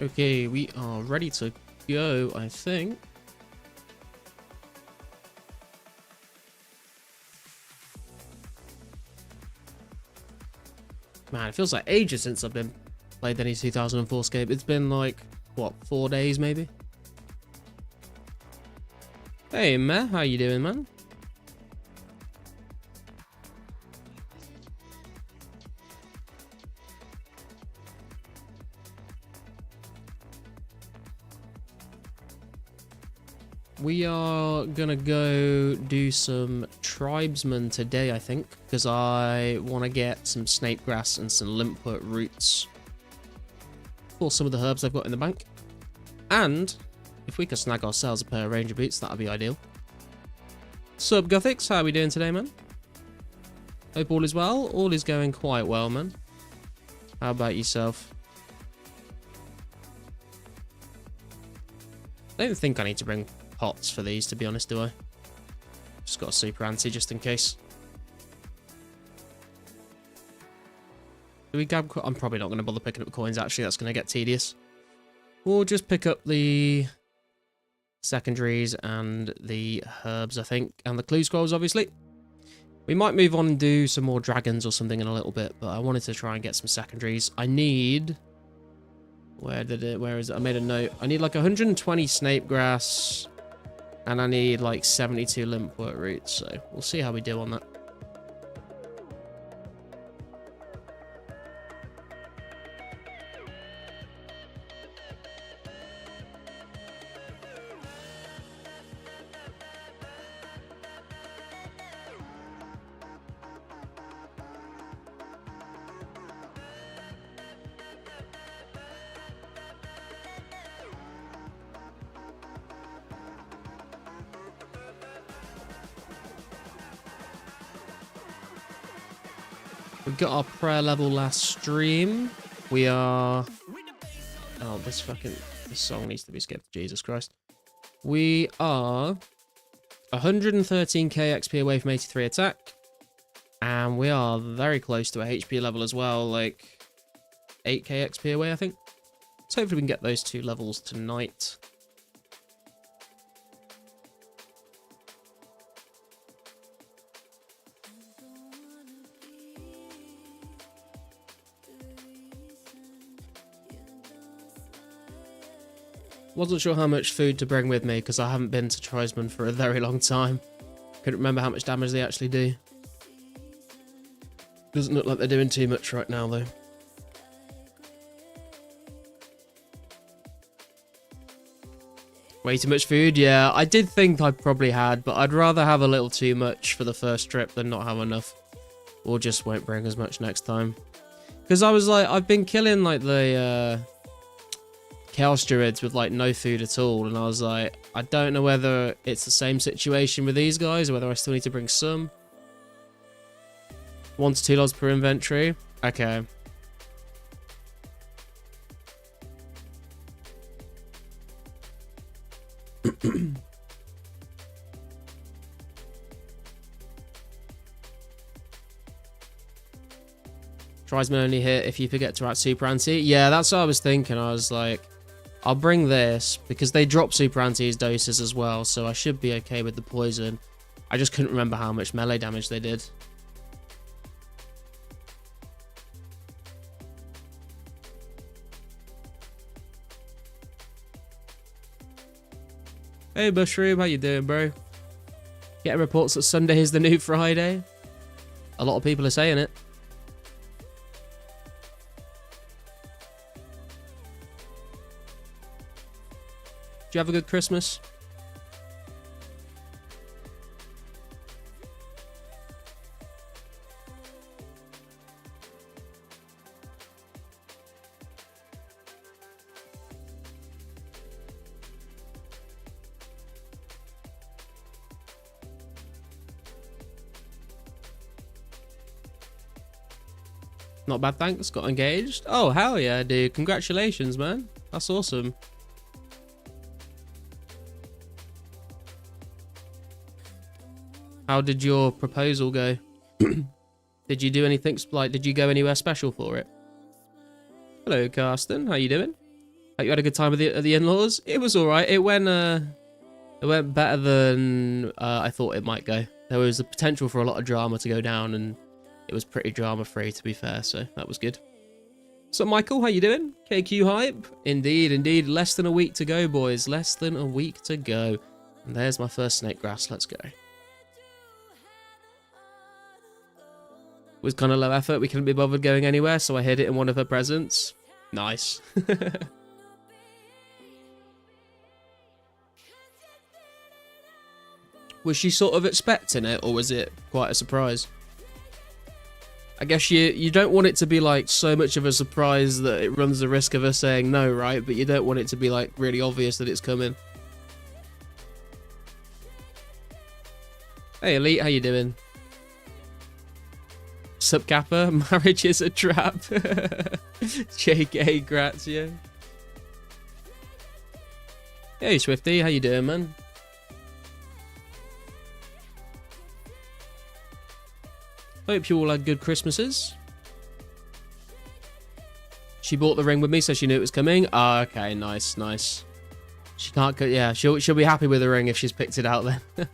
Okay, we are ready to go, I think. Man, it feels like ages since I've been played any 2004scape. It's been like, what, 4 days maybe? Hey, Meh, how you doing, man? We are gonna go do some tribesmen today, I think, because I want to get some snape grass and some limpet roots for some of the herbs I've got in the bank. And if we could snag ourselves a pair of ranger boots, that'd be ideal. Sup, Gothics? How are we doing today, man? Hope all is well. All is going quite well, man. How about yourself? I don't think I need to bring pots for these, to be honest, do I? Just got a super anti just in case. Do we grab? I'm probably not going to bother picking up coins, actually. That's going to get tedious. We'll just pick up the secondaries and the herbs, I think. And the clue scrolls, obviously. We might move on and do some more dragons or something in a little bit, but I wanted to try and get some secondaries. I need... Where is it? I made a note. I need like 120 snape grass. And I need like 72 limpet roots, so we'll see how we do on that. We got our prayer level last stream. We are... Oh, this song needs to be skipped. Jesus Christ. We are 113k XP away from 83 attack. And we are very close to a HP level as well. Like 8k XP away, I think. So hopefully we can get those 2 levels tonight. Wasn't sure how much food to bring with me because I haven't been to Tribesmen for a very long time. Couldn't remember how much damage they actually do. Doesn't look like they're doing too much right now though. Way too much food? Yeah, I did think I probably had, but I'd rather have a little too much for the first trip than not have enough. Or just won't bring as much next time. Because I was like, I've been killing like the... Chaos Druids with like no food at all, and I was like, I don't know whether it's the same situation with these guys or whether I still need to bring some. 1 to 2 logs per inventory. Okay. Tribesmen only hit if you forget to add super anti. Yeah, that's what I was thinking. I was like, I'll bring this because they drop super anti's doses as well, so I should be okay with the poison. I just couldn't remember how much melee damage they did. Hey Mushroom, how you doing, bro? Getting reports that Sunday is the new Friday. A lot of people are saying it. Did you have a good Christmas? Not bad, thanks. Got engaged. Oh, hell yeah, dude. Congratulations, man. That's awesome. How did your proposal go? Did you do anything, like, did you go anywhere special for it? Hello, Karsten. How you doing? Hope you had a good time at the in-laws. It was all right. It went better than I thought it might go. There was the potential for a lot of drama to go down, and it was pretty drama-free, to be fair, so that was good. So, Michael, how you doing? KQ Hype? Indeed, indeed. Less than a week to go, boys. Less than a week to go. And there's my first snake grass. Let's go. Was kind of low effort. We couldn't be bothered going anywhere, so I hid it in one of her presents. Nice. Was she sort of expecting it, or was it quite a surprise? I guess you don't want it to be like so much of a surprise that it runs the risk of her saying no, right? But you don't want it to be like really obvious that it's coming. Hey Elite, how you doing? Sup Kappa, marriage is a trap. JK, grazie. Hey Swifty, how you doing, man? Hope you all had good Christmases. She bought the ring with me, so she knew it was coming. Oh, okay, nice, nice. She can't, yeah, she'll be happy with the ring if she's picked it out then.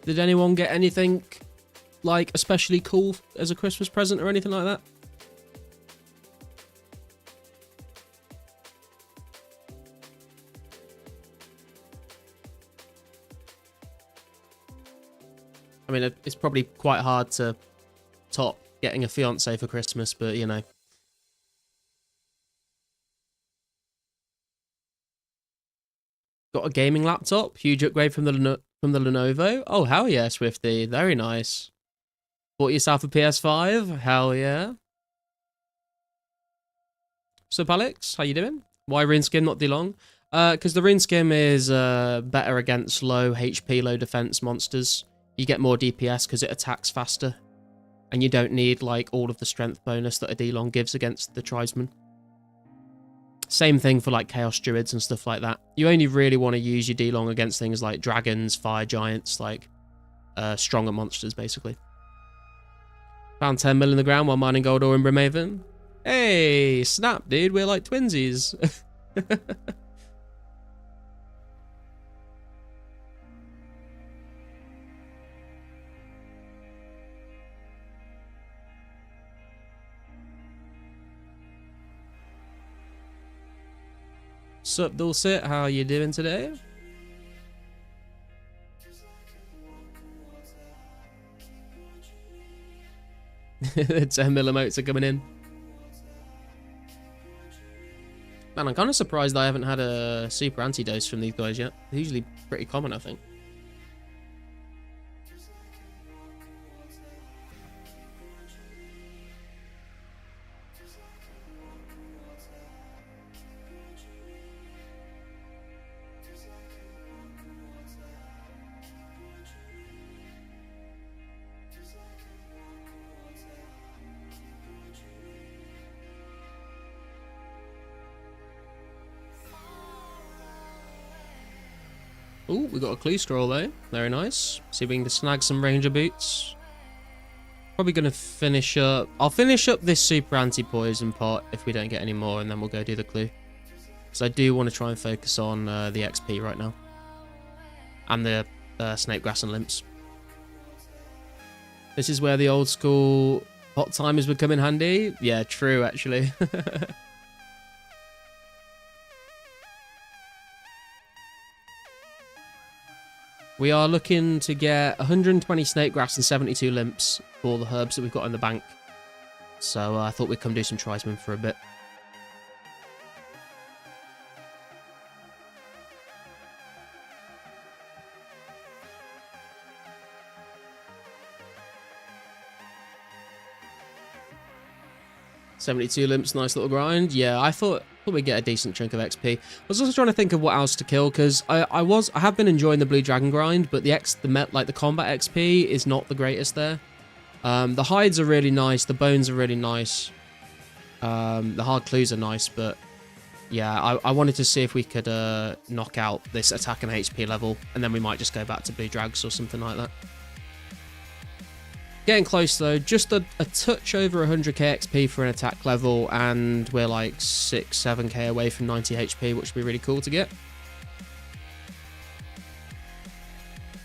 Did anyone get anything, like, especially cool as a Christmas present or anything like that? I mean, it's probably quite hard to top getting a fiance for Christmas, but, you know. Got a gaming laptop. Huge upgrade from the Lenovo. Oh, hell yeah, Swifty. Very nice. Bought yourself a PS5. Hell yeah. Sup, Alex? How you doing? Why rune skin, not DeLong? Because the rune skin is better against low HP, low defense monsters. You get more DPS because it attacks faster. And you don't need, like, all of the strength bonus that a DeLong gives against the tribesman. Same thing for like Chaos Druids and stuff like that. You only really want to use your D-Long against things like dragons, fire giants, like stronger monsters, basically. Found 10 mil in the ground while mining gold ore in Brimhaven. Hey, snap, dude. We're like twinsies. Sup, Dulcet? How are you doing today? The 10 mil emotes are coming in. Man, I'm kind of surprised I haven't had a super anti-dose from these guys yet. They're usually pretty common, I think. Oh, we got a clue scroll though. Very nice. See if we can snag some ranger boots. Probably going to finish up. I'll finish up this super anti-poison pot if we don't get any more, and then we'll go do the clue. Because I do want to try and focus on the XP right now. And the snake grass and limps. This is where the old school hot timers would come in handy. Yeah, true actually. We are looking to get 120 snake grass and 72 limps for the herbs that we've got in the bank. So I thought we'd come do some tribesmen for a bit. $72 limps, nice little grind. Yeah, I thought Probably get a decent chunk of XP. I was also trying to think of what else to kill, because I have been enjoying the Blue Dragon grind, but the combat XP is not the greatest there. The hides are really nice, the bones are really nice. The hard clues are nice, but yeah, I wanted to see if we could knock out this attack and HP level, and then we might just go back to Blue Drags or something like that. Getting close though, just a touch over 100k XP for an attack level, and we're like 6-7k away from 90 HP, which would be really cool to get.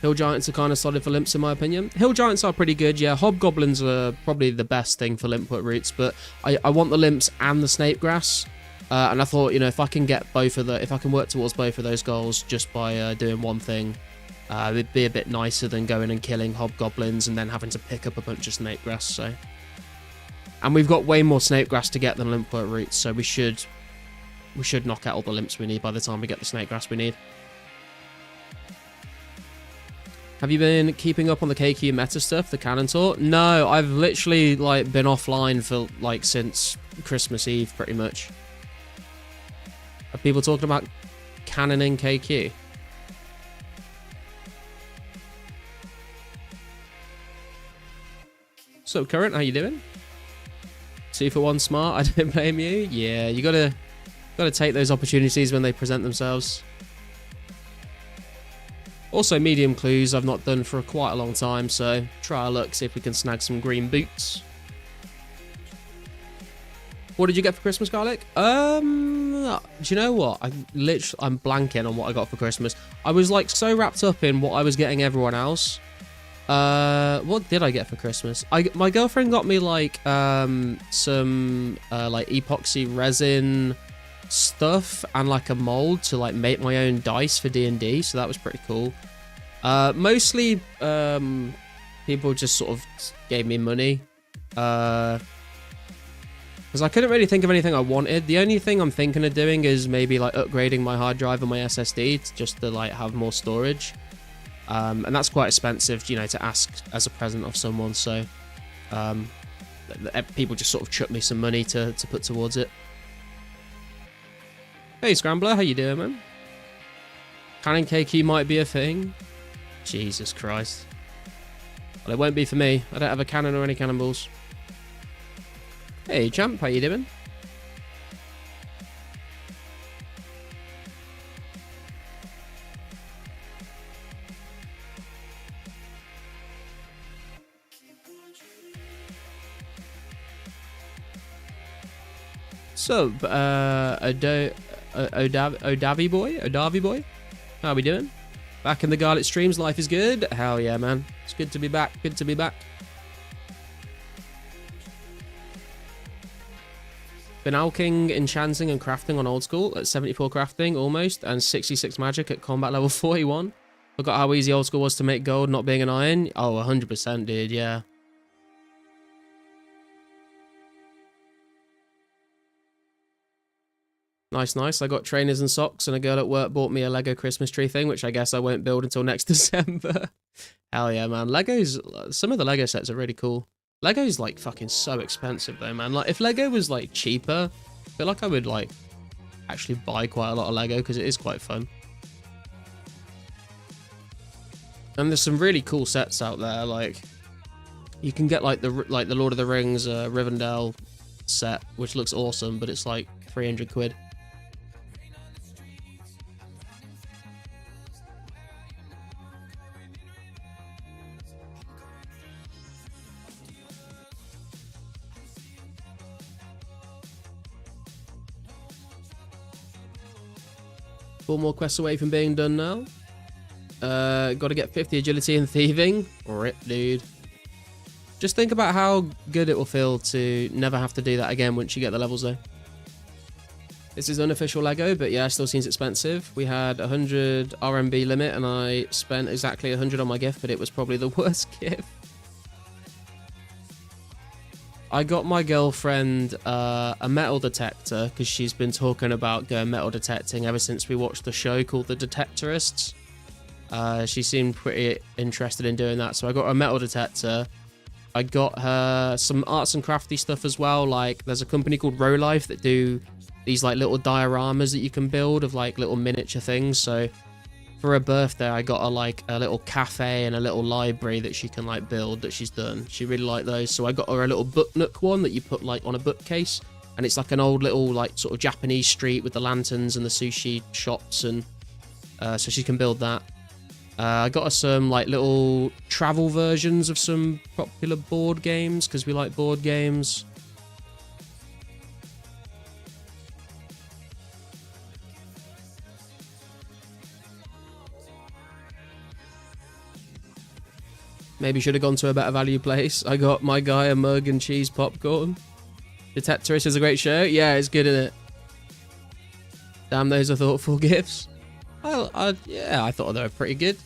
Hill Giants are kind of solid for limps in my opinion. Hill Giants are pretty good, yeah. Hobgoblins are probably the best thing for limp routes, but I want the limps and the snake grass. And I thought, you know, if I can get both of if I can work towards both of those goals just by doing one thing, it'd be a bit nicer than going and killing hobgoblins and then having to pick up a bunch of snake grass. So, and we've got way more snake grass to get than limp routes, so we should knock out all the limps we need by the time we get the snake grass we need. Have you been keeping up on the KQ meta stuff, the Canon Tour? No, I've literally like been offline for like since Christmas Eve, pretty much. Are people talking about canoning KQ? So, Current, how you doing? 2 for 1 smart, I don't blame you. Yeah, you gotta take those opportunities when they present themselves. Also, medium clues I've not done for quite a long time, so try our luck, see if we can snag some green boots. What did you get for Christmas, Garlic? Do you know what? I'm blanking on what I got for Christmas. I was like so wrapped up in what I was getting everyone else. What did I get for Christmas? My girlfriend got me like some like epoxy resin stuff and like a mold to like make my own dice for D&D, so that was pretty cool. Mostly people just sort of gave me money because I couldn't really think of anything I wanted. The only thing I'm thinking of doing is maybe like upgrading my hard drive and my SSD just to like have more storage, and that's quite expensive, you know, to ask as a present of someone, so people just sort of chuck me some money to put towards it. Hey Scrambler, how you doing, man? Canon KQ might be a thing. Jesus Christ. Well, it won't be for me. I don't have a cannon or any cannonballs. Hey champ, how you doing? So, Odavi boy, how we doing? Back in the Garlic streams, life is good. Hell yeah, man. It's good to be back. Good to be back. Been alching, enchanting, and crafting on old school at 74 crafting almost, and 66 magic at combat level 41. Forgot how easy old school was to make gold, not being an iron. Oh, 100%, dude. Yeah. Nice, nice. I got trainers and socks, and a girl at work bought me a Lego Christmas tree thing, which I guess I won't build until next December. Hell yeah, man. Legos, some of the Lego sets are really cool. Lego's like fucking so expensive though, man. Like if Lego was like cheaper, I feel like I would like actually buy quite a lot of Lego because it is quite fun. And there's some really cool sets out there. Like you can get like the Lord of the Rings Rivendell set, which looks awesome, but it's like 300 quid. Four more quests away from being done now. Got to get 50 agility and thieving. Rip, dude. Just think about how good it will feel to never have to do that again once you get the levels though. This is unofficial Lego, but yeah, still seems expensive. We had 100 RMB limit and I spent exactly 100 on my gift, but it was probably the worst gift. I got my girlfriend a metal detector because she's been talking about going metal detecting ever since we watched the show called The Detectorists. She seemed pretty interested in doing that, so I got her a metal detector. I got her some arts and crafty stuff as well. Like there's a company called Rolife that do these like little dioramas that you can build of like little miniature things. So for her birthday, I got her like a little cafe and a little library that she can like build that she's done. She really liked those. So I got her a little book nook one that you put like on a bookcase. And it's like an old little like sort of Japanese street with the lanterns and the sushi shops. And so she can build that. I got her some like little travel versions of some popular board games because we like board games. Maybe should have gone to a better value place. I got my guy a mug and cheese popcorn. Detectorist is a great show. Yeah, it's good, isn't it? Damn, those are thoughtful gifts. Yeah, I thought they were pretty good.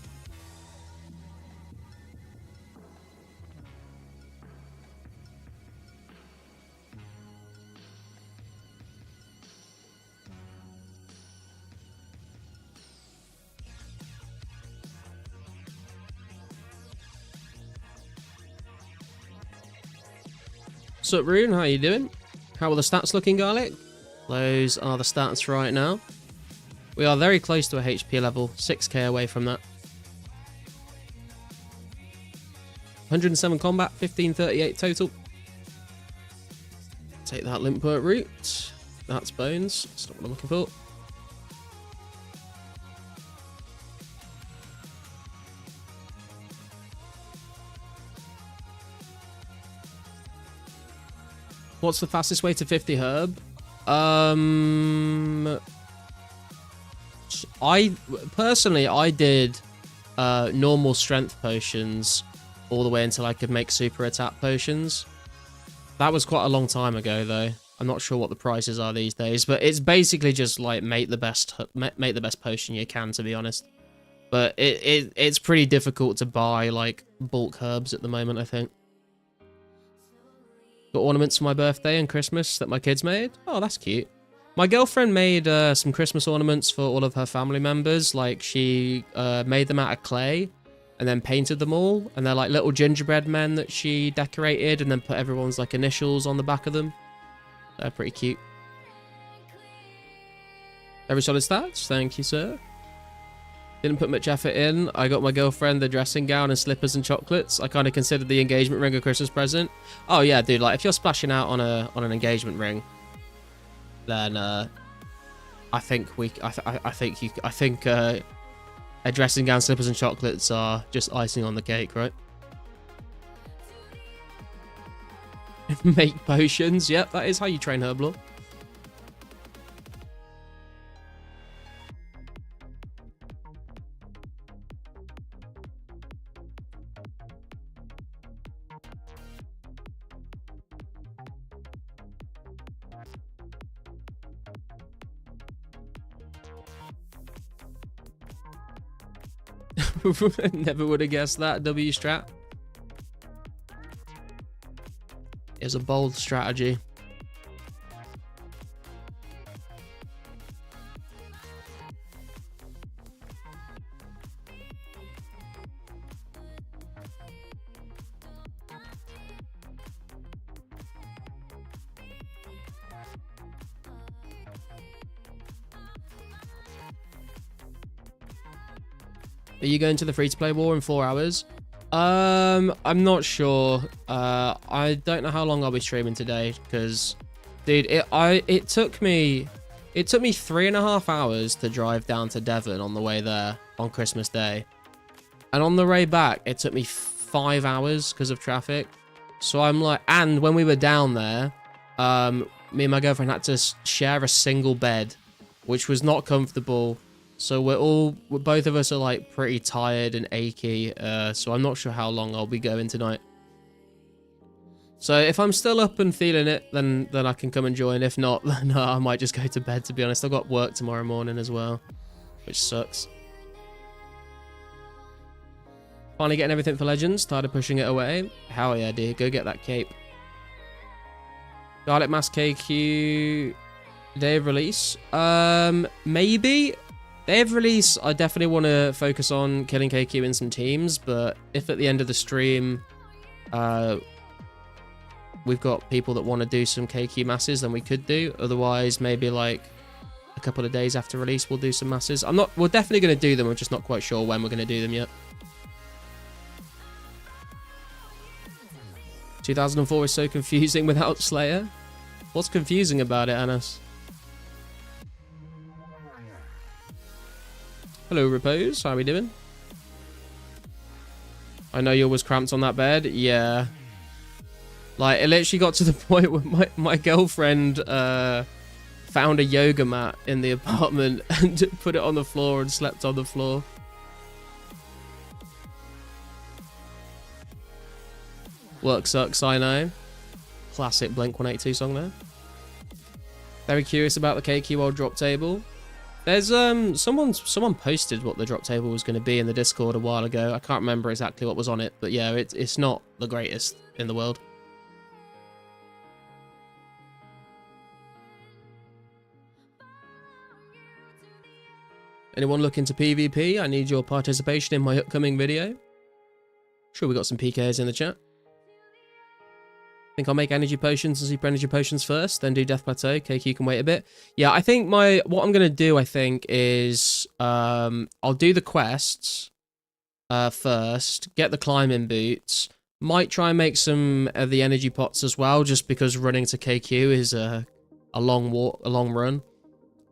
What's up, Rune? How you doing? How are the stats looking, Garlic? Those are the stats right now. We are very close to a HP level, 6k away from that. 107 combat, 1538 total. Take that Limpert route. That's bones. That's not what I'm looking for. What's the fastest way to 50 herb? I personally did normal strength potions all the way until I could make super attack potions. That was quite a long time ago though. I'm not sure what the prices are these days, but it's basically just like make the best potion you can, to be honest. But it's pretty difficult to buy like bulk herbs at the moment, I think. Got ornaments for my birthday and Christmas that my kids made. Oh, that's cute. My girlfriend made some Christmas ornaments for all of her family members. Like, she made them out of clay and then painted them all. And they're like little gingerbread men that she decorated and then put everyone's like initials on the back of them. They're pretty cute. Very solid stats. Thank you, sir. Didn't put much effort in. I got my girlfriend the dressing gown and slippers and chocolates. I kind of considered the engagement ring a Christmas present. Oh yeah, dude. Like if you're splashing out on an engagement ring, then I think a dressing gown, slippers, and chocolates are just icing on the cake, right? Make potions. Yep, that is how you train Herblore. Never would have guessed that. W strat. It was a bold strategy. Are you going to the free-to-play war in 4 hours? I'm not sure. I don't know how long I'll be streaming today, because, dude, it took me 3.5 hours to drive down to Devon on the way there on Christmas Day, and on the way back it took me 5 hours because of traffic. So I'm like, and when we were down there, me and my girlfriend had to share a single bed, which was not comfortable. So both of us are like pretty tired and achy, so I'm not sure how long I'll be going tonight. So if I'm still up and feeling it, then I can come and join. If not, then I might just go to bed, to be honest. I've got work tomorrow morning as well, which sucks. Finally getting everything for Legends, tired of pushing it away. Hell yeah, dude, go get that cape. Garlic Mask KQ day of release. Maybe. Day of release, I definitely want to focus on killing KQ in some teams, but if at the end of the stream, we've got people that want to do some KQ masses, then we could do. Otherwise, maybe like a couple of days after release, we'll do some masses. We're definitely going to do them. We're just not quite sure when we're going to do them yet. 2004 is so confusing without Slayer. What's confusing about it, Anas? Hello, Repose. How are we doing? I know you was cramped on that bed. Yeah. Like, it literally got to the point where my girlfriend found a yoga mat in the apartment and put it on the floor and slept on the floor. Work sucks, I know. Classic Blink-182 song there. Very curious about the KQ old drop table. There's someone posted what the drop table was going to be in the Discord a while ago. I can't remember exactly what was on it, but yeah, it's not the greatest in the world. Anyone looking to PvP? I need your participation in my upcoming video. Sure, we got some PKs in the chat. Think I'll make energy potions and super energy potions first, then do Death Plateau. KQ can wait a bit. Yeah, I think what I'm gonna do, I think, is I'll do the quests first, get the climbing boots. Might try and make some of the energy pots as well, just because running to KQ is a long walk, a long run.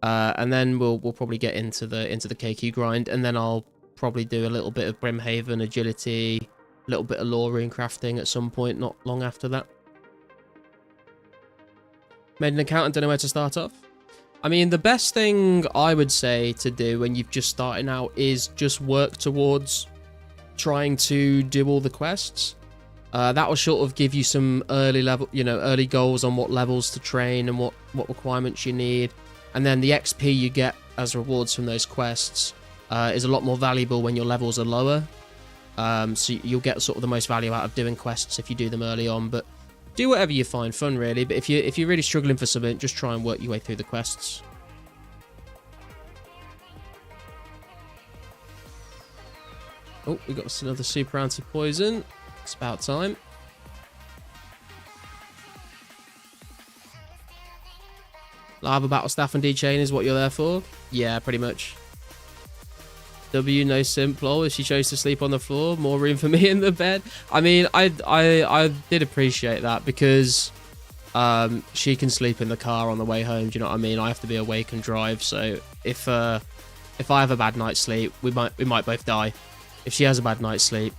And then we'll probably get into the KQ grind, and then I'll probably do a little bit of Brimhaven agility, a little bit of Laurian crafting at some point, not long after that. Made an account and don't know where to start off. I mean, the best thing I would say to do when you've just started out is just work towards trying to do all the quests. That will sort of give you some early goals on what levels to train and what requirements you need. And then the XP you get as rewards from those quests is a lot more valuable when your levels are lower. So you'll get sort of the most value out of doing quests if you do them early on. But do whatever you find fun, really. But if you're really struggling for something, just try and work your way through the quests. Oh, we got another super anti-poison. It's about time. Lava Battle Staff and D-Chain is what you're there for? Yeah, pretty much. W, no simp, lol. If she chose to sleep on the floor, more room for me in the bed. I mean, I did appreciate that because she can sleep in the car on the way home. Do you know what I mean? I have to be awake and drive. So if I have a bad night's sleep, we might both die. If she has a bad night's sleep,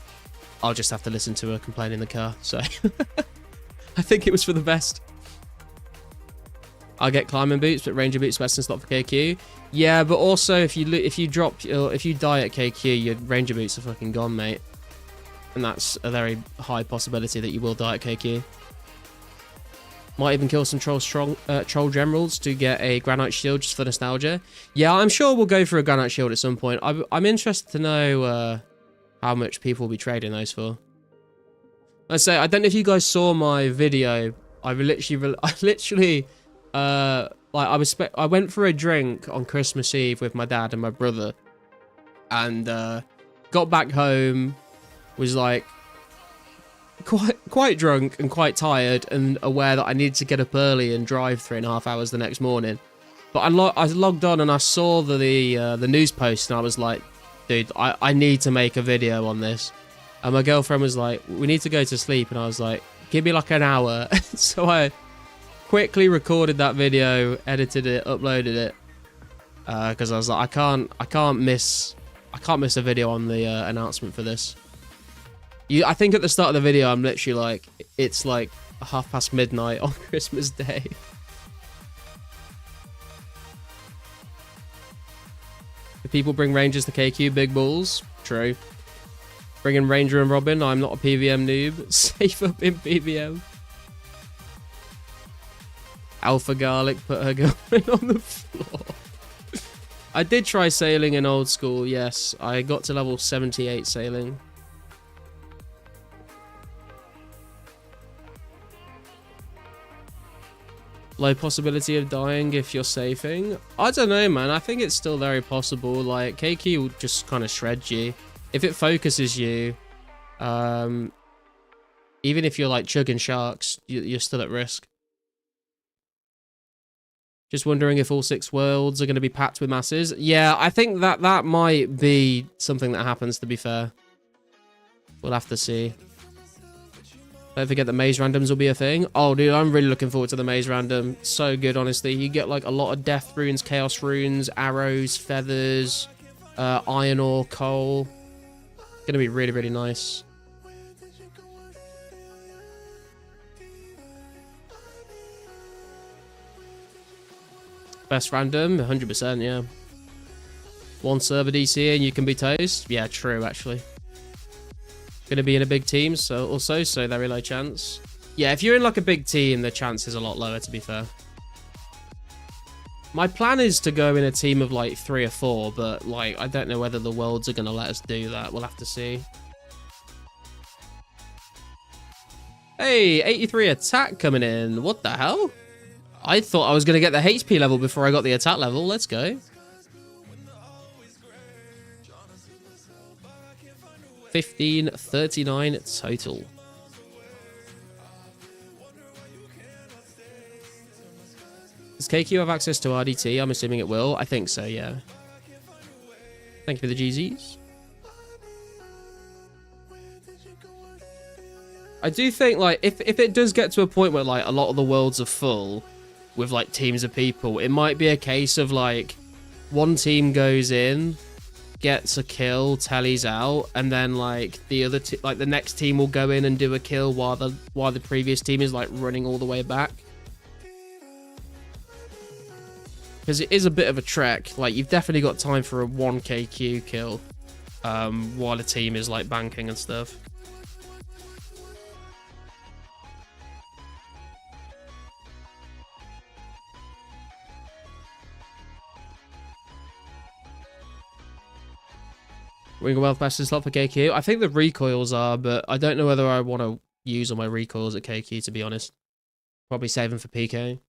I'll just have to listen to her complain in the car. So I think it was for the best. I'll get climbing boots, but ranger boots best in slot for KQ. Yeah, but also if you die at KQ, your ranger boots are fucking gone, mate. And that's a very high possibility that you will die at KQ. Might even kill some troll generals to get a granite shield just for nostalgia. Yeah, I'm sure we'll go for a granite shield at some point. I'm interested to know how much people will be trading those for. I don't know if you guys saw my video. I went for a drink on Christmas Eve with my dad and my brother, and got back home, was like quite drunk and quite tired, and aware that I needed to get up early and drive 3.5 hours the next morning. But I logged on and I saw the news post, and I was like, dude, I need to make a video on this. And my girlfriend was like, we need to go to sleep, and I was like, give me like an hour. So I quickly recorded that video, edited it, uploaded it, because I was like, I can't miss a video on the announcement for this. I think at the start of the video, I'm literally like, it's like midnight midnight on Christmas Day. Do people bring Rangers to KQ? Big balls. True. Bringing Ranger and Robin. I'm not a PVM noob. Safe up in PVM. Alpha Garlic put her girlfriend on the floor. I did try sailing in old school, yes. I got to level 78 sailing. Low possibility of dying if you're safing. I don't know, man. I think it's still very possible. Like, KQ will just kind of shred you. If it focuses you, Even if you're like chugging sharks, you're still at risk. Just wondering if all 6 worlds are going to be packed with masses. Yeah, I think that might be something that happens, to be fair. We'll have to see. Don't forget that maze randoms will be a thing. Oh, dude, I'm really looking forward to the maze random. So good, honestly. You get like a lot of death runes, chaos runes, arrows, feathers, iron ore, coal. Gonna be really, really nice. Best random, 100%, yeah. 1 server DC and you can be toast. Yeah, true, actually. Gonna be in a big team, so very low chance. Yeah, if you're in like a big team, the chance is a lot lower, to be fair. My plan is to go in a team of like 3 or 4, but like I don't know whether the worlds are gonna let us do that. We'll have to see. Hey, 83 attack coming in. What the hell? I thought I was gonna get the HP level before I got the attack level. Let's go. 1539 total. Does KQ have access to RDT? I'm assuming it will. I think so, yeah. Thank you for the GZs. I do think, like, if it does get to a point where, like, a lot of the worlds are full with, like, teams of people, it might be a case of, like, one team goes in, gets a kill, tallies out, and then like the other like the next team will go in and do a kill while the previous team is like running all the way back. Because it is a bit of a trek. Like you've definitely got time for a 1 KQ kill while the team is like banking and stuff. Ring of Wealth best slot for KQ. I think the recoils are, but I don't know whether I want to use all my recoils at KQ, to be honest. Probably save them for PK.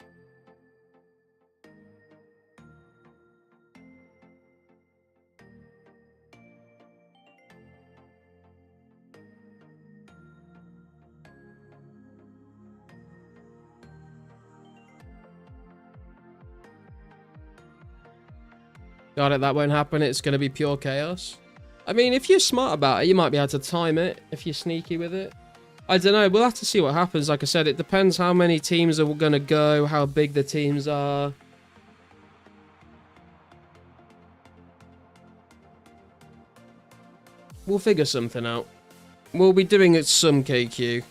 Got it, that won't happen. It's going to be pure chaos. I mean, if you're smart about it, you might be able to time it if you're sneaky with it. I don't know. We'll have to see what happens. Like I said, it depends how many teams are going to go, how big the teams are. We'll figure something out. We'll be doing it some KQ.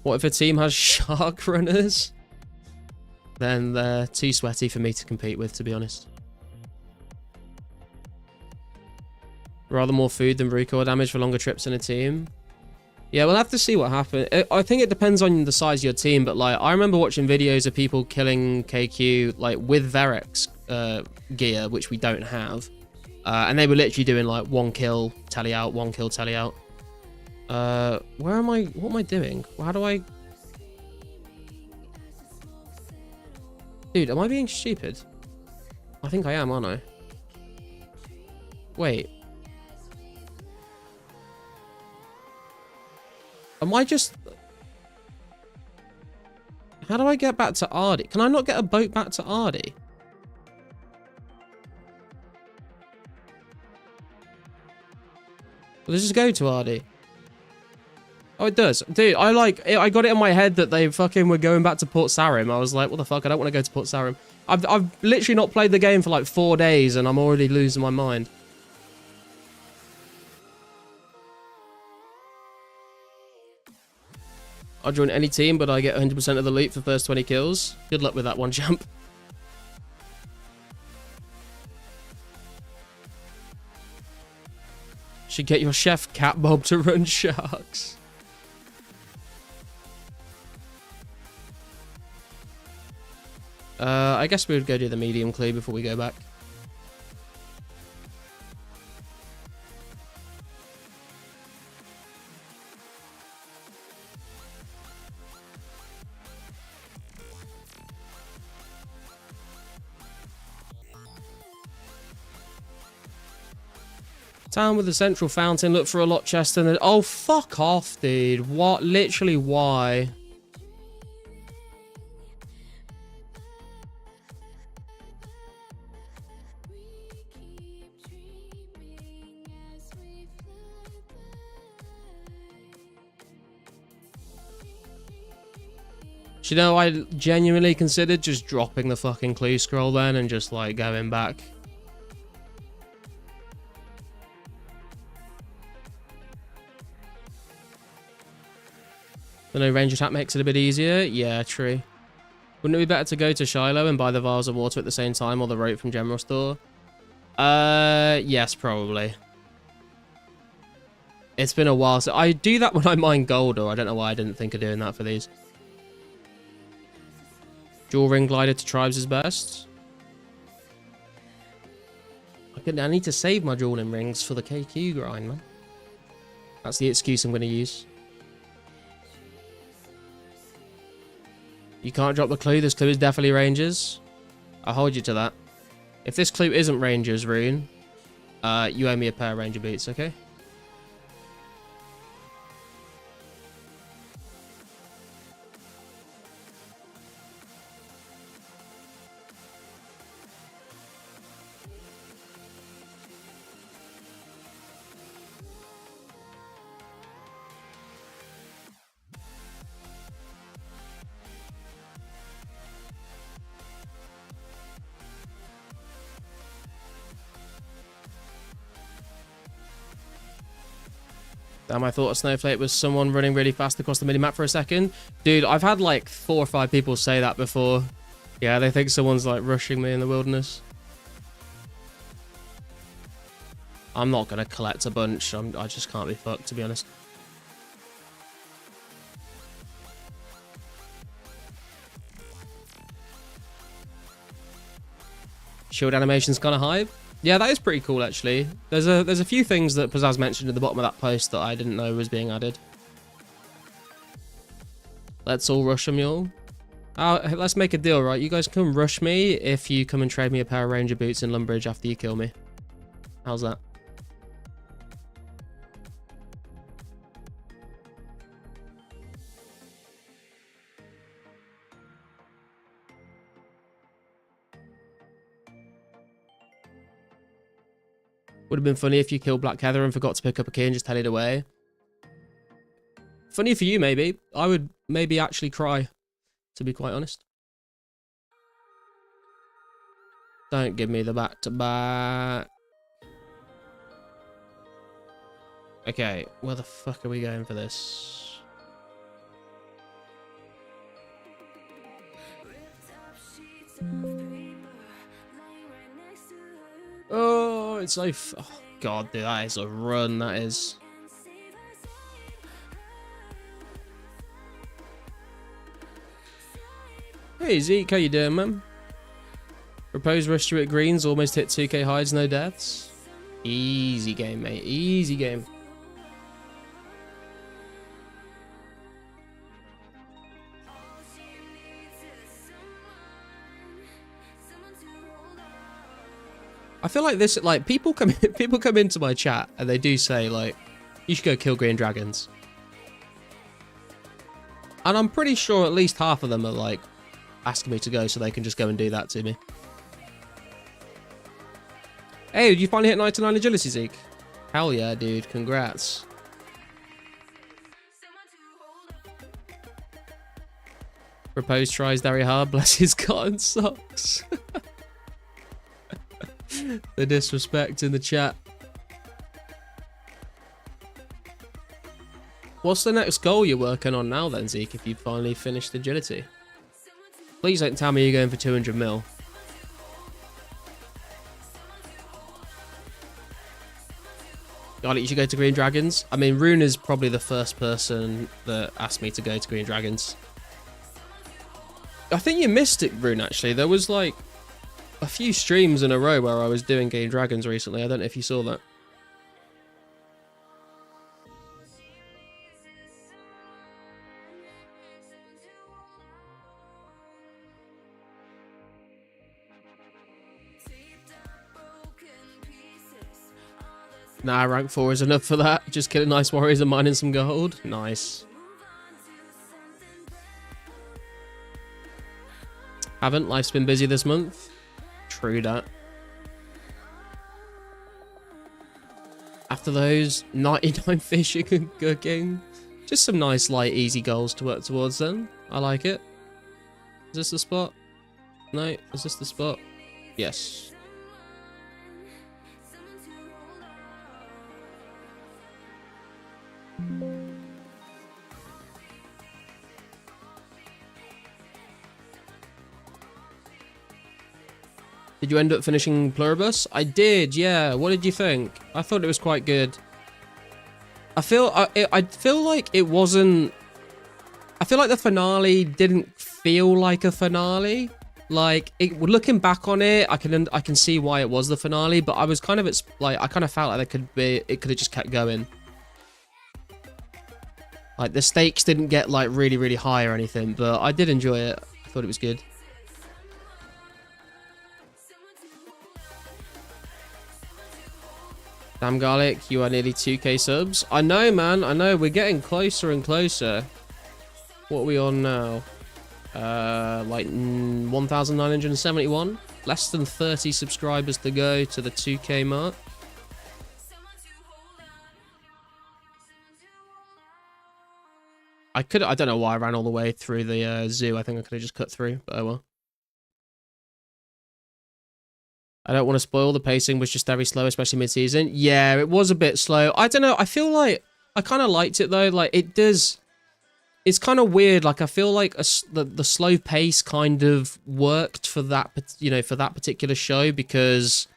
What if a team has shark runners? Then they're too sweaty for me to compete with, to be honest. Rather more food than recoil damage for longer trips in a team. Yeah, we'll have to see what happens. I think it depends on the size of your team, but like I remember watching videos of people killing KQ like with Verex gear, which we don't have. And they were literally doing like 1 kill, tally out, 1 kill, tally out. Where am I? What am I doing? How do I... Dude, am I being stupid? I think I am, aren't I? Wait. Am I just... How do I get back to Ardy? Can I not get a boat back to Ardy? Let's just go to Ardy. Oh, it does. Dude, I got it in my head that they fucking were going back to Port Sarim. I was like, what the fuck? I don't want to go to Port Sarim. I've literally not played the game for like 4 days and I'm already losing my mind. I'll join any team, but I get 100% of the loot for first 20 kills. Good luck with that one, champ. Should get your chef Cat Bob to run sharks. I guess we would go do the medium clue before we go back. Town with the central fountain. Look for a lot chest and then... Oh, fuck off, dude. What? Literally, why? Do you know, I genuinely considered just dropping the fucking clue scroll then and just, like, going back. The no range attack makes it a bit easier. Yeah, true. Wouldn't it be better to go to Shiloh and buy the vials of water at the same time or the rope from General Store? Yes, probably. It's been a while. So I do that when I mine gold, or I don't know why I didn't think of doing that for these. Dual ring glider to tribes is best. I need to save my dual rings for the KQ grind, man. That's the excuse I'm going to use. You can't drop the clue. This clue is definitely Rangers. I'll hold you to that. If this clue isn't Rangers, Rune, you owe me a pair of Ranger boots, okay? Damn, I thought a snowflake was someone running really fast across the minimap for a second. Dude, I've had like 4 or 5 people say that before. Yeah, they think someone's like rushing me in the wilderness. I'm not going to collect a bunch. I just can't be fucked, to be honest. Shield animation's kind of hype. Yeah, that is pretty cool, actually. There's a few things that Pizzazz mentioned at the bottom of that post that I didn't know was being added. Let's all rush them, y'all. Let's make a deal, right? You guys come rush me if you come and trade me a pair of Ranger boots in Lumbridge after you kill me. How's that? Would have been funny if you killed Black Heather and forgot to pick up a key and just headed away. Funny for you, maybe. I would maybe actually cry, to be quite honest. Don't give me the back-to-back. Okay, where the fuck are we going for this? Oh, it's like... Oh, God, dude, that is a run, that is. Hey, Zeke, how you doing, man? Proposed rush to it greens, almost hit 2k hides, no deaths. Easy game, mate, easy game. I feel like this, like, people come into my chat and they do say, like, you should go kill green dragons. And I'm pretty sure at least half of them are, like, asking me to go so they can just go and do that to me. Hey, did you finally hit 99 agility, Zeke? Hell yeah, dude. Congrats. Proposed tries very hard. Bless his cotton socks. The disrespect in the chat. What's the next goal you're working on now then, Zeke, if you finally finished agility? Please don't tell me you're going for 200 mil. God, you should go to Green Dragons. I mean, Rune is probably the first person that asked me to go to Green Dragons. I think you missed it, Rune, actually. There was, like, a few streams in a row where I was doing Green Dragons recently. I don't know if you saw that. Nah, rank 4 is enough for that. Just killing nice warriors and mining some gold. Nice. Haven't. Life's been busy this month. True that. After those, 99 fishing and cooking. Just some nice, light, easy goals to work towards then. I like it. Is this the spot? No. Is this the spot? Yes. Did you end up finishing Pluribus? I did, yeah. What did you think? I thought it was quite good. I feel like it wasn't... I feel like the finale didn't feel like a finale. Like, looking back on it, I can see why it was the finale, but I was kind of I kind of felt like it could have just kept going. Like, the stakes didn't get like really, really high or anything, but I did enjoy it. I thought it was good. Damn Garlic, you are nearly 2k subs. I know, man. I know. We're getting closer and closer. What are we on now? Like 1,971. Less than 30 subscribers to go to the 2k mark. I don't know why I ran all the way through the zoo. I think I could have just cut through, but oh well. I don't want to spoil, the pacing was just very slow, especially mid-season. Yeah, it was a bit slow. I don't know, I feel like I kind of liked it though. Like, it does... It's kind of weird. Like, I feel like the slow pace kind of worked for that, you know, for that particular show, because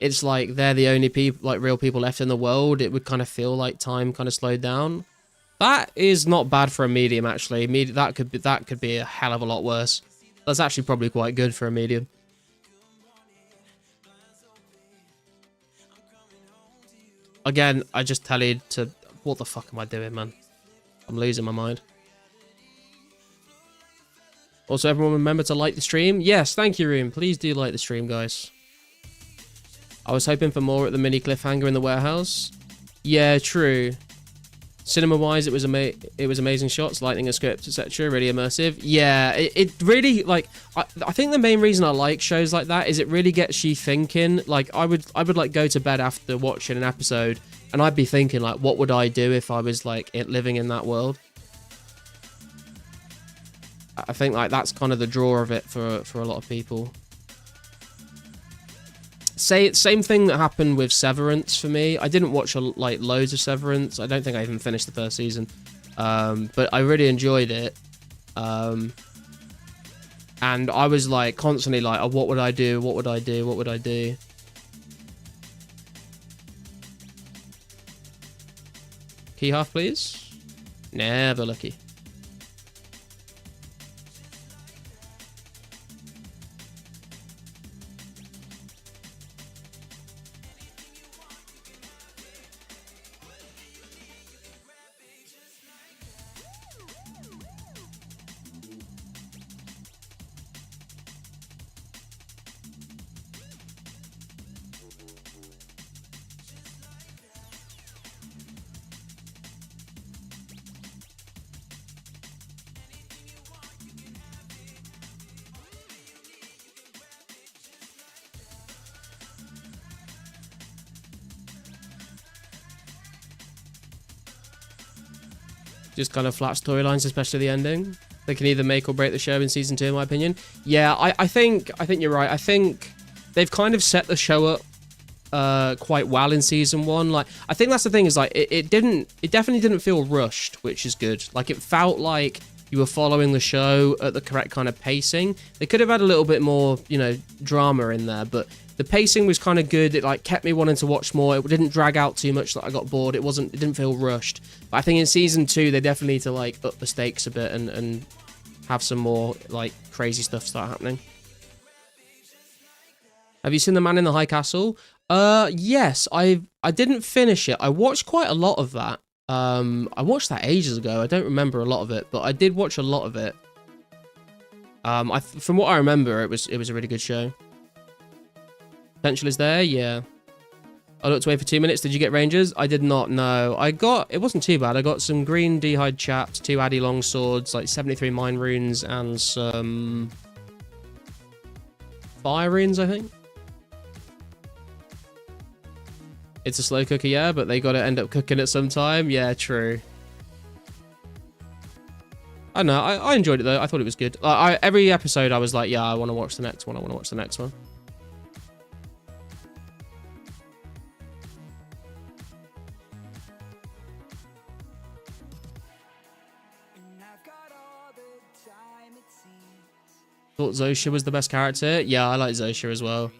it's like they're the only people, like real people left in the world. It would kind of feel like time kind of slowed down. That is not bad for a medium, actually. That could be a hell of a lot worse. That's actually probably quite good for a medium. Again, I just tallied to... What the fuck am I doing, man? I'm losing my mind. Also, everyone remember to like the stream. Yes, thank you, Room. Please do like the stream, guys. I was hoping for more at the mini cliffhanger in the warehouse. Yeah, true. Cinema-wise, it was amazing shots, lightning and scripts, etc. Really immersive. Yeah, it really, like, I think the main reason I like shows like that is it really gets you thinking. Like, I would like go to bed after watching an episode, and I'd be thinking, like, what would I do if I was like living in that world? I think like that's kind of the draw of it for a lot of people. Same thing that happened with Severance for me. I didn't watch like loads of Severance. I don't think I even finished the first season, but I really enjoyed it. And I was like constantly like, oh, what would I do? What would I do? What would I do? Key half, please. Never lucky. Just kind of flat storylines, especially the ending. They can either make or break the show in season 2, in my opinion. Yeah, I think you're right. I think they've kind of set the show up quite well in season 1. Like, I think that's the thing, is like it definitely didn't feel rushed, which is good. Like, it felt like you were following the show at the correct kind of pacing. They could have had a little bit more, you know, drama in there, but the pacing was kind of good. It like kept me wanting to watch more. It didn't drag out too much that I got bored. It didn't feel rushed. But I think in season 2 they definitely need to like up the stakes a bit and have some more like crazy stuff start happening. Have you seen The Man in the High Castle? Yes, I didn't finish it. I watched quite a lot of that. I watched that ages ago. I don't remember a lot of it, but I did watch a lot of it. From what I remember, it was a really good show. Potential is there, yeah. I looked away for 2 minutes. Did you get rangers? I did not, no. It wasn't too bad. I got some green d'hide chaps, 2 addy long swords, like 73 mine runes, and some fire runes, I think. It's a slow cooker, yeah, but they gotta end up cooking it sometime. Yeah, true. I don't know. I enjoyed it, though. I thought it was good. Every episode, I was like, yeah, I want to watch the next one. I want to watch the next one. Thought Zosha was the best character. Yeah, I like Zosha as well.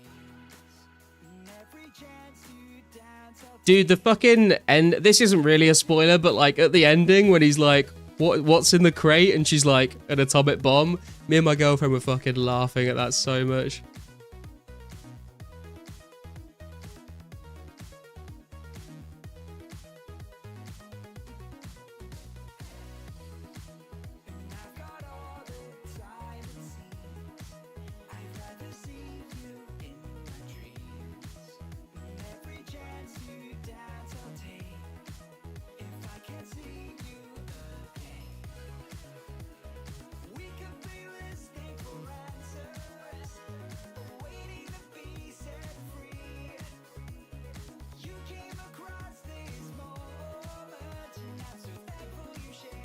Dude, the fucking end. This isn't really a spoiler, but like at the ending when he's like, what's in the crate? And she's like, an atomic bomb. Me and my girlfriend were fucking laughing at that so much.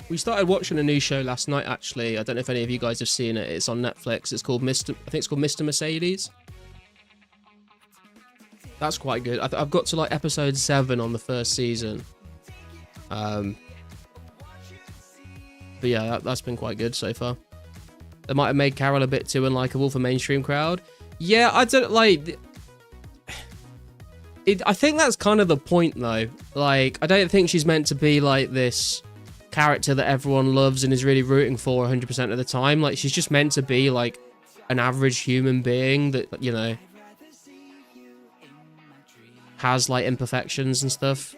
We started watching a new show last night, actually. I don't know if any of you guys have seen it. It's on Netflix. It's called I think it's called Mr. Mercedes. That's quite good. I've got to like episode 7 on the first season. But yeah, that's been quite good so far. They might have made Carol a bit too unlikable for mainstream crowd. Yeah, I don't like... I think that's kind of the point, though. Like, I don't think she's meant to be like this character that everyone loves and is really rooting for 100% of the time. Like, she's just meant to be like an average human being that, you know, has like imperfections and stuff.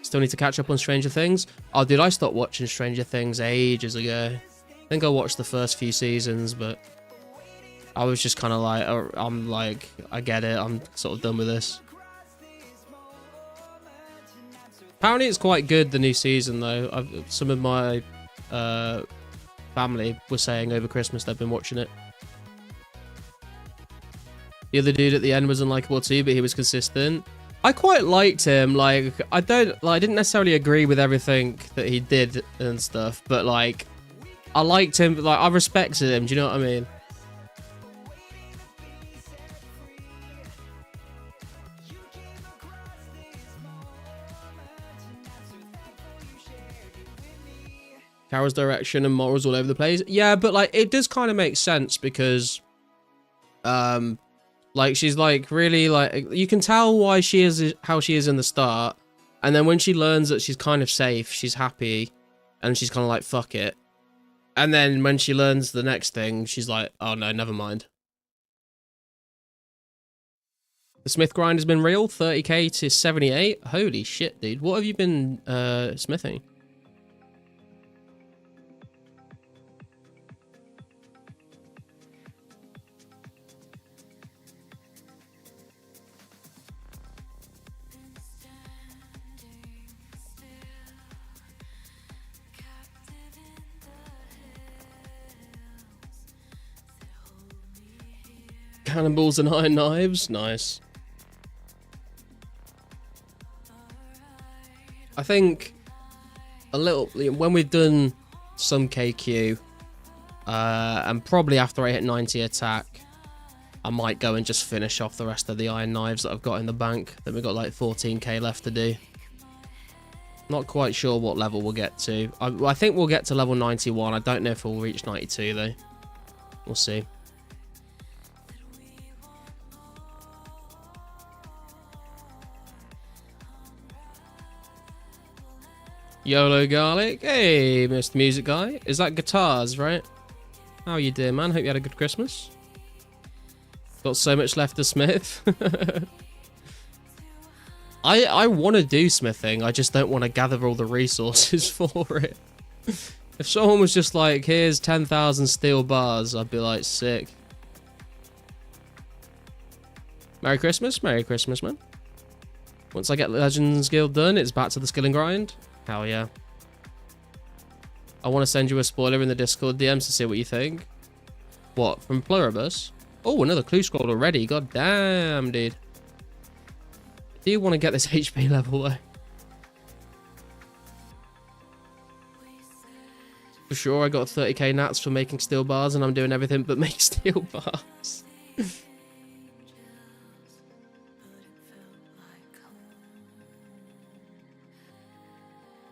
Still need to catch up on Stranger Things. Oh, dude, I stopped watching Stranger Things ages ago. I think I watched the first few seasons, but I was just kind of like, I'm like, I get it. I'm sort of done with this. Apparently it's quite good, the new season, though. Some of my family were saying over Christmas they've been watching it. The other dude at the end was unlikable too, but he was consistent. I quite liked him. Like, I didn't necessarily agree with everything that he did and stuff, but like, I liked him. Like, I respected him. Do you know what I mean? Carol's direction and morals all over the place. Yeah, but like, it does kind of make sense because, like, she's like really like, you can tell why she is how she is in the start, and then when she learns that she's kind of safe, she's happy, and she's kind of like, fuck it. And then when she learns the next thing, she's like, oh no, never mind. The Smith grind has been real, 30k to 78. Holy shit, dude. What have you been smithing? Cannonballs and iron knives, nice. I think a little when we've done some KQ, and probably after I hit 90 attack, I might go and just finish off the rest of the iron knives that I've got in the bank. Then we've got like 14k left to do. Not quite sure what level we'll get to. I think we'll get to level 91. I don't know if we'll reach 92 though. We'll see. YOLO Garlic. Hey, Mr. Music Guy. Is that guitars, right? How you doing, man? Hope you had a good Christmas. Got so much left to smith. I want to do smithing. I just don't want to gather all the resources for it. If someone was just like, here's 10,000 steel bars, I'd be like, sick. Merry Christmas, man. Once I get Legends Guild done, it's back to the skill and grind. Hell yeah. I want to send you a spoiler in the Discord DMs to see what you think. What, from Pluribus? Oh, another clue scroll already. God damn, dude. Do you want to get this HP level though? For sure, I got 30k nats for making steel bars, and I'm doing everything but make steel bars.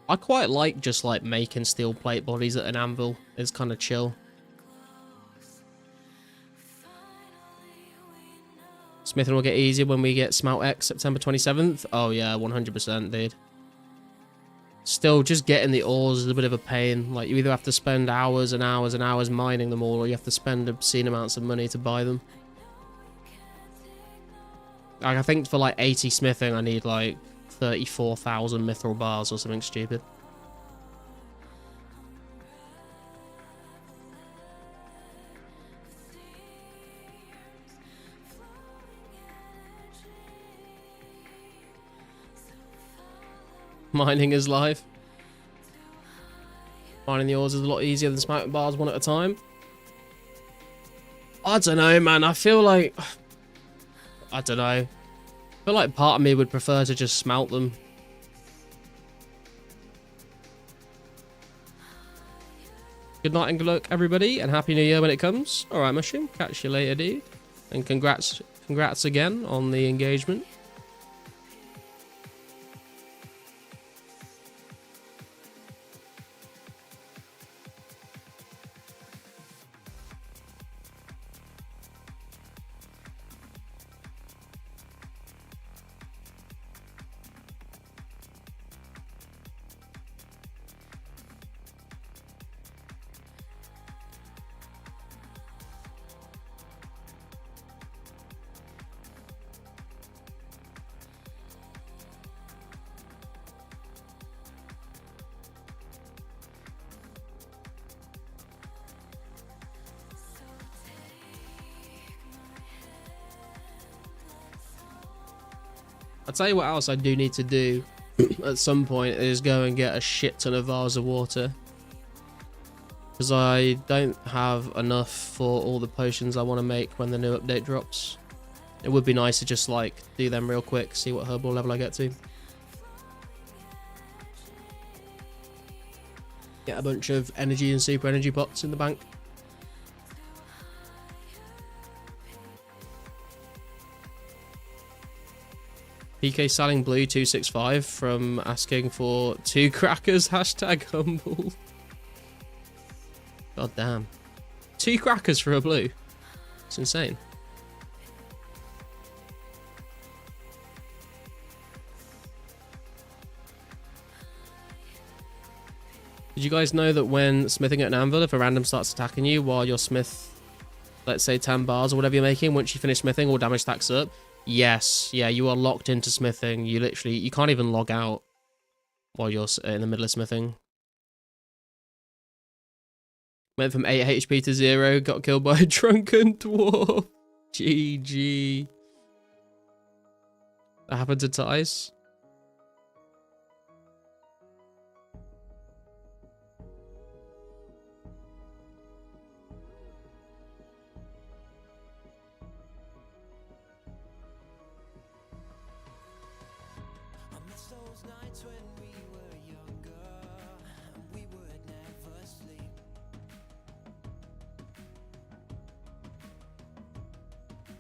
I quite like just like making steel plate bodies at an anvil. It's kind of chill. Smithing will get easier when we get Smelt X September 27th. Oh yeah, 100%, dude. Still, just getting the ores is a bit of a pain. Like, you either have to spend hours and hours and hours mining them all, or you have to spend obscene amounts of money to buy them. Like, I think for like 80 smithing, I need like 34,000 mithril bars or something stupid. Mining is live. Mining the ores is a lot easier than smelting bars one at a time. I don't know, man. I feel like... I don't know. I feel like part of me would prefer to just smelt them. Good night and good luck, everybody, and Happy New Year when it comes. Alright, Mushroom. Catch you later, dude. And congrats again on the engagement. I'll tell you what else I do need to do at some point is go and get a shit ton of vials of water. Because I don't have enough for all the potions I want to make when the new update drops. It would be nice to just like do them real quick, see what herbal level I get to. Get a bunch of energy and super energy pots in the bank. PK Selling Blue 265 from asking for 2 crackers, hashtag humble. God damn. 2 crackers for a blue. It's insane. Did you guys know that when smithing at an anvil, if a random starts attacking you while you're smith, let's say 10 bars or whatever you're making, once you finish smithing, all damage stacks up? Yes, yeah, you are locked into smithing. You can't even log out while you're in the middle of smithing. Went from 8 HP to 0, got killed by a drunken dwarf. GG. That happened to Tice. Those nights when we were younger, and we would never sleep.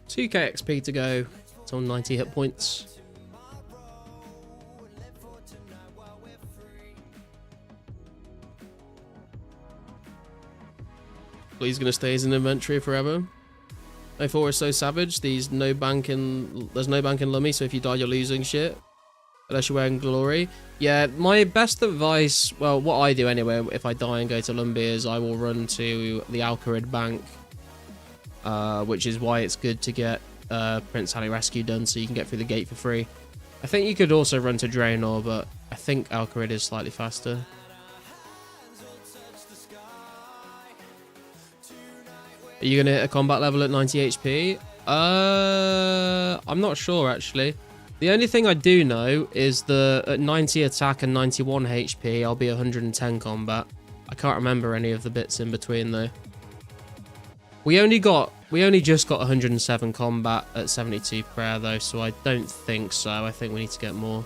2k XP to go. It's on 90 hit points. He's gonna stay as an inventory forever. 04 is so savage. There's no bank in Lummy, so if you die, you're losing shit. Unless you're wearing glory. Yeah, my best advice, well, what I do anyway, if I die and go to Lumby, is I will run to the Alcarid Bank, which is why it's good to get Prince Halley Rescue done so you can get through the gate for free. I think you could also run to Draenor, but I think Alcarid is slightly faster. Are you going to hit a combat level at 90 HP? I'm not sure actually. The only thing I do know is that at 90 attack and 91 HP, I'll be 110 combat. I can't remember any of the bits in between though. We only just got 107 combat at 72 prayer though, so I don't think so. I think we need to get more.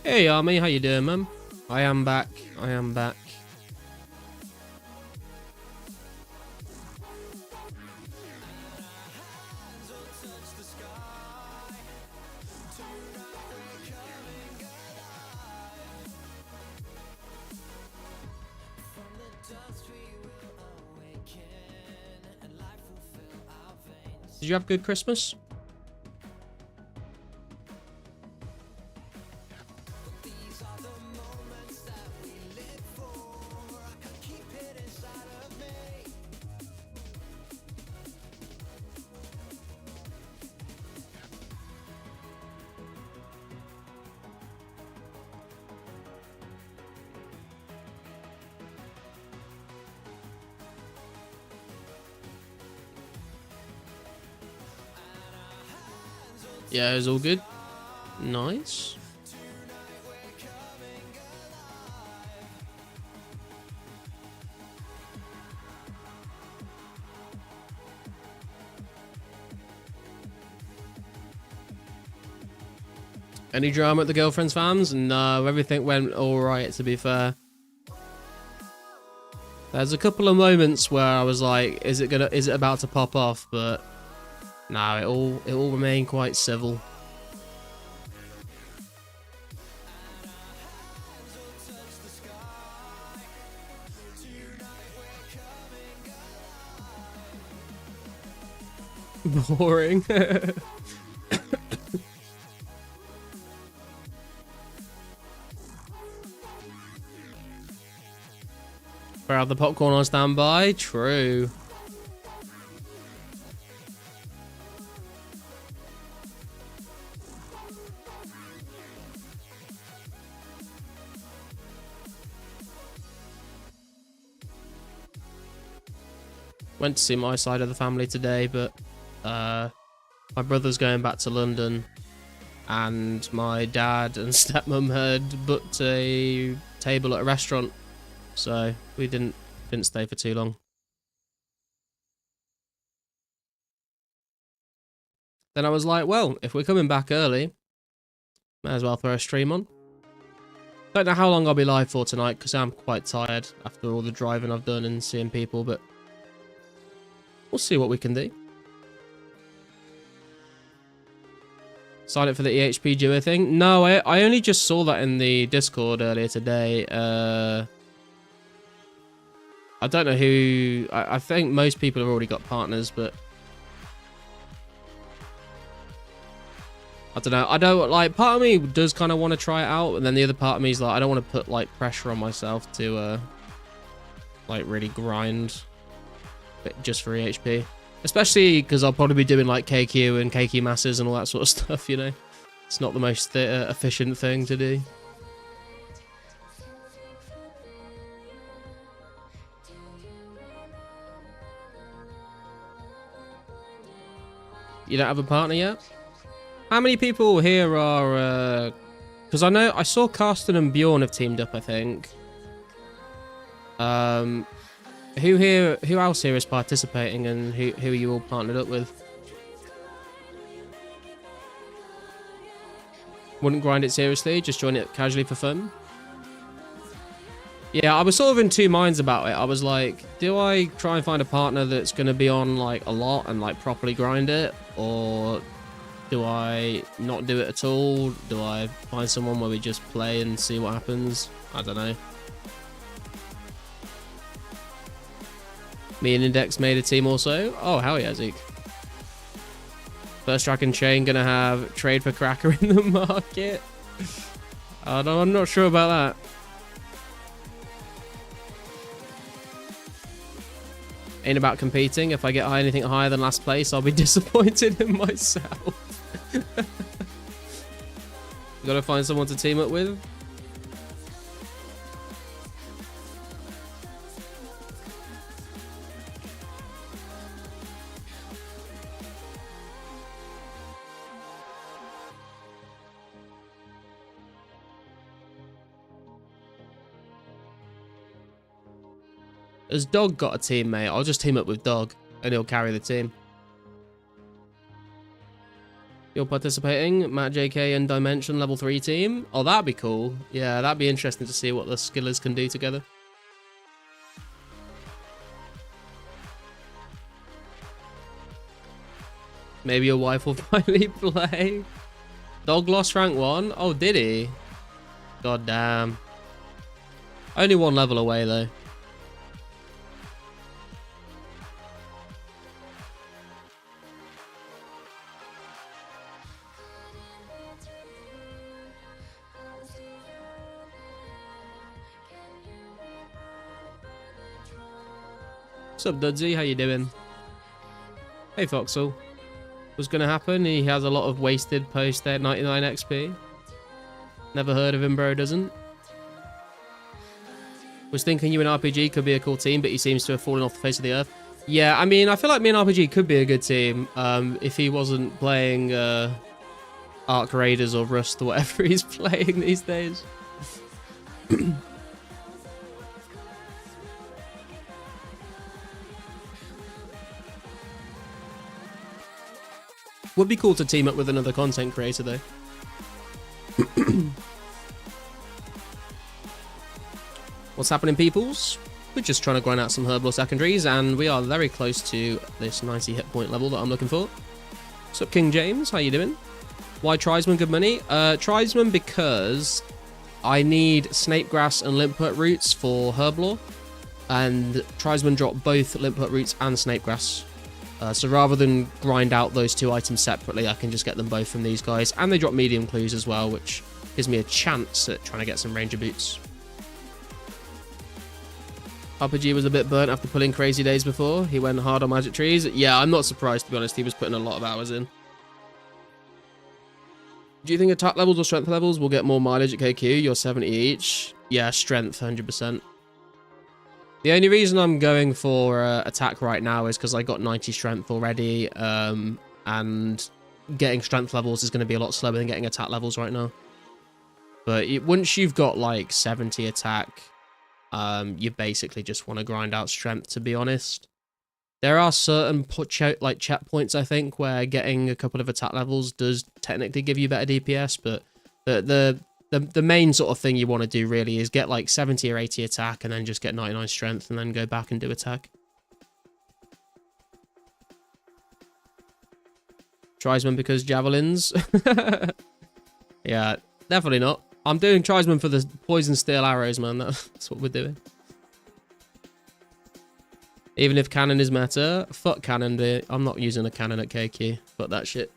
Hey Army, how you doing, man? I am back. I am back. Did you have a good Christmas? Yeah, it was all good. Nice. Any drama at the girlfriend's fams? No, everything went alright, to be fair. There's a couple of moments where I was like, is it about to pop off? But no, it all remained quite civil. Boring. Where have the popcorn on standby? True. Went to see my side of the family today, but my brother's going back to London, and my dad and stepmom had booked a table at a restaurant, so we didn't stay for too long. Then I was like, well, if we're coming back early, may as well throw a stream on. Don't know how long I'll be live for tonight, because I'm quite tired after all the driving I've done and seeing people, but we'll see what we can do. Sign up for the EHP duo thing? No, I only just saw that in the Discord earlier today. I don't know who... I think most people have already got partners, but... I don't know. I don't, like, part of me does kind of want to try it out, and then the other part of me is like, I don't want to put, like, pressure on myself to, like, really grind just for EHP. Especially because I'll probably be doing, like, KQ and KQ masses and all that sort of stuff, you know? It's not the most efficient thing to do. You don't have a partner yet? How many people here are... Because I saw Karsten and Bjorn have teamed up, I think. Who else here is participating, and who are you all partnered up with? Wouldn't grind it seriously, just join it casually for fun? Yeah, I was sort of in two minds about it. I was like, do I try and find a partner that's going to be on like a lot and like properly grind it? Or do I not do it at all? Do I find someone where we just play and see what happens? I don't know. Me and Index made a team also. Oh, hell yeah, Zeke. First Track and Chain gonna have trade for Cracker in the market. I'm not sure about that. Ain't about competing. If I get anything higher than last place, I'll be disappointed in myself. Gotta find someone to team up with. Has Dog got a teammate? I'll just team up with Dog and he'll carry the team. You're participating? Matt, JK, and Dimension level 3 team? Oh, that'd be cool. Yeah, that'd be interesting to see what the skillers can do together. Maybe your wife will finally play. Dog lost rank 1? Oh, did he? God damn. Only one level away, though. What's up, Dudsy? How you doing? Hey, Foxel. What's gonna happen? He has a lot of wasted post there, 99 XP. Never heard of him, bro, doesn't. Was thinking you and RPG could be a cool team, but he seems to have fallen off the face of the earth. Yeah, I mean, I feel like me and RPG could be a good team if he wasn't playing Arc Raiders or Rust or whatever he's playing these days. Would be cool to team up with another content creator, though. What's happening, peoples? We're just trying to grind out some Herblore secondaries, and we are very close to this 90 hit point level that I'm looking for. What's up, King James? How you doing? Why Tribesman good money? Tribesman because I need Snapegrass and Limpet roots for Herblore, and Tribesman drop both Limpet roots and Snapegrass. So rather than grind out those two items separately, I can just get them both from these guys. And they drop medium clues as well, which gives me a chance at trying to get some ranger boots. RPG was a bit burnt after pulling Crazy Days before. He went hard on magic trees. Yeah, I'm not surprised, to be honest. He was putting a lot of hours in. Do you think attack levels or strength levels will get more mileage at KQ? You're 70 each. Yeah, strength, 100%. The only reason I'm going for attack right now is because I got 90 strength already, and getting strength levels is going to be a lot slower than getting attack levels right now. But once you've got like 70 attack, you basically just want to grind out strength, to be honest. There are certain like checkpoints, I think, where getting a couple of attack levels does technically give you better DPS, but the main sort of thing you want to do really is get like 70 or 80 attack and then just get 99 strength and then go back and do attack. Tribesman because javelins? Yeah, definitely not. I'm doing Tribesman for the poison steel arrows, man. That's what we're doing. Even if cannon is meta, fuck cannon, dude. I'm not using a cannon at KQ. Fuck that shit.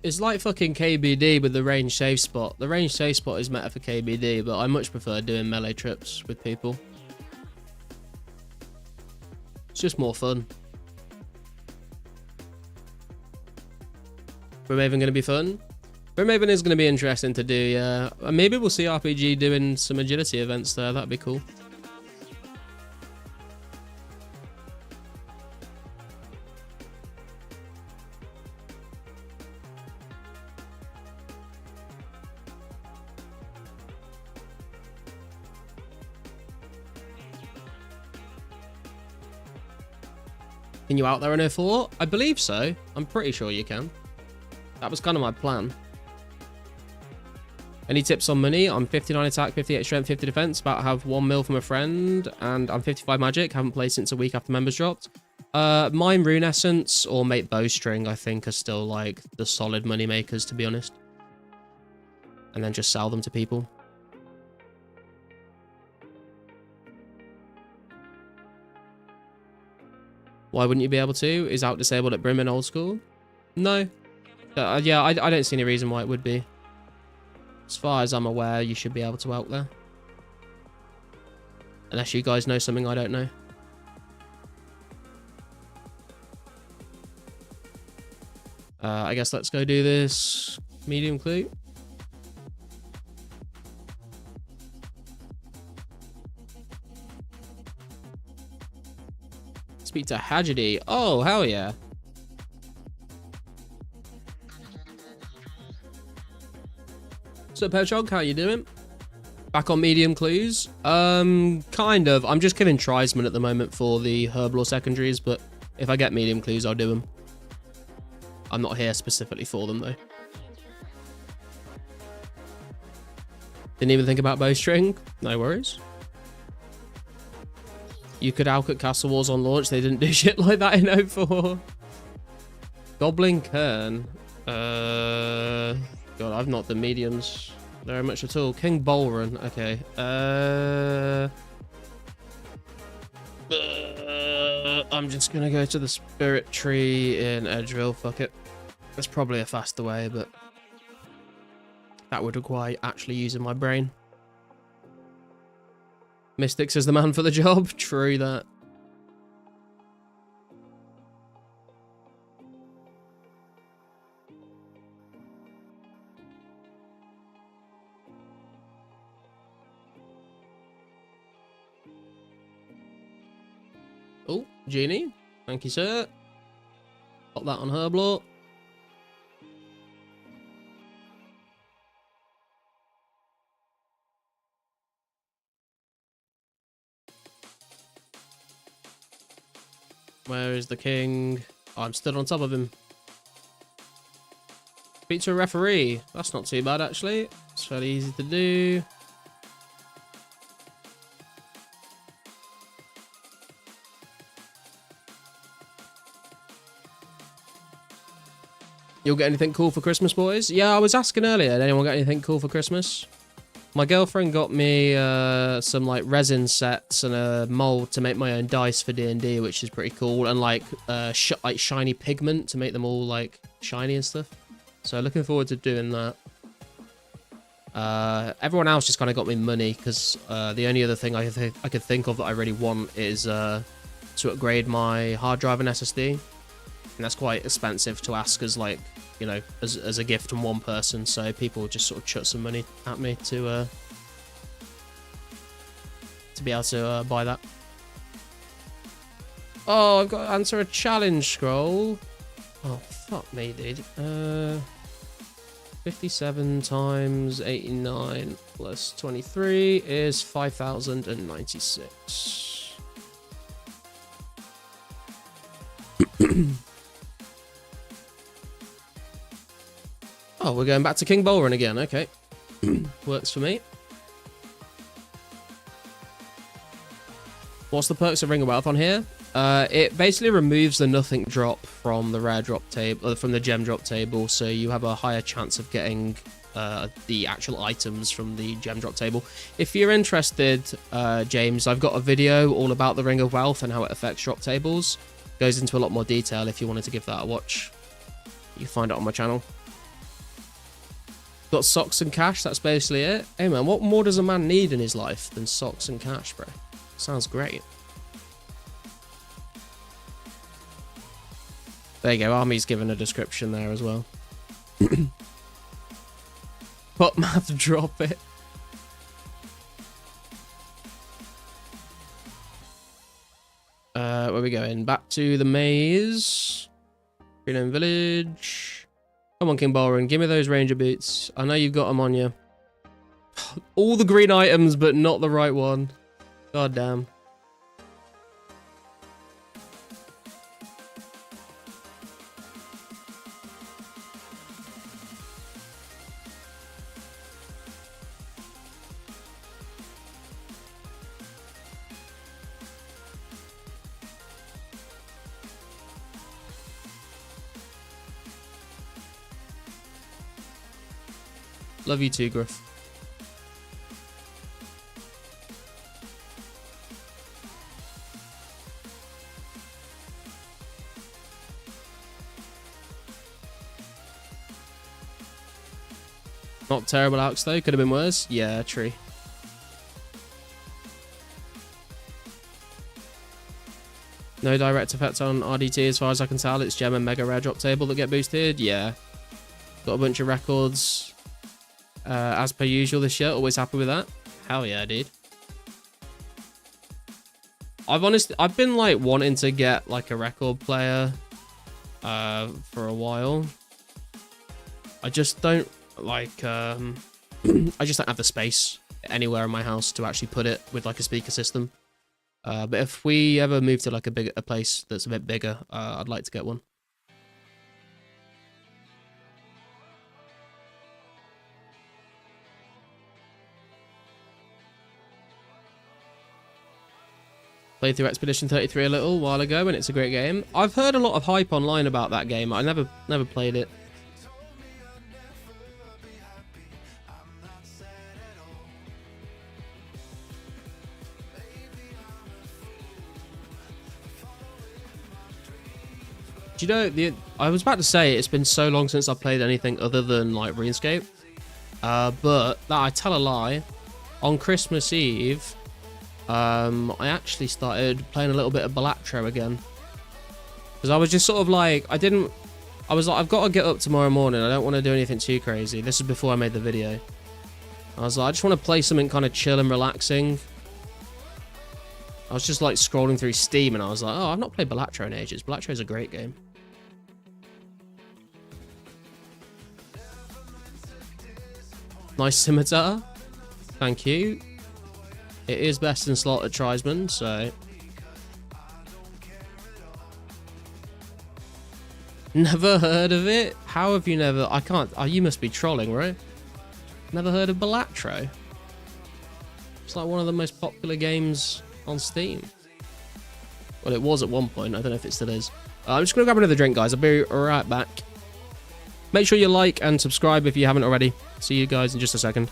It's like fucking KBD with the range save spot. The range save spot is meta for KBD, but I much prefer doing melee trips with people. It's just more fun. Brimhaven going to be fun? Brimhaven is going to be interesting to do, yeah. Maybe we'll see RPG doing some agility events there. That'd be cool. Can you out there on 04? I believe so. I'm pretty sure you can. That was kind of my plan. Any tips on money? I'm 59 attack, 58 strength, 50 defense. About to have 1 mil from a friend. And I'm 55 magic. Haven't played since a week after members dropped. Mine Rune Essence or Mate Bowstring, I think, are still like the solid money makers, to be honest. and then just sell them to people. Why wouldn't you be able to? Is out disabled at Brim in old school? No. Yeah, I don't see any reason why it would be. As far as I'm aware, you should be able to out there. Unless you guys know something I don't know. I guess let's go do this medium clue. Speak to Haggerty. Oh, hell yeah. So, Perchog, how you doing? Back on medium clues? Kind of. I'm just killing Trisman at the moment for the Herblore secondaries, but if I get medium clues, I'll do them. I'm not here specifically for them, though. Didn't even think about bowstring. No worries. You could outcut Castle Wars on launch. They didn't do shit like that in 04. Goblin Kern. God, I've not done mediums very much at all. King Bolrun. Okay. I'm just going to go to the Spirit Tree in Edgeville. Fuck it. That's probably a faster way, but that would require actually using my brain. Mystics is the man for the job. True that. Oh, Genie. Thank you, sir. Pop that on Herblore. Where is the king? Oh, I'm still on top of him. Speak to a referee. That's not too bad, actually. It's fairly easy to do. You'll get anything cool for Christmas, boys? Yeah, I was asking earlier. Did anyone get anything cool for Christmas? My girlfriend got me some like resin sets and a mold to make my own dice for D&D, which is pretty cool, and like shiny pigment to make them all like shiny and stuff. So looking forward to doing that. Everyone else just kind of got me money because the only other thing I could think of that I really want is to upgrade my hard drive and SSD, and that's quite expensive to ask as like, you know, as a gift from one person. So people just sort of chuck some money at me to be able to buy that. Oh, I've got to answer a challenge scroll. Oh, fuck me, dude. 57 times 89 plus 23 is 5,096. Oh, we're going back to King Bolrun again. Okay. Works for me. What's the perks of Ring of Wealth on here? It basically removes the nothing drop from the rare drop table, from the gem drop table, so you have a higher chance of getting the actual items from the gem drop table. If you're interested, James, I've got a video all about the Ring of Wealth and how it affects drop tables. Goes into a lot more detail if you wanted to give that a watch. You can find it on my channel. Got socks and cash, that's basically it. Hey man, what more does a man need in his life than socks and cash, bro? Sounds great. There you go, Army's given a description there as well. What math, drop it. Where are we going? Back to the maze. Greenland Village. Come on, King Bolrun, give me those ranger boots. I know you've got them on you. All the green items, but not the right one. God damn. Love you too, Gruff. Not terrible Alex though, could have been worse. Yeah, true. No direct effect on RDT as far as I can tell. It's gem and mega rare drop table that get boosted. Yeah. Got a bunch of records as per usual this year. Always happy with that. Hell yeah, dude. I've been like wanting to get like a record player for a while. I just don't like I just don't have the space anywhere in my house to actually put it with like a speaker system. But if we ever move to like a place that's a bit bigger, I'd like to get one. Played through Expedition 33 a little while ago, and it's a great game. I've heard a lot of hype online about that game. I never played it. Do you know, I was about to say it's been so long since I've played anything other than like RuneScape. But that I tell a lie. On Christmas Eve, I actually started playing a little bit of Balatro again. Because I was just sort of like, I was like, I've got to get up tomorrow morning. I don't want to do anything too crazy. This is before I made the video. I was like, I just want to play something kind of chill and relaxing. I was just like scrolling through Steam and I was like, oh, I've not played Balatro in ages. Balatro is a great game. Nice scimitar. Thank you. It is best in slot at Tribesman, so... Never heard of it? How have you never... I can't... Oh, you must be trolling, right? Never heard of Balatro? It's like one of the most popular games on Steam. Well, it was at one point. I don't know if it still is. I'm just going to grab another drink, guys. I'll be right back. Make sure you like and subscribe if you haven't already. See you guys in just a second.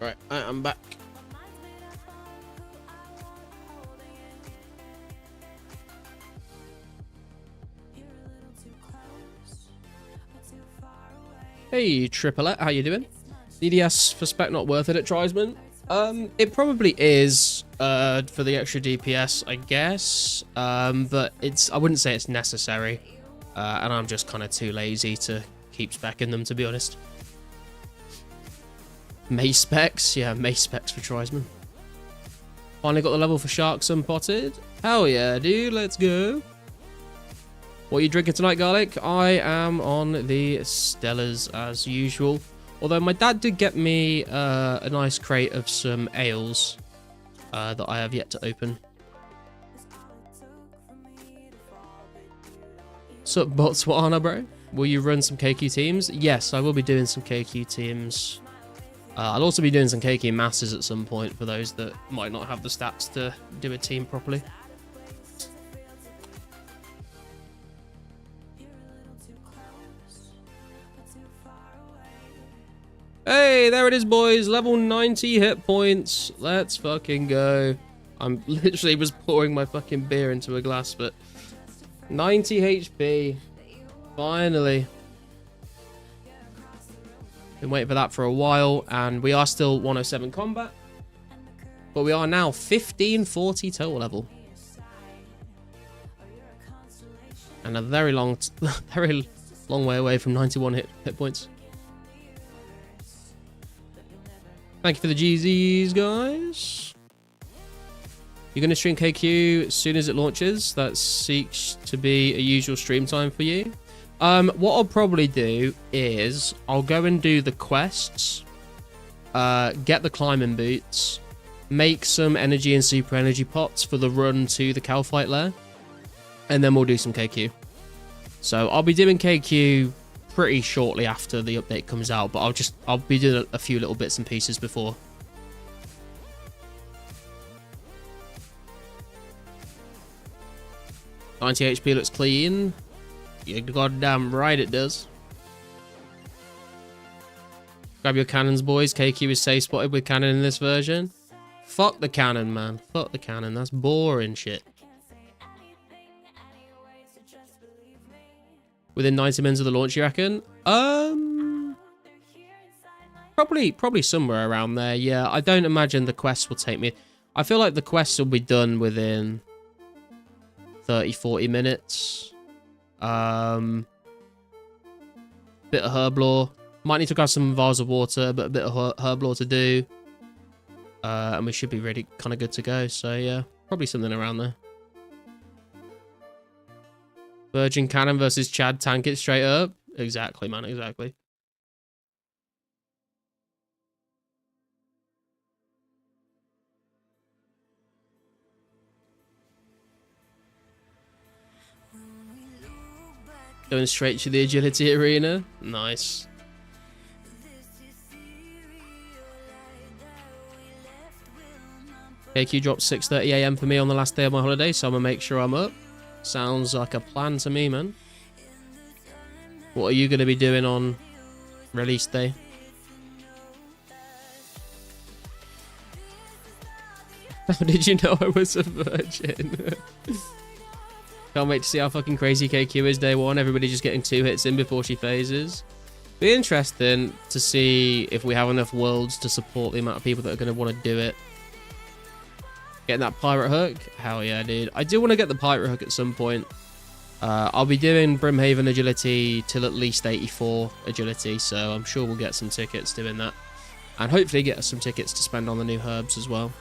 Right, I'm back. Hey, Triplet, how you doing? DDS for spec not worth it at Tribesman? It probably is for the extra DPS, I guess. But I wouldn't say it's necessary. And I'm just kind of too lazy to keep specking them, to be honest. Mace specs? Yeah, mace specs for Tribesman. Finally got the level for Sharks Unpotted. Hell yeah, dude, let's go. What are you drinking tonight, Garlic? I am on the Stellas as usual. Although my dad did get me a nice crate of some ales that I have yet to open. Sup, Botswana, bro? Will you run some KQ teams? Yes, I will be doing some KQ teams. I'll also be doing some KQ Masters at some point for those that might not have the stats to do a team properly. Hey, there it is, boys. Level 90 hit points. Let's fucking go. I'm literally was pouring my fucking beer into a glass, but 90 HP. Finally. Been waiting for that for a while, and we are still 107 combat. But we are now 1540 total level. And a very long way away from 91 hit points. Thank you for the GZs, guys. You're going to stream KQ as soon as it launches. That seeks to be a usual stream time for you. What I'll probably do is I'll go and do the quests, get the climbing boots, make some energy and super energy pots for the run to the Calphite lair, and then we'll do some KQ. So I'll be doing KQ pretty shortly after the update comes out, but I'll be doing a few little bits and pieces before. HP looks clean. You're goddamn right it does. Grab your cannons, boys. KQ is safe spotted with cannon in this version. Fuck the cannon, man. Fuck the cannon. That's boring shit. Within 90 minutes of the launch, you reckon? Probably somewhere around there. Yeah, I don't imagine the quests will take me. I feel like the quests will be done within 30-40 minutes. Bit of herb lore. Might need to grab some vials of water, but a bit of herb lore to do. And we should be ready, kind of good to go. So yeah, probably something around there. Virgin Cannon versus Chad tank it straight up. Exactly, man, exactly. Going straight to the agility arena. Nice. KQ dropped 6:30 AM for me on the last day of my holiday, so I'm gonna make sure I'm up. Sounds like a plan to me, man. What are you going to be doing on release day? How did you know I was a virgin? Can't wait to see how fucking crazy KQ is day one. Everybody just getting 2 hits in before she phases. Be interesting to see if we have enough worlds to support the amount of people that are going to want to do it. Getting that pirate hook? Hell yeah, dude. I do want to get the pirate hook at some point. I'll be doing Brimhaven agility till at least 84 agility, so I'm sure we'll get some tickets doing that. And hopefully get some tickets to spend on the new herbs as well.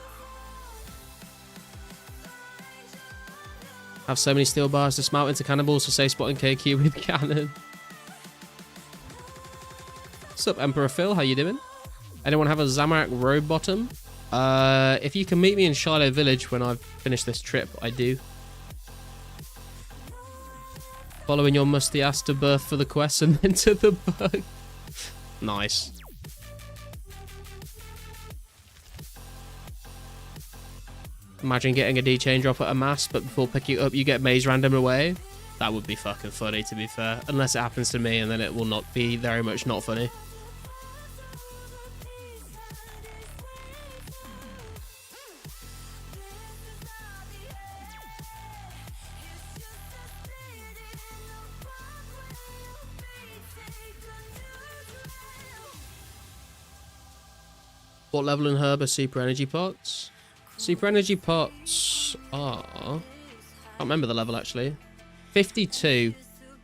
Have so many steel bars to smelt into cannonballs for safe spotting KQ with cannon. What's up, Emperor Phil? How you doing? Anyone have a Zamorak robe bottom? If you can meet me in Shiloh Village when I've finished this trip, I do. Following your musty ass to birth for the quest and then to the bug. Nice. Imagine getting a D-chain drop at a mass, but before picking it up you get maze random away. That would be fucking funny, to be fair. Unless it happens to me, and then it will not be very much not funny. What level in herb are super energy pots? Super energy pots are... I can't remember the level actually. 52.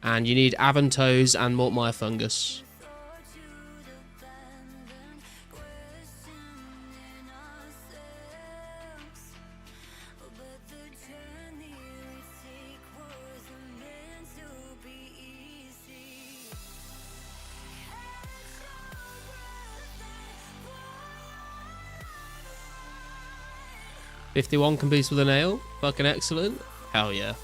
And you need Avantoes and Mortmire Fungus. "51 competes with a nail." Fucking excellent. Hell yeah.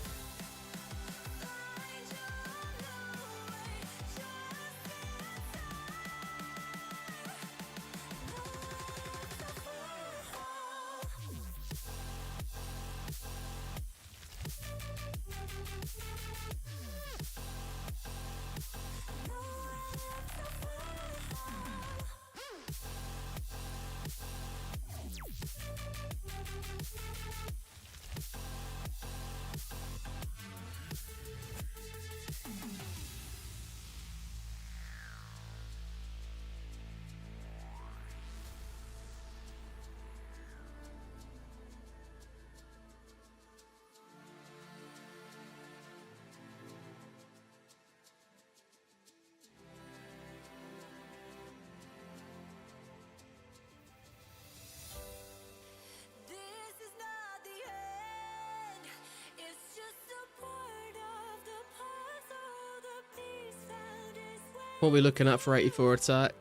What are we looking at for 84 attack?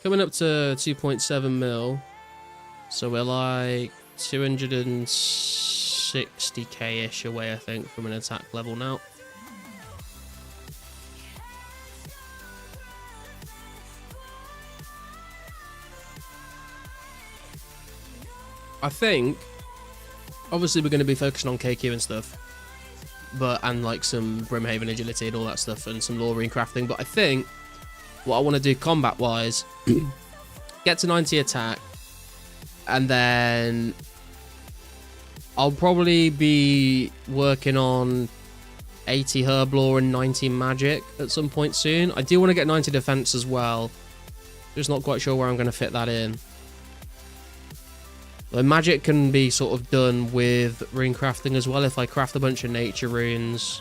Coming up to 2.7 mil. So we're like 260k-ish away, I think, from an attack level now. I think, obviously we're going to be focusing on KQ and stuff. And like some Brimhaven agility and all that stuff and some lore crafting. But I think what I want to do combat-wise, get to 90 attack, and then I'll probably be working on 80 herb lore and 90 magic at some point soon. I do want to get 90 defense as well. Just not quite sure where I'm going to fit that in. The magic can be sort of done with rune crafting as well if I craft a bunch of nature runes.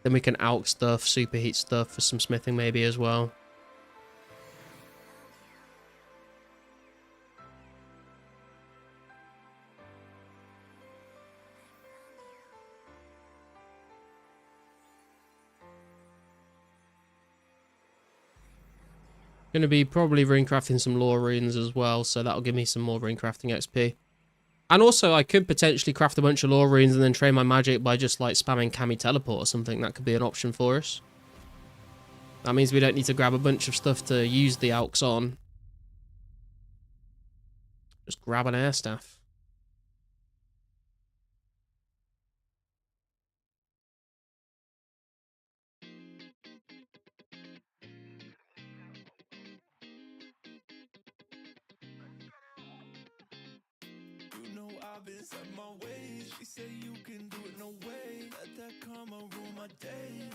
Then we can alch stuff, superheat stuff for some smithing maybe as well. Going to be probably rune crafting some lore runes as well, so that'll give me some more rune crafting XP. And also, I could potentially craft a bunch of lore runes and then train my magic by just like spamming Kami teleport or something. That could be an option for us. That means we don't need to grab a bunch of stuff to use the alchs on. Just grab an air staff. I've been set my ways. She said you can do it, no way. Let that karma rule my day.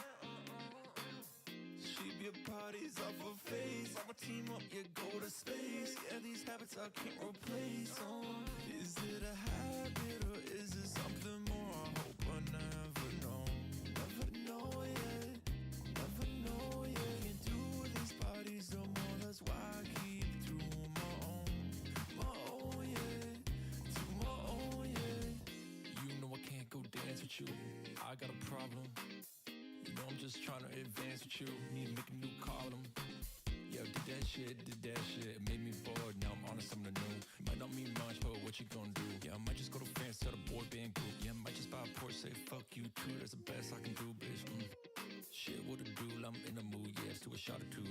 She be a parties off her face. I'ma team up, yeah, go to space. Yeah, these habits I can't replace. Is it a habit or is it something more? I hope I never know. Never know yet. Never know yet. Can't do these parties no more. That's why I keep to my own. My own, yeah. Dance with you, I got a problem. You know I'm just trying to advance with you. Need to make a new column. Yeah, did that shit. It made me bored, now I'm on to something new. Might not mean much, but what you gonna do? Yeah, I might just go to France, start a boy band group. Yeah, I might just buy a Porsche, say fuck you too. That's the best I can do, bitch. Shit, what a dude, I'm in the mood, yeah, let's do a shot or two.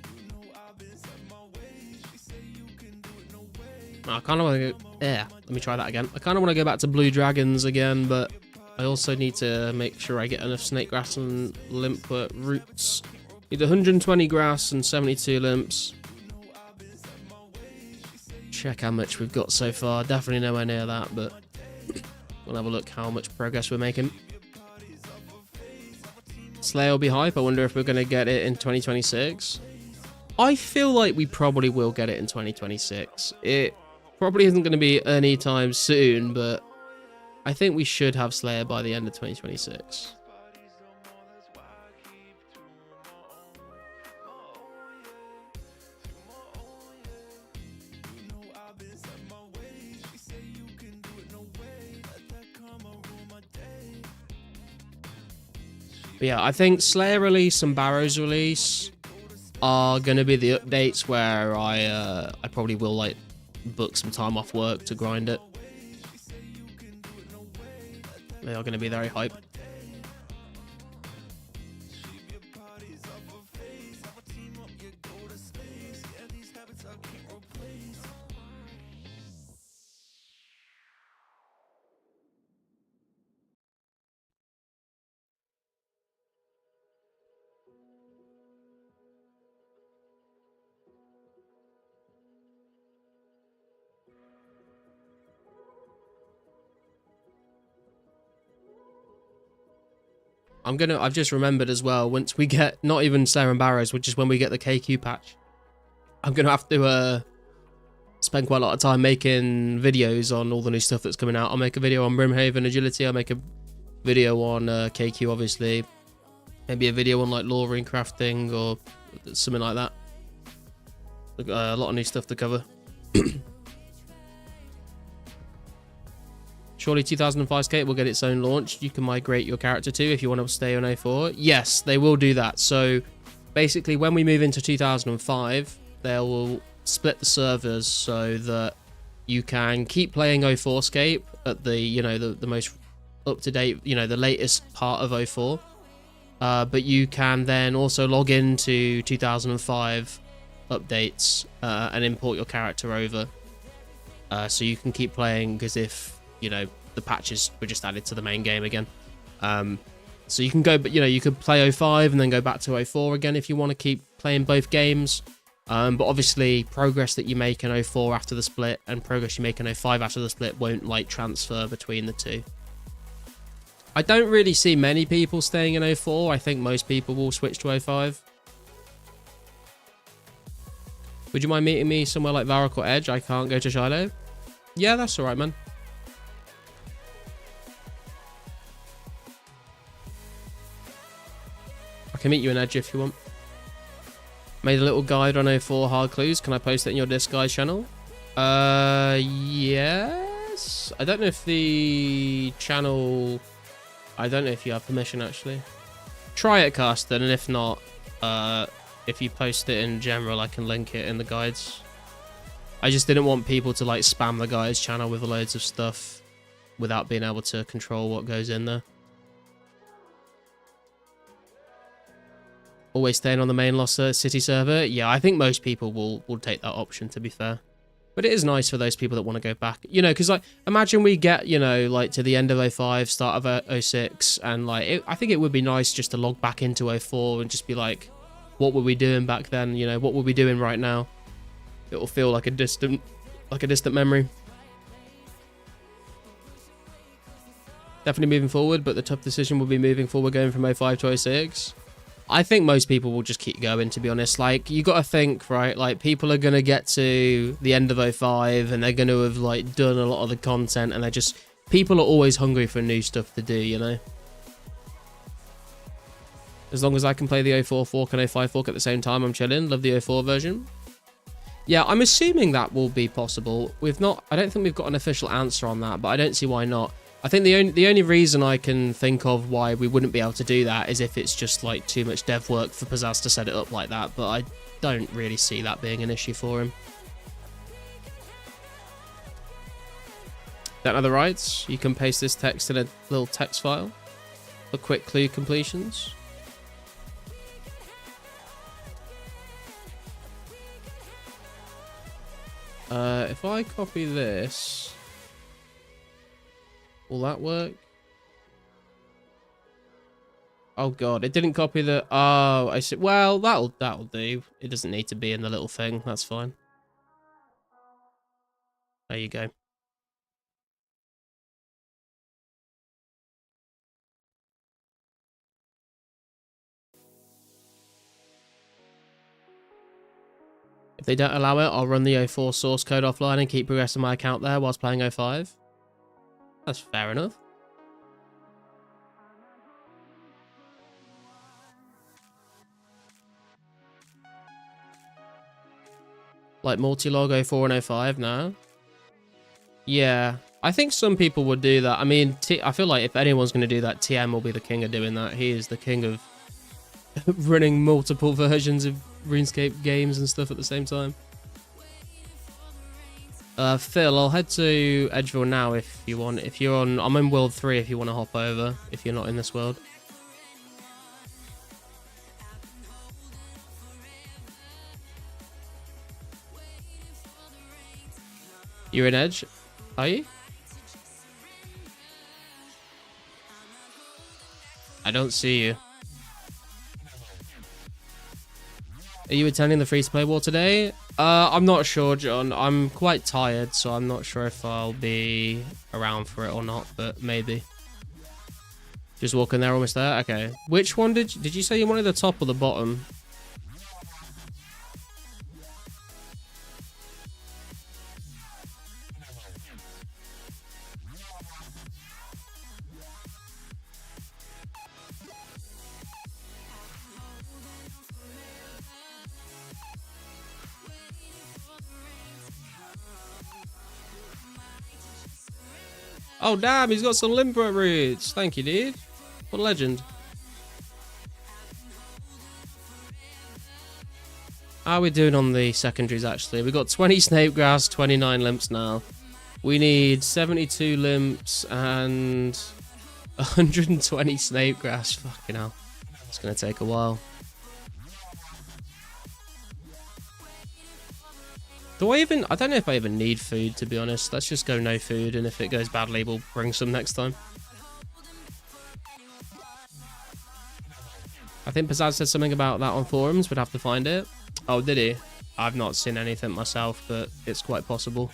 You know I've been set my ways. She say you can do it, no way. I kind of want to go... Yeah, let me try that again. I kind of want to go back to Blue Dragons again, but I also need to make sure I get enough snake grass and limpet roots. Need 120 grass and 72 limps. Check how much we've got so far. Definitely nowhere near that, but we'll have a look how much progress we're making. Slayer will be hype. I wonder if we're going to get it in 2026. I feel like we probably will get it in 2026. It probably isn't going to be anytime soon, but I think we should have Slayer by the end of 2026. But yeah, I think Slayer release and Barrow's release are going to be the updates where I probably will like book some time off work to grind it. They are going to be very hype. I've just remembered as well, once we get, not even Slayer and Barrows, which is when we get the KQ patch, I'm going to have to spend quite a lot of time making videos on all the new stuff that's coming out. I'll make a video on Brimhaven Agility, I'll make a video on KQ, obviously. Maybe a video on like lore and crafting or something like that. A lot of new stuff to cover. Surely 2004scape will get its own launch you can migrate your character to if you want to stay on A4. Yes, they will do that. So basically when we move into 2005, they will split the servers so that you can keep playing 04scape at the, you know, the most up-to-date, you know, the latest part of 04. But you can then also log into 2005 updates and import your character over. So you can keep playing as if, you know, the patches were just added to the main game again. So you can go, but you know, you could play 05 and then go back to 04 again if you want to keep playing both games. But obviously progress that you make in 04 after the split and progress you make in 05 after the split won't like transfer between the two. I don't really see many people staying in 04. I think most people will switch to 05. Would you mind meeting me somewhere like Varrock or Edge? I can't go to Shiloh. Yeah, that's alright, man. I can meet you in Edge if you want. Made a little guide on 04 hard clues. Can I post it in your Disguise channel? Yes. I don't know if the channel... I don't know if you have permission, actually. Try it, Carsten, and if not, if you post it in general, I can link it in the guides. I just didn't want people to, like, spam the guides channel with loads of stuff without being able to control what goes in there. Always staying on the main Lost City server? Yeah, I think most people will take that option, to be fair. But it is nice for those people that want to go back. You know, because, like, imagine we get, you know, like, to the end of 05, start of 06, and, like, I think it would be nice just to log back into 04 and just be like, what were we doing back then? You know, what were we doing right now? It will feel like a distant memory. Definitely moving forward, but the tough decision will be moving forward going from 05 to 06. I think most people will just keep going, to be honest. Like, you got to think, right? Like, people are going to get to the end of 05 and they're going to have, like, done a lot of the content, and they're just... People are always hungry for new stuff to do, you know? As long as I can play the 04 fork and 05 fork at the same time, I'm chilling. Love the 04 version. Yeah, I'm assuming that will be possible. We've not... I don't think we've got an official answer on that, but I don't see why not. I think the only reason I can think of why we wouldn't be able to do that is if it's just like too much dev work for Pizzazz to set it up like that, but I don't really see that being an issue for him. Don't know the rights. You can paste this text in a little text file for quick clue completions. If I copy this... Will that work? Oh god, it didn't copy the... Oh, I see. Well, that'll do. It doesn't need to be in the little thing. That's fine. There you go. If they don't allow it, I'll run the 04 source code offline and keep progressing my account there whilst playing 05. That's fair enough. Like multi-log 04 and 05 now. Yeah, I think some people would do that. I mean, I feel like if anyone's going to do that, TM will be the king of doing that. He is the king of running multiple versions of RuneScape games and stuff at the same time. Phil, I'll head to Edgeville now if you want. If you're on, I'm in World 3 if you want to hop over, if you're not in this world. You're in Edge, are you? I don't see you. Are you attending the free-to-play war today? I'm not sure, John. I'm quite tired, so I'm not sure if I'll be around for it or not, but maybe. Just walking there, almost there? Okay. Which one did you say you wanted, the top or the bottom? Oh, damn, he's got some limber roots. Thank you, dude. What a legend. How are we doing on the secondaries, actually? We've got 20 Snapegrass, 29 limps now. We need 72 limps and 120 Snapegrass. Fucking hell. It's going to take a while. I don't know if I even need food, to be honest. Let's just go no food, and if it goes badly, we'll bring some next time. I think Pizzazz said something about that on forums. We'd have to find it. Oh, did he? I've not seen anything myself, but it's quite possible.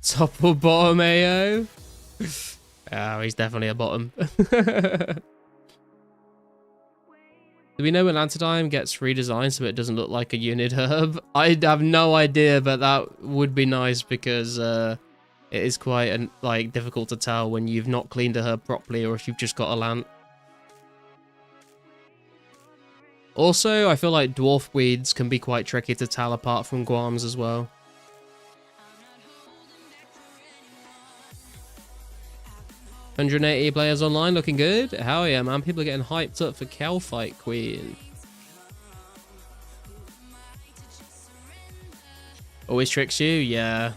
Top or bottom, AO? Oh, he's definitely a bottom. Do we know when Lantidime gets redesigned so it doesn't look like a unit herb? I have no idea, but that would be nice because it is quite difficult to tell when you've not cleaned a herb properly or if you've just got a lant. Also, I feel like dwarf weeds can be quite tricky to tell apart from guams as well. $180 players online, looking good. Hell yeah, man. People are getting hyped up for Calfight Queen. Always tricks you? Yeah.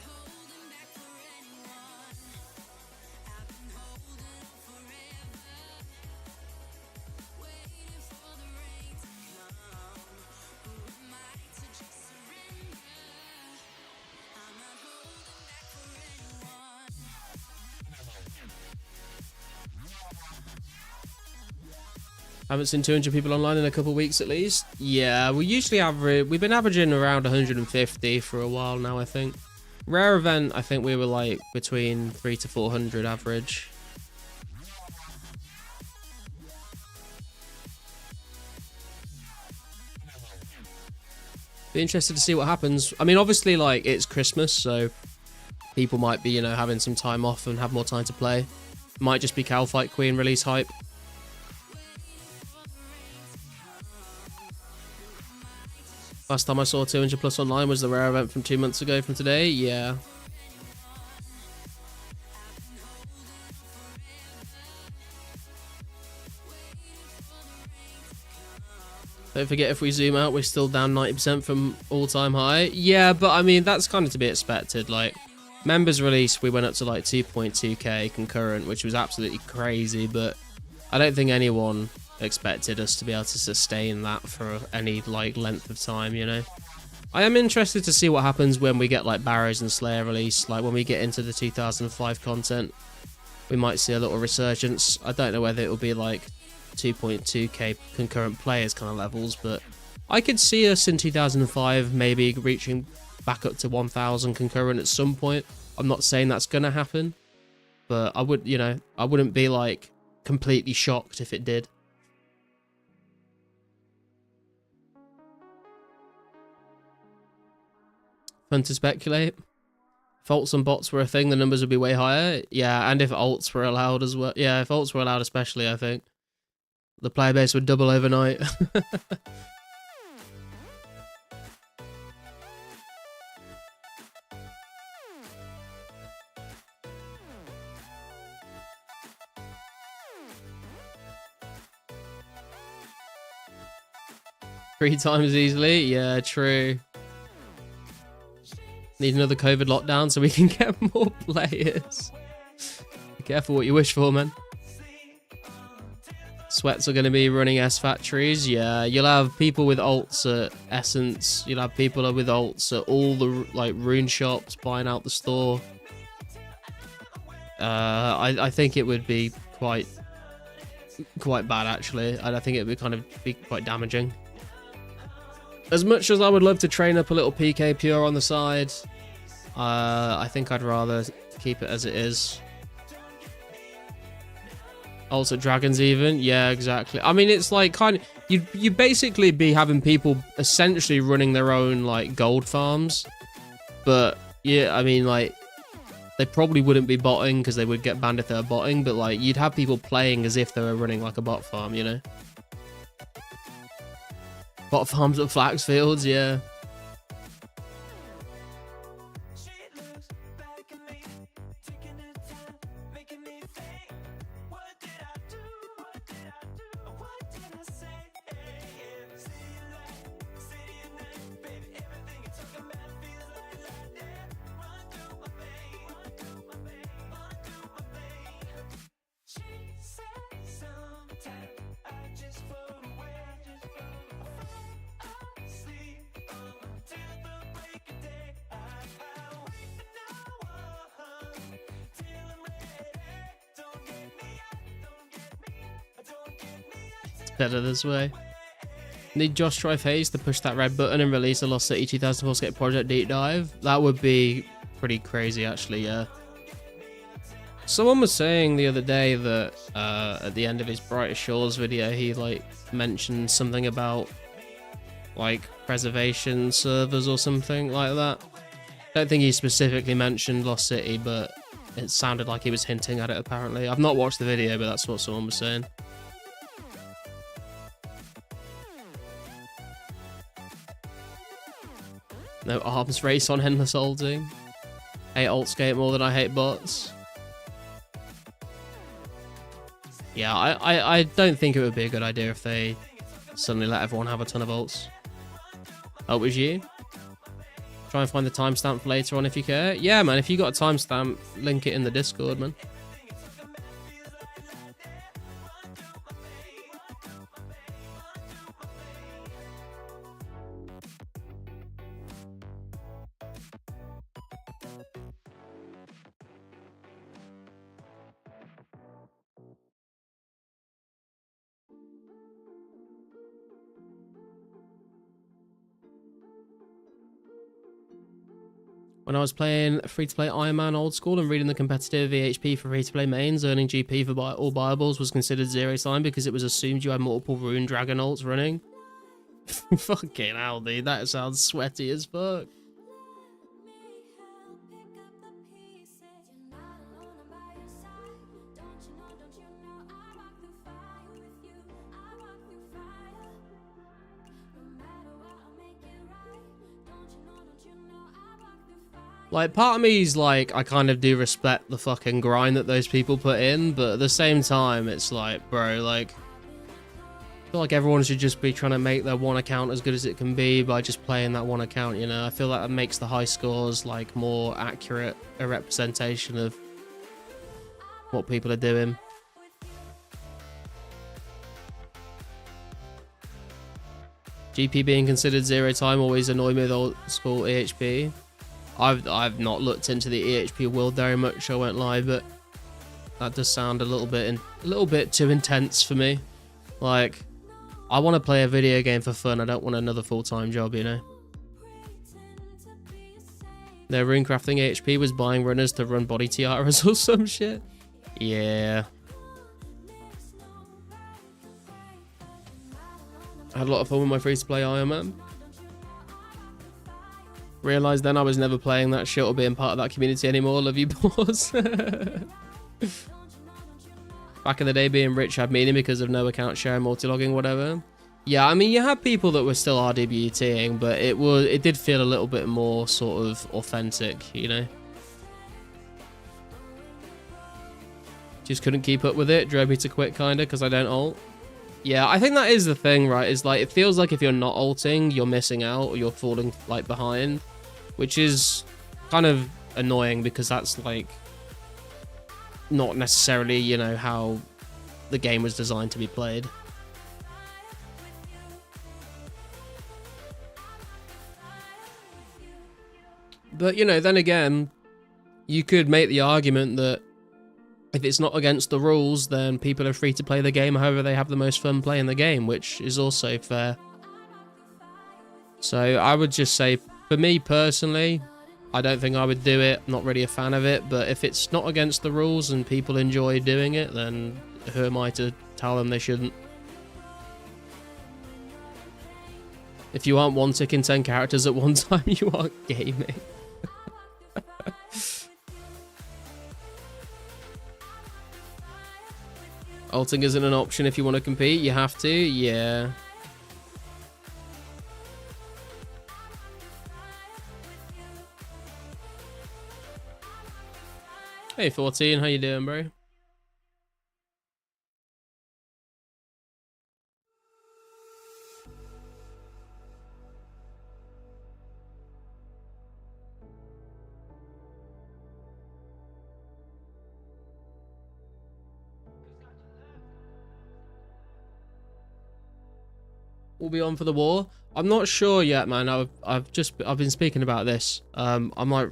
Haven't seen 200 people online in a couple of weeks at least. Yeah, we've been averaging around 150 for a while now, I think. Rare event, I think we were like between 300 to 400 average. Be interested to see what happens. I mean, obviously, like, it's Christmas, so people might be, having some time off and have more time to play. Might just be Calfight Queen release hype. Last time I saw 200 plus online was the rare event from 2 months ago from today. Yeah. Don't forget, if we zoom out, we're still down 90% from all-time high. Yeah, but I mean, that's kind of to be expected. Like, members release, we went up to like 2.2k concurrent, which was absolutely crazy, but I don't think anyone expected us to be able to sustain that for any like length of time, I am interested to see what happens when we get like Barrows and Slayer release, like when we get into the 2005 content. We might see a little resurgence. I don't know whether it will be like 2.2k concurrent players kind of levels, but I could see us in 2005 maybe reaching back up to 1000 concurrent at some point. I'm not saying that's gonna happen, but I wouldn't be like completely shocked if it did. Fun to speculate. If ults and bots were a thing, the numbers would be way higher. Yeah, and if ults were allowed as well. Yeah, if ults were allowed especially, I think. The player base would double overnight. 3 times easily? Yeah, true. Need another COVID lockdown so we can get more players. Be careful what you wish for, man. Sweats are going to be running S factories. Yeah, you'll have people with ults at Essence. You'll have people with ults at all the like rune shops buying out the store. I think it would be quite bad actually. I think it would kind of be quite damaging. As much as I would love to train up a little PK Pure on the side, I think I'd rather keep it as it is. Also dragons even, yeah, exactly. I mean, it's like kind of you basically be having people essentially running their own like gold farms, but yeah, I mean like they probably wouldn't be botting because they would get banned if they were botting, but like you'd have people playing as if they were running like a bot farm, you know. Bot farms at flax fields, yeah. Better this way. Need Josh Strife Hayes to push that red button and release a Lost City 2004scape project deep dive. That would be pretty crazy actually, yeah. Someone was saying the other day that at the end of his Brighter Shores video he like mentioned something about like preservation servers or something like that. I don't think he specifically mentioned Lost City, but it sounded like he was hinting at it apparently. I've not watched the video, but that's what someone was saying. No arms race on endless ulting. Hate ultscape more than I hate bots. Yeah, I don't think it would be a good idea if they suddenly let everyone have a ton of ults. Oh, it was you? Try and find the timestamp for later on if you care. Yeah, man, if you got a timestamp, link it in the Discord, man. When I was playing free-to-play Iron Man old school and reading the competitive VHP for free-to-play mains, earning GP for all buyables was considered zero time because it was assumed you had multiple rune dragon ults running. Fucking hell, dude, that sounds sweaty as fuck. Like, part of me's like, I kind of do respect the fucking grind that those people put in, but at the same time, it's like, bro, like, I feel like everyone should just be trying to make their one account as good as it can be by just playing that one account, you know? I feel like that makes the high scores, like, more accurate, a representation of what people are doing. GP being considered zero time always annoyed me with old school EHP. I've not looked into the EHP world very much, I won't lie, but that does sound a little bit too intense for me. Like, I want to play a video game for fun. I don't want another full-time job, you know. Their runecrafting EHP was buying runners to run body tiaras or some shit. Yeah. I had a lot of fun with my free-to-play Iron Man. Realised then I was never playing that shit or being part of that community anymore. Love you, boss. Back in the day, being rich had meaning because of no account share, multi-logging, whatever. Yeah, I mean, you had people that were still RWTing, but it did feel a little bit more sort of authentic, you know? Just couldn't keep up with it, drove me to quit, kinda, because I don't ult. Yeah, I think that is the thing, right? Is like, it feels like if you're not ulting, you're missing out, or you're falling, like, behind. Which is kind of annoying, because that's, like, not necessarily, you know, how the game was designed to be played. But, you know, then again, you could make the argument that if it's not against the rules, then people are free to play the game however they have the most fun playing the game, which is also fair. So I would just say, for me personally, I don't think I would do it. I'm not really a fan of it, but if it's not against the rules and people enjoy doing it, then who am I to tell them they shouldn't? If you aren't one ticking 10 characters at one time, you aren't gaming. Ulting isn't an option if you want to compete, you have to, yeah. Hey 14, how you doing, bro? We'll be on for the war. I'm not sure yet, man. I've been speaking about this. I'm like,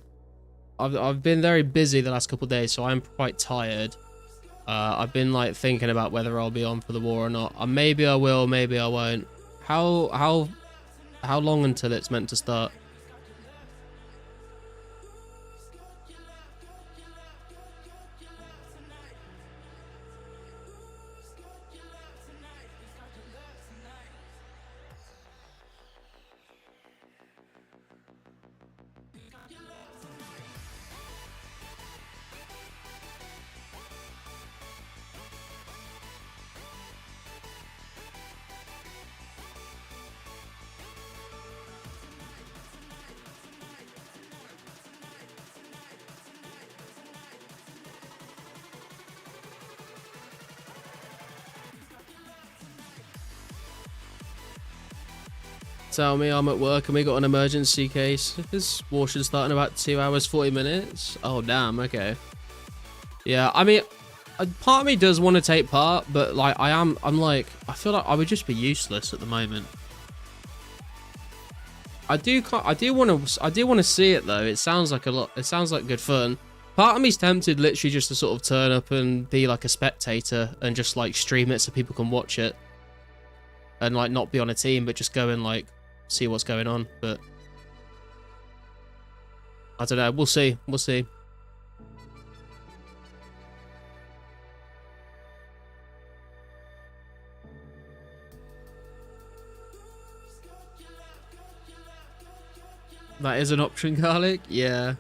I've been very busy the last couple of days, so I'm quite tired. I've been like thinking about whether I'll be on for the war or not. Maybe I will, maybe I won't. How long until it's meant to start? Tell me I'm at work and we got an emergency case. This war should start in about 2 hours, 40 minutes. Oh, damn, okay. Yeah, I mean, part of me does want to take part, but like, I feel like I would just be useless at the moment. I do want to see it though. It sounds like good fun. Part of me's tempted literally just to sort of turn up and be like a spectator and just like stream it so people can watch it. And like not be on a team, but just go and like see what's going on. But I don't know. We'll see. We'll see. That is an option, Garlic. Yeah.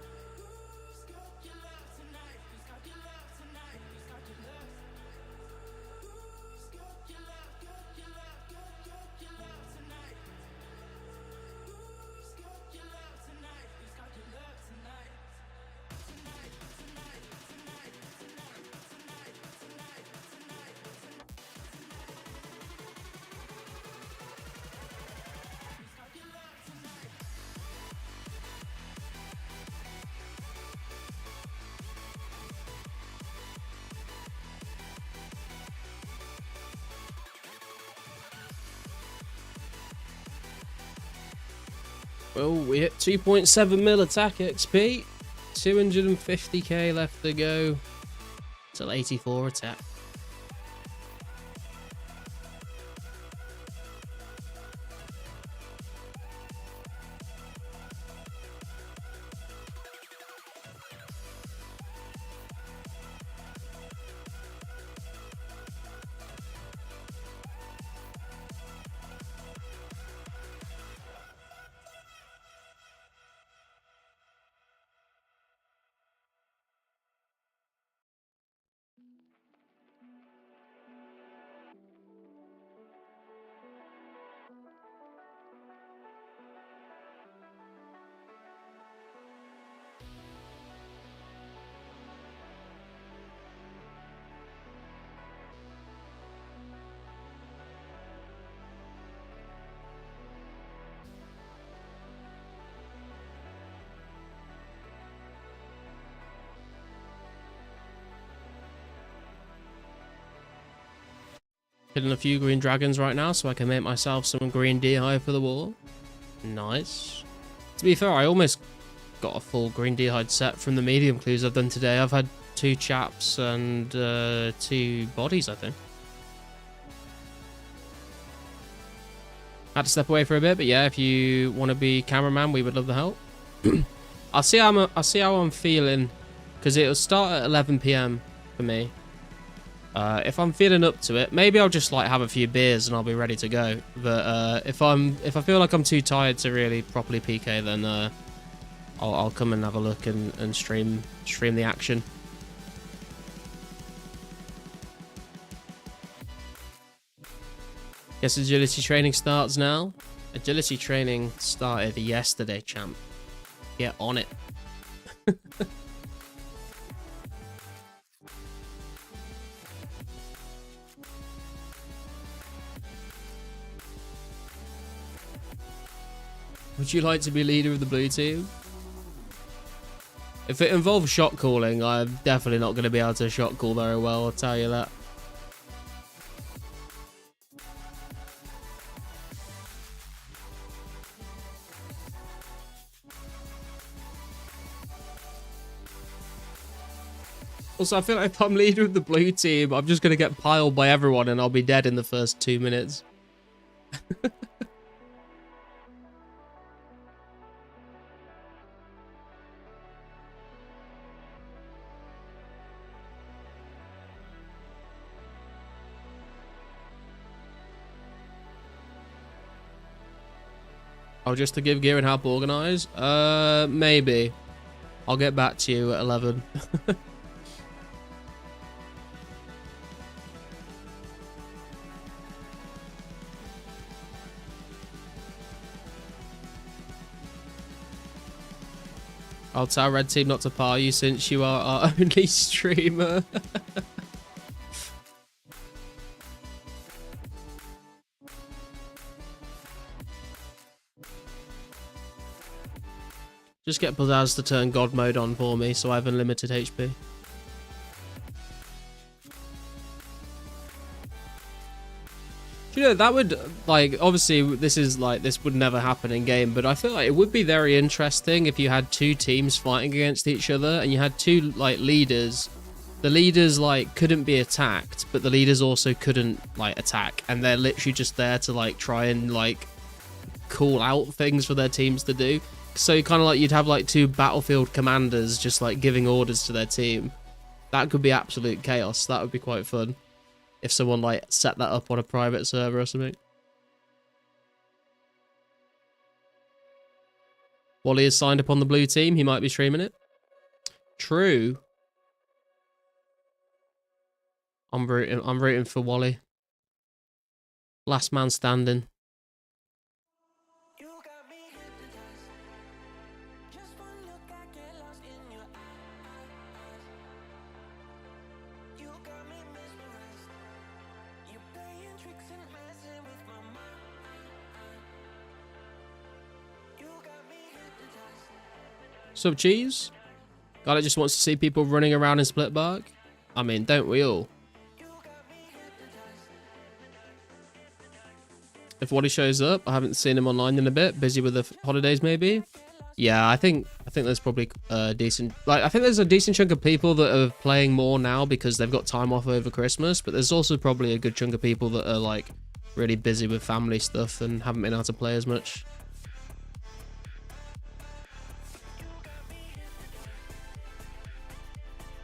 Well, we hit 2.7 mil attack XP. 250k left to go till 84 attack. Killing a few green dragons right now so I can make myself some green dehyde for the wall. Nice. To be fair, I almost got a full green dehyde set from the medium clues I've done today. I've had 2 chaps and 2 bodies, I think. Had to step away for a bit, but yeah, if you want to be cameraman, we would love the help. I'll see how I'm feeling, because it'll start at 11 PM for me. If I'm feeling up to it, maybe I'll just like have a few beers and I'll be ready to go. But if I feel like I'm too tired to really properly PK, then I'll come and have a look and stream the action. Guess agility training starts now. Agility training started yesterday, champ. Get on it. Would you like to be leader of the blue team? If it involves shot calling, I'm definitely not going to be able to shot call very well, I'll tell you that. Also, I feel like if I'm leader of the blue team, I'm just going to get piled by everyone and I'll be dead in the first 2 minutes. Oh, just to give Gear and help organise? Maybe. I'll get back to you at 11. I'll tell Red Team not to par you since you are our only streamer. Just get Pizzazz to turn God mode on for me so I have unlimited HP. Do you know, that would, like, obviously this would never happen in game, but I feel like it would be very interesting if you had 2 teams fighting against each other and you had 2, like, leaders. The leaders, like, couldn't be attacked, but the leaders also couldn't, like, attack. And they're literally just there to, like, try and, like, call out things for their teams to do. So kind of like you'd have, like, 2 battlefield commanders just, like, giving orders to their team. That could be absolute chaos. That would be quite fun. If someone, like, set that up on a private server or something. Wally is signed up on the blue team. He might be streaming it. True. I'm rooting for Wally. Last man standing. Sub cheese? God, just wants to see people running around in Splitbark. I mean, don't we all? If Wally shows up, I haven't seen him online in a bit. Busy with the holidays, maybe. Yeah, I think there's probably a decent, like, I think there's a decent chunk of people that are playing more now because they've got time off over Christmas. But there's also probably a good chunk of people that are, like, really busy with family stuff and haven't been able to play as much.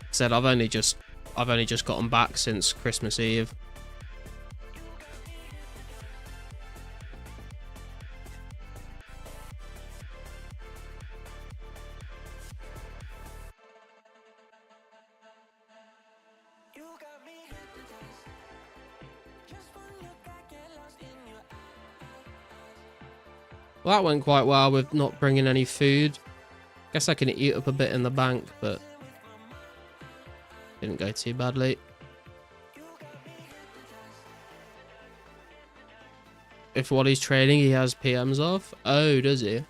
Said I've only just gotten back since Christmas Eve. Well, that went quite well with not bringing any food. Guess I can eat up a bit in the bank, but didn't go too badly. If Wally's training, he has PMs off. Oh, does he?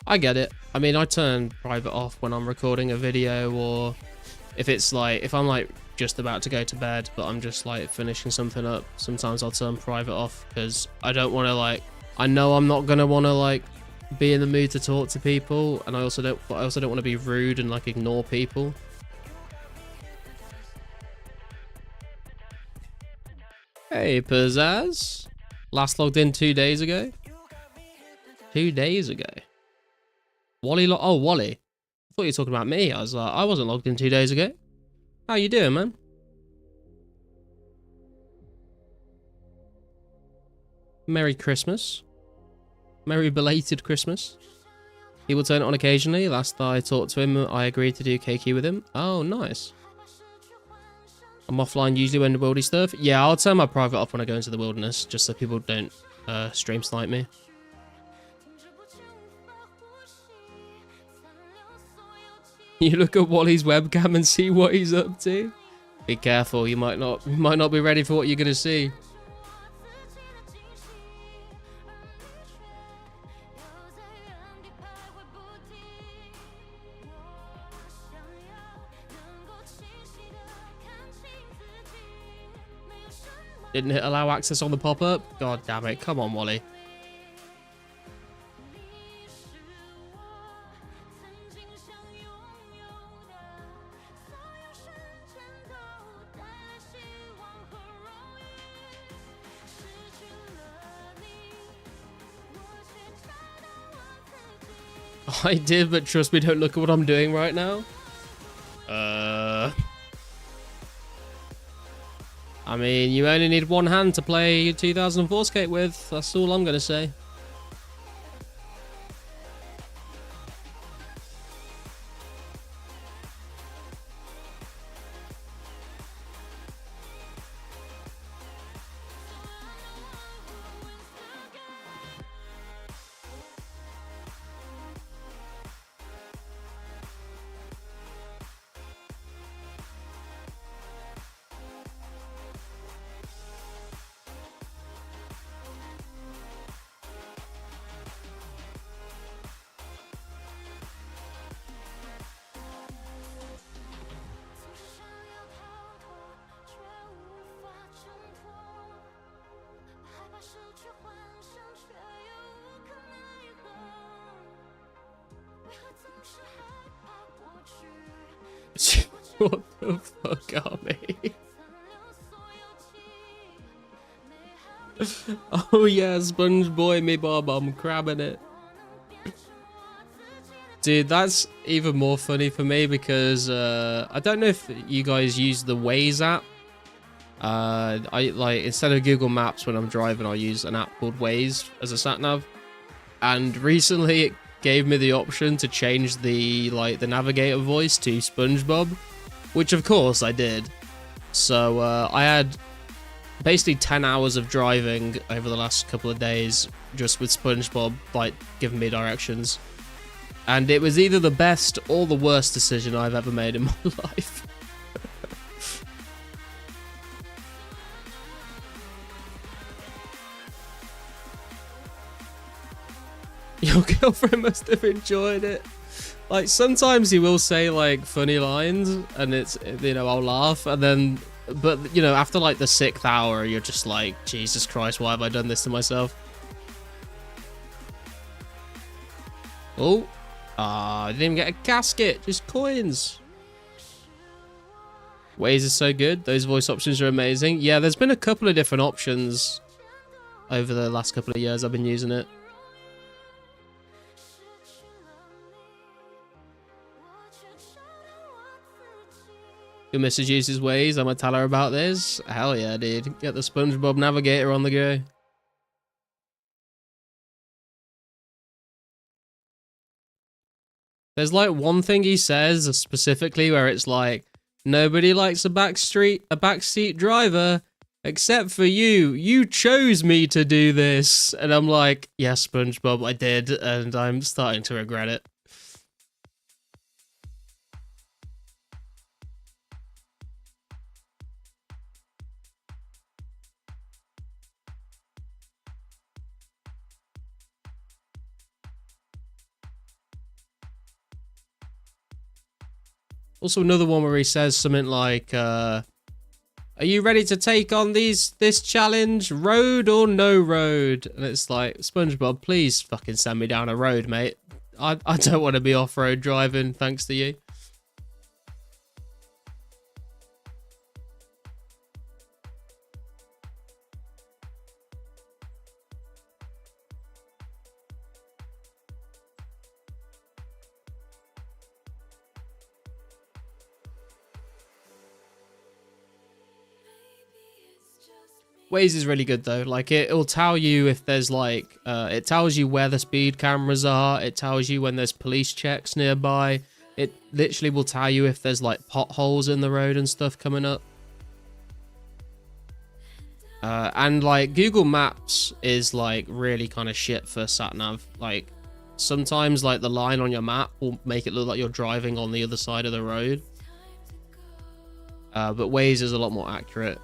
I get it. I mean, I turn private off when I'm recording a video, or if it's like, if I'm like just about to go to bed, but I'm just like finishing something up, sometimes I'll turn private off because I don't want to like, I know I'm not going to want to like be in the mood to talk to people, and I also don't want to be rude and like ignore people. Hey, Pizzazz. Last logged in 2 days ago. 2 days ago. Wally, oh, Wally. I thought you were talking about me. I was like, I wasn't logged in 2 days ago. How you doing, man? Merry Christmas. Merry belated Christmas. He will turn it on occasionally. Last I talked to him, I agreed to do KQ with him. Oh, nice. I'm offline usually when the wildy stuff. Yeah, I'll turn my private off when I go into the wilderness, just so people don't stream snipe me. You look at Wally's webcam and see what he's up to. Be careful, you might not be ready for what you're gonna see. Didn't it allow access on the pop-up? God damn it. Come on, Wally. I did, but trust me, don't look at what I'm doing right now. I mean, you only need one hand to play 2004scape with. That's all I'm going to say. What the fuck are me? Oh yeah, Sponge Boy, me Bob, I'm crabbing it. Dude, that's even more funny for me because I don't know if you guys use the Waze app. I like, instead of Google Maps when I'm driving, I'll use an app called Waze as a sat nav. And recently it gave me the option to change the navigator voice to SpongeBob, which of course I did. So I had basically 10 hours of driving over the last couple of days just with SpongeBob like giving me directions. And it was either the best or the worst decision I've ever made in my life. Your girlfriend must have enjoyed it. Like, sometimes he will say, like, funny lines, and it's, you know, I'll laugh, and then, but, you know, after, like, the 6th hour, you're just like, Jesus Christ, why have I done this to myself? Oh. I didn't even get a casket, just coins. Waze is so good. Those voice options are amazing. Yeah, there's been a couple of different options over the last couple of years I've been using it. Your missus uses Waze. I'm gonna tell her about this. Hell yeah, dude. Get the SpongeBob navigator on the go. There's like one thing he says specifically where it's like, nobody likes a backseat driver except for you. You chose me to do this. And I'm like, yes, SpongeBob, I did. And I'm starting to regret it. Also another one where he says something like, are you ready to take on this challenge? Road or no road? And it's like, SpongeBob, please fucking send me down a road, mate. I don't want to be off-road driving, thanks to you. Waze is really good though. Like it'll tell you if there's like, it tells you where the speed cameras are. It tells you when there's police checks nearby. It literally will tell you if there's like potholes in the road and stuff coming up. And like Google Maps is like really kind of shit for sat nav. Like sometimes like the line on your map will make it look like you're driving on the other side of the road. But Waze is a lot more accurate.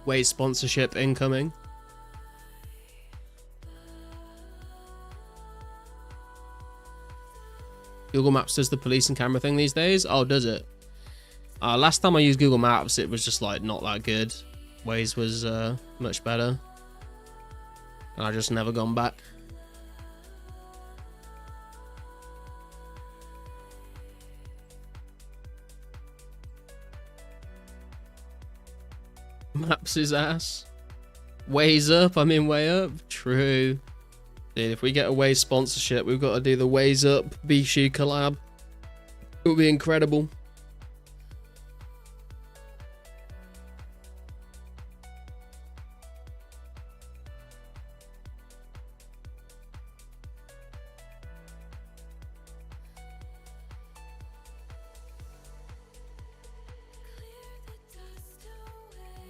Waze sponsorship incoming. Google Maps does the police and camera thing these days? Oh, does it? Last time I used Google Maps, it was just like not that good. Waze was much better. And I just never gone back. Maps his ass. Ways up, I mean way up. True. Dude, if we get a Waze sponsorship, we've got to do the Ways Up Bishu collab. It would be incredible.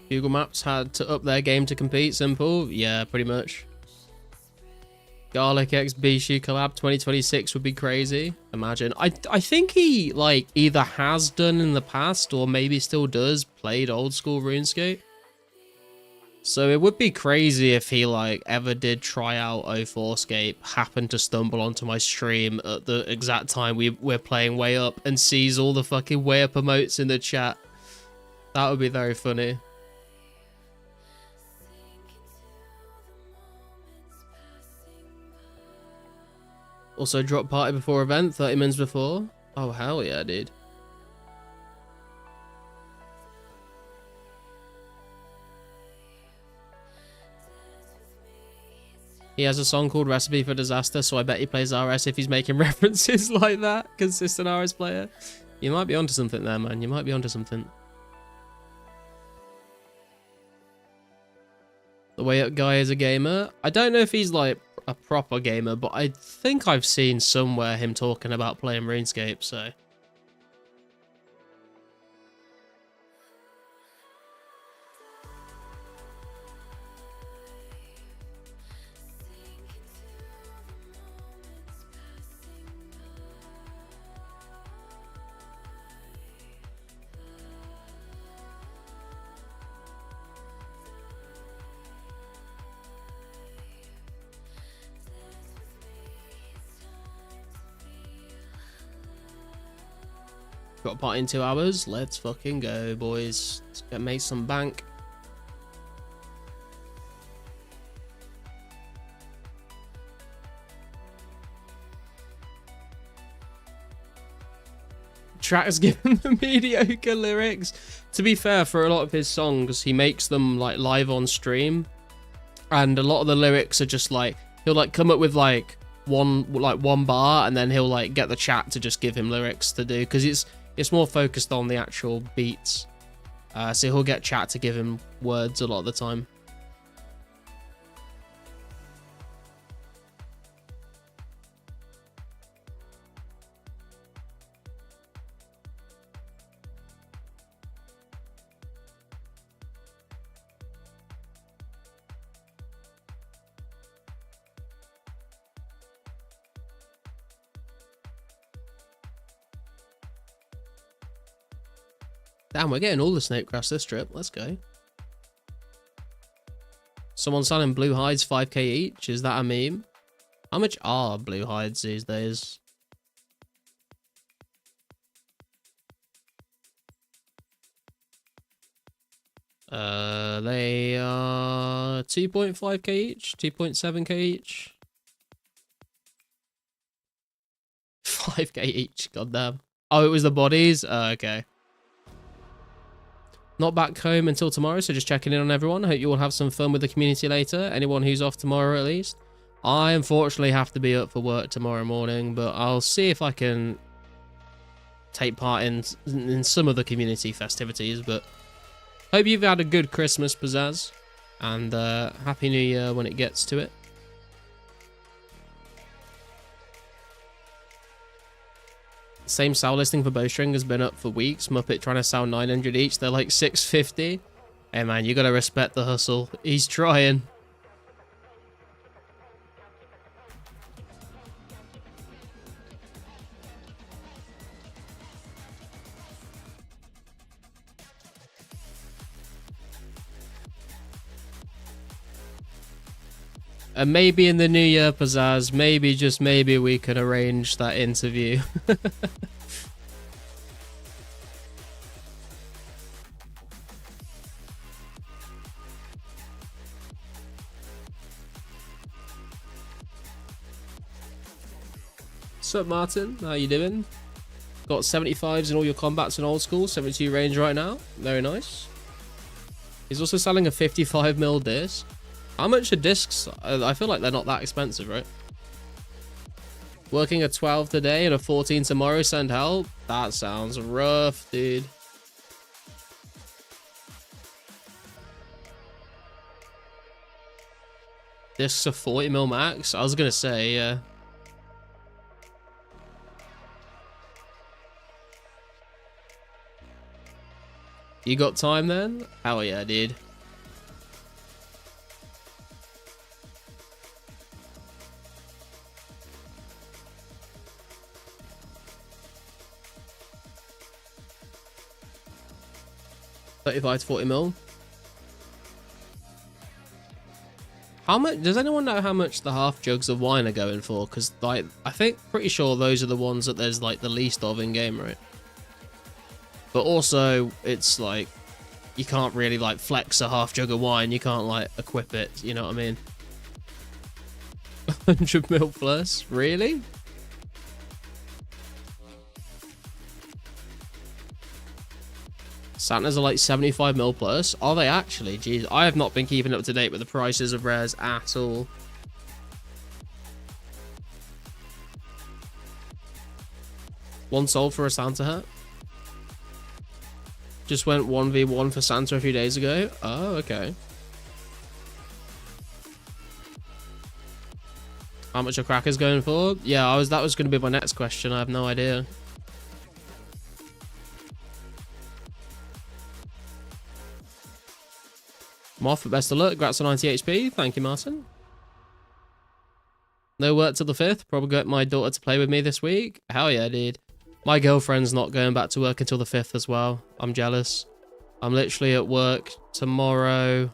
Google Maps had to up their game to compete. Simple. Yeah, pretty much. Garlic X Bishu collab 2026 would be crazy. Imagine. I think he like either has done in the past or maybe still does played old school RuneScape. So it would be crazy if he like ever did try out 2004scape, happened to stumble onto my stream at the exact time we're playing Way Up and sees all the fucking Way Up emotes in the chat. That would be very funny. Also, drop party before event, 30 minutes before. Oh, hell yeah, dude. He has a song called Recipe for Disaster, so I bet he plays RS if he's making references like that. Consistent RS player. You might be onto something there, man. You might be onto something. The Way Up guy is a gamer. I don't know if he's like a proper gamer, but I think I've seen somewhere him talking about playing RuneScape, so. Got a party in 2 hours. Let's fucking go, boys. Let's get made some bank. Track's given the mediocre lyrics. To be fair, for a lot of his songs, he makes them like live on stream, and a lot of the lyrics are just like he'll like come up with like one bar, and then he'll like get the chat to just give him lyrics to do, because it's more focused on the actual beats. So he'll get chat to give him words a lot of the time. Damn, we're getting all the snake grass this trip. Let's go. Someone selling blue hides 5k each. Is that a meme? How much are blue hides these days? They are 2.5k each, 2.7k each. 5k each, goddamn. Oh, it was the bodies? Okay. Not back home until tomorrow, so just checking in on everyone. I hope you all have some fun with the community later. Anyone who's off tomorrow at least. I unfortunately have to be up for work tomorrow morning, but I'll see if I can take part in some of the community festivities. But hope you've had a good Christmas, Pizzazz, and Happy New Year when it gets to it. Same sell listing for Bowstring has been up for weeks. Muppet trying to sell 900 each. They're like 650. Hey man, you gotta respect the hustle. He's trying. And maybe in the new year, Pizzazz, maybe, just maybe, we can arrange that interview. What's up, Martin? How you doing? Got 75s in all your combats in old school, 72 range right now. Very nice. He's also selling a 55mm disc. How much are discs? I feel like they're not that expensive, right? Working a 12 today and a 14 tomorrow, send help? That sounds rough, dude. Discs are 40mm max? I was gonna say, yeah. You got time then? Hell yeah, dude. $35 to $40mm. How much? Does anyone know how much the half jugs of wine are going for? Because, like, I think pretty sure those are the ones that there's like the least of in game, right? But also, it's like you can't really like flex a half jug of wine. You can't like equip it. You know what I mean? 100mm plus, really? Santas are like 75mm plus. Are they actually? Jeez, I have not been keeping up to date with the prices of rares at all. One sold for a Santa hat. Just went 1v1 for Santa a few days ago. Oh, okay. How much are crackers going for? Yeah, that was going to be my next question. I have no idea. Moth, best of luck. Congrats on 90 HP. Thank you, Martin. No work till the 5th. Probably got my daughter to play with me this week. Hell yeah, dude. My girlfriend's not going back to work until the 5th as well. I'm jealous. I'm literally at work tomorrow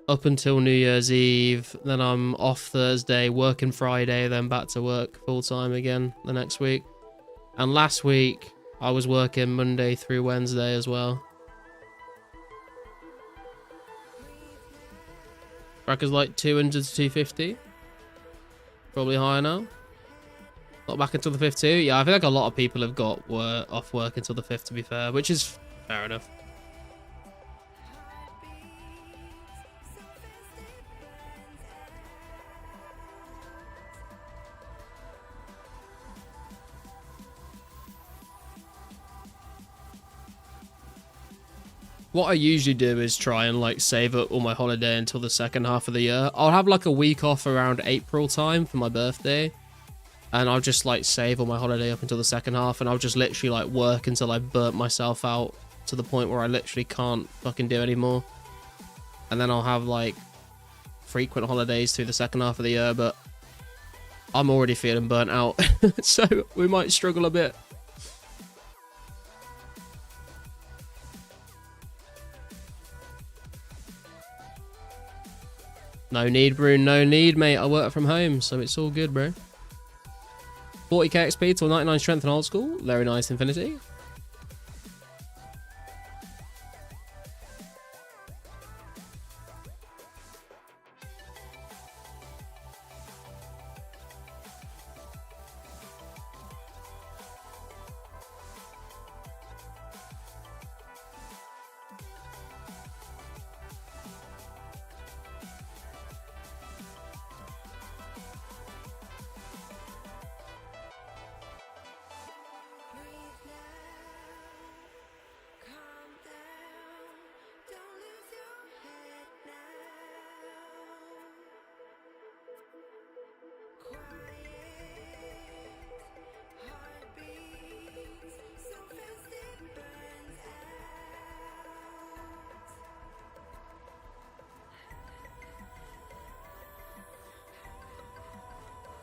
up until New Year's Eve. Then I'm off Thursday, working Friday, then back to work full time again the next week. And last week, I was working Monday through Wednesday as well. Crackers like 200 to 250. Probably higher now. Not back until the 5th too. Yeah, I feel like a lot of people have got off work until the 5th, to be fair, which is fair enough. What I usually do is try and like save up all my holiday until the second half of the year. I'll have like a week off around April time for my birthday. And I'll just like save all my holiday up until the second half. And I'll just literally like work until I burnt myself out to the point where I literally can't fucking do anymore. And then I'll have like frequent holidays through the second half of the year. But I'm already feeling burnt out. So we might struggle a bit. No need, Brune. No need, mate. I work from home, so it's all good, bro. 40k XP till 99 strength and old school. Very nice, Infinity.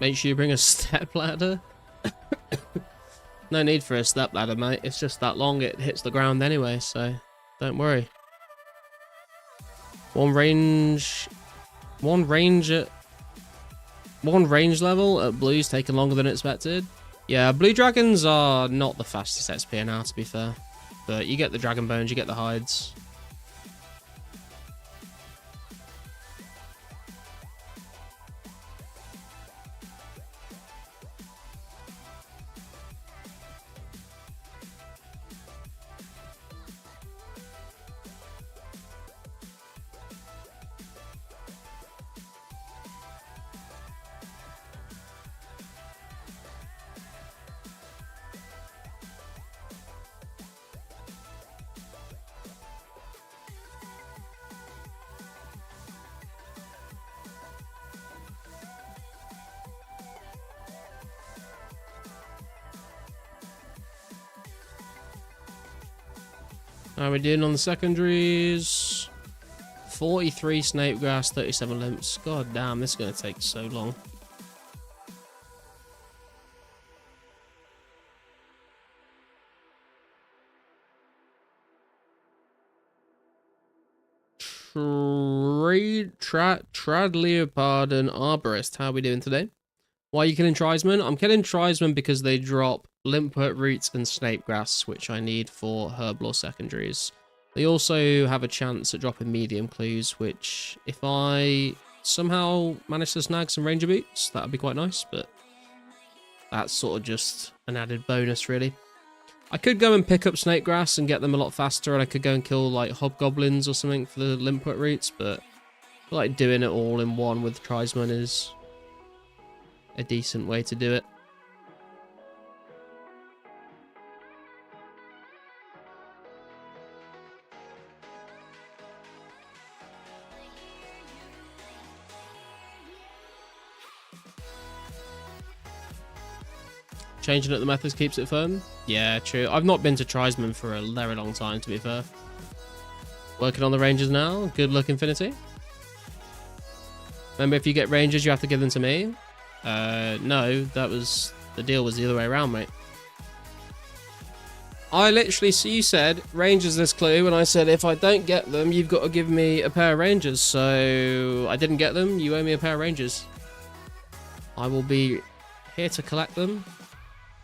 Make sure you bring a step ladder. No need for a step ladder, mate. It's just that long. It hits the ground anyway, so don't worry. One range level at blue's taking longer than expected. Yeah, blue dragons are not the fastest XP now, to be fair. But you get the dragon bones, you get the hides. How are we doing on the secondaries? 43 snake grass, 37 limps. God damn, this is going to take so long. Trad Leopard and Arborist. How are we doing today? Why are you killing Tribesmen? I'm killing Tribesmen because they drop Limpet Roots and Snape Grass, which I need for Herblore secondaries. They also have a chance at dropping medium clues, which if I somehow manage to snag some Ranger Boots, that would be quite nice, but that's sort of just an added bonus, really. I could go and pick up Snake Grass and get them a lot faster, and I could go and kill like Hobgoblins or something for the Limpet Roots, but I feel like doing it all in one with Tribesmen is a decent way to do it. Changing up the methods keeps it fun. Yeah, true. I've not been to Tribesmen for a very long time, to be fair. Working on the Rangers now. Good luck, Infinity. Remember, if you get Rangers, you have to give them to me. No, the deal was the other way around, mate. I literally, so you said, Rangers this clue, and I said, if I don't get them, you've got to give me a pair of Rangers. So, I didn't get them, you owe me a pair of Rangers. I will be here to collect them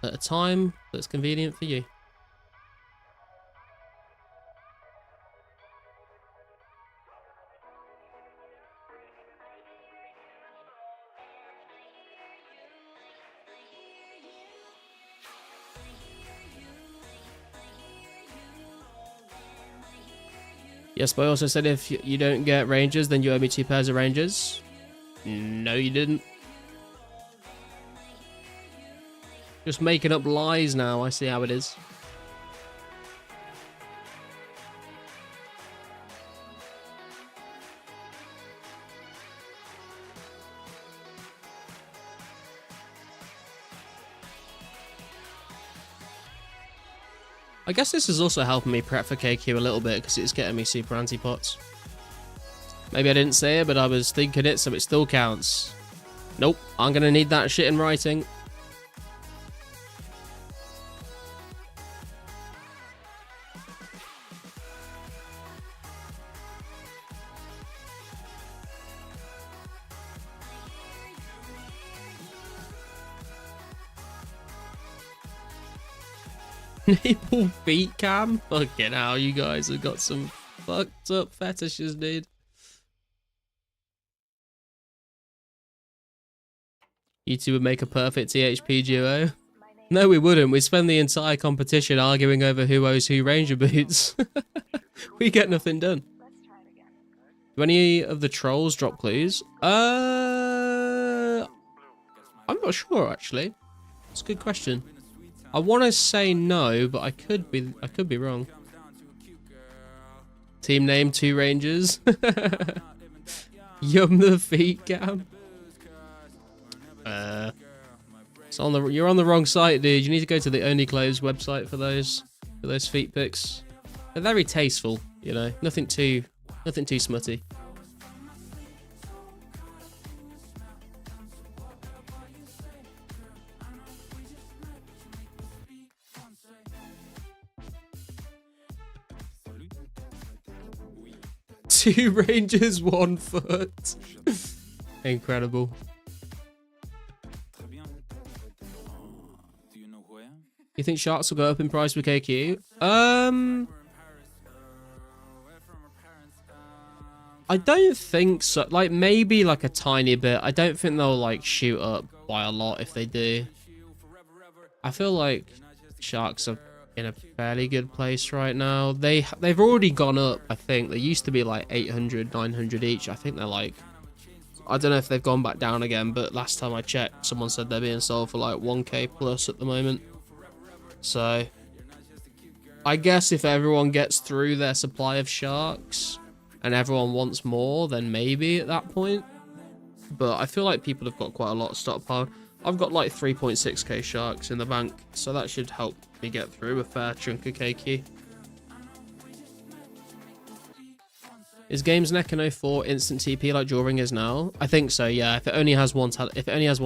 at a time that's convenient for you. Yes, but I also said if you don't get Rangers, then you owe me 2 pairs of Rangers. No, you didn't. Just making up lies now, I see how it is. I guess this is also helping me prep for KQ a little bit because it's getting me super anti-pots. Maybe I didn't say it, but I was thinking it, so it still counts. Nope, I'm going to need that shit in writing. Enable feet cam? Fucking hell, you guys have got some fucked up fetishes, dude. You two would make a perfect THP duo. No, we wouldn't. We'd spend the entire competition arguing over who owes who Ranger boots. We get nothing done. Do any of the trolls drop clues? I'm not sure actually. It's a good question. I want to say no, but I could be wrong. Team name 2 Rangers. Yum the feet cam. It's on the. You're on the wrong site, dude. You need to go to the Only Clothes website for those feet pics. They're very tasteful, you know. Nothing too smutty. Two Rangers, 1 foot. Incredible. You think sharks will go up in price with KQ? I don't think so. Like, maybe like a tiny bit. I don't think they'll like shoot up by a lot if they do. I feel like sharks are in a fairly good place right now. They've already gone up, I think. They used to be like 800, 900 each. I think they're like, I don't know if they've gone back down again, but last time I checked, someone said they're being sold for like 1k plus at the moment. So, I guess if everyone gets through their supply of sharks and everyone wants more, then maybe at that point. But I feel like people have got quite a lot stockpiled. I've got like 3.6k sharks in the bank, so that should help me get through a fair chunk of KQ. Is Games Neck in 04 instant TP like Drawing is now? I think so, yeah. If it only has one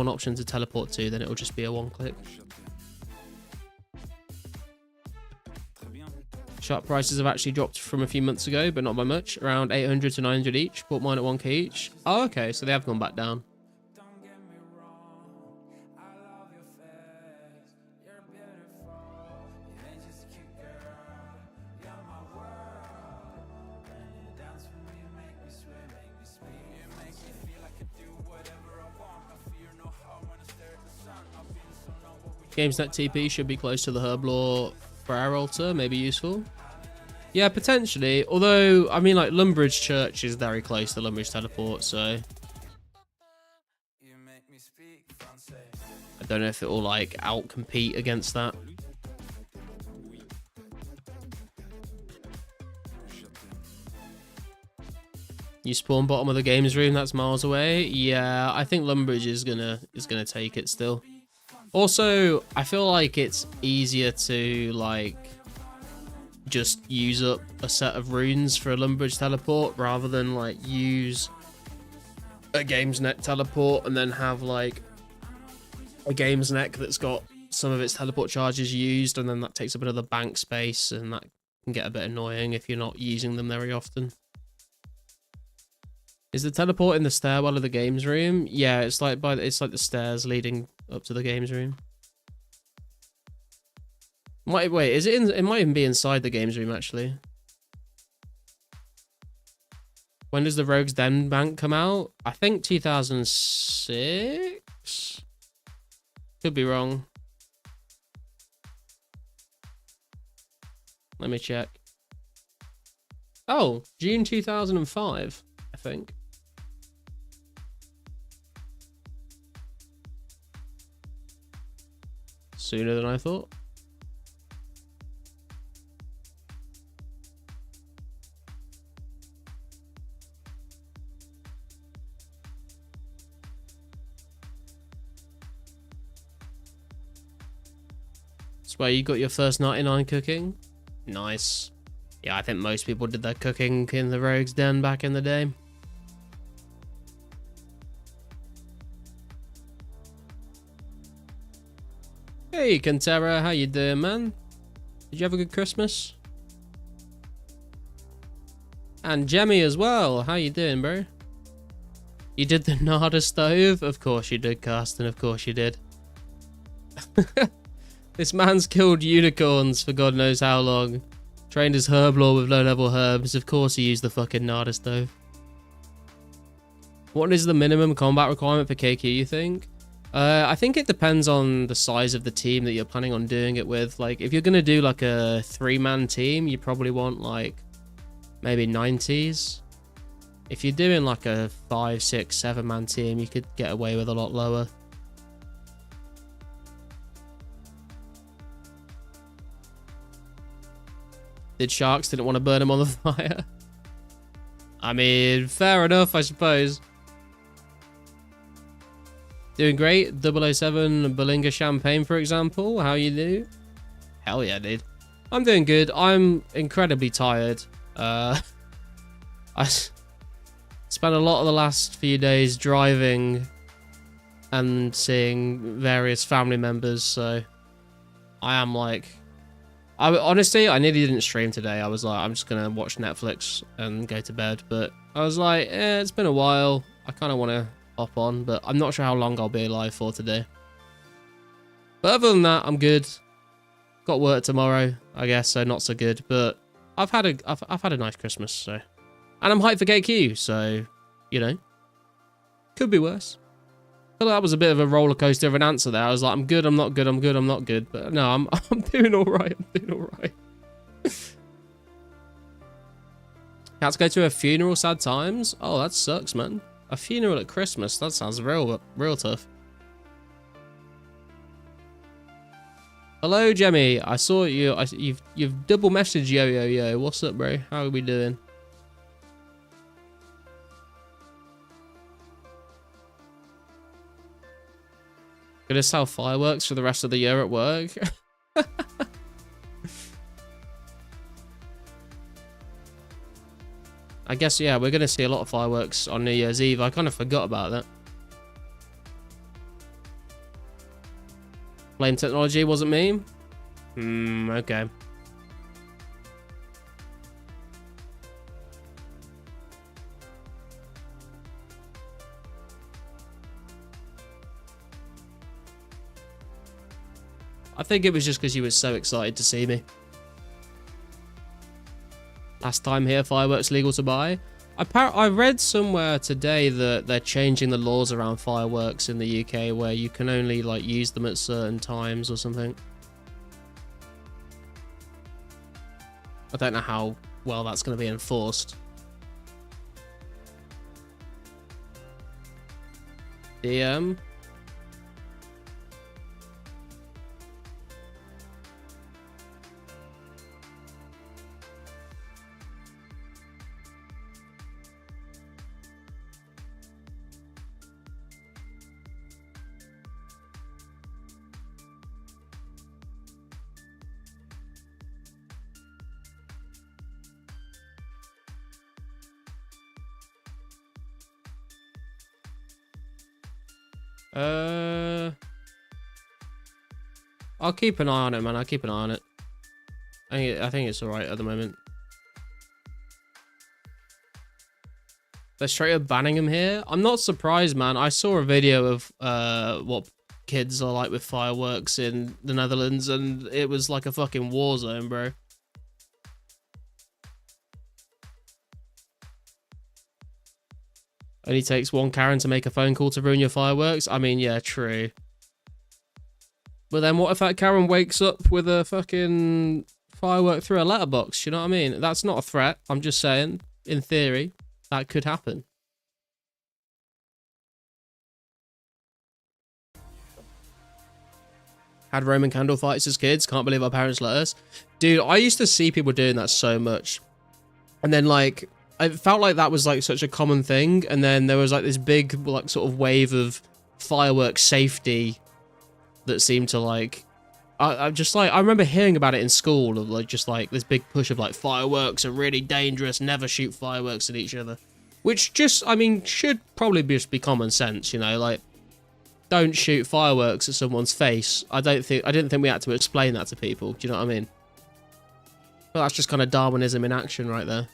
option to teleport to, then it will just be a one-click. Shark prices have actually dropped from a few months ago, but not by much. Around 800 to 900 each. Bought mine at 1k each. Oh, okay, so they have gone back down. GamesNet TP should be close to the Herblore Prayer Altar, maybe useful. Yeah, potentially. Although, I mean, like, Lumbridge Church is very close to Lumbridge Teleport, so I don't know if it will, like, out-compete against that. You spawn bottom of the games room, that's miles away. Yeah, I think Lumbridge is gonna take it still. Also, I feel like it's easier to, like, just use up a set of runes for a Lumbridge teleport rather than, like, use a Games Neck teleport and then have, like, a Games Neck that's got some of its teleport charges used, and then that takes up another bank space, and that can get a bit annoying if you're not using them very often. Is the teleport in the stairwell of the games room? Yeah, it's like it's like the stairs leading up to the games room. Wait, is it in? It might even be inside the games room actually. When does the Rogue's Den bank come out? I think 2006. Could be wrong. Let me check. Oh, June 2005, I think. Sooner than I thought. That's where you got your first 99 cooking. Nice. Yeah, I think most people did their cooking in the Rogue's Den back in the day. Hey, Cantera, how you doing, man? Did you have a good Christmas? And Jemmy as well. How you doing, bro? You did the Nada stove? Of course you did, Carsten. Of course you did. This man's killed unicorns for God knows how long. Trained as herblore with low-level herbs. Of course he used the fucking Nada stove. What is the minimum combat requirement for KQ, you think? I think it depends on the size of the team that you're planning on doing it with. Like, if you're going to do like a 3-man team, you probably want like maybe 90s. If you're doing like a 5, 6, 7-man team, you could get away with a lot lower. Did sharks didn't want to burn him on the fire? I mean, fair enough, I suppose. Doing great. 007 Belinga Champagne, for example. How you do? Hell yeah, dude. I'm doing good. I'm incredibly tired. I spent a lot of the last few days driving and seeing various family members, so I am like... honestly, I nearly didn't stream today. I was like, I'm just going to watch Netflix and go to bed, but I was like, it's been a while. I kind of want to hop on, but I'm not sure how long I'll be alive for today. But other than that, I'm good. Got work tomorrow, I guess, so not so good, but I've had a nice Christmas, so. And I'm hyped for Gate Q, so, you know, could be worse. I feel like that was a bit of a roller coaster of an answer there. I was like, I'm good, I'm not good, I'm good, I'm not good. But no, I'm doing all right. I'm doing all right. Had to go to a funeral, sad times. Oh, that sucks, man. A funeral at Christmas. That sounds real tough. Hello, Jemmy. I saw you. You've double messaged yo. What's up, bro? How are we doing? Gonna sell fireworks for the rest of the year at work. I guess, yeah, we're gonna see a lot of fireworks on New Year's Eve. I kind of forgot about that. Flame technology wasn't me? Okay. I think it was just because you were so excited to see me. Last time here, fireworks legal to buy. I read somewhere today that they're changing the laws around fireworks in the UK where you can only like use them at certain times or something. I don't know how well that's going to be enforced. DM. I'll keep an eye on it, man. I'll keep an eye on it. I think it's alright at the moment. They're straight up banning him here. I'm not surprised, man. I saw a video of what kids are like with fireworks in the Netherlands, and it was like a fucking war zone, bro. Only takes one Karen to make a phone call to ruin your fireworks. I mean, yeah, true. But then what if that Karen wakes up with a fucking firework through a letterbox? You know what I mean? That's not a threat. I'm just saying, in theory, that could happen. Had Roman candle fights as kids. Can't believe our parents let us. Dude, I used to see people doing that so much. And then, like, I felt like that was, like, such a common thing. And then there was, like, this big, like, sort of wave of fireworks safety that seemed to, like... I just, like, I remember hearing about it in school of, like, just, like, this big push of, like, fireworks are really dangerous. Never shoot fireworks at each other. Which just, I mean, should probably just be common sense, you know? Like, don't shoot fireworks at someone's face. I didn't think we had to explain that to people. Do you know what I mean? Well, that's just kind of Darwinism in action right there.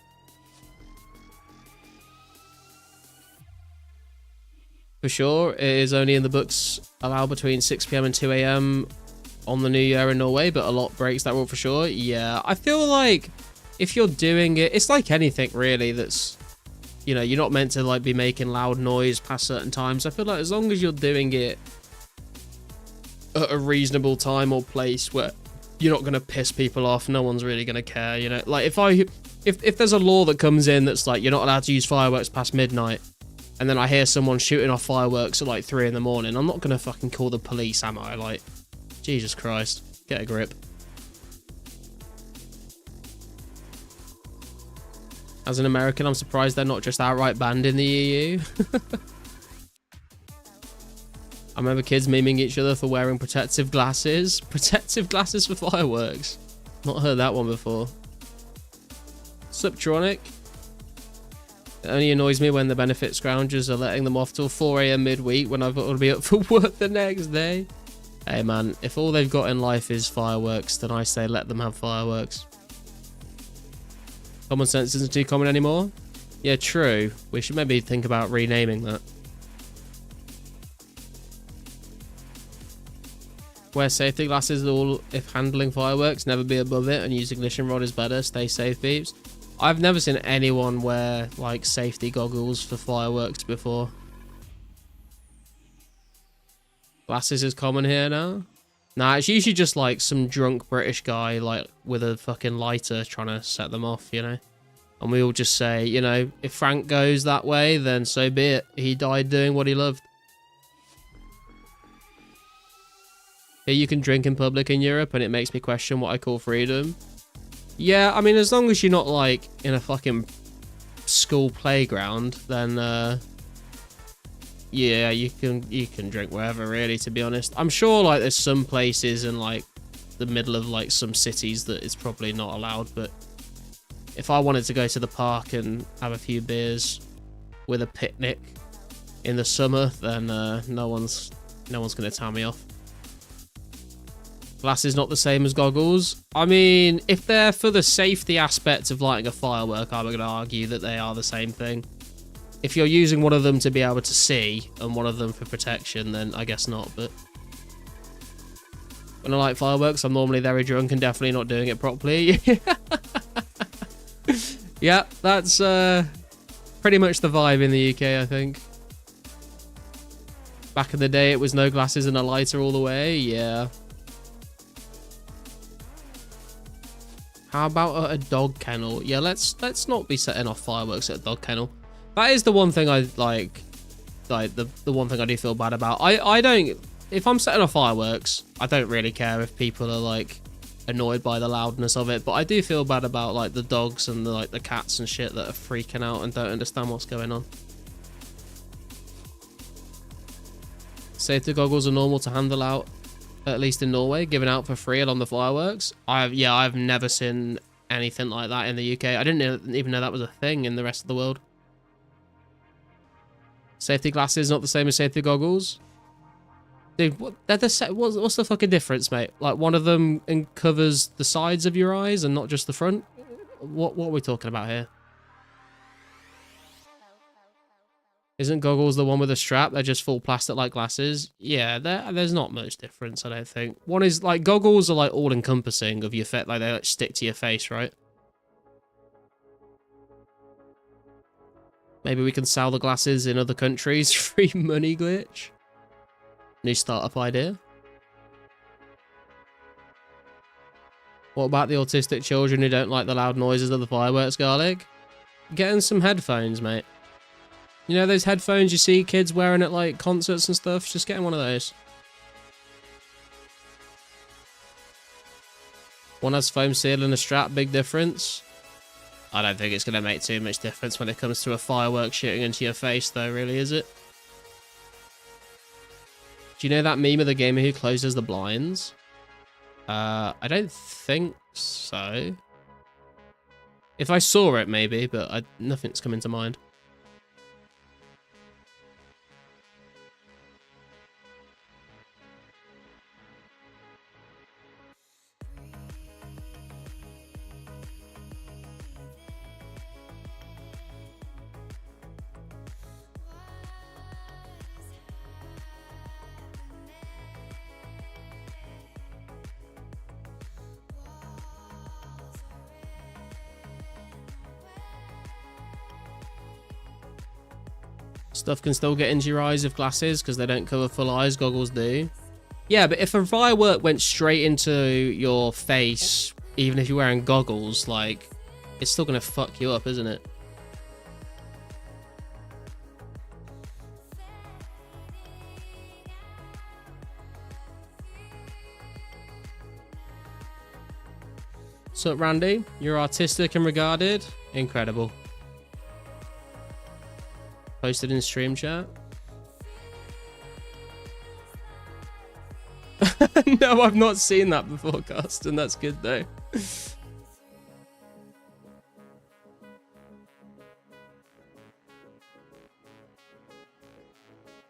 For sure, it is only in the books allowed between 6 PM and 2 AM. on the New Year in Norway, but a lot breaks that rule for sure. Yeah, I feel like if you're doing it, it's like anything really that's, you know, you're not meant to like be making loud noise past certain times. I feel like as long as you're doing it at a reasonable time or place where you're not going to piss people off, no one's really going to care, you know? Like if there's a law that comes in that's like you're not allowed to use fireworks past midnight, and then I hear someone shooting off fireworks at like 3 in the morning, I'm not going to fucking call the police, am I? Like, Jesus Christ, get a grip. As an American, I'm surprised they're not just outright banned in the EU. I remember kids memeing each other for wearing protective glasses. Protective glasses for fireworks. Not heard that one before. Subtronic. It only annoys me when the benefit scroungers are letting them off till 4 AM midweek when I've got to be up for work the next day. Hey man, if all they've got in life is fireworks, then I say let them have fireworks. Common sense isn't too common anymore. Yeah, true. We should maybe think about renaming that. Wear safety glasses all if handling fireworks. Never be above it and use ignition rod is better. Stay safe, peeps. I've never seen anyone wear like safety goggles for fireworks before. Glasses is common here now. Nah, it's usually just like some drunk British guy like with a fucking lighter trying to set them off, you know. And we all just say, you know, if Frank goes that way, then so be it. He died doing what he loved. Here you can drink in public in Europe, and it makes me question what I call freedom. Yeah, I mean, as long as you're not, like, in a fucking school playground, then, yeah, you can drink wherever, really, to be honest. I'm sure, like, there's some places in, like, the middle of, like, some cities that it's probably not allowed, but if I wanted to go to the park and have a few beers with a picnic in the summer, then, no one's gonna tell me off. Glasses not the same as goggles. I mean, if they're for the safety aspect of lighting a firework, I'm going to argue that they are the same thing. If you're using one of them to be able to see and one of them for protection, then I guess not. But when I light fireworks, I'm normally very drunk and definitely not doing it properly. Yeah, that's pretty much the vibe in the UK, I think. Back in the day, it was no glasses and a lighter all the way. Yeah. How about a dog kennel? Yeah, let's not be setting off fireworks at a dog kennel. That is the one thing I like the one thing I do feel bad about. I don't, if I'm setting off fireworks, I don't really care if people are like annoyed by the loudness of it, but I do feel bad about like the dogs and the cats and shit that are freaking out and don't understand what's going on. Safety goggles are normal to handle out. At least in Norway, given out for free along the fireworks. I've never seen anything like that in the UK. I didn't even know that was a thing in the rest of the world. Safety glasses not the same as safety goggles. Dude, what's the fucking difference, mate? Like one of them covers the sides of your eyes and not just the front. What are we talking about here? Isn't goggles the one with a strap? They're just full plastic like glasses. Yeah, there's not much difference, I don't think. One is like goggles are like all encompassing of your face, like they like stick to your face, right? Maybe we can sell the glasses in other countries. Free money glitch. New startup idea. What about the autistic children who don't like the loud noises of the fireworks, Garlic? Getting some headphones, mate. You know those headphones you see kids wearing at like concerts and stuff? Just getting one of those. One has foam seal and a strap, big difference. I don't think it's going to make too much difference when it comes to a firework shooting into your face though, really, is it? Do you know that meme of the gamer who closes the blinds? I don't think so. If I saw it, maybe, but nothing's coming to mind. Stuff can still get into your eyes if glasses, because they don't cover full eyes. Goggles do. Yeah, but if a firework went straight into your face, even if you're wearing goggles, like, it's still going to fuck you up, isn't it? So, Randy, you're artistic and regarded. Incredible. Posted in stream chat. No, I've not seen that before, Carsten. That's good, though.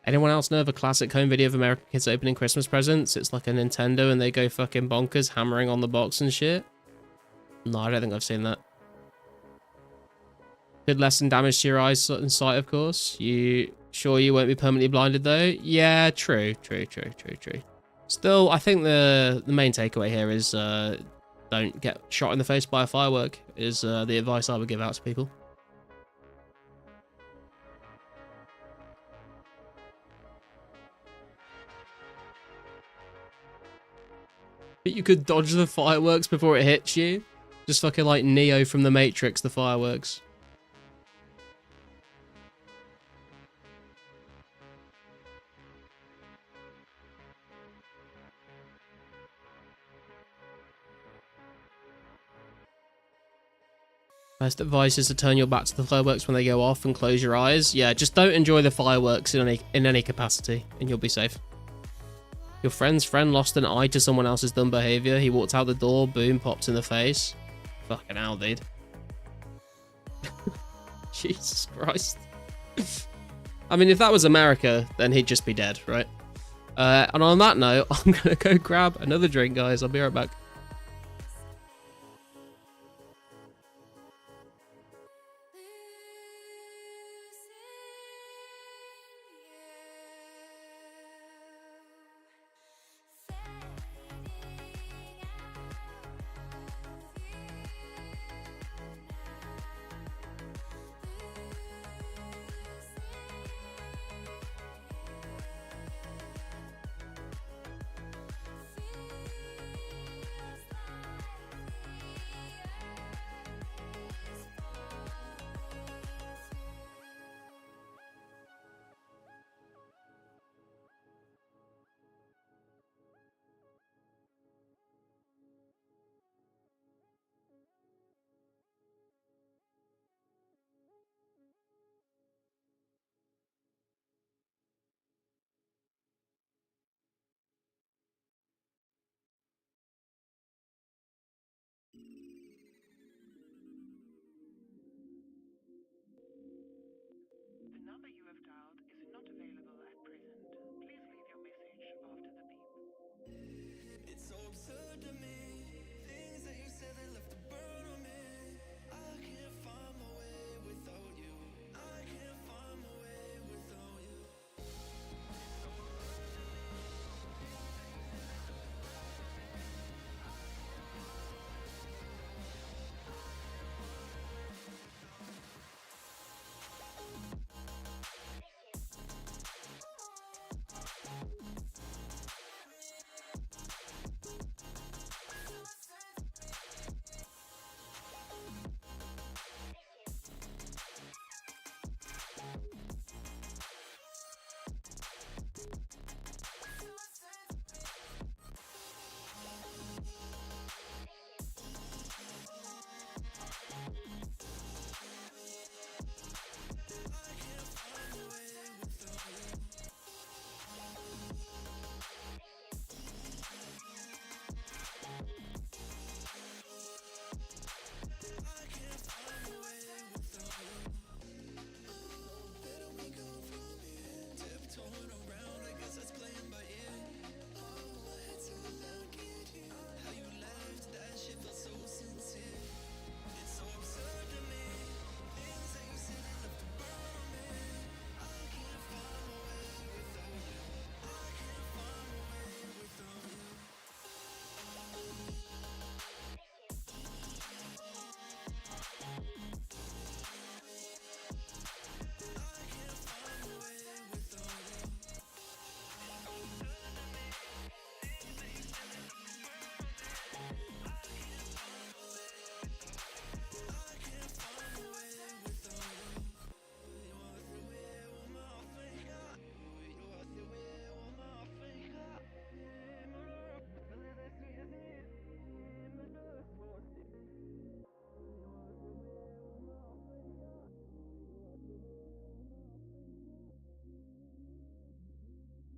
Anyone else know of a classic home video of American kids opening Christmas presents? It's like a Nintendo and they go fucking bonkers, hammering on the box and shit. No, I don't think I've seen that. Could lessen damage to your eyes and sight, of course. You sure you won't be permanently blinded, though? Yeah, true. Still, I think the main takeaway here is don't get shot in the face by a firework is the advice I would give out to people. But you could dodge the fireworks before it hits you. Just fucking like Neo from the Matrix, the fireworks. Best advice is to turn your back to the fireworks when they go off and close your eyes. Yeah, just don't enjoy the fireworks in any capacity and you'll be safe. Your friend's friend lost an eye to someone else's dumb behavior. He walked out the door, boom, popped in the face. Fucking hell, dude. Jesus Christ. I mean, if that was America, then he'd just be dead, right? And on that note, I'm gonna go grab another drink, guys. I'll be right back.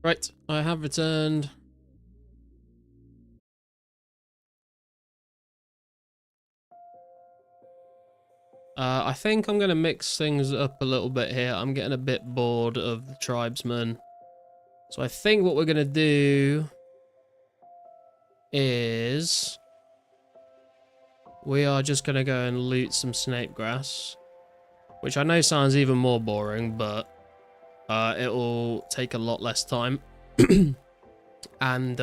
Right, I have returned. I think I'm going to mix things up a little bit here. I'm getting a bit bored of the tribesmen. So I think what we're going to do is we are just going to go and loot some snape grass, which I know sounds even more boring, but it will take a lot less time. And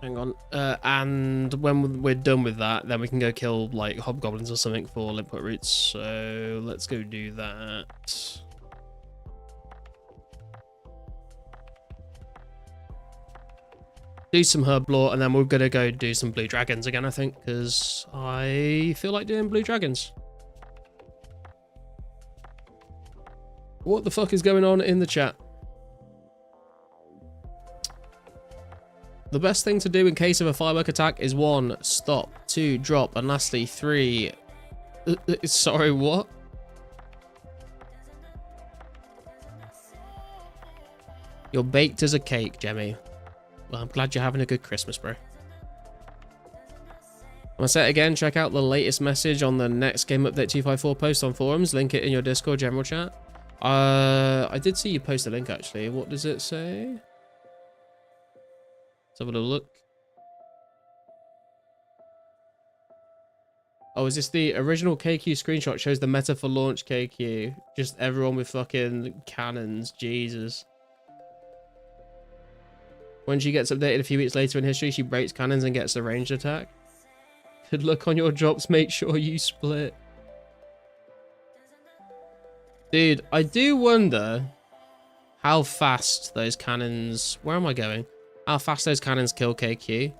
hang on. And when we're done with that, then we can go kill like hobgoblins or something for limpet roots. So let's go do that. Do some herb lore, and then we're gonna go do some blue dragons again, I think, because I feel like doing blue dragons. What the fuck is going on in the chat? The best thing to do in case of a firework attack is 1, stop, 2, drop, and lastly 3... sorry, what? You're baked as a cake, Jemmy. Well, I'm glad you're having a good Christmas, bro. I'm gonna say it again, check out the latest message on the next Game Update 254 post on forums, link it in your Discord general chat. I did see you post a link, actually. What does it say? Let's have a little look. Oh, is this the original KQ screenshot? Shows the meta for launch KQ. Just everyone with fucking cannons. Jesus. When she gets updated a few weeks later in history, she breaks cannons and gets a ranged attack. Good luck on your drops. Make sure you split. Dude, I do wonder how fast those cannons... Where am I going? How fast those cannons kill KQ.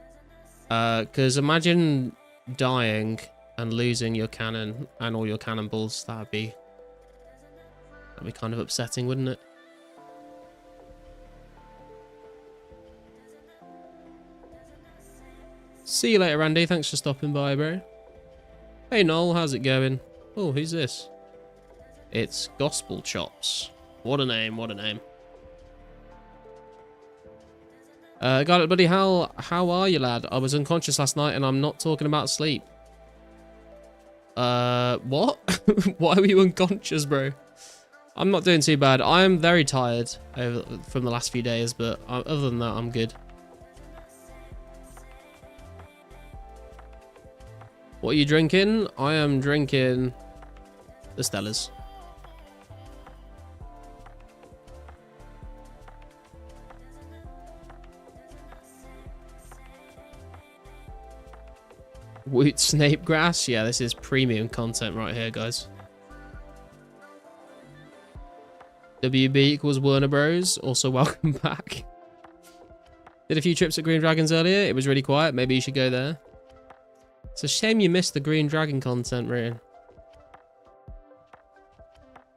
Because imagine dying and losing your cannon and all your cannonballs. That'd be kind of upsetting, wouldn't it? See you later, Randy. Thanks for stopping by, bro. Hey, Noel. How's it going? Oh, who's this? It's Gospel Chops. What a name. What a name. Got it, buddy. How are you, lad? I was unconscious last night, and I'm not talking about sleep. What? Why were you unconscious, bro? I'm not doing too bad. I am very tired from the last few days, but other than that, I'm good. What are you drinking? I am drinking the Stellas. Woot Snape Grass? Yeah, this is premium content right here, guys. WB equals Warner Bros. Also, welcome back. Did a few trips at Green Dragons earlier. It was really quiet. Maybe you should go there. It's a shame you missed the Green Dragon content, Rian.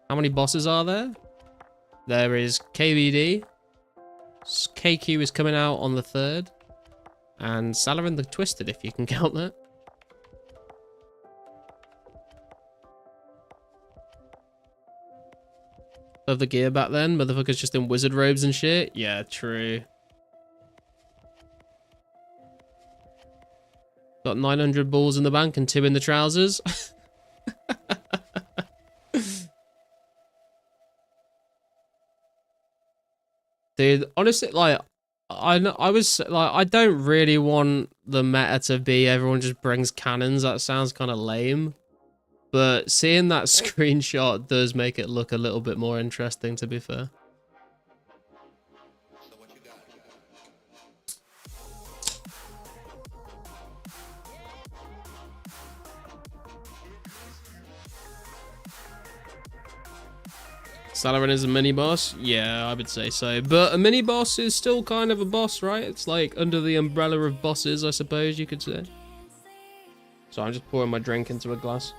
How many bosses are there? There is KBD. KQ is coming out on the 3rd. And Salarin the Twisted, if you can count that. Love the gear back then. Motherfuckers just in wizard robes and shit. Yeah, true. Got 900 balls in the bank and 2 in the trousers. Dude, honestly, like, I don't really want the meta to be everyone just brings cannons. That sounds kind of lame. But seeing that screenshot does make it look a little bit more interesting, to be fair. Salarin is a mini-boss? Yeah, I would say so. But a mini-boss is still kind of a boss, right? It's like under the umbrella of bosses, I suppose you could say. So I'm just pouring my drink into a glass.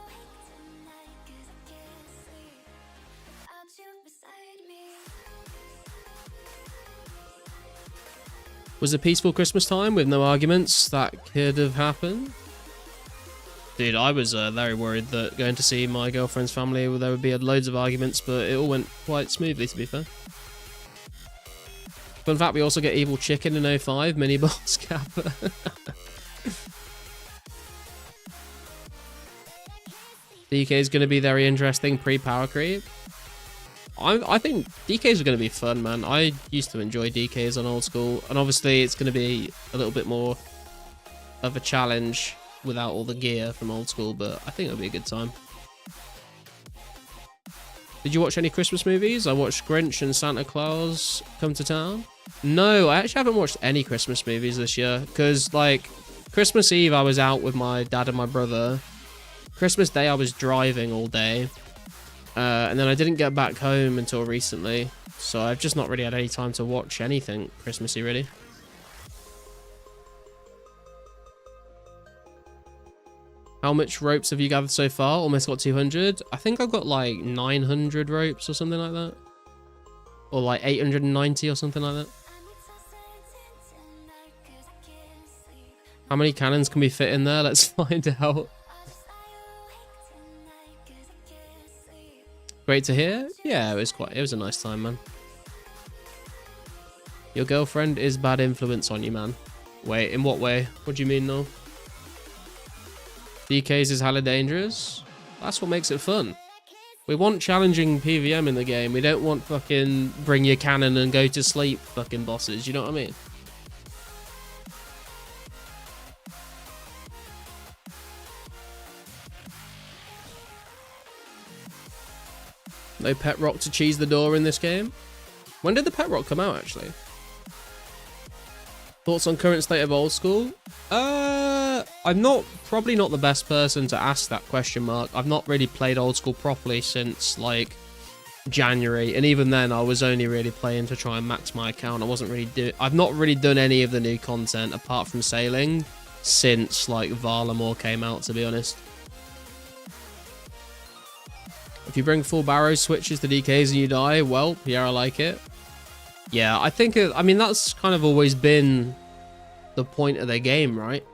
Was a peaceful Christmas time with no arguments. That could have happened. Dude, I was very worried that going to see my girlfriend's family, there would be loads of arguments, but it all went quite smoothly, to be fair. Fun fact, we also get Evil Chicken in 05, mini boss cap. DK is going to be very interesting pre-power creep. I think DKs are going to be fun, man. I used to enjoy DKs on old school, and obviously it's going to be a little bit more of a challenge without all the gear from old school, but I think it'll be a good time. Did you watch any Christmas movies? I watched Grinch and Santa Claus Come to Town. No, I actually haven't watched any Christmas movies this year, because like Christmas Eve I was out with my dad and my brother. Christmas Day I was driving all day. And then I didn't get back home until recently, so I've just not really had any time to watch anything Christmassy, really. How much ropes have you gathered so far? Almost got 200. I think I've got like 900 ropes or something like that. Or like 890 or something like that. How many cannons can we fit in there? Let's find out. Great to hear. Yeah, it was a nice time, man. Your girlfriend is bad influence on you, man. Wait, in what way? What do you mean, no? DKs is hella dangerous. That's what makes it fun. We want challenging PVM in the game. We don't want fucking bring your cannon and go to sleep fucking bosses. You know what I mean? No pet rock to cheese the door in this game. When did the pet rock come out, actually? Thoughts on current state of old school? I'm probably not the best person to ask that question mark. I've not really played old school properly since like January, and even then I was only really playing to try and max my account. I've not really done any of the new content apart from sailing since like Varlamore came out, to be honest. If you bring full barrow switches to DKs and you die, well, yeah, I like it. Yeah, I mean, that's kind of always been the point of their game, right?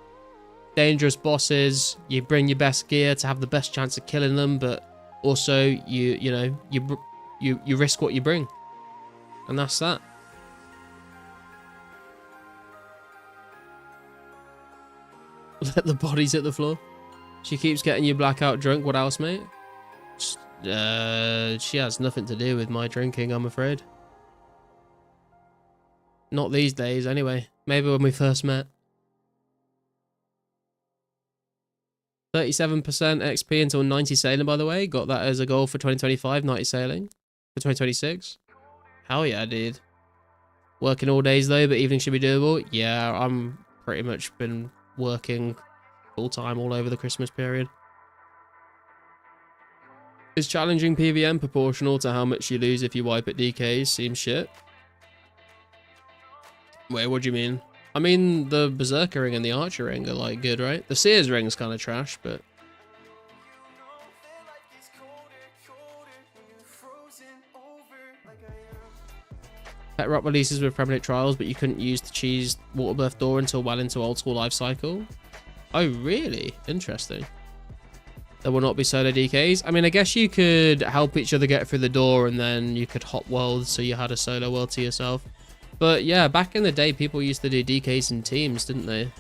Dangerous bosses, you bring your best gear to have the best chance of killing them, but also you risk what you bring. And that's that. Let the bodies hit the floor. She keeps getting you blackout drunk. What else, mate? She has nothing to do with my drinking, I'm afraid. Not these days, anyway. Maybe when we first met. 37% XP until 90 sailing, by the way. Got that as a goal for 2025, 90 sailing. For 2026. Hell yeah, dude. Working all days, though, but evening should be doable. Yeah, I'm pretty much been working full-time all over the Christmas period. Is challenging PVM proportional to how much you lose if you wipe at DKs? Seems shit. Wait, what do you mean? I mean, the Berserker ring and the Archer ring are, like, good, right? The Sears ring's kind of trash, but... Pet rock releases with permanent trials, but you couldn't use the cheese water birth door until well into old school life cycle. Oh, really? Interesting. There will not be solo DKs. I mean, I guess you could help each other get through the door and then you could hop worlds so you had a solo world to yourself. But yeah, back in the day, people used to do DKs in teams, didn't they?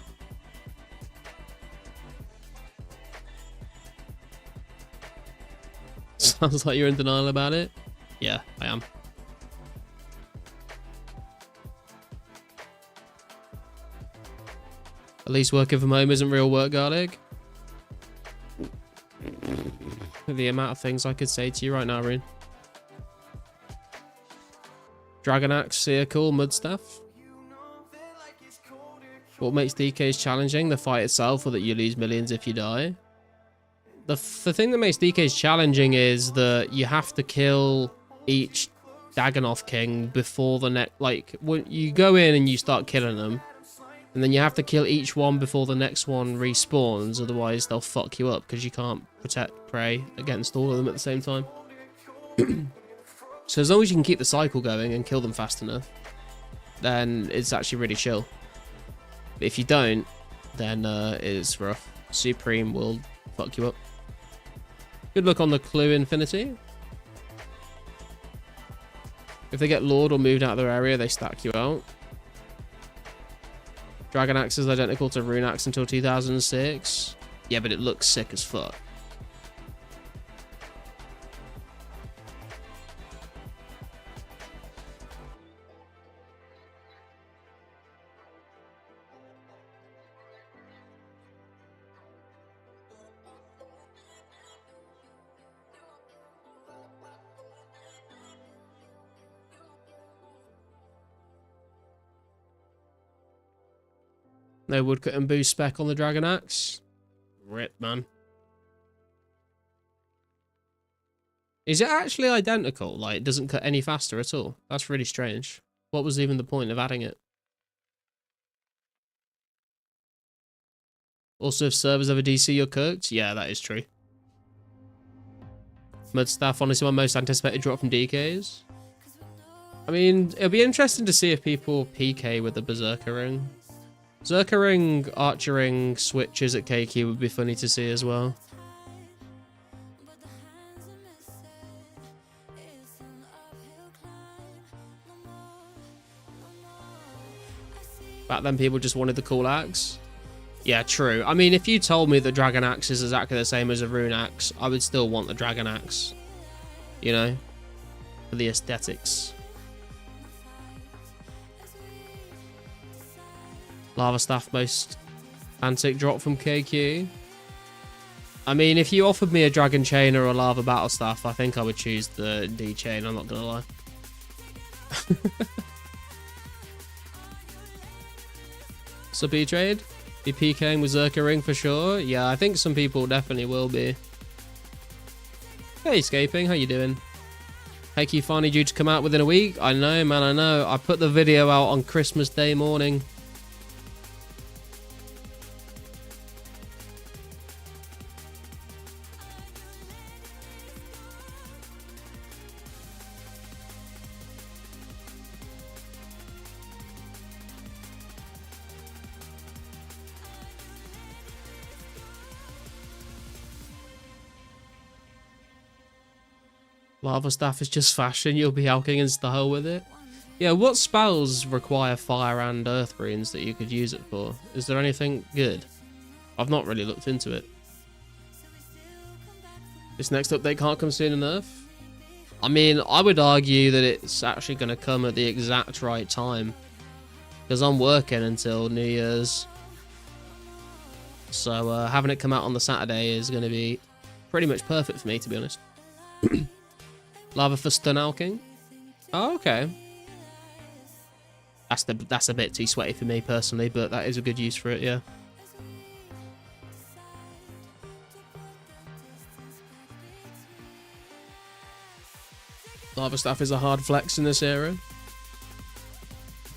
Sounds like you're in denial about it. Yeah, I am. At least working from home isn't real work, Garlic. The amount of things I could say to you right now, Rune. Dragon Axe, Circle, Mud Staff. What makes DKs challenging? The fight itself, or that you lose millions if you die? The thing that makes DKs challenging is that you have to kill each Dagonoth King before the next... Like, when you go in and you start killing them, and then you have to kill each one before the next one respawns, otherwise they'll fuck you up because you can't protect prey against all of them at the same time. So as long as you can keep the cycle going and kill them fast enough, then it's actually really chill. But if you don't, then it's rough. Supreme will Fuck you up. Good luck on the Clue Infinity. If they get lured or moved out of their area, they stack you out. Dragon Axe is identical to Rune Axe until 2006. Yeah, but it looks sick as fuck. No woodcut and boost spec on the Dragon Axe. Rip, man. Is it actually identical? Like, it doesn't cut any faster at all? That's really strange. What was even the point of adding it? Also, if servers ever DC, you're cooked. Yeah, that is true. Mud Staff, honestly, my most anticipated drop from DKs. I mean, it'll be interesting to see if people PK with the Berserker Ring. Berserker Ring, Archer Ring, switches at KQ would be funny to see as well. Back then people just wanted the cool axe. Yeah, true. I mean, if you told me the Dragon Axe is exactly the same as a Rune Axe, I would still want the Dragon Axe. You know? For the aesthetics. Lava Staff, most antic drop from KQ. I mean, if you offered me a Dragon Chain or a Lava Battle Staff, I think I would choose the D Chain, I'm not gonna lie. So B-Trade? Be PKing with Zerka Ring for sure? Yeah, I think some people definitely will be. Hey, Scaping, how you doing? Heiki finally due to come out within a week? I know, man, I know. I put the video out on Christmas Day morning. Lava Staff is just fashion, you'll be hulking in style with it. Yeah, what spells require fire and earth runes that you could use it for? Is there anything good? I've not really looked into it. This next update can't come soon enough? I mean, I would argue that it's actually going to come at the exact right time. Because I'm working until New Year's. So having it come out on the Saturday is going to be pretty much perfect for me, to be honest. Lava for Stun Alking. Oh, okay. That's a bit too sweaty for me personally, but that is a good use for it, yeah. Lava Staff is a hard flex in this era.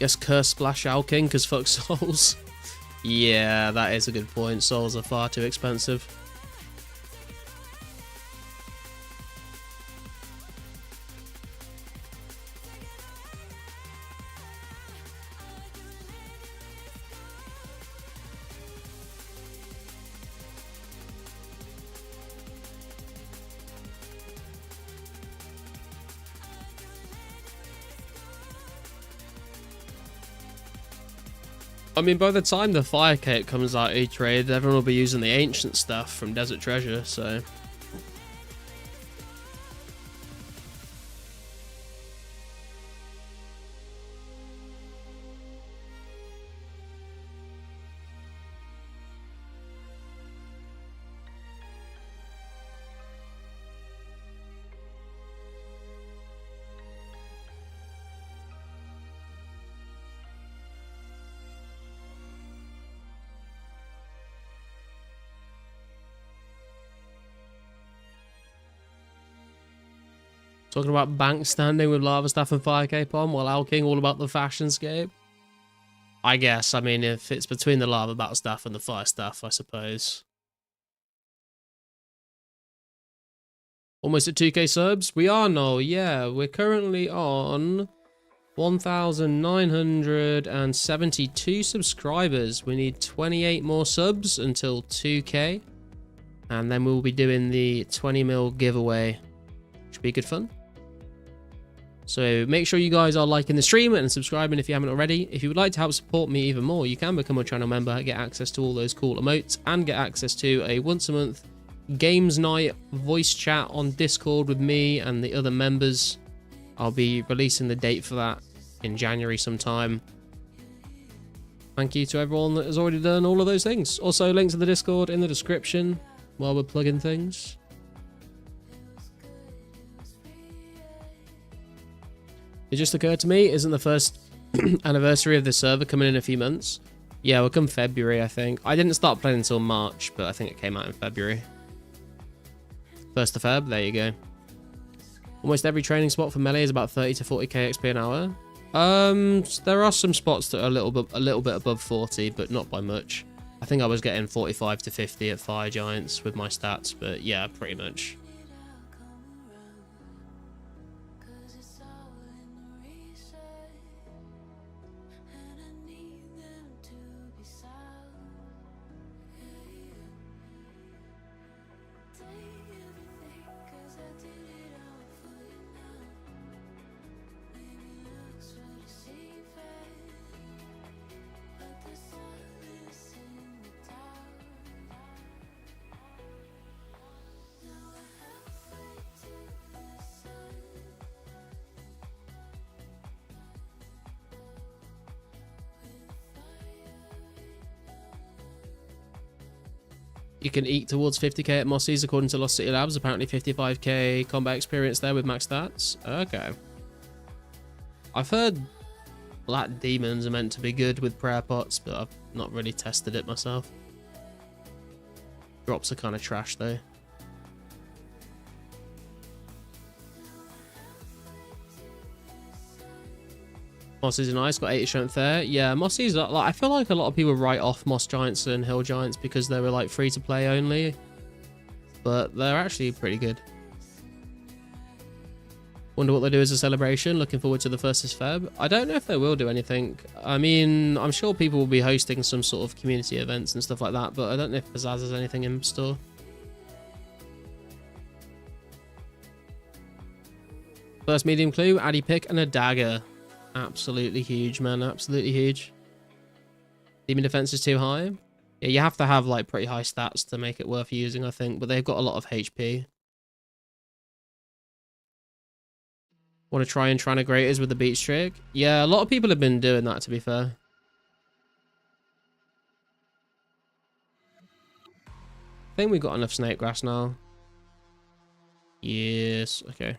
Guess Curse Splash Alking, because fuck souls. Yeah, that is a good point. Souls are far too expensive. I mean, by the time the Fire Cape comes out E-Trade, everyone will be using the ancient stuff from Desert Treasure, so... Talking about bank standing with Lava Staff and Fire Cape on, while Alking all about the fashion scape. I guess, I mean, if it's between the Lava Battle Staff and the Fire Staff, I suppose. Almost at 2k subs? We are now, yeah. We're currently on 1,972 subscribers. We need 28 more subs until 2k. And then we'll be doing the 20 mil giveaway. Should be good fun. So make sure you guys are liking the stream and subscribing if you haven't already. If you would like to help support me even more, you can become a channel member, get access to all those cool emotes, and get access to a once a month games night voice chat on Discord with me and the other members. I'll be releasing the date for that in January sometime. Thank you to everyone that has already done all of those things. Also, link to the Discord in the description while we're plugging things. It just occurred to me, isn't the first anniversary of the server coming in a few months? Yeah, we'll come February, I think. I didn't start playing until March, but I think it came out in February. 1st of Feb, there you go. Almost every training spot for melee is about 30 to 40k XP an hour. There are some spots that are a little bit above 40, but not by much. I think I was getting 45 to 50 at Fire Giants with my stats, but yeah, pretty much. You can eke towards 50k at Mossy's according to Lost City Labs. Apparently 55k combat experience there with max stats. Okay. I've heard Black Demons are meant to be good with prayer pots, but I've not really tested it myself. Drops are kind of trash though. Mossy's are nice, got 80 strength there. Yeah, Mossy's, like, I feel like a lot of people write off Moss Giants and Hill Giants because they were like free to play only. But they're actually pretty good. Wonder what they do as a celebration. Looking forward to the 1st of Feb. I don't know if they will do anything. I mean, I'm sure people will be hosting some sort of community events and stuff like that, but I don't know if Pizzazz has anything in store. First medium clue, Addy pick and a dagger. Absolutely huge, man. Absolutely huge. Demon defense is too high. Yeah, you have to have like pretty high stats to make it worth using, I think, but they've got a lot of HP. Want to try and Tranagrators with the beat streak? Yeah, a lot of people have been doing that, to be fair. I think we've got enough snake grass now. Yes, okay.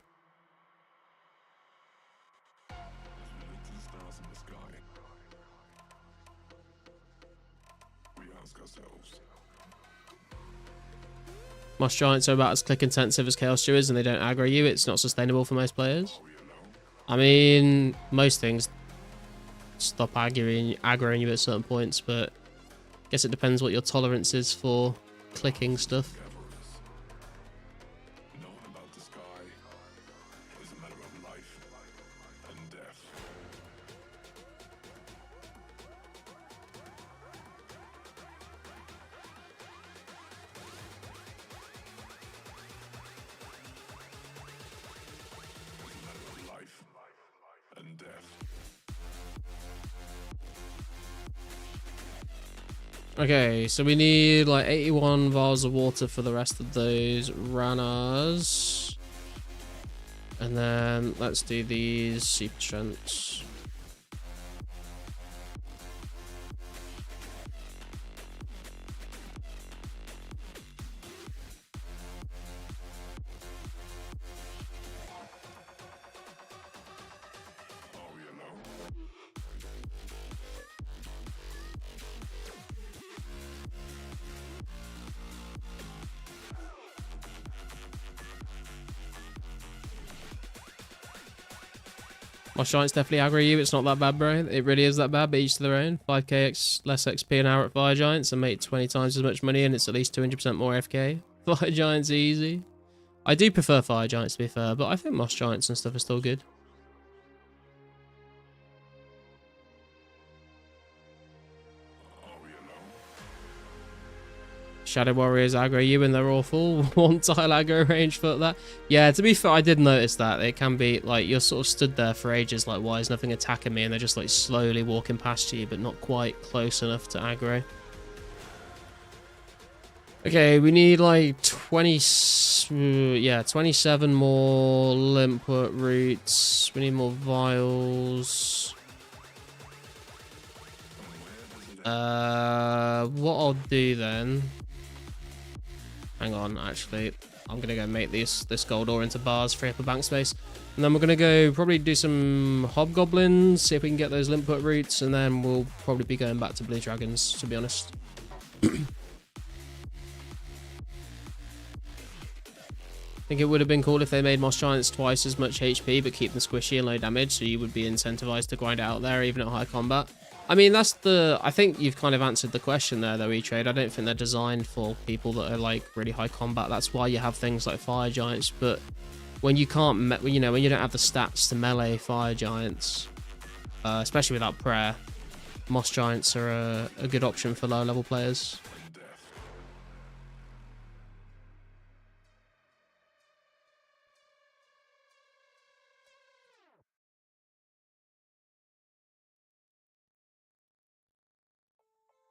Moss Giants are about as click intensive as Chaos Stewards and they don't aggro you. It's not sustainable for most players. I mean, most things stop aggroing you at certain points, but I guess it depends what your tolerance is for clicking stuff. Okay, so we need like 81 vials of water for the rest of those Ranas. And then let's do these super strengths. My Giants definitely aggro you. It's not that bad, bro. It really is that bad, but each to their own. 5k less XP an hour at Fire Giants and make 20 times as much money, and it's at least 200% more FK. Fire Giants easy. I do prefer Fire Giants, to be fair, but I think Moss Giants and stuff are still good. Shadow Warriors aggro you and they're awful. One tile aggro range for that. Yeah, to be fair, I did notice that. It can be, like, you're sort of stood there for ages, like, why is nothing attacking me? And they're just, like, slowly walking past you, but not quite close enough to aggro. Okay, we need, like, 27 more limpet roots. We need more vials. What I'll do then... Hang on, actually. I'm going to go make this gold ore into bars, free up a bank space. And then we're going to go probably do some hobgoblins, see if we can get those limpet roots, and then we'll probably be going back to blue dragons, to be honest. I think it would have been cool if they made Moss Giants twice as much HP, but keep them squishy and low damage, so you would be incentivized to grind it out there, even at high combat. I mean, that's the... I think you've kind of answered the question there, though, E-Trade. I don't think they're designed for people that are, like, really high combat. That's why you have things like Fire Giants, but when you can't... You know, when you don't have the stats to melee Fire Giants, especially without prayer, Moss Giants are a good option for low-level players.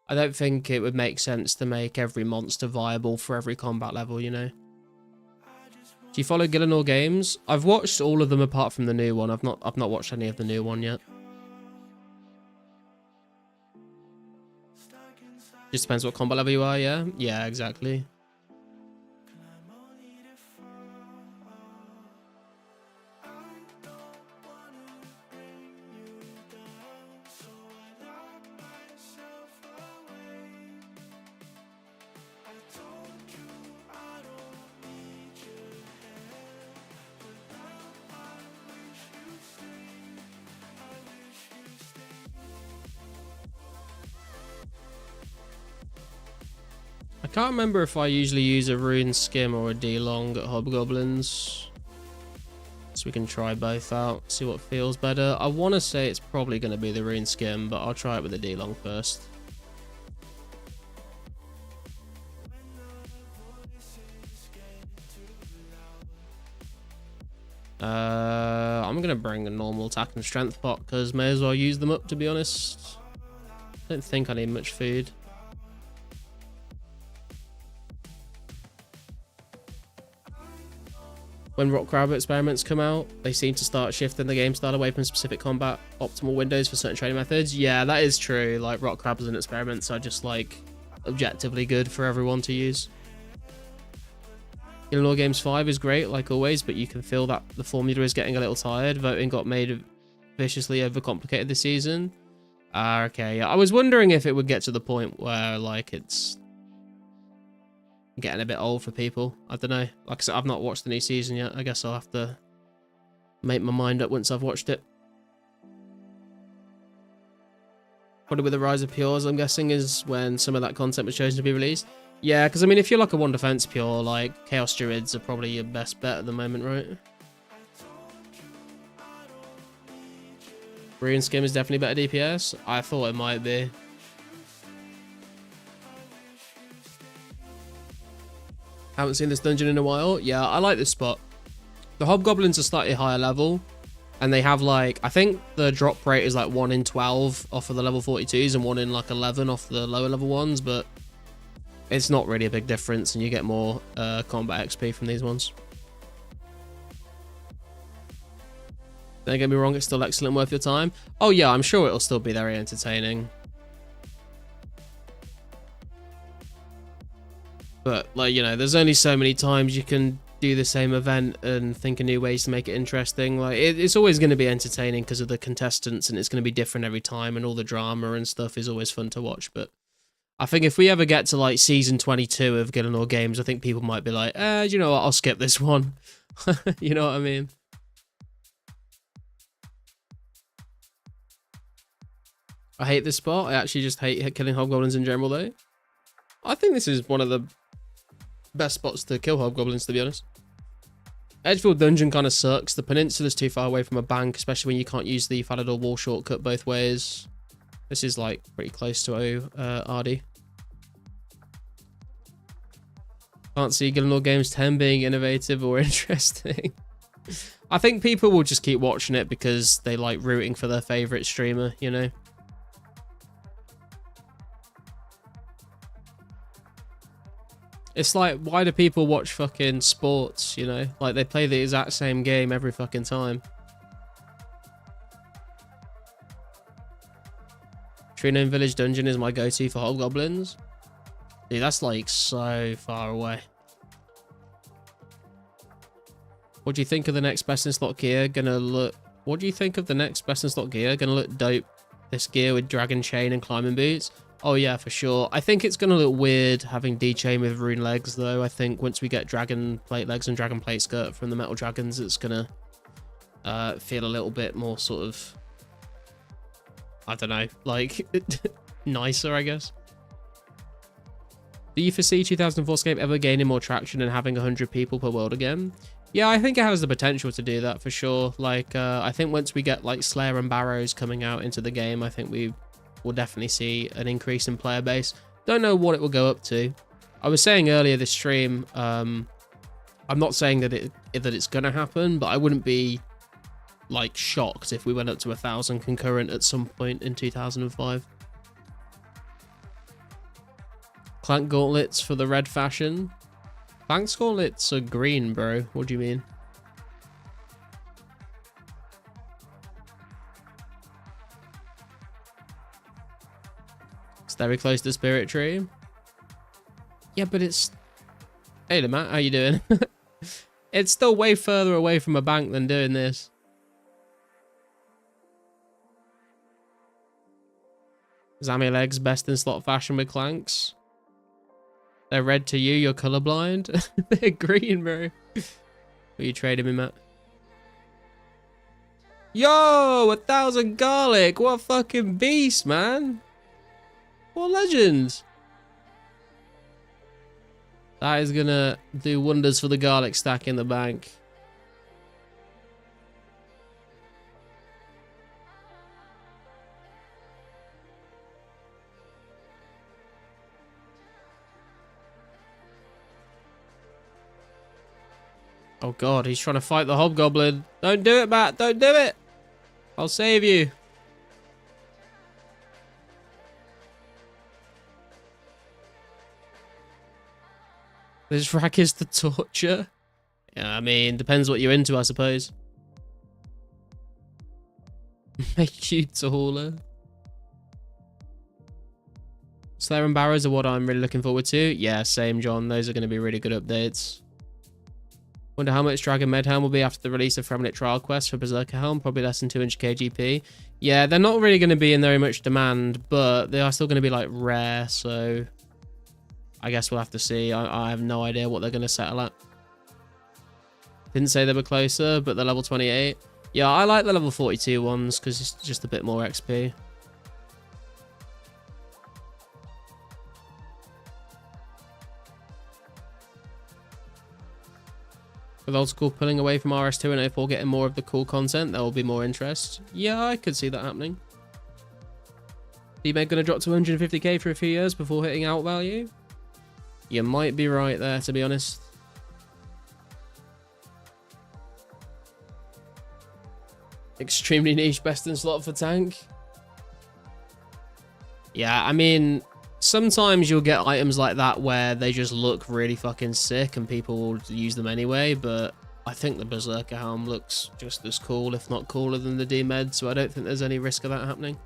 I don't think it would make sense to make every monster viable for every combat level, you know. Do you follow Gillinor games? I've watched all of them apart from the new one. I've not watched any of the new one yet. Just depends what combat level you are, yeah? Yeah, exactly. I can't remember if I usually use a rune skim or a D-long at hobgoblins. So we can try both out, see what feels better. I want to say it's probably going to be the rune skim, but I'll try it with the D-long first. I'm going to bring a normal attack and strength pot because may as well use them up, to be honest. I don't think I need much food. When rock crab experiments come out, they seem to start shifting the game style away from specific combat optimal windows for certain training methods. Yeah, that is true. Like, rock crabs and experiments are just, like, objectively good for everyone to use. Gillinor Games 5 is great, like always, but you can feel that the formula is getting a little tired. Voting got made viciously overcomplicated this season. Okay, yeah. I was wondering if it would get to the point where, like, it's getting a bit old for people. I don't know. Like I said, I've not watched the new season yet. I guess I'll have to make my mind up once I've watched it. Probably with the rise of Pures, I'm guessing, is when some of that content was chosen to be released. Yeah, because I mean, if you're like a one defense Pure, like Chaos Druids are probably your best bet at the moment, right? Rune Skim is definitely better DPS. I thought it might be. Haven't seen this dungeon in a while. Yeah, I like this spot. The hobgoblins are slightly higher level, and they have, like, I think the drop rate is like 1 in 12 off of the level 42s and 1 in like 11 off the lower level ones, but it's not really a big difference, and you get more combat XP from these ones. Don't get me wrong, it's still excellent, worth your time. Oh yeah, I'm sure it'll still be very entertaining. But, like, you know, there's only so many times you can do the same event and think of new ways to make it interesting. Like, it's always going to be entertaining because of the contestants, and it's going to be different every time, and all the drama and stuff is always fun to watch. But I think if we ever get to, like, season 22 of Gillinor Games, I think people might be like, you know what, I'll skip this one. You know what I mean? I hate this spot. I actually just hate killing hobgoblins in general, though. I think this is one of the best spots to kill hobgoblins, to be honest. Edgefield Dungeon kind of sucks. The peninsula's too far away from a bank, especially when you can't use the Falador wall shortcut both ways. This is, like, pretty close to RD. Can't see Gilmore Games 10 being innovative or interesting. I think people will just keep watching it because they like rooting for their favorite streamer, you know? It's like, why do people watch fucking sports, you know? Like, they play the exact same game every fucking time. Trino Village Dungeon is my go-to for hobgoblins. Dude, that's like so far away. What do you think of the next best in slot gear? What do you think of the next best in slot gear? Gonna look dope. This gear with dragon chain and climbing boots. Oh yeah, for sure. I think it's gonna look weird having D-chain with rune legs though. I think once we get dragon plate legs and dragon plate skirt from the metal dragons, it's gonna feel a little bit more sort of, I don't know, like nicer, I guess. Do you foresee 2004scape ever gaining more traction and having 100 people per world again? Yeah, I think it has the potential to do that for sure. Like, I think once we get like Slayer and Barrows coming out into the game, I think we will definitely see an increase in player base. Don't know what it will go up to. I was saying earlier this stream, I'm not saying that it's gonna happen, but I wouldn't be like shocked if we went up to 1,000 concurrent at some point in 2005. Clank gauntlets for the red fashion. Clank gauntlets are green, bro. What do you mean? It's very close to Spirit Tree. Yeah, but it's... Hey there, Matt. How you doing? It's still way further away from a bank than doing this. Zammy legs best in slot fashion with clanks. They're red to you, you're colorblind. They're green, bro. What are you trading me, Matt? Yo, 1,000 garlic. What a fucking beast, man. What legends. That is gonna do wonders for the garlic stack in the bank. Oh god, he's trying to fight the hobgoblin. Don't do it, Matt. Don't do it. I'll save you. This rack is the torture. Yeah, I mean, depends what you're into, I suppose. Make you taller. Slayer and Barrows are what I'm really looking forward to. Yeah, same, John. Those are going to be really good updates. Wonder how much Dragon Med Helm will be after the release of Fremnit Trial Quest for Berserker Helm. Probably less than 200 KGP. Yeah, they're not really going to be in very much demand, but they are still going to be like rare, so I guess we'll have to see. I have no idea what they're going to settle at. Didn't say they were closer, but they're level 28. Yeah, I like the level 42 ones because it's just a bit more XP. With old school pulling away from RS2 and 04 getting more of the cool content, there will be more interest. Yeah, I could see that happening. D-Med gonna drop to 150k for a few years before hitting out value? You might be right there, to be honest. Extremely niche best in slot for tank. Yeah, I mean, sometimes you'll get items like that where they just look really fucking sick and people will use them anyway, but I think the Berserker Helm looks just as cool, if not cooler than the D-Med, so I don't think there's any risk of that happening.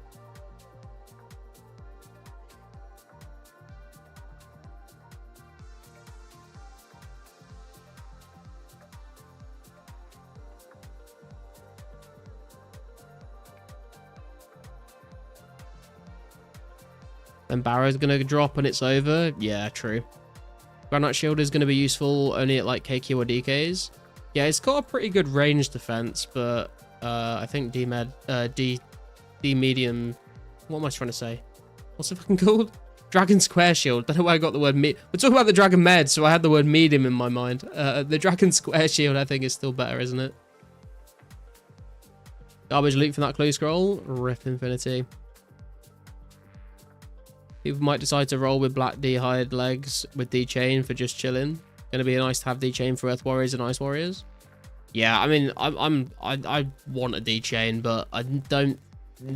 Then Barrow's going to drop and it's over. Yeah, true. Granite Shield is going to be useful only at like KQ or DKs. Yeah, it's got a pretty good range defense, but I think D medium. What am I trying to say? What's it fucking called? Dragon Square Shield. Don't know why I got the word We're talking about the Dragon Med, so I had the word medium in my mind. The Dragon Square Shield, I think, is still better, isn't it? Garbage loot from that clue scroll. Rip Infinity. People might decide to roll with black D-hide legs with D-chain for just chilling. Gonna be nice to have D-chain for Earth Warriors and Ice Warriors. Yeah, I mean, I want a D-chain, but I don't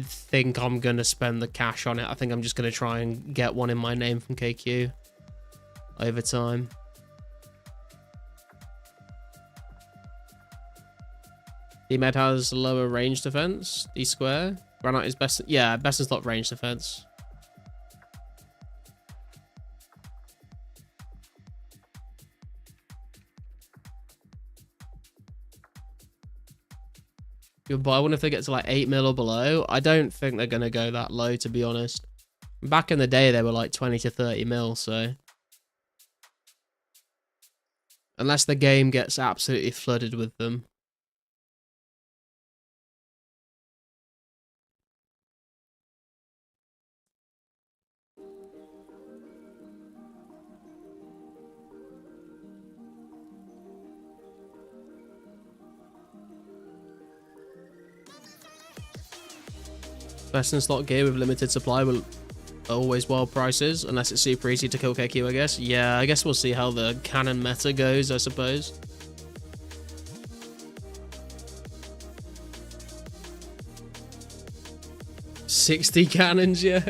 think I'm gonna spend the cash on it. I think I'm just gonna try and get one in my name from KQ over time. D-Med has lower range defense. D square. Granite is best. Yeah, best in slot range defense. You'll buy one if they get to like 8 mil or below. I don't think they're going to go that low, to be honest. Back in the day, they were like 20 to 30 mil, so. Unless the game gets absolutely flooded with them. Best in slot gear with limited supply will always wild prices, unless it's super easy to kill KQ, I guess. Yeah, I guess we'll see how the cannon meta goes, I suppose. $60 cannons, yo.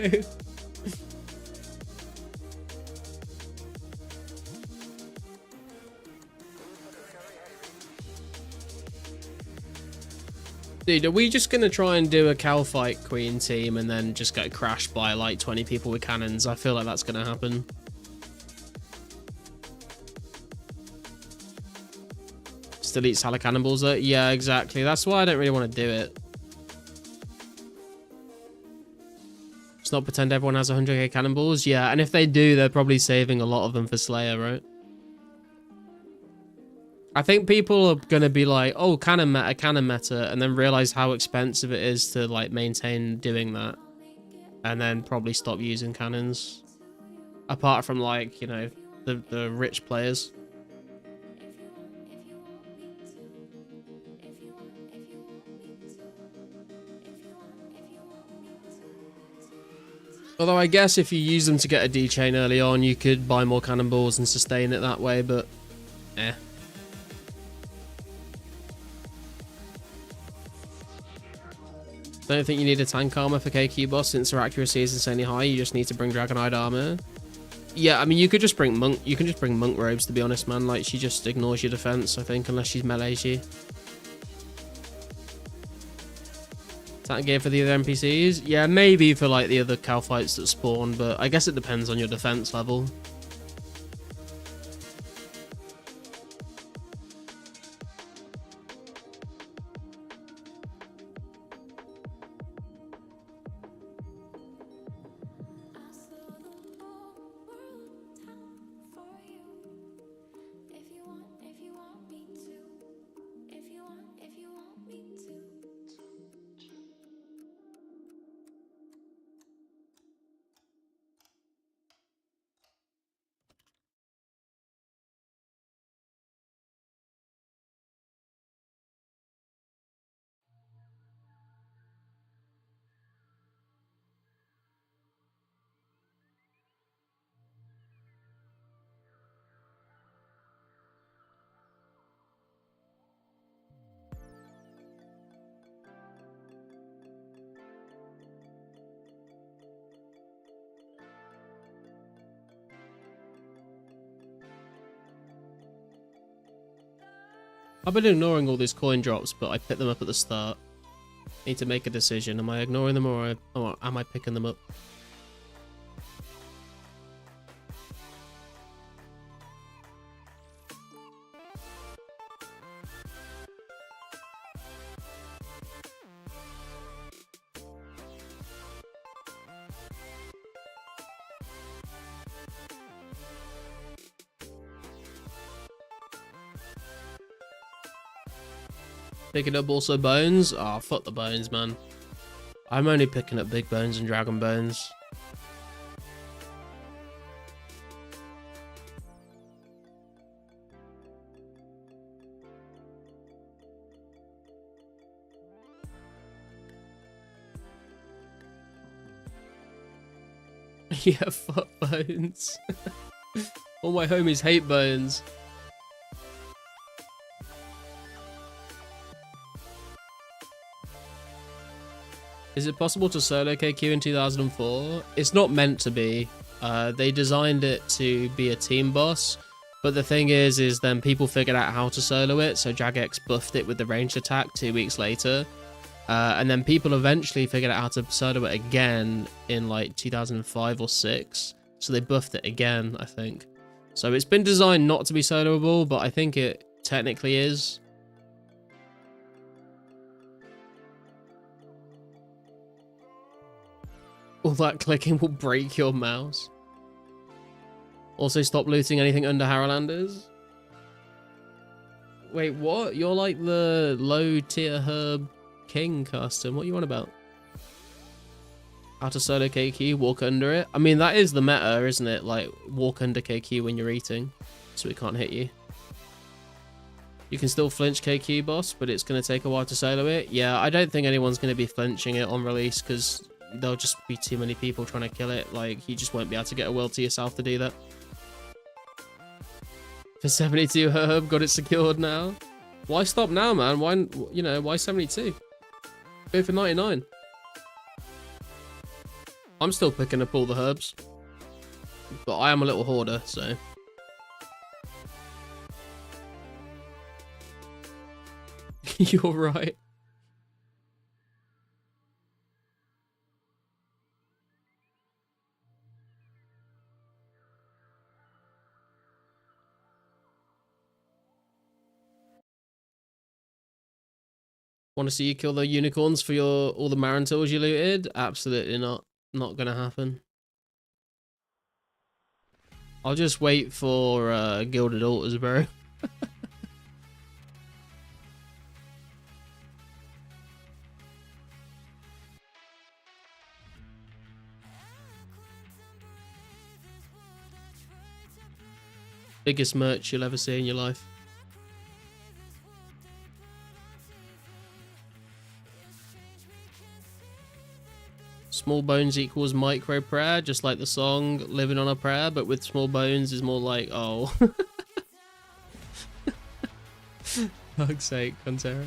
Dude, are we just going to try and do a cow fight queen team and then just get crashed by like 20 people with cannons? I feel like that's going to happen. Still eats hella cannonballs though? Yeah, exactly. That's why I don't really want to do it. Just not pretend everyone has 100k cannonballs. Yeah, and if they do, they're probably saving a lot of them for Slayer, right? I think people are going to be like, oh, cannon meta, and then realize how expensive it is to like maintain doing that. And then probably stop using cannons. Apart from like, you know, the rich players. Although I guess if you use them to get a D-chain early on, you could buy more cannonballs and sustain it that way, but eh. Don't think you need a tank armor for KQ boss since her accuracy is insanely high. You just need to bring Dragonite armor. Yeah, I mean you could just bring monk. You can just bring monk robes, to be honest, man. Like she just ignores your defense, I think, unless she's melees you. Tank gear for the other NPCs? Yeah, maybe for like the other cow fights that spawn, but I guess it depends on your defense level. I've been ignoring all these coin drops, but I picked them up at the start. Need to make a decision. Am I ignoring them or am I picking them up? Picking up also bones? Oh, fuck the bones, man. I'm only picking up big bones and dragon bones. Yeah, fuck bones. All my homies hate bones. Is it possible to solo KQ in 2004? It's not meant to be. They designed it to be a team boss, but the thing is then people figured out how to solo it, so Jagex buffed it with the ranged attack 2 weeks later. And then people eventually figured out how to solo it again in like 2005 or 6. So they buffed it again, I think. So it's been designed not to be soloable, but I think it technically is. All that clicking will break your mouse. Also, stop looting anything under Harrowlanders. Wait, what? You're like the low tier herb king custom. What are you on about? How to solo KQ, walk under it. I mean, that is the meta, isn't it? Like, walk under KQ when you're eating, so it can't hit you. You can still flinch KQ boss, but it's going to take a while to solo it. Yeah, I don't think anyone's going to be flinching it on release, because there'll just be too many people trying to kill it. Like, you just won't be able to get a will to yourself to do that. For 72 herb, got it secured now. Why stop now, man? Why, you know, why 72? Go for 99. I'm still picking up all the herbs, but I am a little hoarder, so. You're right. Want to see you kill the unicorns for all the Marantils you looted? Absolutely not. Not gonna happen. I'll just wait for Gilded Altars, bro. Biggest merch you'll ever see in your life. Small bones equals micro prayer, just like the song Living on a Prayer, but with small bones is more like, oh. Fuck's sake, Contera.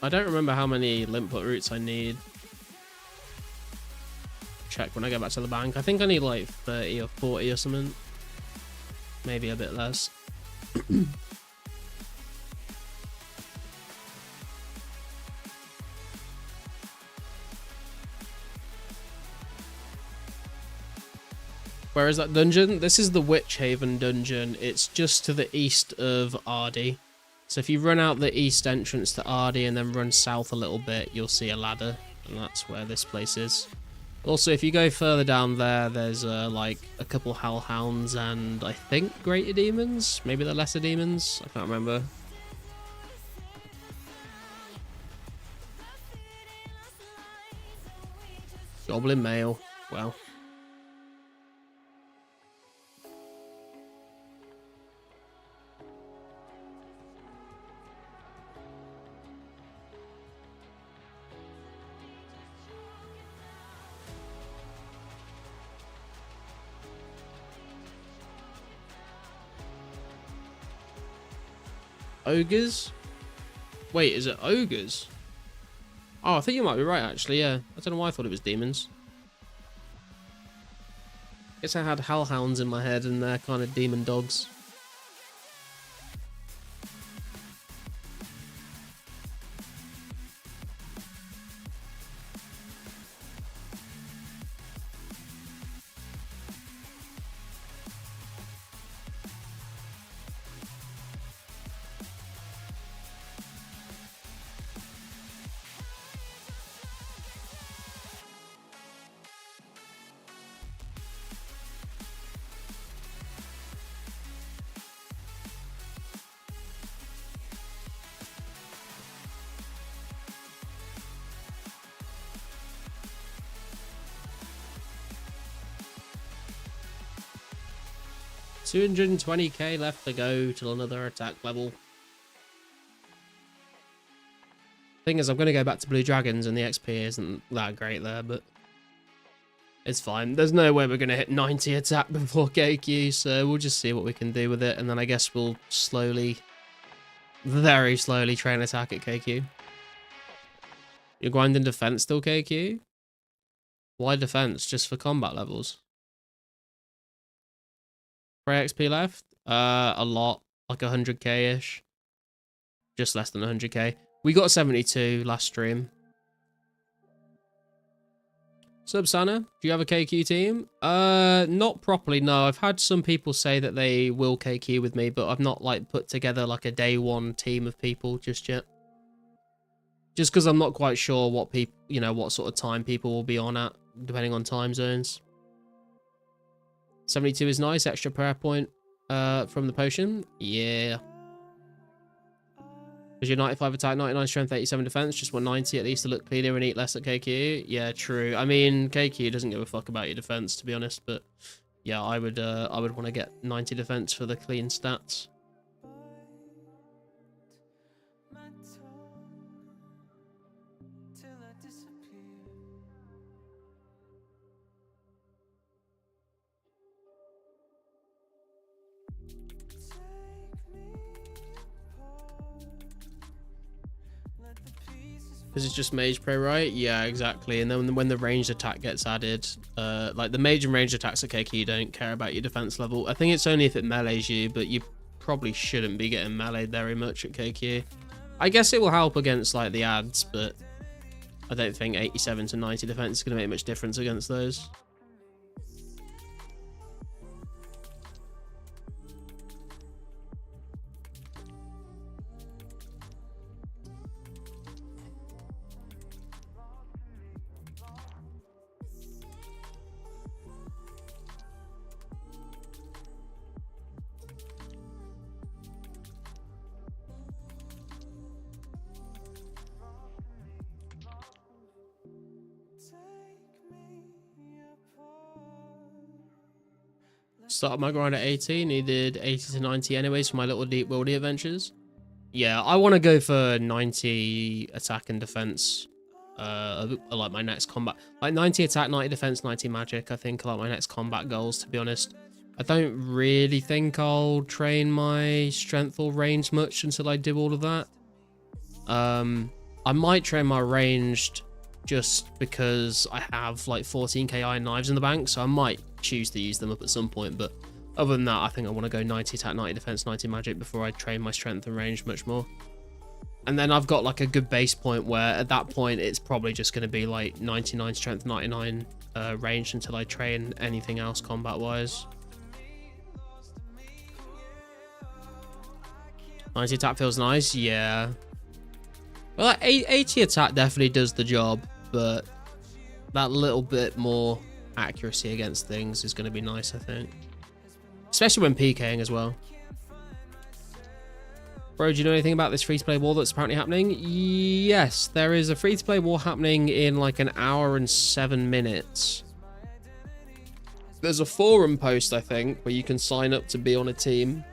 I don't remember how many Limput roots I need. Check when I go back to the bank. I think I need like 30 or 40 or something. Maybe a bit less. Where is that dungeon? This is the Witch Haven dungeon. It's just to the east of Ardy. So if you run out the east entrance to Ardy and then run south a little bit, you'll see a ladder, and that's where this place is. Also, if you go further down there, there's like a couple hellhounds and I think greater demons. Maybe they're lesser demons. I can't remember. Goblin male. Well. Ogres? Wait, is it ogres? Oh, I think you might be right, actually, yeah. I don't know why I thought it was demons. Guess I had hellhounds in my head and they're kind of demon dogs. 220k left to go till another attack level. Thing is, I'm going to go back to Blue Dragons and the XP isn't that great there, but it's fine. There's no way we're going to hit 90 attack before KQ, so we'll just see what we can do with it, and then I guess we'll slowly, very slowly train attack at KQ. You're grinding defense still, KQ? Why defense? Just for combat levels? Spray XP left? A lot. Like 100k-ish. Just less than 100k. We got 72 last stream. Subsana, do you have a KQ team? Not properly, no. I've had some people say that they will KQ with me, but I've not like put together like a day one team of people just yet. Just because I'm not quite sure what people, you know, what sort of time people will be on at, depending on time zones. 72 is nice, extra prayer point from the potion. Yeah. Because you're 95 attack, 99 strength, 87 defense, just 190 at least to look cleaner and eat less at KQ. Yeah, true. I mean, KQ doesn't give a fuck about your defense, to be honest, but yeah, I would want to get 90 defense for the clean stats. Because it's just mage pro, right? Yeah, exactly. And then when the ranged attack gets added, like the mage and ranged attacks at KQ don't care about your defense level. I think it's only if it melees you, but you probably shouldn't be getting meleeed very much at KQ. I guess it will help against like the ads, but I don't think 87 to 90 defense is going to make much difference against those. Started my grind at 80, needed 80 to 90 anyways for my little deep worldy adventures. Yeah, I want to go for 90 attack and defense. Like my next combat, like 90 attack, 90 defense, 90 magic. I think are like my next combat goals, to be honest. I don't really think I'll train my strength or range much until I do all of that. I might train my ranged just because I have like 14k iron knives in the bank, so I might choose to use them up at some point, but other than that, I think I want to go 90 attack, 90 defense, 90 magic before I train my strength and range much more. And then I've got like a good base point where at that point it's probably just going to be like 99 strength, 99 range until I train anything else combat wise. 90 attack feels nice, yeah. Well, like 80 attack definitely does the job, but that little bit more accuracy against things is going to be nice, I think. Especially when PKing as well. Bro, do you know anything about this free-to-play war that's apparently happening? Yes, there is a free-to-play war happening in like an hour and 7 minutes. There's a forum post, I think, where you can sign up to be on a team.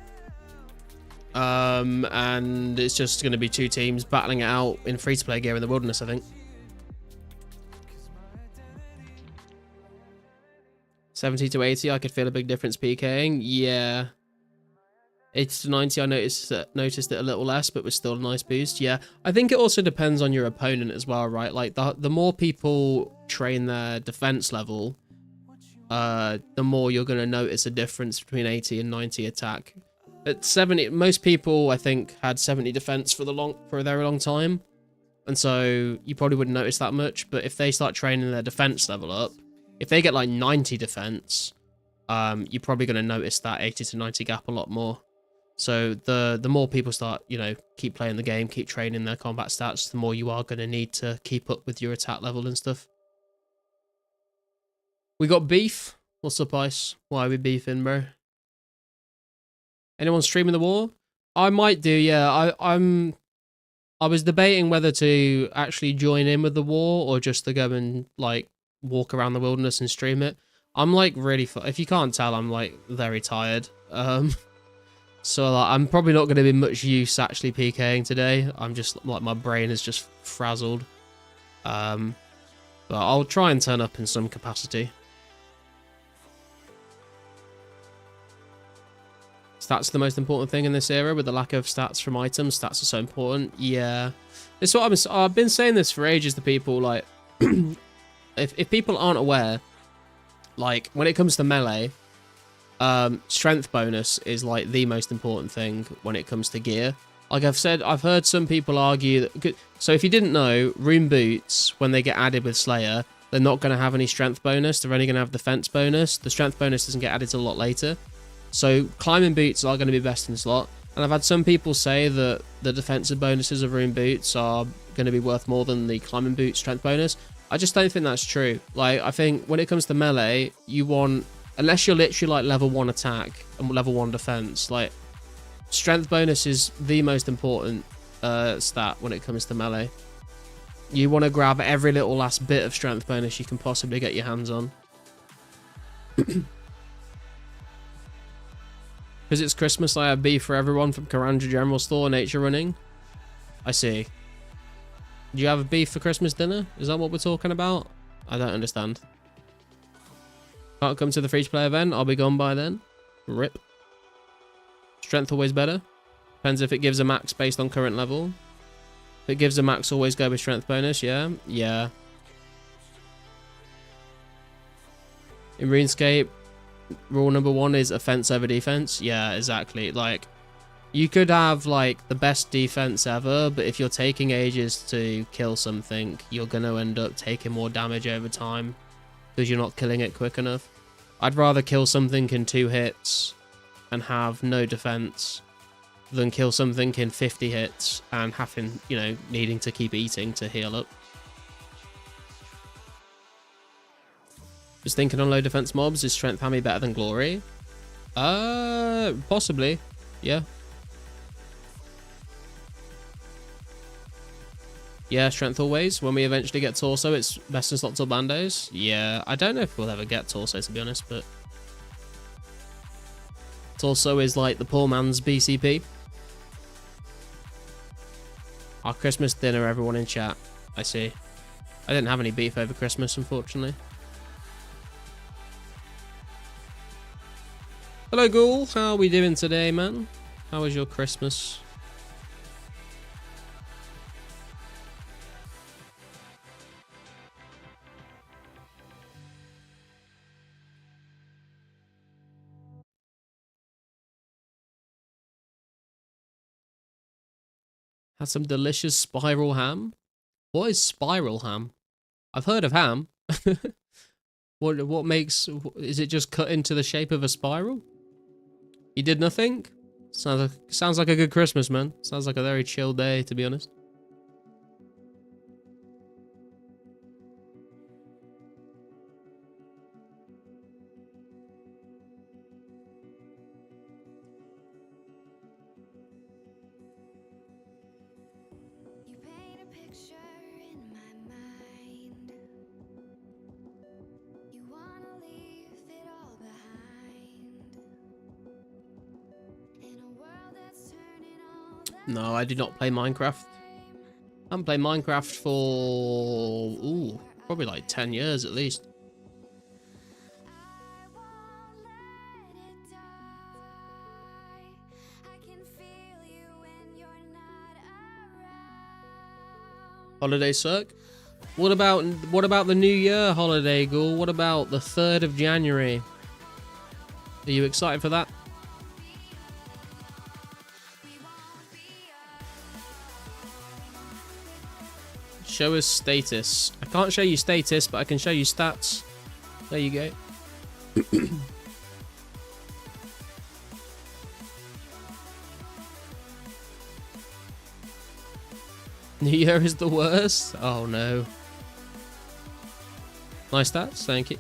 And it's just going to be 2 teams battling it out in free-to-play gear in the wilderness, I think. 70 to 80, I could feel a big difference PKing. Yeah. 80 to 90, I noticed it a little less, but was still a nice boost. Yeah, I think it also depends on your opponent as well, right? Like, the more people train their defense level, the more you're going to notice a difference between 80 and 90 attack. At 70, most people, I think, had 70 defense for a very long time. And so you probably wouldn't notice that much. But if they start training their defense level up, if they get like 90 defense, you're probably going to notice that 80 to 90 gap a lot more. So the more people start, you know, keep playing the game, keep training their combat stats, the more you are going to need to keep up with your attack level and stuff. We got beef. What's up, Ice? Why are we beefing, bro? Anyone streaming the war? I might do, yeah. I was debating whether to actually join in with the war or just to go and like walk around the wilderness and stream it. I'm like really, if you can't tell, I'm like very tired. So like, I'm probably not going to be much use actually PKing today. I'm just like, my brain is just frazzled. But I'll try and turn up in some capacity. Stats are the most important thing in this era. With the lack of stats from items, stats are so important. Yeah, it's what I've been saying this for ages to people. Like, if people aren't aware, like when it comes to melee, strength bonus is like the most important thing when it comes to gear. Like I've said, I've heard some people argue that. So if you didn't know, rune boots, when they get added with Slayer, they're not going to have any strength bonus. They're only going to have defense bonus. The strength bonus doesn't get added till a lot later. So climbing boots are going to be best in slot. And I've had some people say that the defensive bonuses of rune boots are going to be worth more than the climbing boot strength bonus. I just don't think that's true. Like, I think when it comes to melee, you want, unless you're literally like level 1 attack and level 1 defense, like strength bonus is the most important stat when it comes to melee. You want to grab every little last bit of strength bonus you can possibly get your hands on. Because it's Christmas, I have beef for everyone from Karanja General Store, Nature Running. I see. Do you have a beef for Christmas dinner? Is that what we're talking about? I don't understand. Can't come to the free-to-play event. I'll be gone by then. Rip. Strength always better. Depends if it gives a max based on current level. If it gives a max, always go with strength bonus. Yeah. Yeah. In RuneScape, rule number 1 is offense over defense. Yeah, exactly. Like, you could have like the best defense ever, but if you're taking ages to kill something, you're going to end up taking more damage over time because you're not killing it quick enough. I'd rather kill something in 2 hits and have no defense than kill something in 50 hits and having, you know, needing to keep eating to heal up. Just thinking on low defense mobs, is strength hammy better than glory? Possibly. Yeah. Yeah, strength always. When we eventually get torso, it's best in slot till bandos. Yeah, I don't know if we'll ever get torso, to be honest, but torso is like the poor man's BCP. Our Christmas dinner, everyone in chat. I see. I didn't have any beef over Christmas, unfortunately. Hello, Ghoul. How are we doing today, man? How was your Christmas? Had some delicious spiral ham. What is spiral ham? I've heard of ham. What makes... Is it just cut into the shape of a spiral? You did nothing? Sounds like a good Christmas, man. Sounds like a very chill day, to be honest. No, I do not play Minecraft. I haven't played Minecraft for... Ooh, probably like 10 years at least. Holiday suck? What about the New Year holiday, Ghoul? What about the 3rd of January? Are you excited for that? Show us status. I can't show you status, but I can show you stats. There you go. New Year is the worst? Oh no. Nice stats, thank you.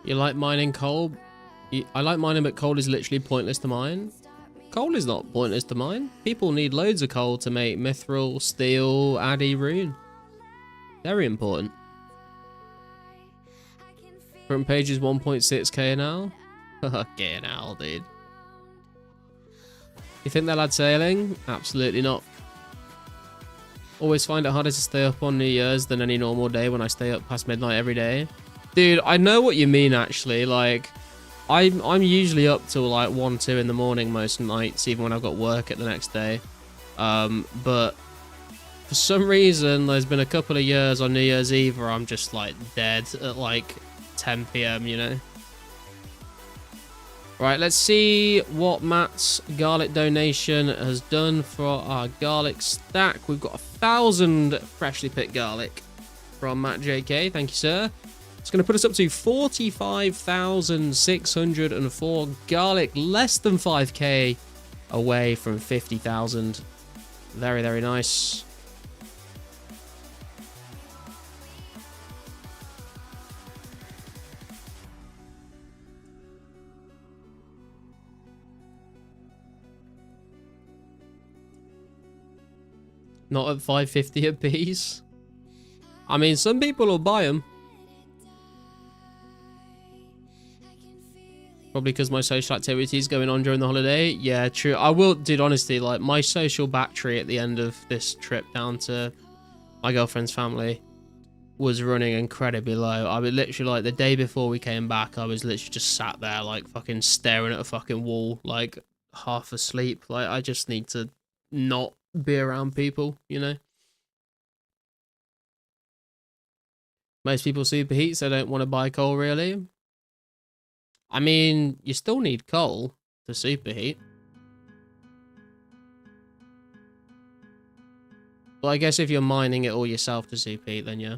You like mining coal? I like mining, but coal is literally pointless to mine. Coal is not pointless to mine. People need loads of coal to make mithril, steel, addy, rune. Very important. Front page is 1.6k now. Fucking hell, dude. You think they'll add sailing? Absolutely not. Always find it harder to stay up on New Year's than any normal day when I stay up past midnight every day. Dude, I know what you mean, actually. Like, I'm usually up till like 1, 2 in the morning most nights, even when I've got work at the next day. But for some reason, there's been a couple of years on New Year's Eve where I'm just like dead at like 10 PM, you know? Right, let's see what Matt's garlic donation has done for our garlic stack. We've got 1,000 freshly picked garlic from Matt JK. Thank you, sir. It's going to put us up to 45,604 garlic, less than 5k away from 50,000. Very, very nice. Not at 550 a piece. I mean, some people will buy them. Probably because my social activities going on during the holiday. Yeah, true. I will, dude, honestly, like, my social battery at the end of this trip down to my girlfriend's family was running incredibly low. I was literally, like, the day before we came back, I was literally just sat there, like, fucking staring at a fucking wall, like, half asleep. Like, I just need to not be around people, you know? Most people superheat, so don't want to buy coal, really. I mean, you still need coal to superheat. Well, I guess if you're mining it all yourself to superheat, then yeah.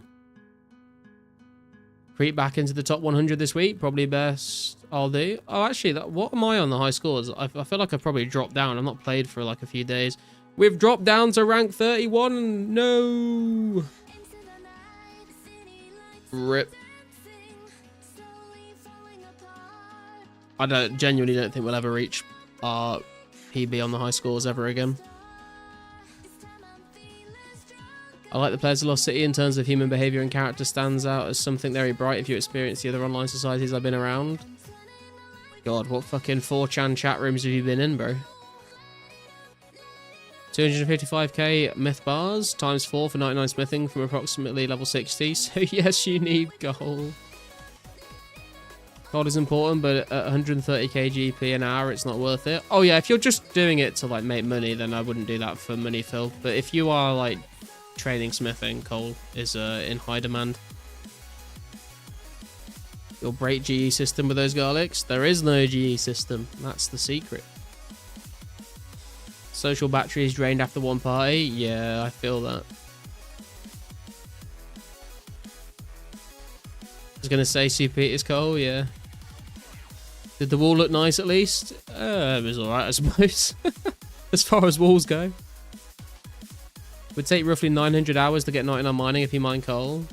Creep back into the top 100 this week. Probably best I'll do. Oh, actually, what am I on the high scores? I feel like I've probably dropped down. I've not played for like a few days. We've dropped down to rank 31. No. Rip. I genuinely don't think we'll ever reach our PB on the high scores ever again. I like the players of Lost City in terms of human behavior and character stands out as something very bright if you experience the other online societies I've been around. God, what fucking 4chan chat rooms have you been in, bro? 255k myth bars times 4 for 99 smithing from approximately level 60. So yes, you need gold. Gold is important, but at 130k GP an hour, it's not worth it. Oh yeah, if you're just doing it to like make money, then I wouldn't do that for money, Phil. But if you are like training smithing, coal is in high demand. You'll break GE system with those garlics. There is no GE system. That's the secret. Social battery is drained after one party. Yeah, I feel that. I was going to say superheat is coal, yeah. Did the wall look nice at least? It was alright, I suppose. As far as walls go. It would take roughly 900 hours to get 99 mining if you mine coal.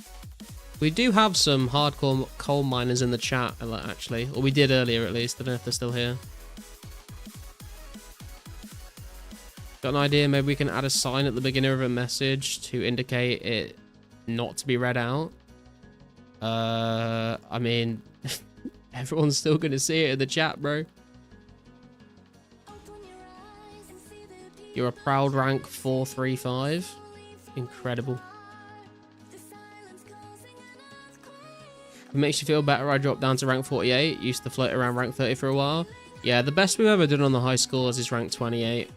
We do have some hardcore coal miners in the chat, actually. Or we did earlier, at least. I don't know if they're still here. Got an idea? Maybe we can add a sign at the beginning of a message to indicate it not to be read out. I mean, everyone's still going to see it in the chat, bro. You're a proud rank 435. Incredible. It makes you feel better. I dropped down to rank 48. Used to float around rank 30 for a while. Yeah, the best we've ever done on the high scores is rank 28.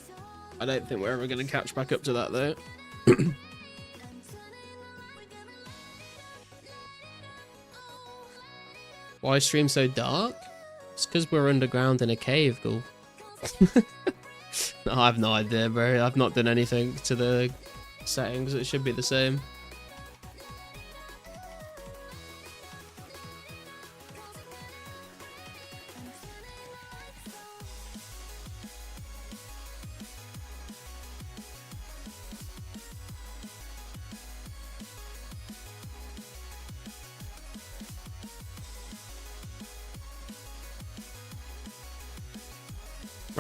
I don't think we're ever going to catch back up to that, though. Why stream so dark? It's because we're underground in a cave, Ghoul. No, I have no idea, bro. I've not done anything to the settings. It should be the same.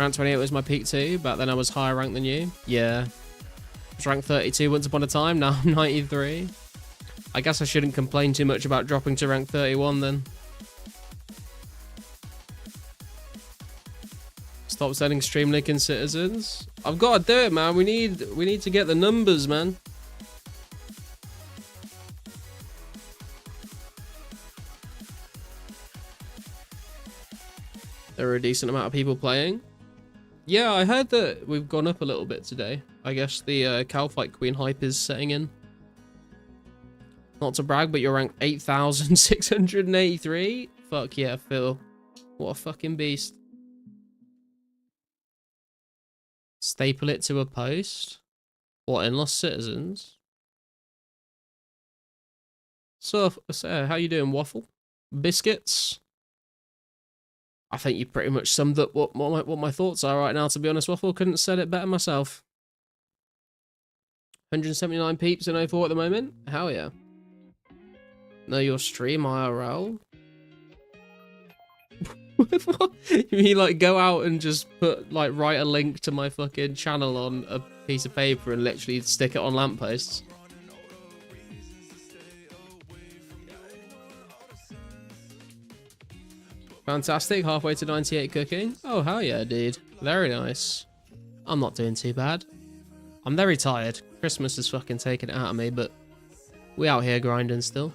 Rank 28 was my peak too. Back then I was higher ranked than you. Yeah. I was ranked 32 once upon a time. Now I'm 93. I guess I shouldn't complain too much about dropping to rank 31 then. Stop sending stream linking citizens. I've got to do it, man. We need to get the numbers, man. There are a decent amount of people playing. Yeah, I heard that we've gone up a little bit today. I guess the Cow Fight Queen hype is setting in. Not to brag, but you're ranked 8,683. Fuck yeah, Phil. What a fucking beast. Staple it to a post. What, in Lost Citizens? So, how you doing, Waffle? Biscuits? I think you pretty much summed up what my thoughts are right now, to be honest, Waffle. Couldn't have said it better myself. 179 peeps in 04 at the moment. Hell yeah. Know your stream IRL. What? You mean like go out and just put like write a link to my fucking channel on a piece of paper and literally stick it on lampposts? Fantastic, halfway to 98 cooking. Oh hell yeah, dude. Very nice. I'm not doing too bad. I'm very tired. Christmas has fucking taken it out of me, but we out here grinding still.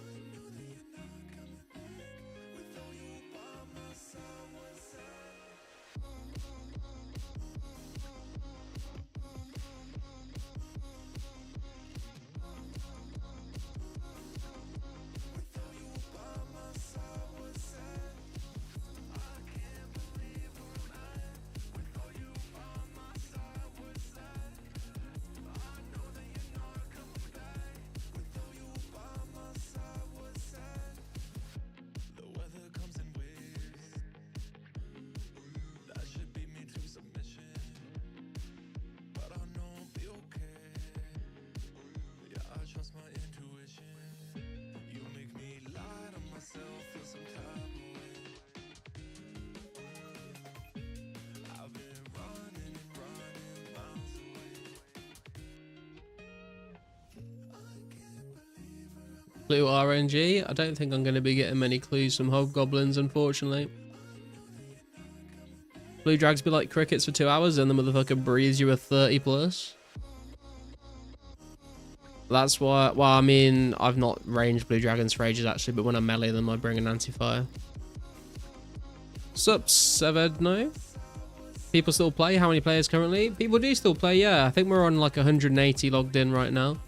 Blue RNG. I don't think I'm going to be getting many clues from hobgoblins, unfortunately. Blue drags be like crickets for 2 hours and the motherfucker breathes you a 30 plus. That's why, well, I mean, I've not ranged blue dragons for ages actually, but when I melee them, I bring an anti-fire. Sup, Sevedno? People still play? How many players currently? People do still play, yeah. I think we're on like 180 logged in right now.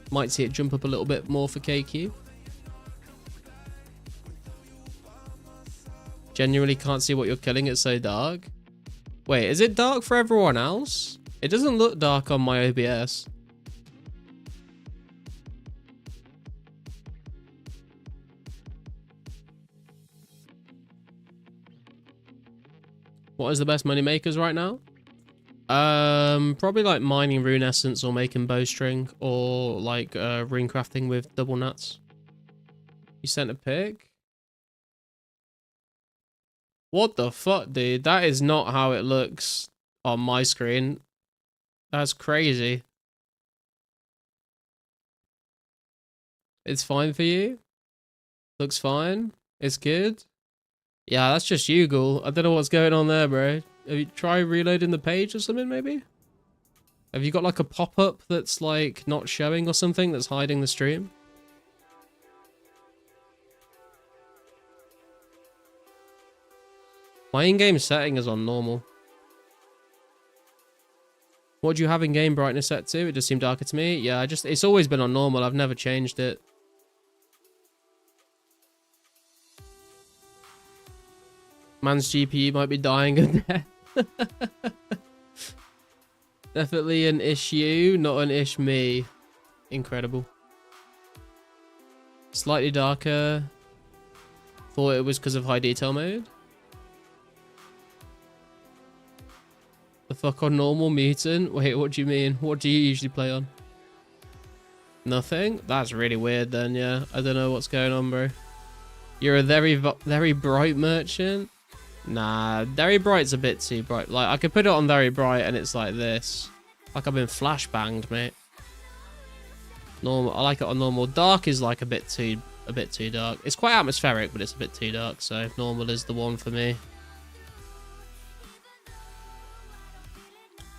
Might see it jump up a little bit more for KQ. Genuinely can't see what you're killing, it's so dark. Wait, is it dark for everyone else? It doesn't look dark on my OBS. What is the best money makers right now? Probably like mining rune essence or making bowstring or like rune crafting with double nuts. You sent a pic? What the fuck, dude? That is not how it looks on my screen. That's crazy. It's fine for you? Looks fine? It's good? Yeah, that's just you, Ghoul. I don't know what's going on there, bro. Have you tried reloading the page or something, maybe? Have you got like a pop-up that's like not showing or something that's hiding the stream? My in-game setting is on normal. What do you have in-game brightness set to? It just seemed darker to me. Yeah, it's always been on normal. I've never changed it. Man's GPU might be dying of death. Definitely an issue, not an ish me. Incredible. Slightly darker. Thought it was because of high detail mode. The fuck on normal mutant? Wait, what do you mean? What do you usually play on? Nothing? That's really weird then, yeah. I don't know what's going on, bro. You're a very bright merchant? Nah, very bright's a bit too bright. Like, I could put it on very bright and it's like this. Like I've been flashbanged, mate. Normal. I like it on normal. Dark is like a bit too dark. It's quite atmospheric, but it's a bit too dark. So normal is the one for me.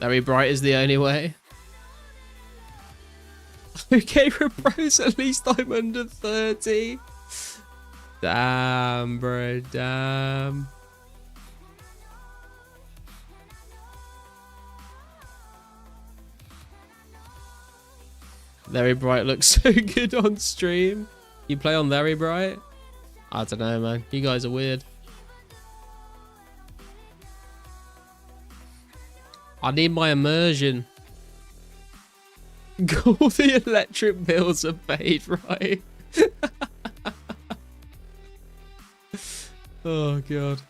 Very bright is the only way. Okay, for pros, at least I'm under 30. Damn, bro, damn. Very bright looks so good on stream. You play on very bright? I don't know, man. You guys are weird. I need my immersion. All the electric bills are paid, right? Oh, God.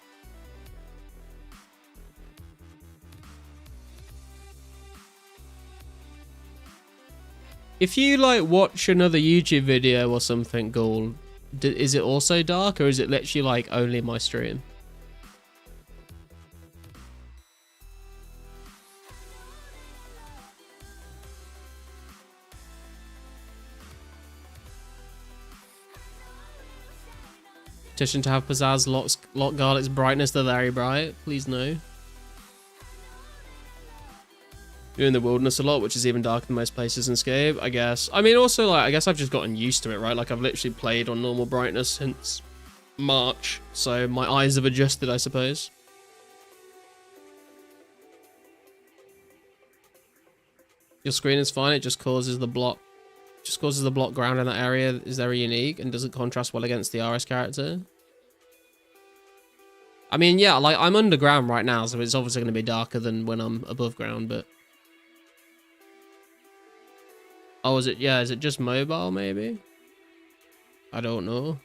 If you, like, watch another YouTube video or something, Ghoul, is it also dark, or is it literally, like, only my stream? Petition to have Pizzazz lock Garlic's brightness to very bright. Please no. You're in the wilderness a lot, which is even darker than most places in Scape, I guess. I mean, also, like, I guess I've just gotten used to it, right? Like, I've literally played on normal brightness since March, so my eyes have adjusted, I suppose. Your screen is fine, it just causes the block. Just causes the block ground in that area is very unique and doesn't contrast well against the RS character. I mean, yeah, like, I'm underground right now, so it's obviously going to be darker than when I'm above ground, but... Oh, is it? Yeah, is it just mobile, maybe? I don't know.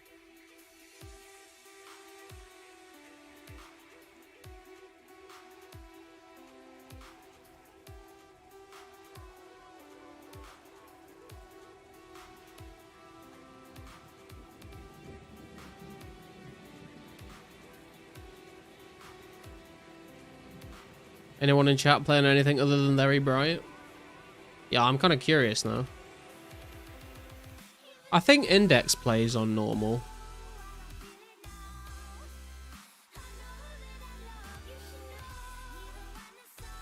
Anyone in chat playing anything other than very bright? Yeah, I'm kind of curious now. I think Index plays on normal.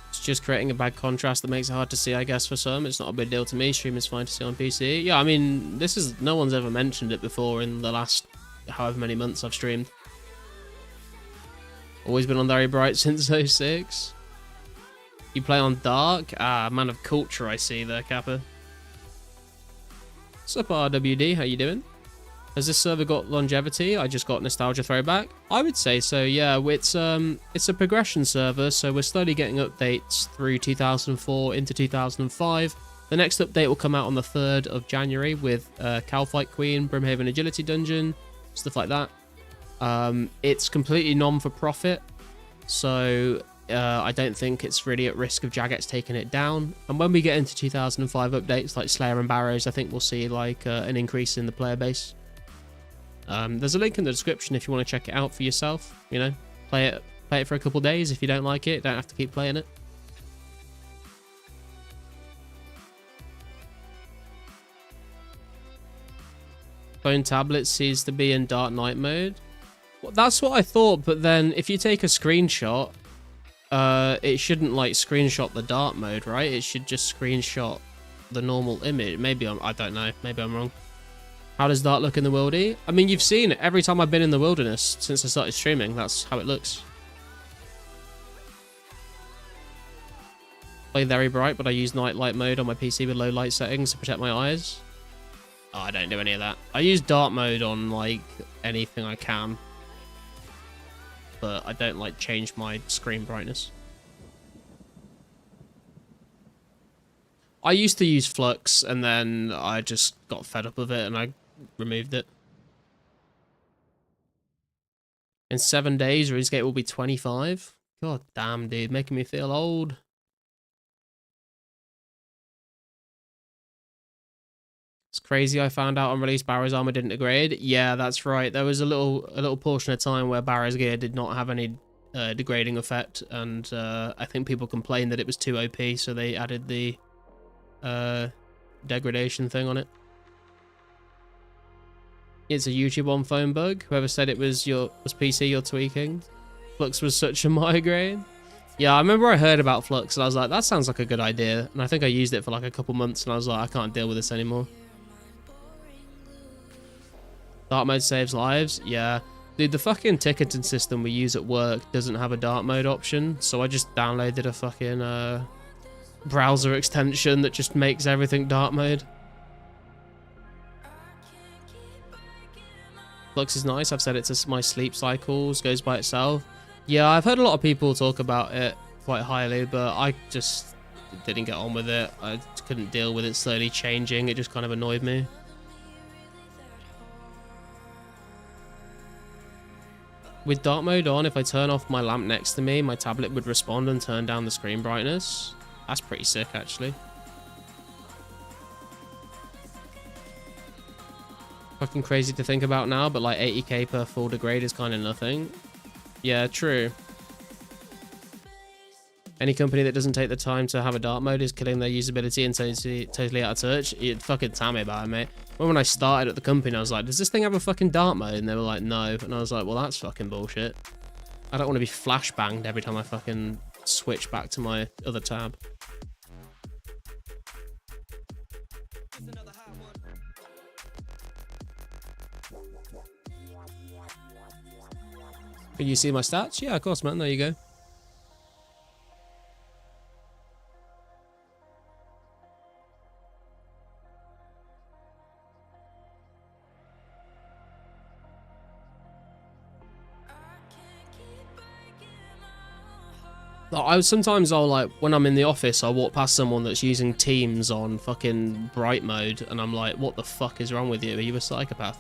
It's just creating a bad contrast that makes it hard to see, I guess, for some. It's not a big deal to me. Stream is fine to see on PC. Yeah, I mean, this is... No one's ever mentioned it before in the last however many months I've streamed. Always been on very bright since 06. You play on dark? Ah, man of culture I see there, Kappa. What's up, RWD? How you doing? Has this server got longevity? I just got nostalgia throwback. I would say so, yeah. It's a progression server, so we're slowly getting updates through 2004 into 2005. The next update will come out on the 3rd of January with Calfight Queen, Brimhaven Agility Dungeon, stuff like that. It's completely non-for-profit, so... I don't think it's really at risk of Jagex taking it down. And when we get into 2005 updates like Slayer and Barrows, I think we'll see like an increase in the player base. There's a link in the description if you want to check it out for yourself. You know, play it for a couple days. If you don't like it, don't have to keep playing it. Phone tablet seems to be in dark night mode. Well, that's what I thought, but then if you take a screenshot, it shouldn't like screenshot the dark mode, right? It should just screenshot the normal image. Maybe I don't know. Maybe I'm wrong. How does dark look in the worldie? I mean, you've seen it every time I've been in the wilderness since I started streaming. That's how it looks. Play very bright, but I use night light mode on my PC with low light settings to protect my eyes. Oh, I don't do any of that. I use dark mode on like anything I can. But I don't like change my screen brightness. I used to use Flux and then I just got fed up with it and I removed it. In 7 days, RuneScape will be 25. God damn, dude, making me feel old. It's crazy. I found out on release Barrow's armor didn't degrade. Yeah, that's right. There was a little portion of time where Barrow's gear did not have any degrading effect, and I think people complained that it was too OP, so they added the degradation thing on it. It's a YouTube on phone bug. Whoever said it was PC, you're tweaking. Flux was such a migraine. Yeah, I remember I heard about Flux and I was like, that sounds like a good idea. And I think I used it for like a couple months and I was like, I can't deal with this anymore. Dark mode saves lives? Yeah. Dude, the fucking ticketing system we use at work doesn't have a dark mode option. So I just downloaded a fucking browser extension that just makes everything dark mode. Flux is nice. I've said it to my sleep cycles. Goes by itself. Yeah, I've heard a lot of people talk about it quite highly, but I just didn't get on with it. I couldn't deal with it slowly changing. It just kind of annoyed me. With dark mode on, if I turn off my lamp next to me, my tablet would respond and turn down the screen brightness. That's pretty sick, actually. Fucking crazy to think about now, but like 80k per full degrade is kind of nothing. Yeah, true. Any company that doesn't take the time to have a dark mode is killing their usability and totally out of touch. You'd fucking tell me about it, mate. When I started at the company, I was like, does this thing have a fucking dark mode? And they were like, no. And I was like, well, that's fucking bullshit. I don't want to be flashbanged every time I fucking switch back to my other tab. Can you see my stats? Yeah, of course, man. There you go. I'll like, when I'm in the office, I'll walk past someone that's using Teams on fucking bright mode, and I'm like, what the fuck is wrong with you? Are you a psychopath?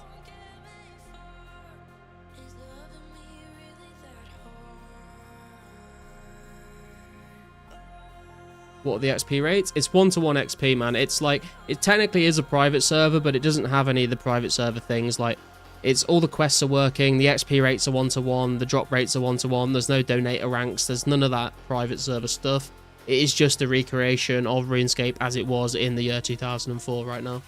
What are the XP rates? It's 1-to-1 XP, man. It's like, it technically is a private server, but it doesn't have any of the private server things. Like, it's all the quests are working, the XP rates are 1-to-1, the drop rates are 1-to-1, there's no donator ranks, there's none of that private server stuff. It is just a recreation of RuneScape as it was in the year 2004 right now.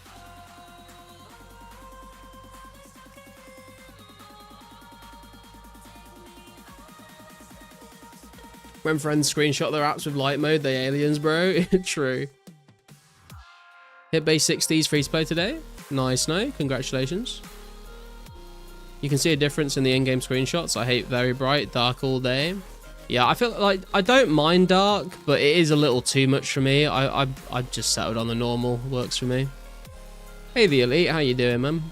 When friends screenshot their apps with light mode, they aliens, bro. True. Hit base 60s free to play today. Nice, no? Congratulations. You can see a difference in the in-game screenshots. I hate very bright, dark all day. Yeah, I feel like I don't mind dark, but it is a little too much for me. I just settled on the normal. Works for me. Hey, the Elite. How you doing, man?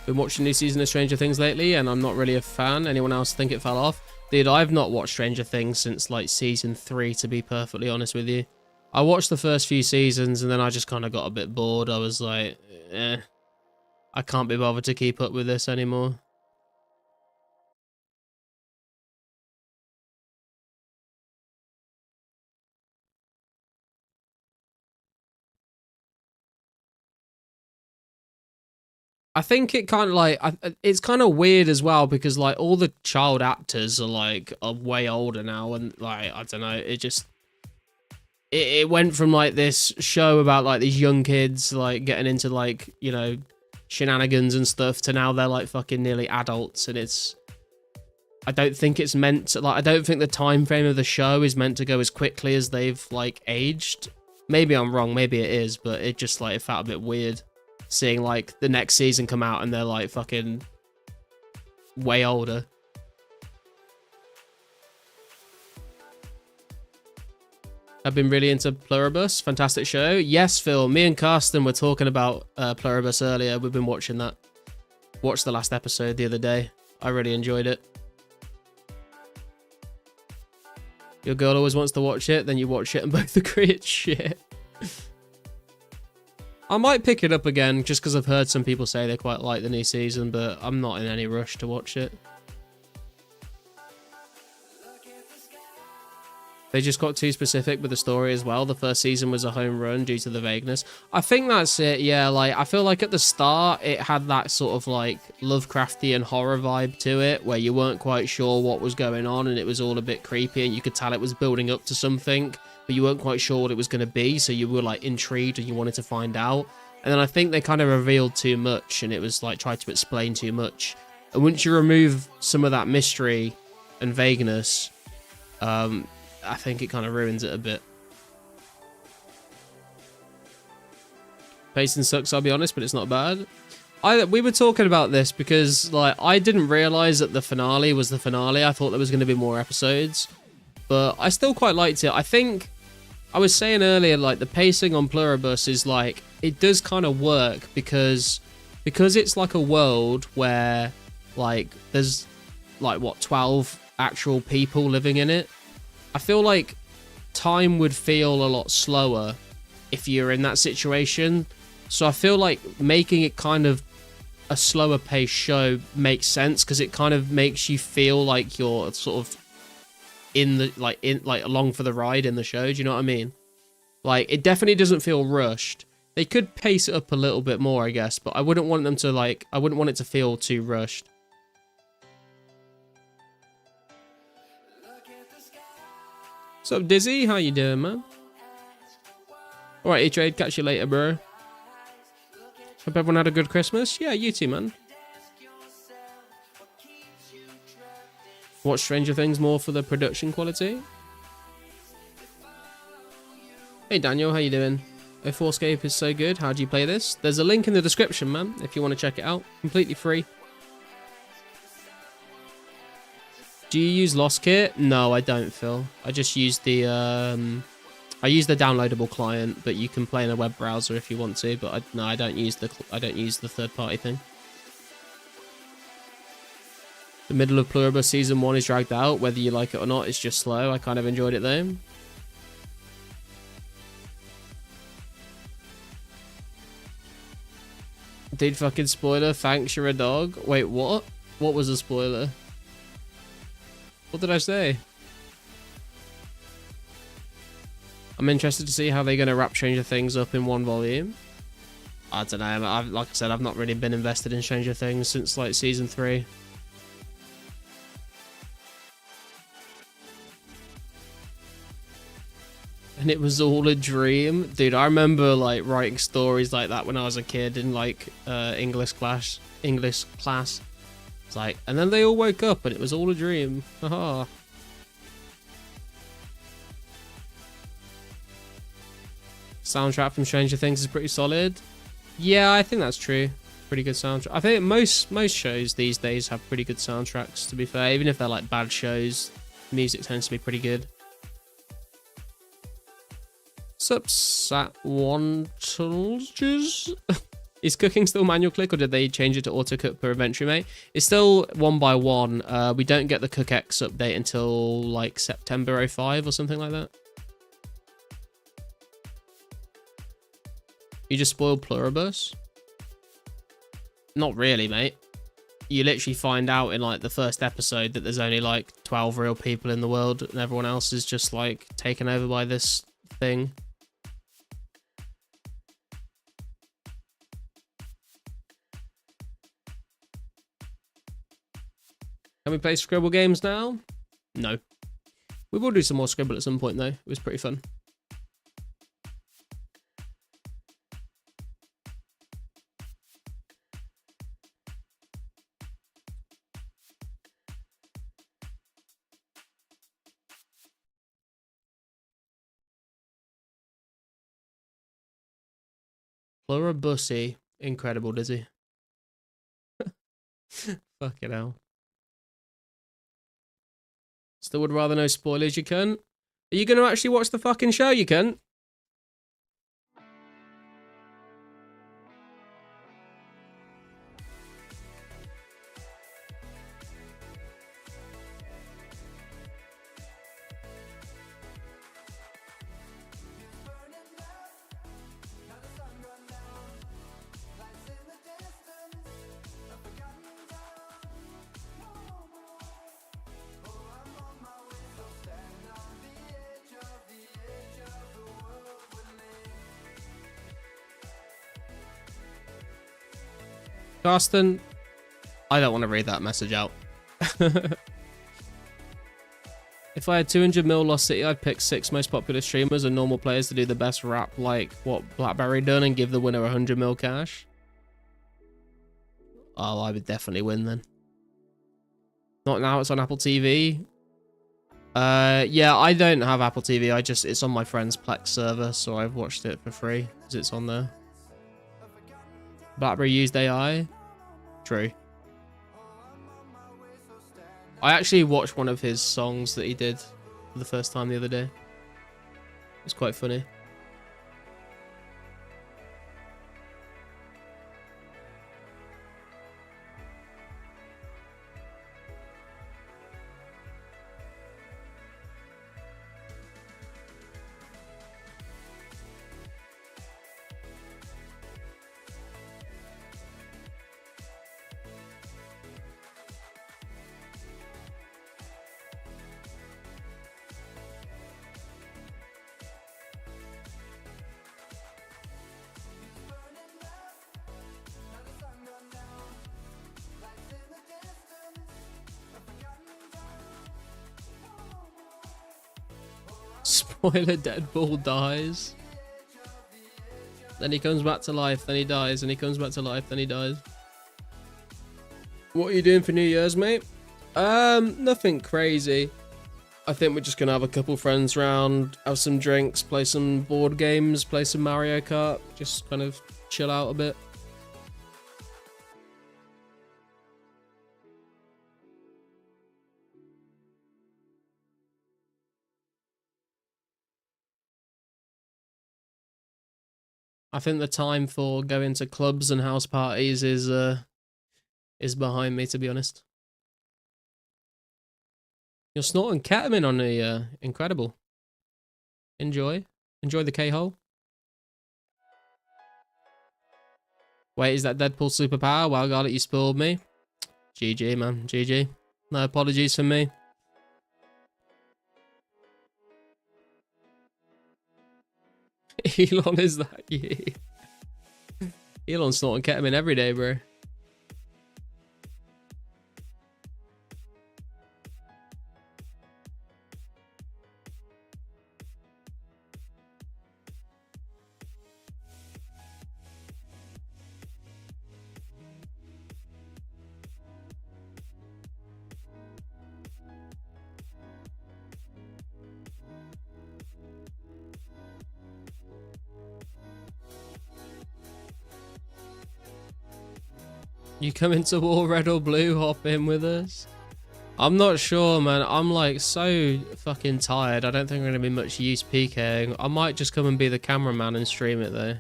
Been watching new season of Stranger Things lately, and I'm not really a fan. Anyone else think it fell off? Dude, I've not watched Stranger Things since like season 3, to be perfectly honest with you. I watched the first few seasons, and then I just kind of got a bit bored. I was like, I can't be bothered to keep up with this anymore. I think it kind of like, it's kind of weird as well because like all the child actors are way older now, and like, I don't know, it just, it went from like this show about like these young kids like getting into like, you know, shenanigans and stuff to now they're like fucking nearly adults, and it's, I don't think it's meant to, like, I don't think the time frame of the show is meant to go as quickly as they've like aged. Maybe I'm wrong, maybe it is, but it just like, it felt a bit weird seeing like the next season come out and they're like fucking way older. I've been really into Pluribus. Fantastic show. Yes, Phil. Me and Carsten were talking about Pluribus earlier. We've been watching that. Watched the last episode the other day. I really enjoyed it. Your girl always wants to watch it, then you watch it and both agree it's shit. I might pick it up again just because I've heard some people say they quite like the new season, but I'm not in any rush to watch it. They just got too specific with the story as well. The first season was a home run due to the vagueness. I think that's it, yeah. Like, I feel like at the start, it had that sort of, like, Lovecraftian horror vibe to it, where you weren't quite sure what was going on, and it was all a bit creepy, and you could tell it was building up to something, but you weren't quite sure what it was going to be, so you were, like, intrigued, and you wanted to find out. And then I think they kind of revealed too much, and it was, like, tried to explain too much. And once you remove some of that mystery and vagueness, I think it kind of ruins it a bit. Pacing sucks, I'll be honest, but it's not bad. We were talking about this because, like, I didn't realize that the finale was the finale. I thought there was going to be more episodes, but I still quite liked it. I think I was saying earlier, like, the pacing on Pluribus is, like, it does kind of work because it's like a world where, like, there's, like, what, 12 actual people living in it. I feel like time would feel a lot slower if you're in that situation. So I feel like making it kind of a slower paced show makes sense because it kind of makes you feel like you're sort of along for the ride in the show. Do you know what I mean? Like, it definitely doesn't feel rushed. They could pace it up a little bit more, I guess, but I wouldn't want them to, like, I wouldn't want it to feel too rushed. What's up, Dizzy? How you doing, man? Alright, E-Trade, catch you later, bro. Hope everyone had a good Christmas. Yeah, you too, man. Watch Stranger Things more for the production quality. Hey, Daniel, how you doing? 2004scape is so good. How do you play this? There's a link in the description, man, if you want to check it out. Completely free. Do you use Lost Kit? No, I don't, Phil. I just use the I use the downloadable client, but you can play in a web browser if you want to. But I don't use the third-party thing. The middle of Pluribus season 1 is dragged out, whether you like it or not. It's just slow. I kind of enjoyed it though. Dude, fucking spoiler. Thanks, you're a dog. Wait, what? What was a spoiler? What did I say? I'm interested to see how they're going to wrap Stranger Things up in one volume. I don't know. Like I said, I've not really been invested in Stranger Things since, like, season 3. And it was all a dream. Dude, I remember, like, writing stories like that when I was a kid in, like, English class. It's like, and then they all woke up and it was all a dream. Haha. Soundtrack from Stranger Things is pretty solid. Yeah, I think that's true. Pretty good soundtrack. I think most shows these days have pretty good soundtracks, to be fair. Even if they're, like, bad shows, music tends to be pretty good. Sup, Sat1. Is cooking still manual click, or did they change it to auto cook per inventory, mate? It's still 1 by 1. We don't get the CookX update until, like, September 05 or something like that. You just spoiled Pluribus? Not really, mate. You literally find out in, like, the first episode that there's only, like, 12 real people in the world and everyone else is just, like, taken over by this thing. Can we play Scribble games now? No. We will do some more Scribble at some point, though. It was pretty fun. Pluribusy. Incredible, Dizzy. Fucking hell. Still would rather no spoilers, you cunt. Are you going to actually watch the fucking show, you cunt? Carsten, I don't want to read that message out. If I had 200 mil Lost City, I'd pick 6 most popular streamers and normal players to do the best rap like what Blackberry done and give the winner 100 mil cash. Oh, I would definitely win then. Not now, it's on Apple TV. Yeah, I don't have Apple TV. It's on my friend's Plex server, so I've watched it for free because it's on there. BlackBerry used AI. True. I actually watched one of his songs that he did for the first time the other day. It's quite funny. Spoiler, Deadpool dies. Then he comes back to life, then he dies, and he comes back to life, then he dies. What are you doing for New Year's, mate? Nothing crazy. I think we're just gonna have a couple friends round, have some drinks, play some board games, play some Mario Kart, just kind of chill out a bit. I think the time for going to clubs and house parties is behind me, to be honest. You're snorting ketamine on the incredible. Enjoy the K-hole. Wait, is that Deadpool superpower? Well, got it, you spoiled me. GG, man, GG. No apologies for me. Elon, is that you? Elon's snorting ketamine every day, bro. You come into war, red or blue, hop in with us. I'm not sure, man. I'm like so fucking tired. I don't think I'm going to be much use PKing. I might just come and be the cameraman and stream it though.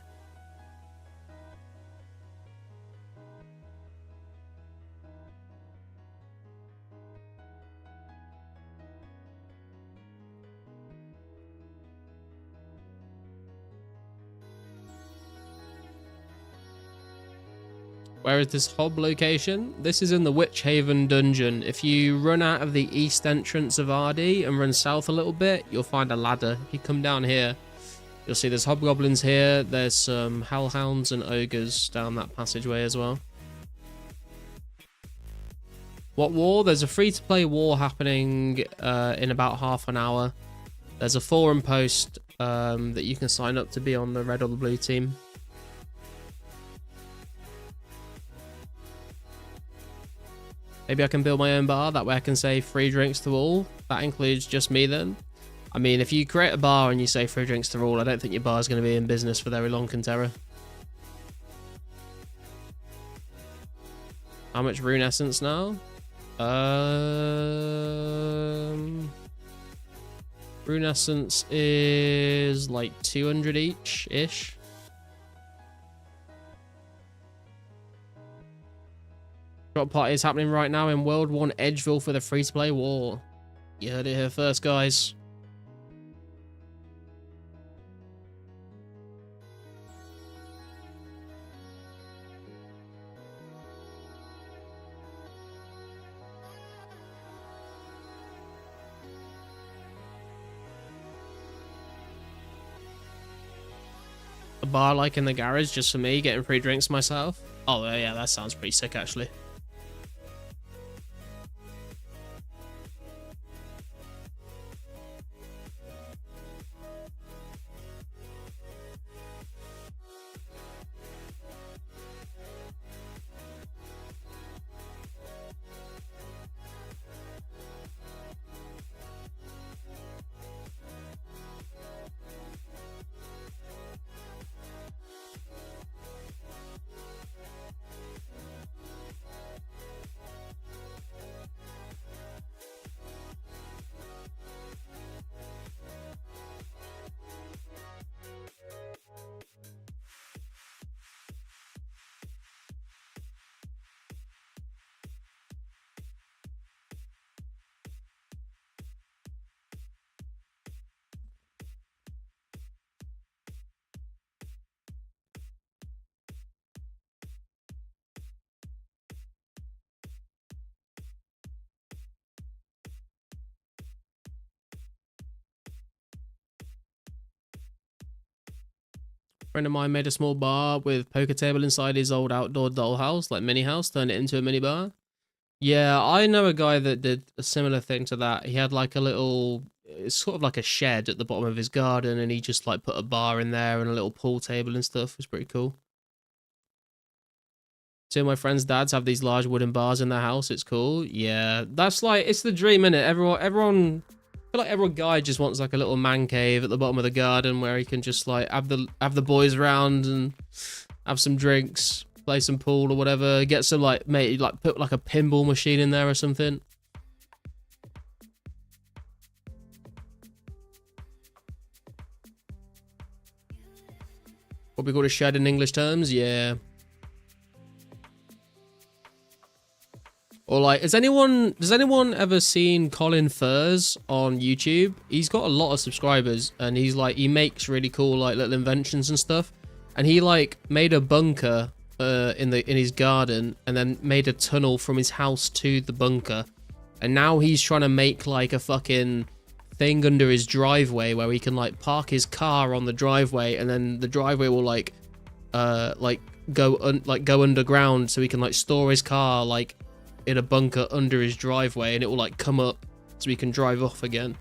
Where is this Hob location? This is in the Witch Haven dungeon. If you run out of the east entrance of Ardy and run south a little bit, you'll find a ladder. If you come down here, you'll see there's hobgoblins here. There's some hellhounds and ogres down that passageway as well. What war? There's a free-to-play war happening in about half an hour. There's a forum post that you can sign up to be on the red or the blue team. Maybe I can build my own bar, that way I can say free drinks to all. That includes just me then. I mean, if you create a bar and you say free drinks to all, I don't think your bar is going to be in business for very long, Contera. How much rune essence now? Rune essence is like 200 each-ish. Drop party is happening right now in World 1 Edgeville for the free-to-play war. You heard it here first, guys. A bar like in the garage just for me, getting free drinks myself. Oh, yeah, that sounds pretty sick, actually. Friend of mine made a small bar with poker table inside his old outdoor dollhouse, like mini house, turned it into a mini bar. Yeah, I know a guy that did a similar thing to that. He had like a little, it's sort of like a shed at the bottom of his garden, and he just like put a bar in there and a little pool table and stuff. It was pretty cool. Two of my friends' dads have these large wooden bars in their house. It's cool. Yeah, that's like, it's the dream, innit? Everyone, I feel like every guy just wants like a little man cave at the bottom of the garden where he can just like have the boys around and have some drinks, play some pool or whatever, get some like, maybe like put like a pinball machine in there or something. What we call a shed in English terms, yeah. Or like, does anyone ever seen Colin Furs on YouTube? He's got a lot of subscribers, and he's like, he makes really cool like little inventions and stuff. And he like made a bunker in his garden, and then made a tunnel from his house to the bunker. And now he's trying to make like a fucking thing under his driveway where he can like park his car on the driveway, and then the driveway will like go underground, so he can like store his car like in a bunker under his driveway, and it will like come up so he can drive off again.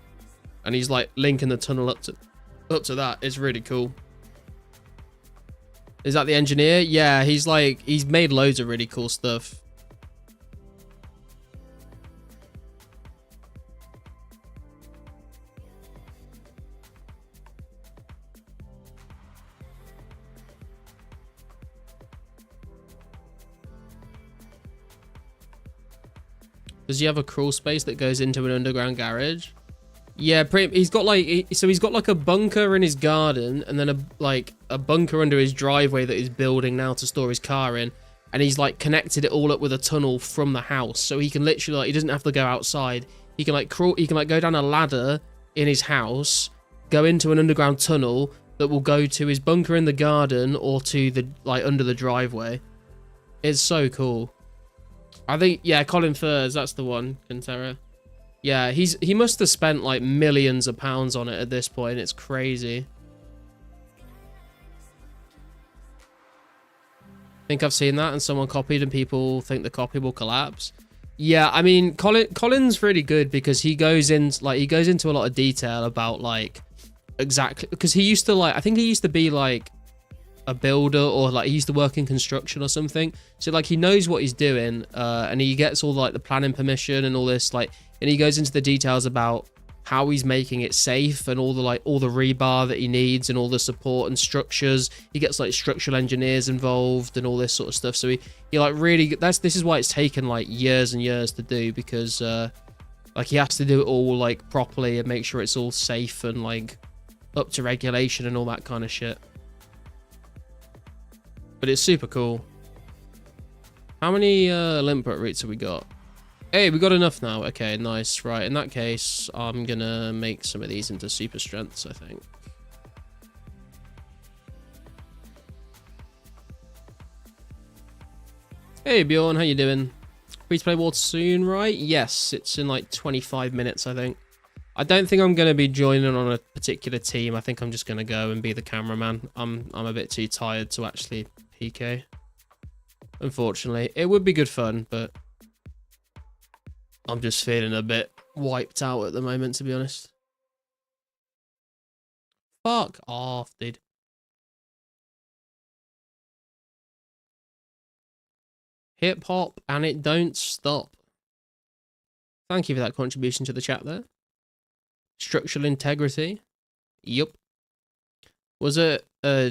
And he's like linking the tunnel up to that. It's really cool. Is that the engineer? Yeah, he's made loads of really cool stuff. Does he have a crawl space that goes into an underground garage? Yeah, he's got like a bunker in his garden, and then a bunker under his driveway that he's building now to store his car in, and he's like connected it all up with a tunnel from the house, so he can literally like, he doesn't have to go outside. He can like crawl, he can like go down a ladder in his house, go into an underground tunnel that will go to his bunker in the garden or to the like under the driveway. It's so cool. I think, yeah, Colin Furs, that's the one, Cantera. Yeah, he must have spent like millions of pounds on it at this point. It's crazy. I think I've seen that, and someone copied, and people think the copy will collapse. Yeah, I mean, Colin's really good because he goes into a lot of detail about like exactly, because he used to like, I think he used to be like a builder, or like he used to work in construction or something, so like he knows what he's doing, and he gets all like the planning permission and all this, like, and he goes into the details about how he's making it safe and all the rebar that he needs and all the support and structures. He gets like structural engineers involved and all this sort of stuff, so he like really, this is why it's taken like years and years to do, because like he has to do it all like properly and make sure it's all safe and like up to regulation and all that kind of shit. But it's super cool. How many Limpet roots have we got? Hey, we got enough now. Okay, nice. Right, in that case, I'm gonna make some of these into super strengths, I think. Hey, Bjorn, how you doing? Free to play World soon, right? Yes, it's in like 25 minutes, I think. I don't think I'm going to be joining on a particular team. I think I'm just going to go and be the cameraman. I'm a bit too tired to actually PK. unfortunately. It would be good fun, but I'm just feeling a bit wiped out at the moment, to be honest. Fuck off, dude. Hip hop and it don't stop. Thank you for that contribution to the chat there. Structural integrity. Yup. Was it oh,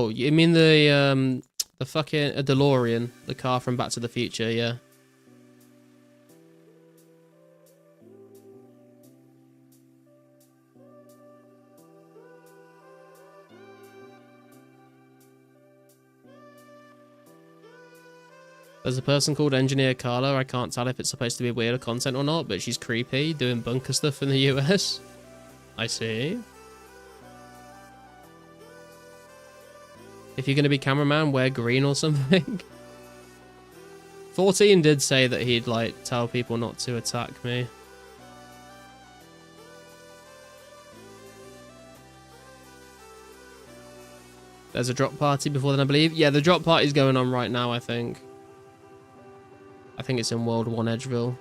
you mean the fucking a DeLorean, the car from Back to the Future, yeah. There's a person called Engineer Carla. I can't tell if it's supposed to be weird content or not, but she's creepy, doing bunker stuff in the US. I see. If you're going to be cameraman, wear green or something. 14 did say that he'd, like, tell people not to attack me. There's a drop party before then, I believe. Yeah, the drop party's going on right now, I think. I think it's in World 1 Edgeville.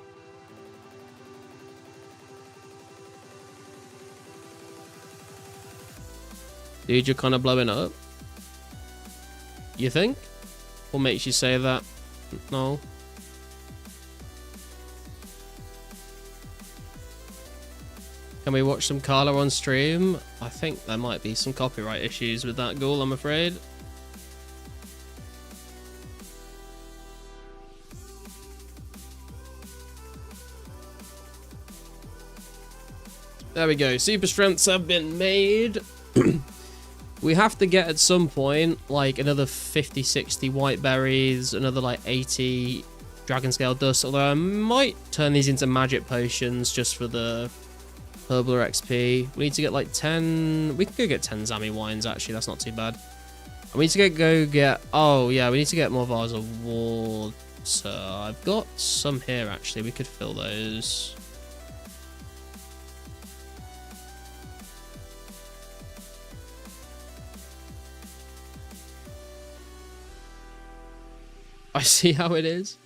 Dude, you're kind of blowing up. You think? What makes you say that? No. Can we watch some Carla on stream? I think there might be some copyright issues with that goal, I'm afraid. There we go. Super strengths have been made. We have to get at some point like another 50, 60 white berries, another like 80 dragon scale dust. Although I might turn these into magic potions just for the Herbler XP. We need to get like 10. We could go get 10 Zami wines actually. That's not too bad. And we need to go get. Oh yeah, we need to get more vase of water. I've got some here actually. We could fill those. I see how it is.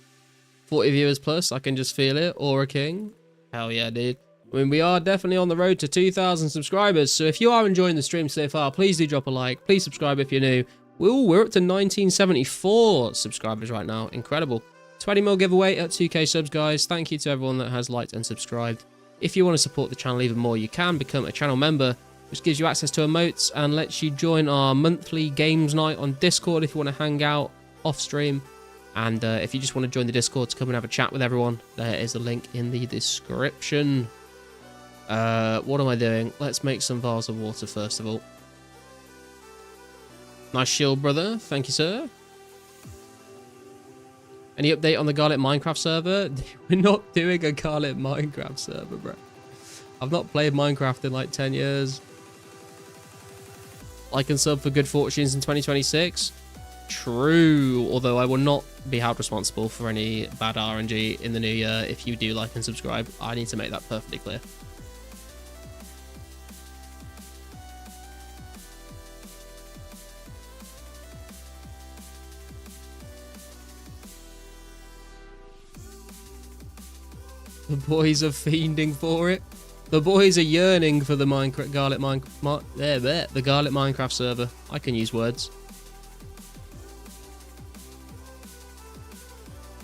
40 viewers plus, I can just feel it. Aura King. Hell yeah, dude. I mean, we are definitely on the road to 2,000 subscribers. So if you are enjoying the stream so far, please do drop a like. Please subscribe if you're new. We're up to 1974 subscribers right now. Incredible. 20 mil giveaway at 2k subs, guys. Thank you to everyone that has liked and subscribed. If you want to support the channel even more, you can become a channel member, which gives you access to emotes and lets you join our monthly games night on Discord if you want to hang out off stream. And if you just want to join the Discord to come and have a chat with everyone, there is a link in the description. What am I doing? Let's make some vase of water first of all. Nice shield, brother. Thank you, sir. Any update on the Garlic Minecraft server? We're not doing a Garlic Minecraft server, bro. I've not played Minecraft in like 10 years. Like and sub for good fortunes in 2026. True, although I will not be held responsible for any bad RNG in the new year if you do like and subscribe. I need to make that perfectly clear. The boys are fiending for it. The boys are yearning for the Minecraft Garlic the Garlic Minecraft server. I can use words.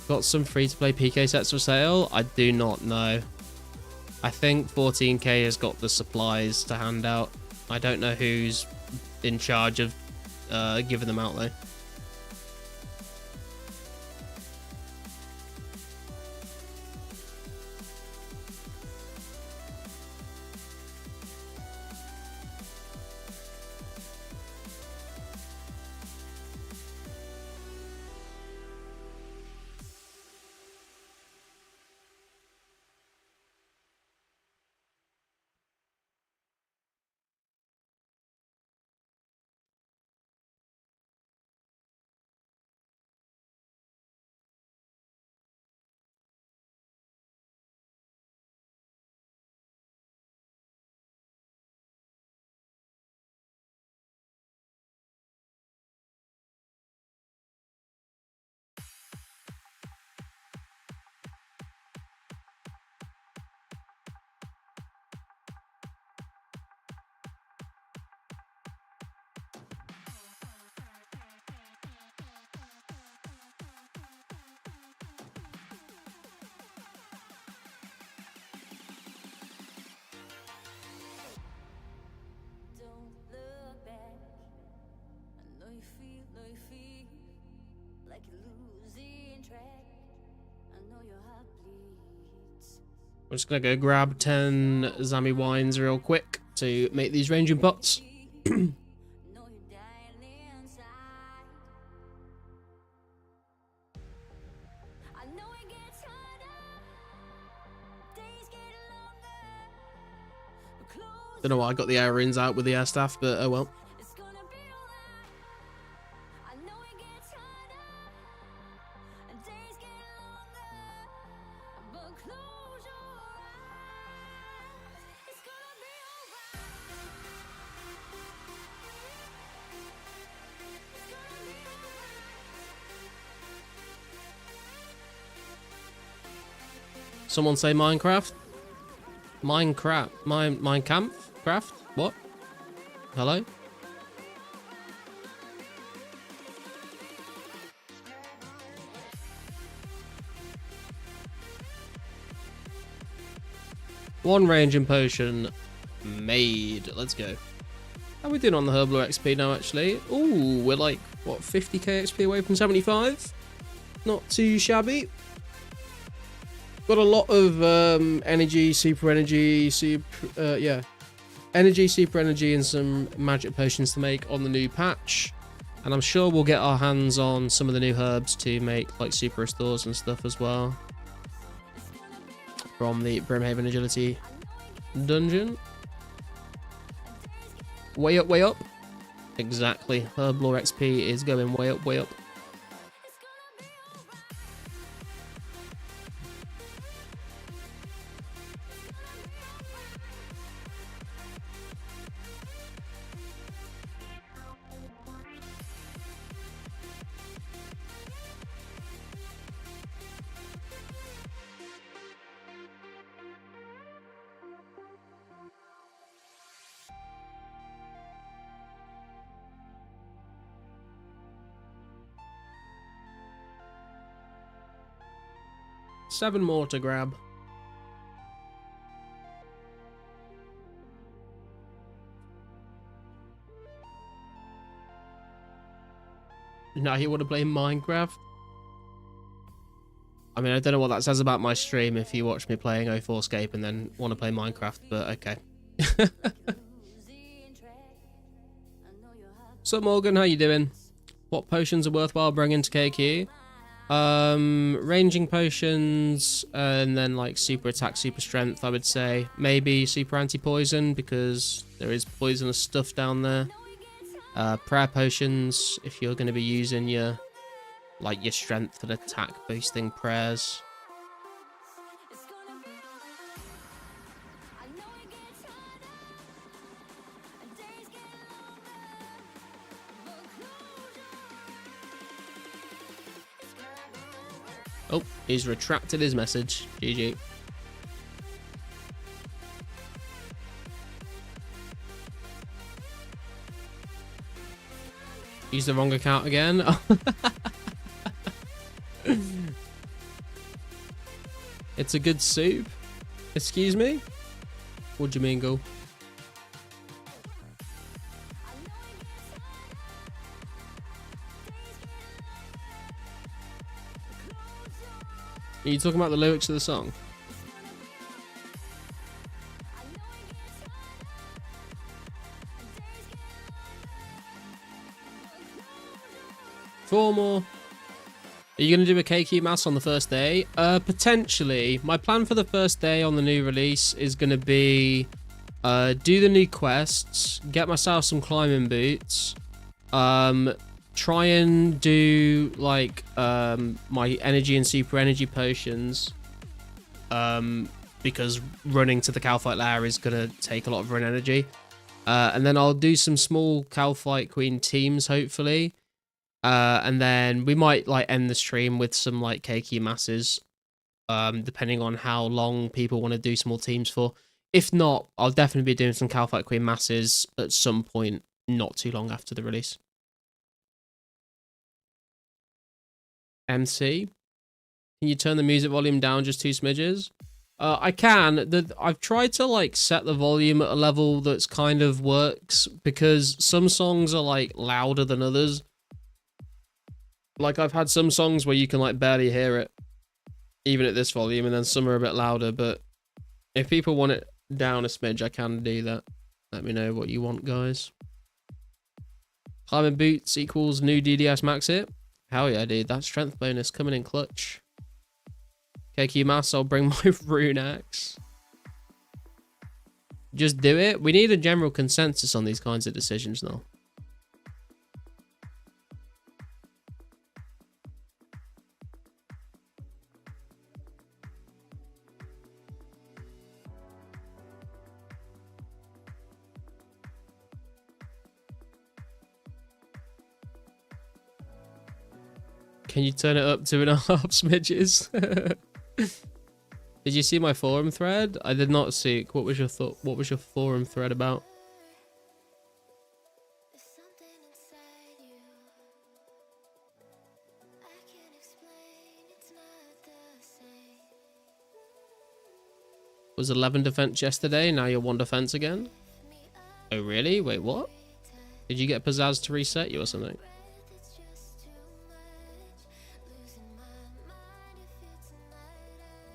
Got some free-to-play PK sets for sale? I do not know. I think 14k has got the supplies to hand out. I don't know who's in charge of giving them out though. I'm just gonna go grab 10 Zami wines real quick to make these ranging pots. Don't know why I got the air rings out with the air staff, but oh well. Someone say Minecraft? Minecraft? Minecamp? Craft? What? Hello? One ranging potion made. Let's go. How are we doing on the Herblore XP now, actually? Ooh, we're like, what, 50k XP away from 75? Not too shabby. Got a lot of energy, super energy, energy, super energy, and some magic potions to make on the new patch. And I'm sure we'll get our hands on some of the new herbs to make like super restores and stuff as well. From the Brimhaven Agility dungeon. Way up, way up. Exactly. Herblore XP is going way up, way up. Seven more to grab. Now you want to play Minecraft? I mean, I don't know what that says about my stream if you watch me playing 2004scape and then want to play Minecraft, but okay. So Morgan, how you doing? What potions are worthwhile bringing to KQ? Ranging potions, and then like super attack, super strength, I would say. Maybe super anti-poison, because there is poisonous stuff down there. Prayer potions, if you're going to be using your strength and attack boosting prayers. Oh, he's retracted his message. GG. Use the wrong account again. It's a good soup. Excuse me? What do you mean, go? Are you talking about the lyrics of the song? Four more. Are you going to do a KQ mass on the first day? Potentially. My plan for the first day on the new release is going to be do the new quests, get myself some climbing boots, try and do like my energy and super energy potions, because running to the Calphite lair is going to take a lot of run energy, and then I'll do some small Calphite Queen teams hopefully, and then we might like end the stream with some like KQ masses, depending on how long people want to do small teams for. If not, I'll definitely be doing some Calphite Queen masses at some point not too long after the release. MC, can you turn the music volume down just 2 smidges? I can. I've tried to like set the volume at a level that's kind of works, because some songs are like louder than others. Like, I've had some songs where you can, like, barely hear it, even at this volume, and then some are a bit louder, but if people want it down a smidge, I can do that. Let me know what you want, guys. Climbing boots equals new DDS max hit. Hell yeah, dude. That strength bonus coming in clutch. KQ mass, I'll bring my rune axe. Just do it. We need a general consensus on these kinds of decisions now. Can you turn it up 2.5 smidges? Did you see my forum thread? I did not see. What was your thought? What was your forum thread about? Was 11 defense yesterday, now you're 1 defense again? Oh really? Wait, what? Did you get Pizzazz to reset you or something?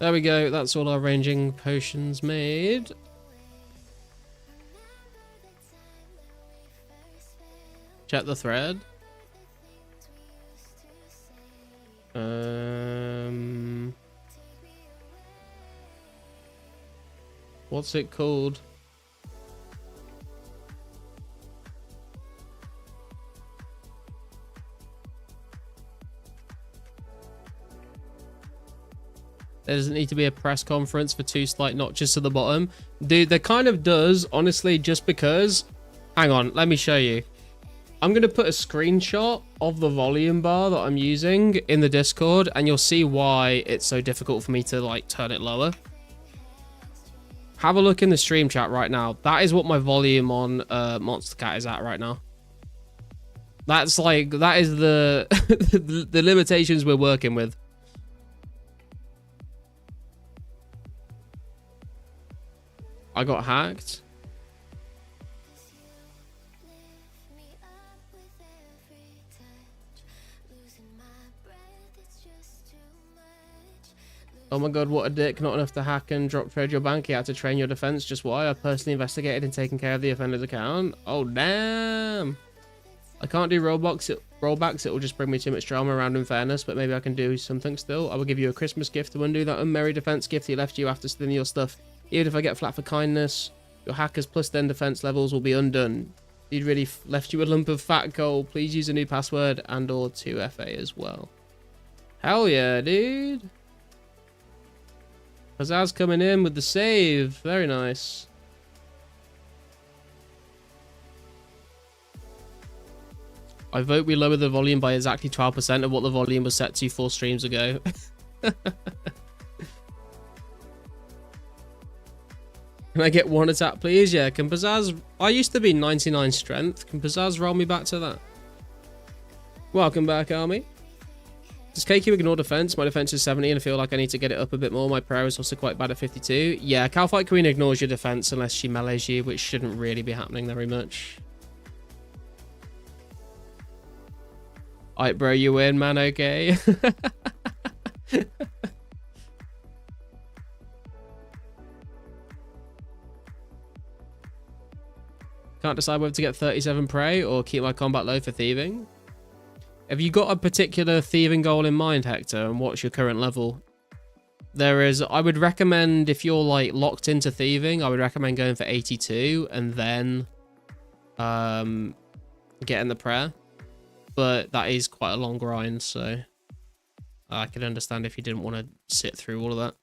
There we go, that's all our ranging potions made. Check the thread. What's it called? There doesn't need to be a press conference for 2 slight notches to the bottom. Dude, there kind of does, honestly, just because... Hang on, let me show you. I'm going to put a screenshot of the volume bar that I'm using in the Discord, and you'll see why it's so difficult for me to, like, turn it lower. Have a look in the stream chat right now. That is what my volume on Monster Cat is at right now. That's, like, that is the, the limitations we're working with. I got hacked. Oh my god, what a dick. Not enough to hack and drop trade your bank. You had to train your defense. Just why? I personally investigated and taken care of the offender's account. Oh, damn. I can't do rollbacks. It will just bring me too much drama around unfairness, but maybe I can do something still. I will give you a Christmas gift to undo that unmerry defense gift he left you after stealing your stuff. Even if I get flat for kindness, your hackers plus then defense levels will be undone. He'd really left you a lump of fat gold. Please use a new password and or 2FA as well. Hell yeah, dude. Pizzazz coming in with the save. Very nice. I vote we lower the volume by exactly 12% of what the volume was set to 4 streams ago. Can I get 1 attack, please? Yeah, can Pizzazz... I used to be 99 strength. Can Pizzazz roll me back to that? Welcome back, Army. Does KQ ignore defense? My defense is 70 and I feel like I need to get it up a bit more. My prayer is also quite bad at 52. Yeah, Calfight Queen ignores your defense unless she melees you, which shouldn't really be happening very much. Alright, bro, you win, man, okay? Can't decide whether to get 37 prey or keep my combat low for thieving. Have you got a particular thieving goal in mind, Hector, and what's your current level? I would recommend, if you're like locked into thieving, I would recommend going for 82 and then getting the prayer. But that is quite a long grind, so I could understand if you didn't want to sit through all of that.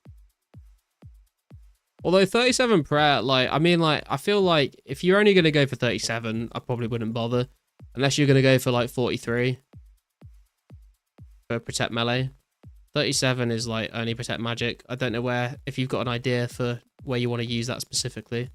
Although 37 prayer, like, I mean, like, I feel like if you're only going to go for 37, I probably wouldn't bother. Unless you're going to go for, like, 43. For protect melee. 37 is, like, only protect magic. I don't know if you've got an idea for where you want to use that specifically.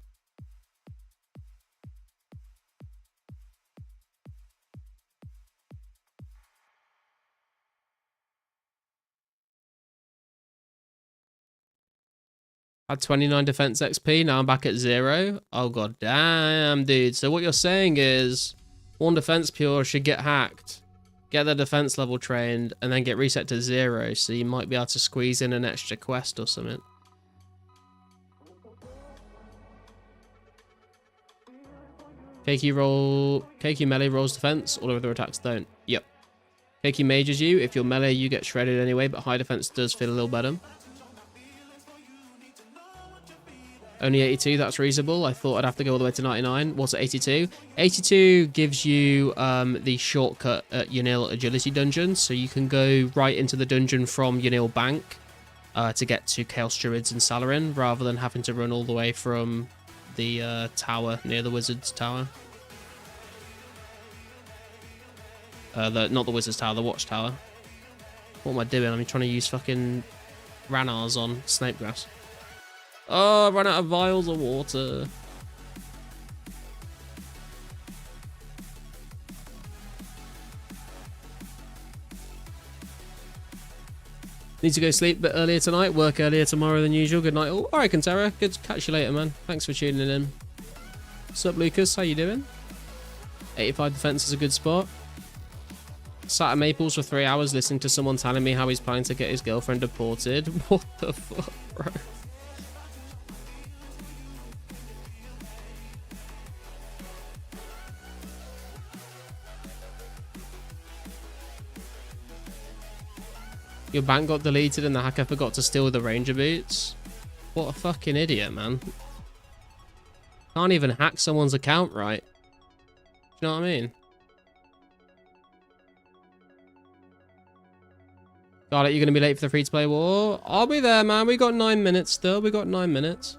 Had 29 defense XP, now I'm back at 0. Oh god damn, dude. So what you're saying is 1 defense pure should get hacked. get their defense level trained, and then get reset to 0, so you might be able to squeeze in an extra quest or something. Keiki melee rolls defense, all other attacks don't. Yep. Keiki mages you. If you're melee, you get shredded anyway, but high defense does feel a little better. Only 82, that's reasonable. I thought I'd have to go all the way to 99. What's at 82? 82 gives you the shortcut at Yanil Agility Dungeon, so you can go right into the dungeon from Yanil Bank to get to Chaos Druids and Salarin, rather than having to run all the way from the tower near the Wizard's Tower. Not the Wizard's Tower, the Watchtower. What am I doing? I'm trying to use fucking Ranars on Snapegrass. Oh, I ran out of vials of water. Need to go sleep a bit earlier tonight, work earlier tomorrow than usual. Good night. Oh, alright, Kantara. Good to catch you later, man. Thanks for tuning in. What's up, Lucas? How you doing? 85 defense is a good spot. Sat at Maples for 3 hours listening to someone telling me how he's planning to get his girlfriend deported. What the fuck, bro? Your bank got deleted and the hacker forgot to steal the ranger boots. What a fucking idiot, man. Can't even hack someone's account right. Do you know what I mean? Got it, you're going to be late for the free-to-play war? I'll be there, man. We got 9 minutes still. We got 9 minutes.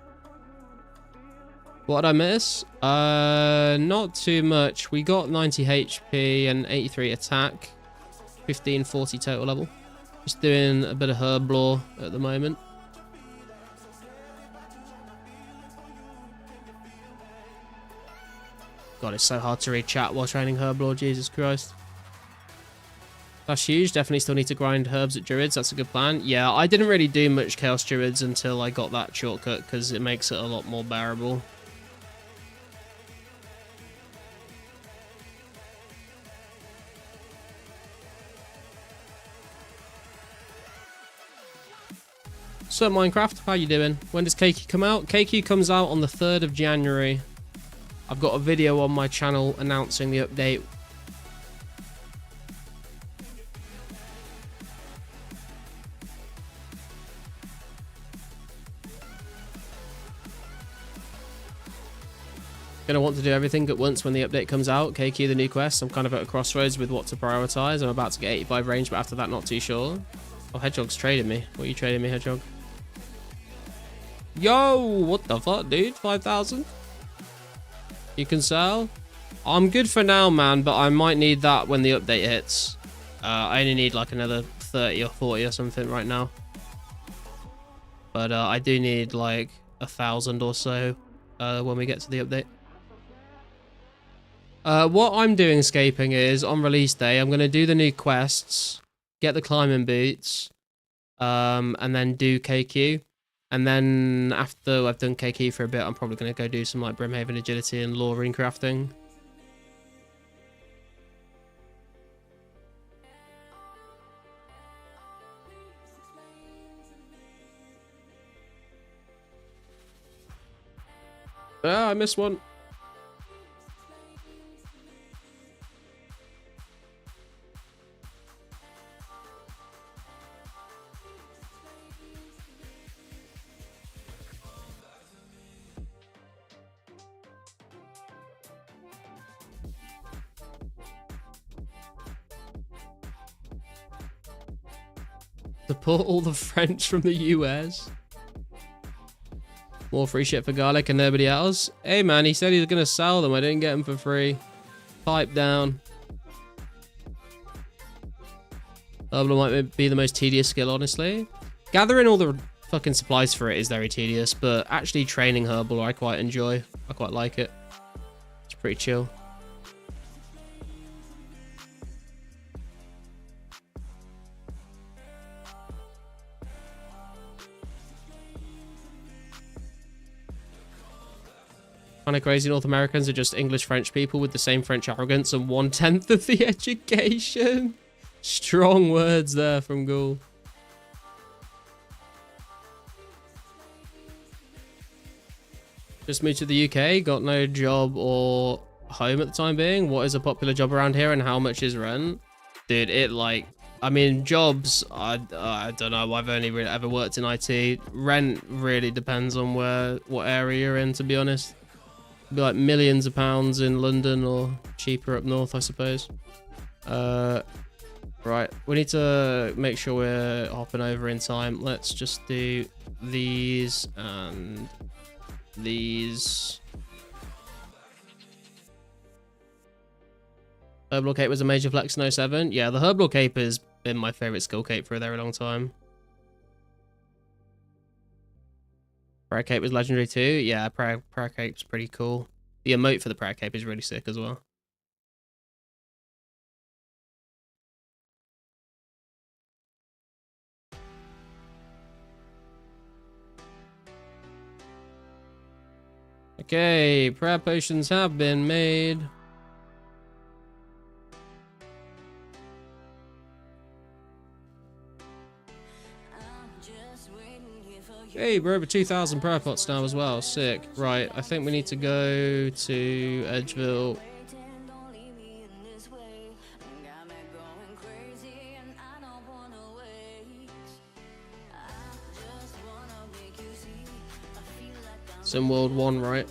What did I miss? Not too much. We got 90 HP and 83 attack. 1540 total level. Just doing a bit of herb lore at the moment. God, it's so hard to read chat while training herb lore, Jesus Christ. That's huge. Definitely still need to grind herbs at druids. That's a good plan. Yeah, I didn't really do much chaos druids until I got that shortcut because it makes it a lot more bearable. So Minecraft, how you doing? When does Keiki come out? Keiki comes out on the 3rd of January. I've got a video on my channel announcing the update. Gonna want to do everything at once when the update comes out. Keiki, the new quest. I'm kind of at a crossroads with what to prioritize. I'm about to get 85 range, but after that, not too sure. Oh, Hedgehog's trading me. What are you trading me, Hedgehog? Yo, what the fuck, dude? 5,000? You can sell? I'm good for now, man, but I might need that when the update hits. I only need like another 30 or 40 or something right now. But I do need like 1,000 or so when we get to the update. What I'm doing escaping is, on release day, I'm going to do the new quests, get the climbing boots, and then do KQ. And then after I've done KQ for a bit, I'm probably going to go do some like Brimhaven agility and lore rune crafting. Ah, I missed one. Support all the French from the US. More free shit for garlic and nobody else. Hey man, he said he was going to sell them. I didn't get them for free. Pipe down. Herbal might be the most tedious skill, honestly. Gathering all the fucking supplies for it is very tedious, but actually training Herbal I quite enjoy. I quite like it. It's pretty chill. Kind of crazy North Americans are just English French people with the same French arrogance and 1/10 of the education. Strong words there from Ghoul. Just moved to the UK, got no job or home at the time being. What is a popular job around here and how much is rent? Dude, I mean, jobs, I don't know. I've only really ever worked in IT. Rent really depends on what area you're in, to be honest. It'd be like millions of pounds in London or cheaper up north, I suppose. Right, we need to make sure we're hopping over in time. Let's just do these and these. Herbal Cape was a major flex in 07. Yeah, the Herbal Cape has been my favorite skill cape for a very long time. Prayer Cape was legendary too. Yeah, Prayer Cape's pretty cool. The emote for the Prayer Cape is really sick as well. Okay, prayer potions have been made. Hey, we're over 2,000 prayer pots now as well. Sick. Right, I think we need to go to Edgeville. It's in World 1, right?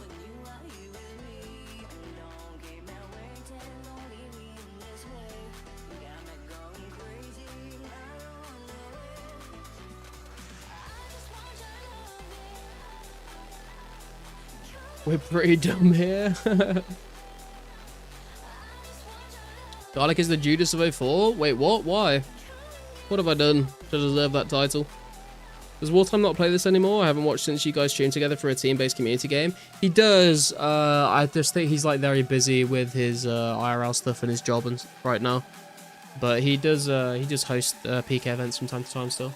We're pretty dumb here. Garlic is the Judas of 04? Wait, what? Why? What have I done to deserve that title? Does Wartime not play this anymore? I haven't watched since you guys tuned together for a team-based community game. He does. I just think he's like very busy with his IRL stuff and his job and right now. But he does. He just hosts PK events from time to time still.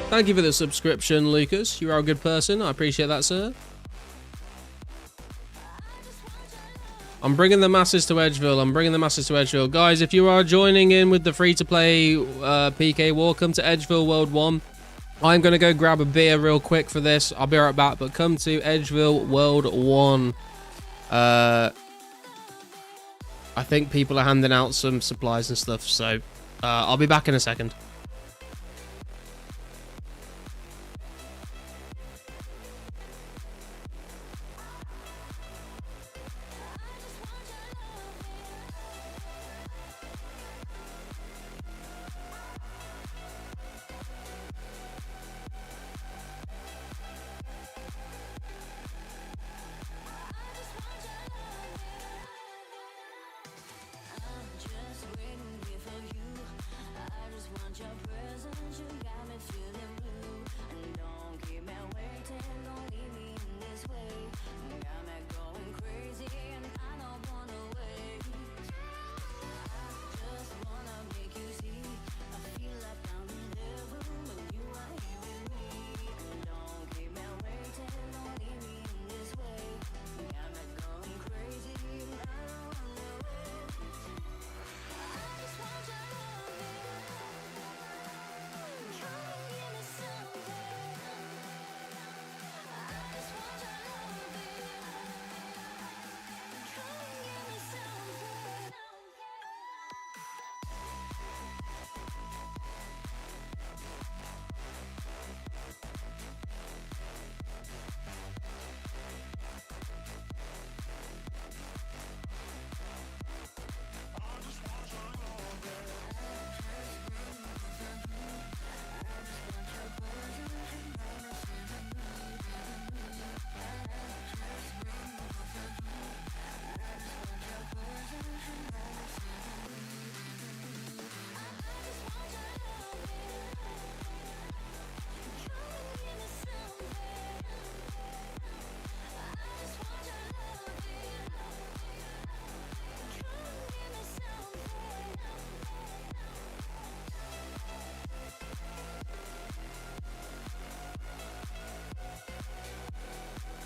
Thank you for the subscription, Lucas. You are a good person. I appreciate that, sir. I'm bringing the masses to Edgeville. I'm bringing the masses to Edgeville. Guys, if you are joining in with the free-to-play PK War, come to Edgeville World 1. I'm going to go grab a beer real quick for this. I'll be right back, but come to Edgeville World 1. I think people are handing out some supplies and stuff, so I'll be back in a second.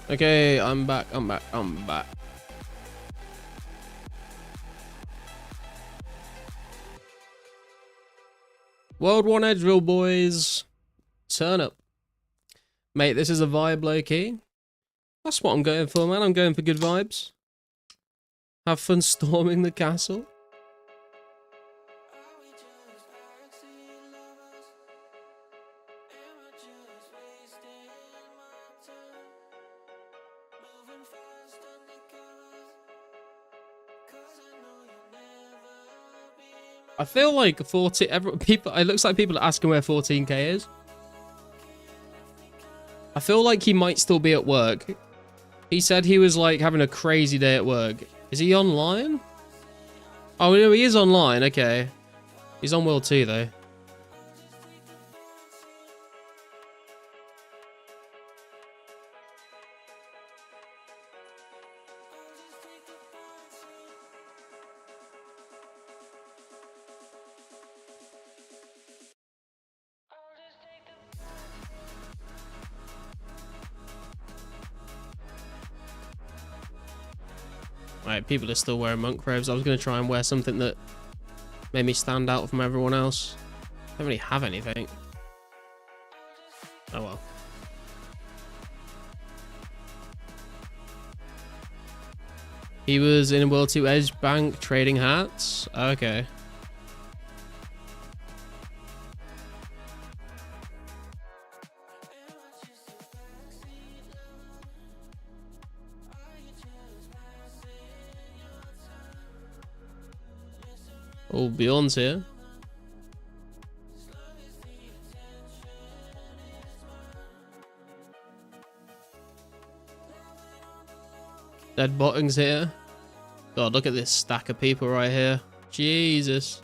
Okay, I'm back. I'm back. I'm back. World 1 Edgeville, boys. Turn up. Mate, this is a vibe low-key. That's what I'm going for, man. I'm going for good vibes. Have fun storming the castle. I feel like 40 people. It looks like people are asking where 14k is. I feel like he might still be at work. He said he was like having a crazy day at work. Is he online? Oh no, he is online. Okay, he's on World 2 though. Right, people are still wearing monk robes. I was going to try and wear something that made me stand out from everyone else. I don't really have anything. Oh well. He was in World 2 Edge Bank trading hats. Okay. Oh, Beyond's here. Dead Botting's here. God, look at this stack of people right here. Jesus.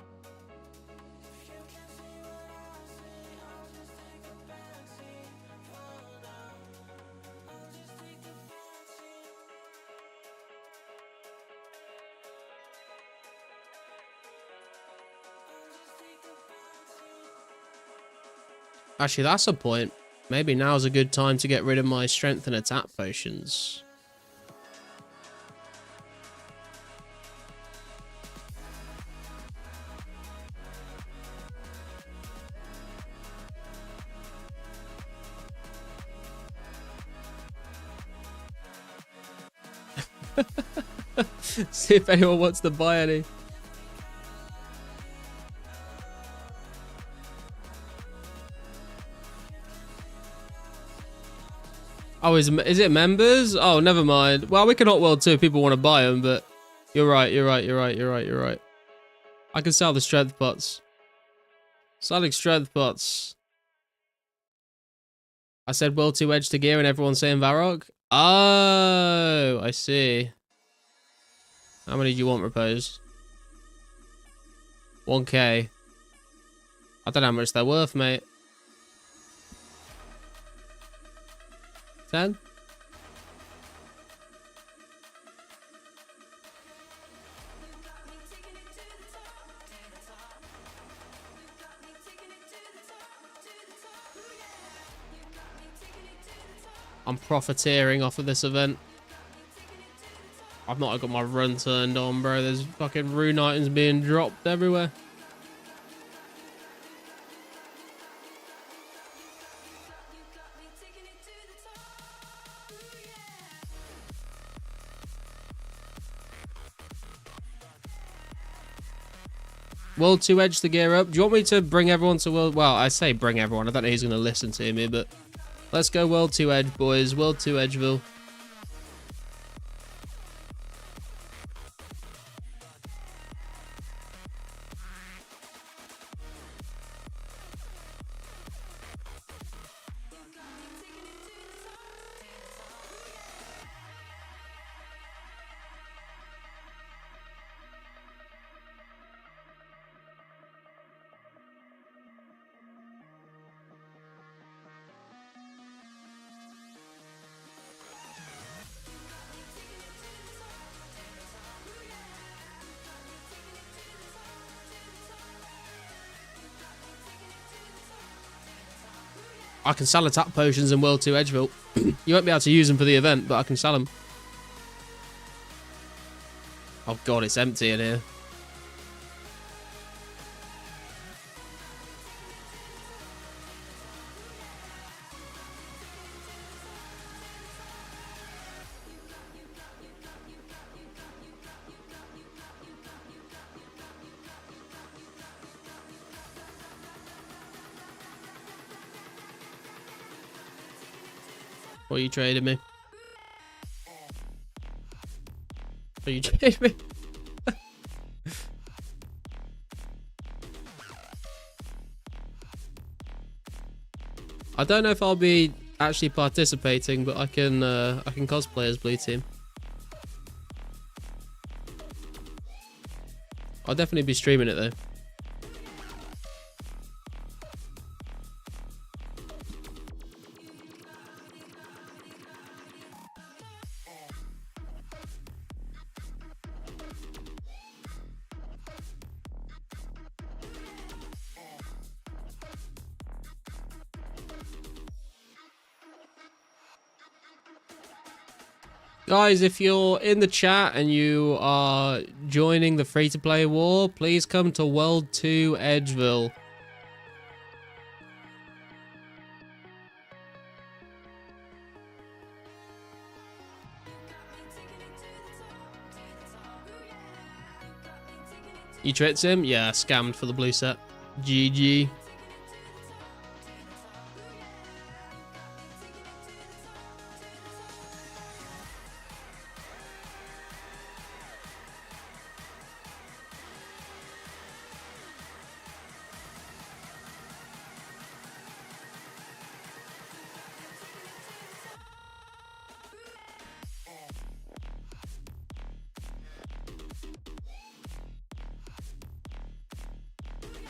Actually, that's a point. Maybe now's a good time to get rid of my strength and attack potions. See if anyone wants to buy any. Oh, is it members? Oh, never mind. Well, we can Hot World too if people want to buy them, but you're right, you're right, you're right, you're right, you're right. I can sell the strength pots. Selling strength pots. I said World 2 Edge to gear and everyone's saying Varrock. Oh, I see. How many do you want, Repose? 1k. I don't know how much they're worth, mate. 10? I'm profiteering off of this event. I've not got my run turned on, bro. There's fucking rune items being dropped everywhere. World 2 Edge to gear up. Do you want me to bring everyone to World... Well, I say bring everyone. I don't know who's going to listen to me, but... Let's go World 2 Edge, boys. World 2 Edgeville. I can sell attack potions in World 2 Edgeville. You won't be able to use them for the event, but I can sell them. Oh god, it's empty in here. What are you trading me? Are you trading me? I don't know if I'll be actually participating, but I can cosplay as Blue Team. I'll definitely be streaming it though. Guys, if you're in the chat and you are joining the free-to-play war, please come to World 2 Edgeville. You tricked him? Yeah, scammed for the blue set. GG.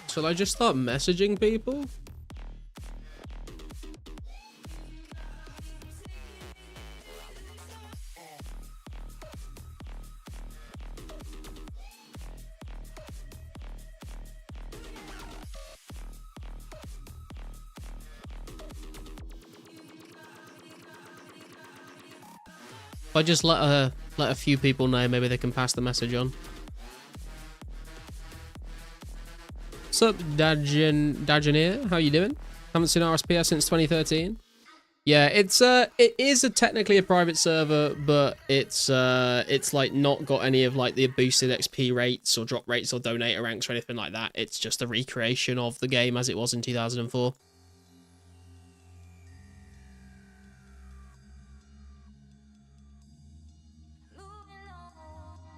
Shall I just start messaging people? If I just let a few people know, maybe they can pass the message on. What's up, Dageneer? How you doing? Haven't seen RSPS since 2013. Yeah, it is technically a private server, but it's like not got any of like the boosted XP rates or drop rates or donator ranks or anything like that. It's just a recreation of the game as it was in 2004.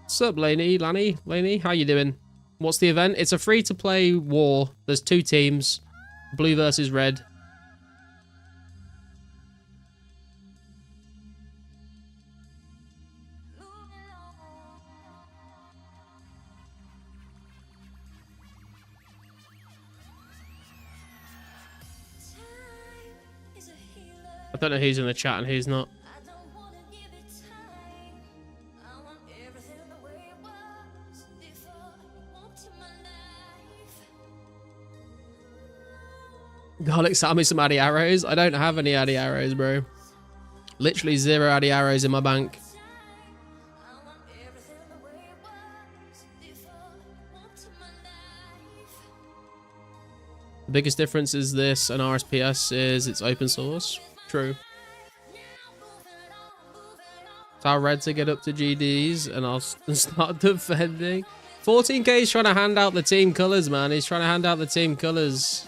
What's up, Laney, how you doing? What's the event? It's a free-to-play war. There's two teams, blue versus red. I don't know who's in the chat and who's not. Garlic, sell me some Addy arrows. I don't have any Addy arrows, bro. Literally 0 Addy arrows in my bank. The biggest difference is this and RSPS is it's open source. True. Tell Red to get up to GDs and I'll start defending. 14k is trying to hand out the team colours, man. He's trying to hand out the team colours.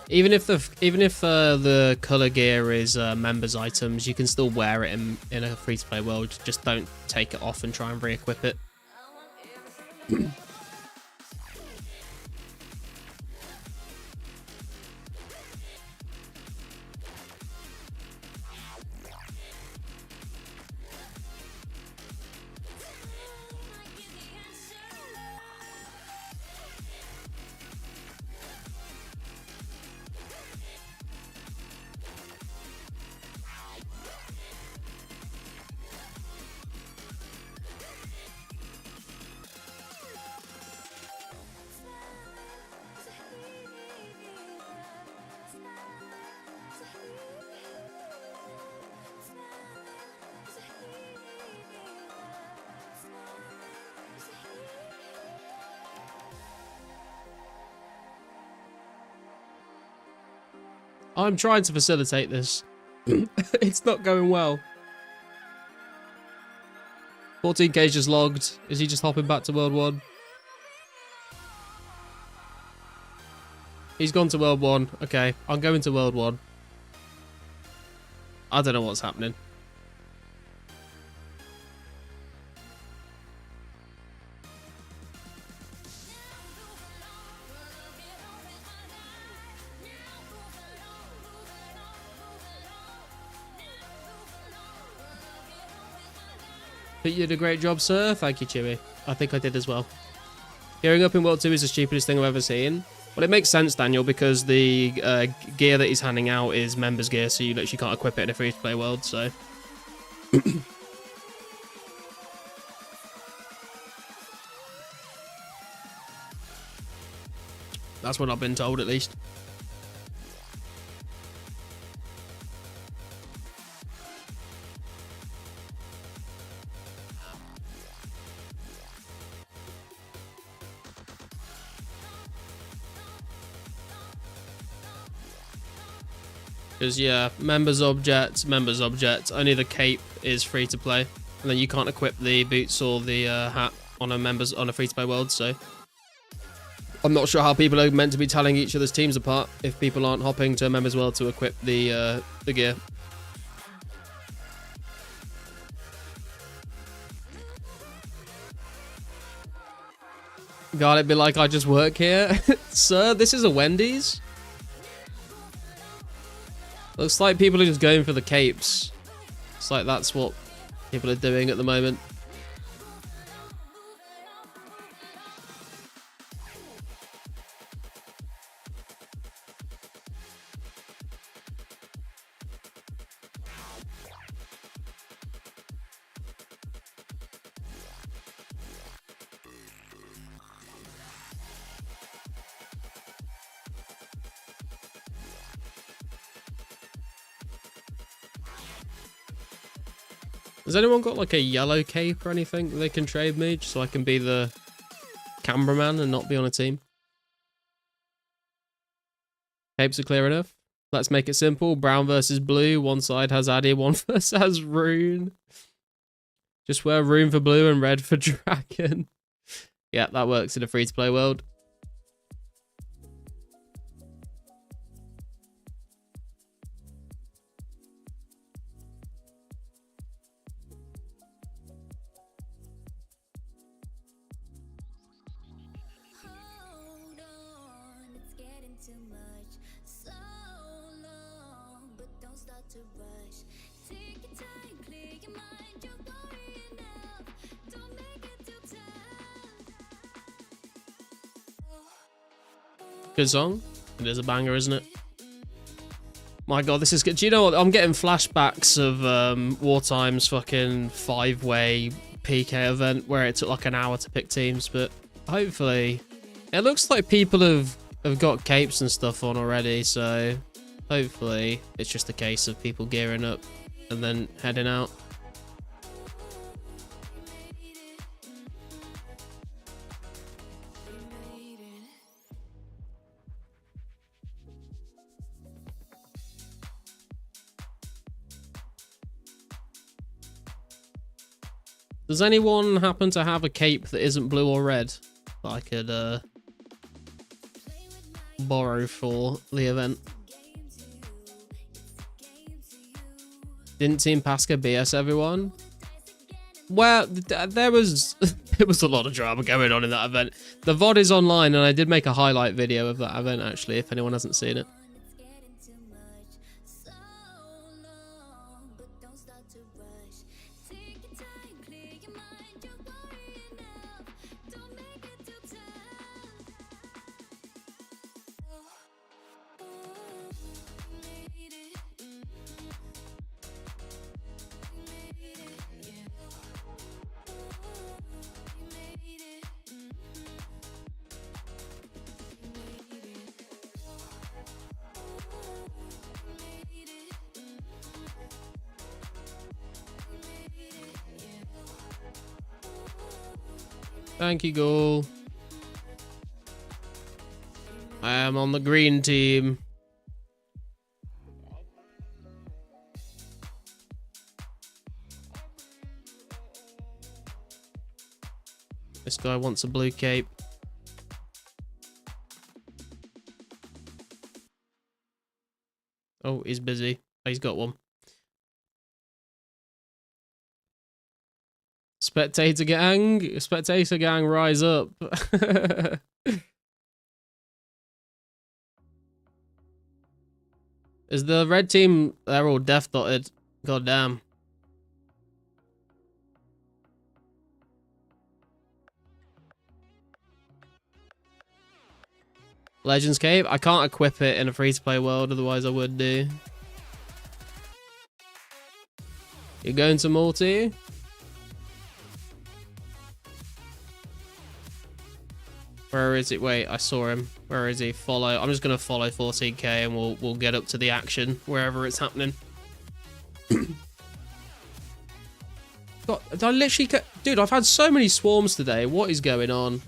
the color gear is members items, you can still wear it in a free to play world. Just don't take it off and try and re-equip it. I'm trying to facilitate this. It's not going well. 14K's just logged. Is he just hopping back to World 1? He's gone to World 1. Okay, I'm going to World 1. I don't know what's happening. But you did a great job, sir. Thank you, Chewy. I think I did as well. Gearing up in World 2 is the stupidest thing I've ever seen. Well, it makes sense, Daniel, because the gear that he's handing out is members gear, so you literally can't equip it in a free-to-play world, so... That's what I've been told, at least. Because, yeah, members object, only the cape is free to play. And then you can't equip the boots or the hat on a free to play world, so... I'm not sure how people are meant to be telling each other's teams apart if people aren't hopping to a members world to equip the gear. God, it'd be like I just work here. Sir, this is a Wendy's? Looks like people are just going for the capes. It's like that's what people are doing at the moment. Has anyone got like a yellow cape or anything they can trade me just so I can be the cameraman and not be on a team? Capes are clear enough. Let's make it simple. Brown versus blue. One side has Addy, one versus has Rune. Just wear Rune for blue and red for dragon. Yeah, that works in a free-to-play world. Good song. It is a banger, isn't it? My god, this is good. Do you know what? I'm getting flashbacks of Wartime's fucking 5-way PK event where it took like an hour to pick teams, but hopefully... It looks like people have got capes and stuff on already, so hopefully it's just a case of people gearing up and then heading out. Does anyone happen to have a cape that isn't blue or red that I could borrow for the event. Didn't Team Pasca BS everyone? Well, there was there was a lot of drama going on in that event. The VOD is online, and I did make a highlight video of that event, actually, if anyone hasn't seen it. Thank you, Ghoul. I am on the green team. This guy wants a blue cape. Oh, he's busy. Oh, he's got one. Spectator gang, rise up. Is the red team, they're all death dotted. God damn. Legends Cave? I can't equip it in a free-to-play world, otherwise I would do. You're going to multi? Where is it? Wait, I saw him. Where is he? Follow. I'm just gonna follow 14k and we'll get up to the action wherever it's happening. God, I literally dude, I've had so many swarms today. What is going on?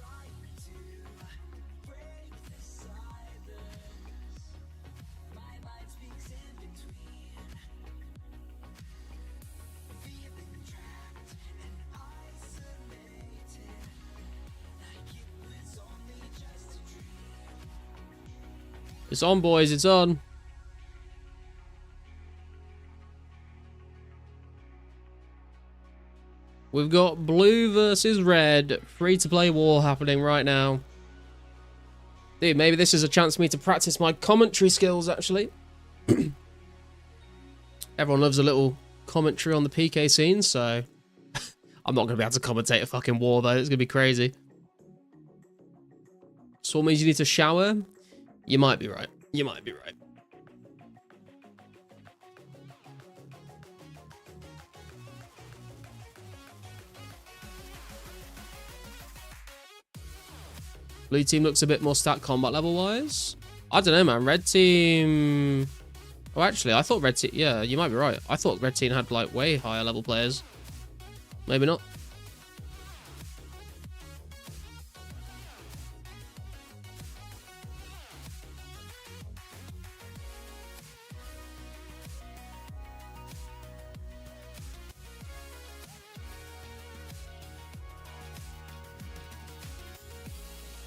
It's on, boys, it's on. We've got blue versus red, free-to-play war happening right now. Dude, maybe this is a chance for me to practice my commentary skills, actually. Everyone loves a little commentary on the PK scene, so... I'm not going to be able to commentate a fucking war, though. It's going to be crazy. So what means you need to shower? You might be right. You might be right. Blue team looks a bit more stacked combat level-wise. I don't know, man. Red team... Oh, actually, I thought red team... Yeah, you might be right. I thought red team had, like, way higher level players. Maybe not.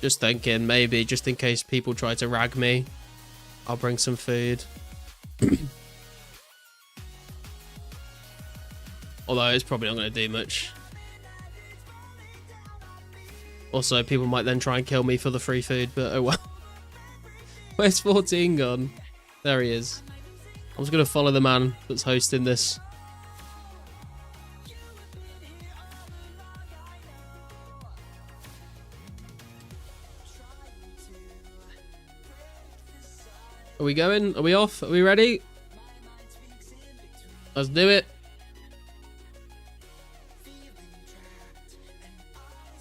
Just thinking, maybe, just in case people try to rag me, I'll bring some food. Although it's probably not going to do much. Also, people might then try and kill me for the free food, but oh well. Where's 14 gone? There he is. I'm just going to follow the man that's hosting this. Are we going? Are we off? Are we ready? Let's do it.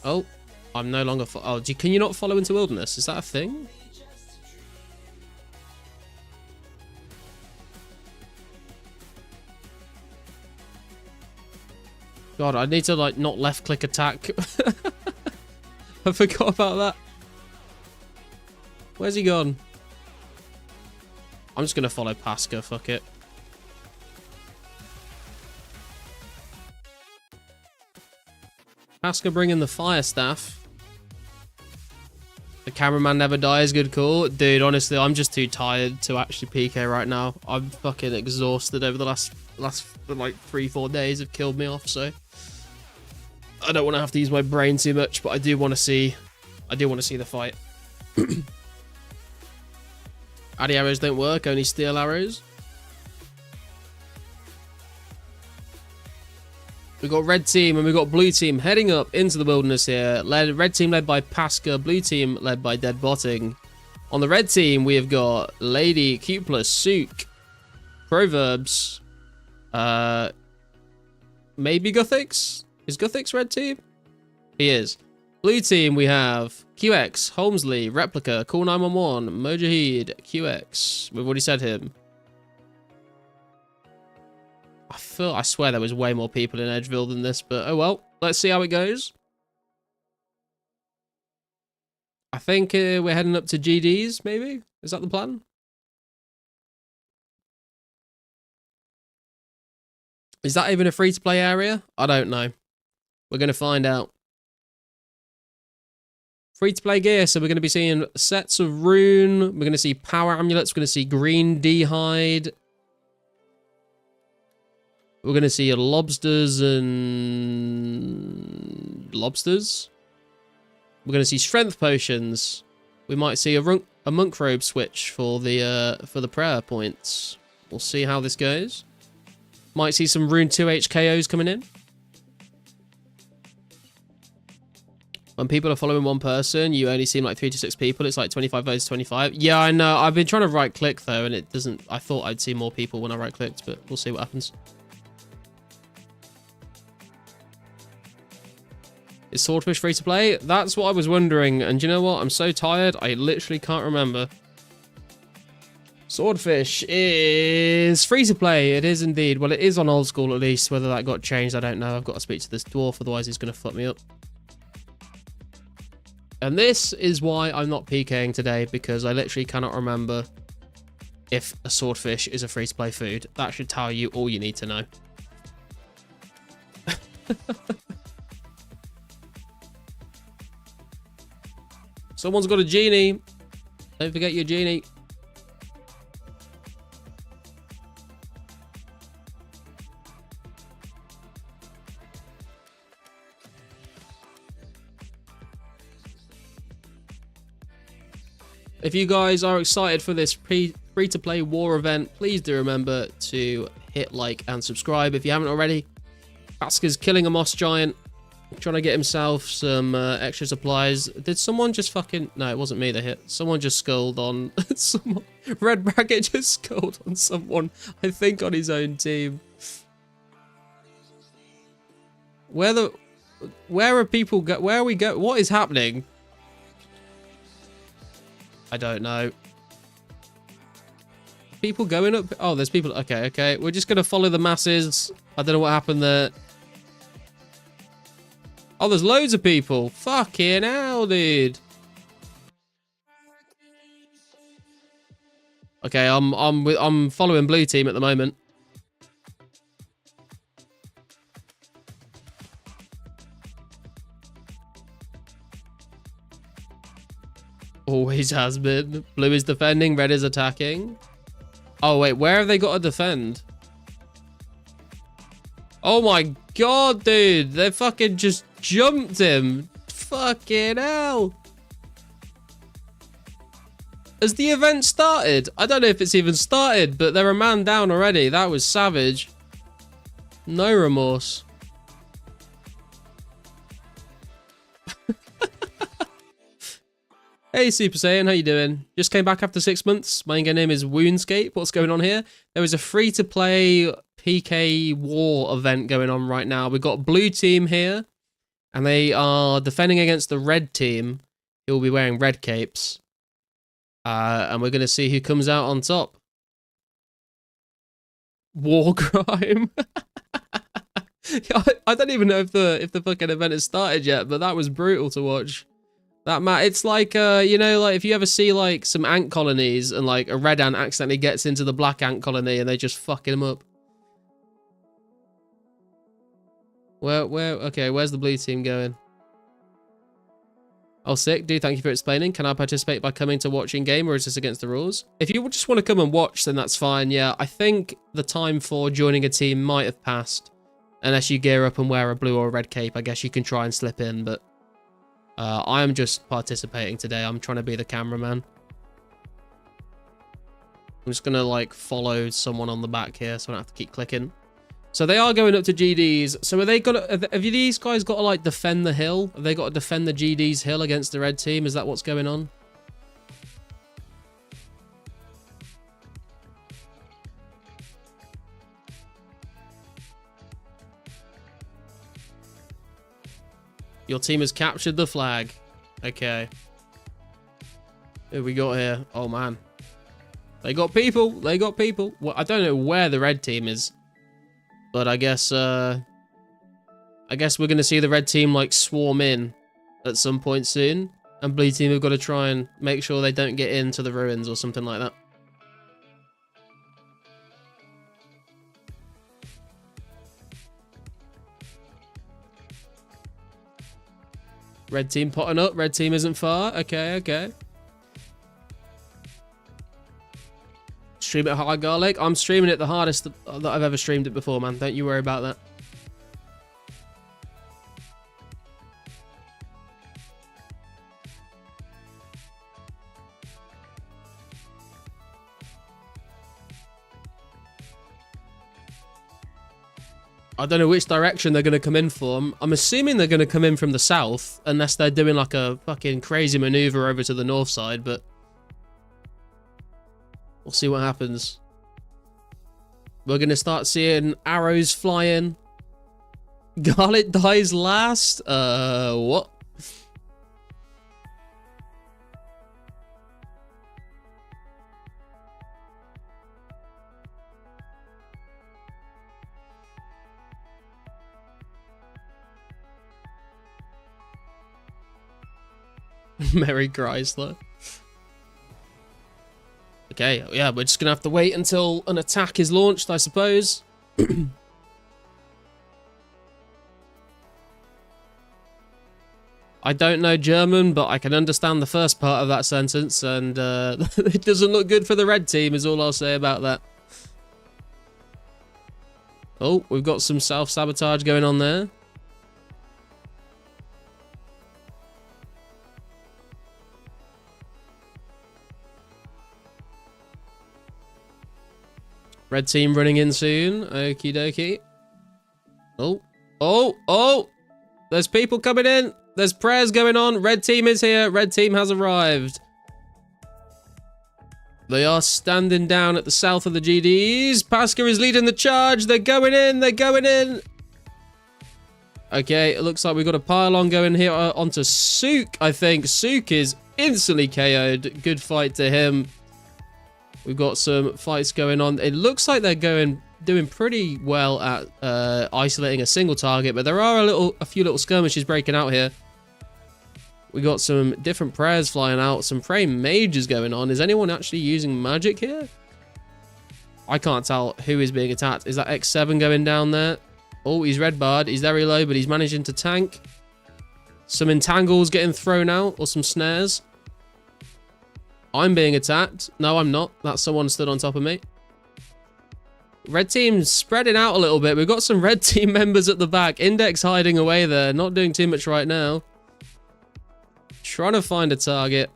Oh, I'm no longer... Oh, can you not follow into wilderness? Is that a thing? God, I need to, like, not left-click attack. I forgot about that. Where's he gone? I'm just going to follow Pasca, fuck it. Pasca bringing the fire staff. The cameraman never dies. Good call. Dude, honestly, I'm just too tired to actually PK right now. I'm fucking exhausted over the last like 3-4 days have killed me off, so I don't want to have to use my brain too much, but I do want to see the fight. Addy arrows don't work, only steel arrows. We've got red team and we've got blue team heading up into the wilderness here. Red team led by Pasca, blue team led by Dead Botting. On the red team, we have got Lady, Cupla, Sook, Proverbs, maybe Guthix? Is Guthix red team? He is. Blue team, we have QX, Holmesley, Replica, Call 911, Mojahid, QX. We've already said him. I swear there was way more people in Edgeville than this, but oh well. Let's see how it goes. I think we're heading up to GDs, maybe? Is that the plan? Is that even a free-to-play area? I don't know. We're going to find out. Free-to-play gear, so we're going to be seeing sets of rune. We're going to see power amulets. We're going to see green D-hide. We're going to see lobsters and... lobsters? We're going to see strength potions. We might see a monk robe switch for the prayer points. We'll see how this goes. Might see some rune 2 HKOs coming in. When people are following one person, you only seem like 3 to 6 people. It's like 25 votes, 25. Yeah, I know. I've been trying to right click though, and it doesn't. I thought I'd see more people when I right clicked, but we'll see what happens. Is Swordfish free to play? That's what I was wondering. And you know what? I'm so tired. I literally can't remember. Swordfish is free to play. It is indeed. Well, it is on old school at least. Whether that got changed, I don't know. I've got to speak to this dwarf. Otherwise, he's going to fuck me up. And this is why I'm not PKing today. Because I literally cannot remember if a swordfish is a free to play food. That should tell you all you need to know. Someone's got a genie. Don't forget your genie. If you guys are excited for this free-to-play war event, please do remember to hit like and subscribe if you haven't already. Pasca's killing a moss giant. Trying to get himself some extra supplies. Did someone just fucking... No, it wasn't me that hit. Someone just skulled on... someone... Red Bracket just skulled on someone, I think on his own team. Where are people... Where are we go? What is happening? I don't know. People going up... Oh, there's people... Okay, okay. We're just going to follow the masses. I don't know what happened there. Oh, there's loads of people. Fucking hell, dude. Okay, I'm following blue team at the moment. Always has been. Blue is defending, red is attacking. Oh wait, where have they got to defend? Oh my god, dude. They fucking just jumped him. Fucking hell. Has the event started? I don't know if it's even started, but they're a man down already. That was savage. No remorse. Hey Super Saiyan, how you doing? Just came back after 6 months. My in-game name is 2004scape. What's going on here? There is a free-to-play PK war event going on right now. We've got blue team here, and they are defending against the red team, who will be wearing red capes. And we're going to see who comes out on top. War crime. I don't even know if the fucking event has started yet, but that was brutal to watch. It's like, you know, like if you ever see like some ant colonies and like a red ant accidentally gets into the black ant colony and they just fucking them up. Okay, where's the blue team going? Oh, sick, dude. Thank you for explaining. Can I participate by coming to watch in game, or is this against the rules? If you just want to come and watch, then that's fine. Yeah, I think the time for joining a team might have passed. Unless you gear up and wear a blue or a red cape, I guess you can try and slip in, but I am just participating today. I'm trying to be the cameraman. I'm just going to, like, follow someone on the back here so I don't have to keep clicking. So they are going up to GDs. So are they have these guys got to, like, defend the hill? Have they got to defend the GD's hill against the red team? Is that what's going on? Your team has captured the flag. Okay. Who we got here? Oh, man. They got people. They got people. Well, I don't know where the red team is. But I guess we're going to see the red team, like, swarm in at some point soon. And blue team have got to try and make sure they don't get into the ruins or something like that. Red team potting up. Red team isn't far. Okay, okay. Stream it hard, garlic. I'm streaming it the hardest that I've ever streamed it before, man. Don't you worry about that. I don't know which direction they're going to come in from. I'm assuming they're going to come in from the south, unless they're doing like a fucking crazy maneuver over to the north side, but we'll see what happens. We're going to start seeing arrows flying. Garlic dies last? What? Merry Chrysler. Okay, yeah, we're just gonna have to wait until an attack is launched, I suppose. I don't know German, but I can understand the first part of that sentence, and it doesn't look good for the red team, is all I'll say about that. Oh, we've got some self-sabotage going on there. Red team running in soon. Okie dokie. Oh. Oh. Oh. There's people coming in. There's prayers going on. Red team is here. Red team has arrived. They are standing down at the south of the GDs. Pasca is leading the charge. They're going in. They're going in. Okay, it looks like we've got a pylon going here onto Sook, I think. Sook is instantly KO'd. Good fight to him. We've got some fights going on. It looks like they're doing pretty well at isolating a single target, but there are a few little skirmishes breaking out here. We got some different prayers flying out, some praying mages going on. Is anyone actually using magic here? I can't tell who is being attacked. Is that X7 going down there? Oh, he's red barred. He's very low, but he's managing to tank. Some entangles getting thrown out, or some snares. I'm being attacked. No, I'm not. That's someone stood on top of me. Red team's spreading out a little bit. We've got some red team members at the back. Index hiding away there. Not doing too much right now. Trying to find a target.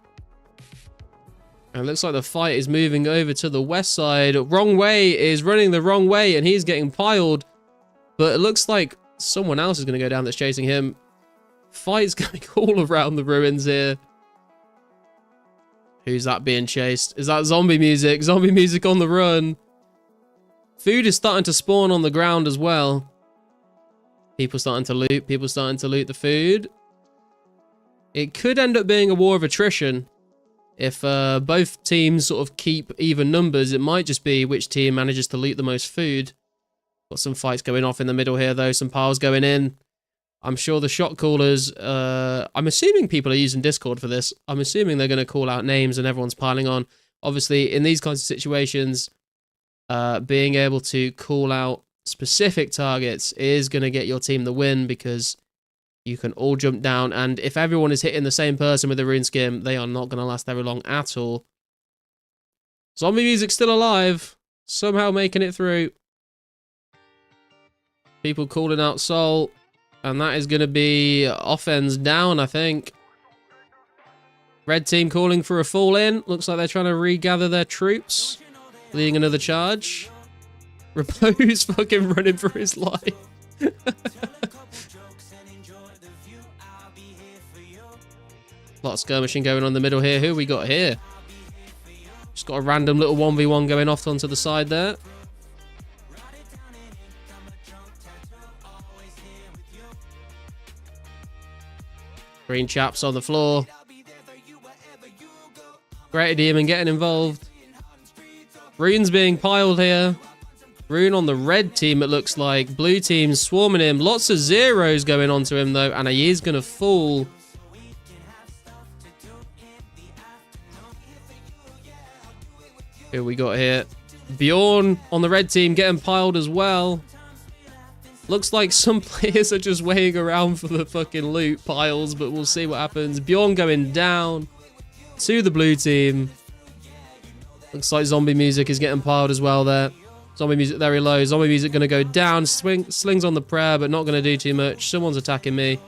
And it looks like the fight is moving over to the west side. Wrong Way is running the wrong way, and he's getting piled. But it looks like someone else is going to go down that's chasing him. Fight's going all around the ruins here. Who's that being chased? Is that zombie music? Zombie music on the run. Food is starting to spawn on the ground as well. People starting to loot. People starting to loot the food. It could end up being a war of attrition. If both teams sort of keep even numbers, it might just be which team manages to loot the most food. Got some fights going off in the middle here, though. Some piles going in. I'm sure the shot callers, I'm assuming people are using Discord for this. I'm assuming they're going to call out names and everyone's piling on. Obviously, in these kinds of situations, being able to call out specific targets is going to get your team the win, because You can all jump down, and if everyone is hitting the same person with a rune skim, they are not going to last very long at all. Zombie music's still alive, somehow making it through. People calling out soul, and that is going to be offense down, I think. Red team calling for a fall in. Looks like they're trying to regather their troops, leading another charge. Repose fucking running for his life. Lot of skirmishing going on in the middle here. Who we got here? Just got a random little 1v1 going off onto the side there. Green chaps on the floor. Greater Demon getting involved. Rune's being piled here. Rune on the red team, it looks like. Blue team swarming him. Lots of zeros going onto him, though, and he is going to fall. Who we got here? Bjorn on the red team getting piled as well. Looks like some players are just waiting around for the fucking loot piles, but we'll see what happens. Bjorn going down to the blue team. Looks like zombie music is getting piled as well there. Zombie music very low. Zombie music going to go down. Slings on the prayer, but not going to do too much. Someone's attacking me.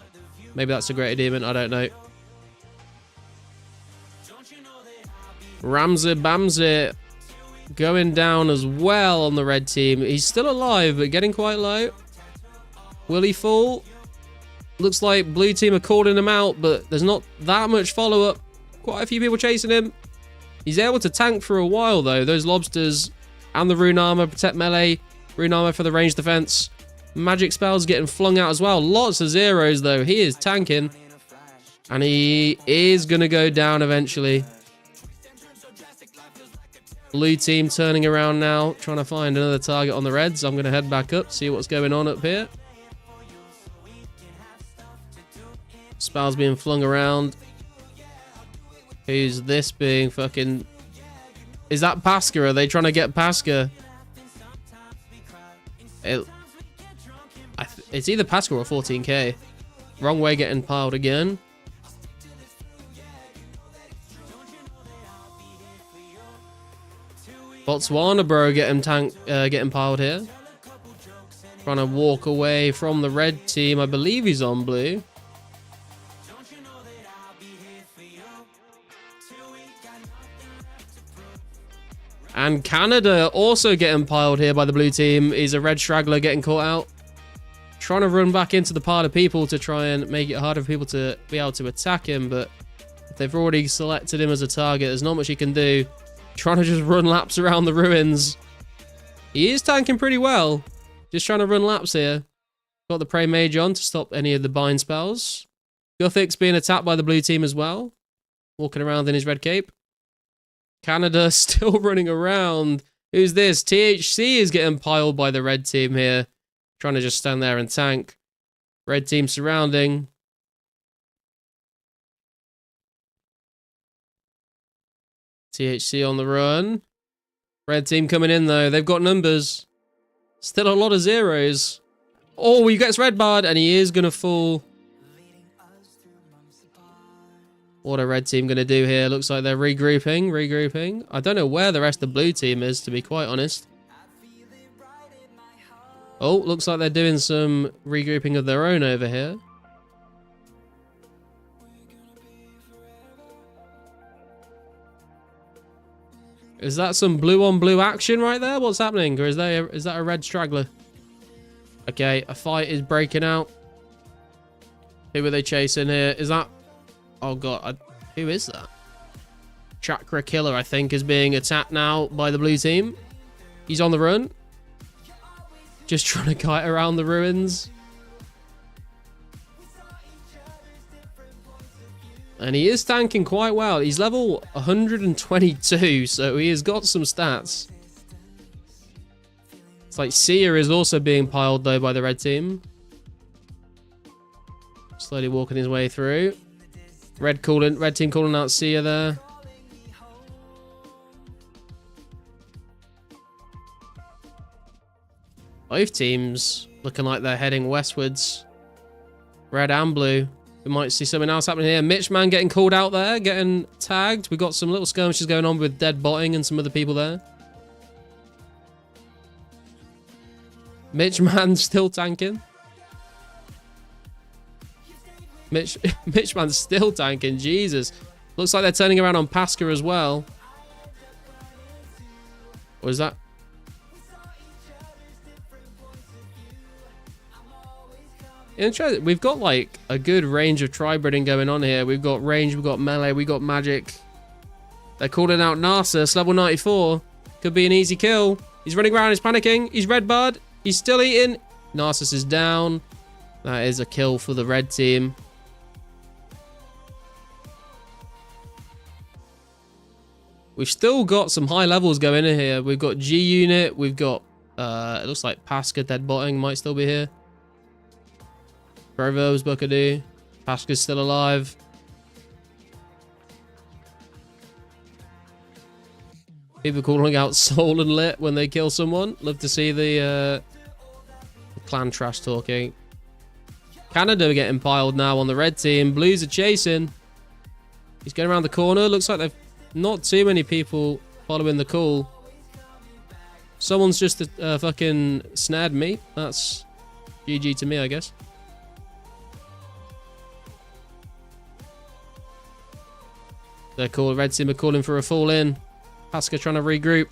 Maybe that's a greater demon. I don't know. Ramsey Bamsey going down as well on the red team. He's still alive, but getting quite low. Will he fall? Looks like blue team are calling him out, but there's not that much follow-up. Quite a few people chasing him. He's able to tank for a while, though. Those lobsters and the rune armor protect melee. Rune armor for the range defense. Magic spells getting flung out as well. Lots of zeros, though. He is tanking. And he is going to go down eventually. Blue team turning around now, trying to find another target on the reds. I'm going to head back up, see what's going on up here. Spells being flung around. Who's this being fucking... Is that Pasca? Are they trying to get Pasca? It's either Pasca or 14k. Wrong way getting piled again. Botswana bro getting piled here. Trying to walk away from the red team. I believe he's on blue. And Canada also getting piled here by the blue team. He's a red straggler getting caught out. Trying to run back into the pile of people to try and make it harder for people to be able to attack him. But if they've already selected him as a target, there's not much he can do. Trying to just run laps around the ruins. He is tanking pretty well. Just trying to run laps here. Got the Prey Mage on to stop any of the bind spells. Guthic's being attacked by the blue team as well. Walking around in his red cape. Canada still running around. Who's this? THC is getting piled by the red team here. Trying to just stand there and tank. Red team surrounding. THC on the run. Red team coming in though. They've got numbers. Still a lot of zeros. Oh, he gets red barred and he is going to fall. What are red team going to do here? Looks like they're regrouping. I don't know where the rest of the blue team is, to be quite honest. Oh, looks like they're doing some regrouping of their own over here. Is that some blue on blue action right there? What's happening? Or is that a red straggler? Okay, a fight is breaking out. Who are they chasing here? Is that... Oh god, who is that? Chakra Killer, I think, is being attacked now by the blue team. He's on the run. Just trying to kite around the ruins. And he is tanking quite well. He's level 122, so he has got some stats. It's like Seer is also being piled, though, by the red team. Slowly walking his way through. Red team calling out Seer there. Both teams looking like they're heading westwards. Red and blue. We might see something else happening here. Mitch man getting called out there, getting tagged. We got some little skirmishes going on with dead botting and some other people there. Mitch man still tanking. Mitch man's still tanking. Jesus. Looks like they're turning around on Pasca as well. What is that? Interesting. We've got like a good range of tri-breeding going on here. We've got range, we've got melee, we've got magic. They're calling out Narcissus, level 94. Could be an easy kill. He's running around, he's panicking. He's red barred. He's still eating. Narcissus is down. That is a kill for the red team. We've still got some high levels going in here. We've got G unit. We've got, it looks like Pasca dead botting might still be here. Provo's Buckadoo. Pasca's still alive. People calling out Soul and Lit when they kill someone. Love to see the clan trash talking. Canada getting piled now on the red team. Blues are chasing. He's going around the corner. Looks like they've not too many people following the call. Someone's just fucking snared me. That's GG to me, I guess. They're called. Red team are calling for a fall in. Pasca trying to regroup.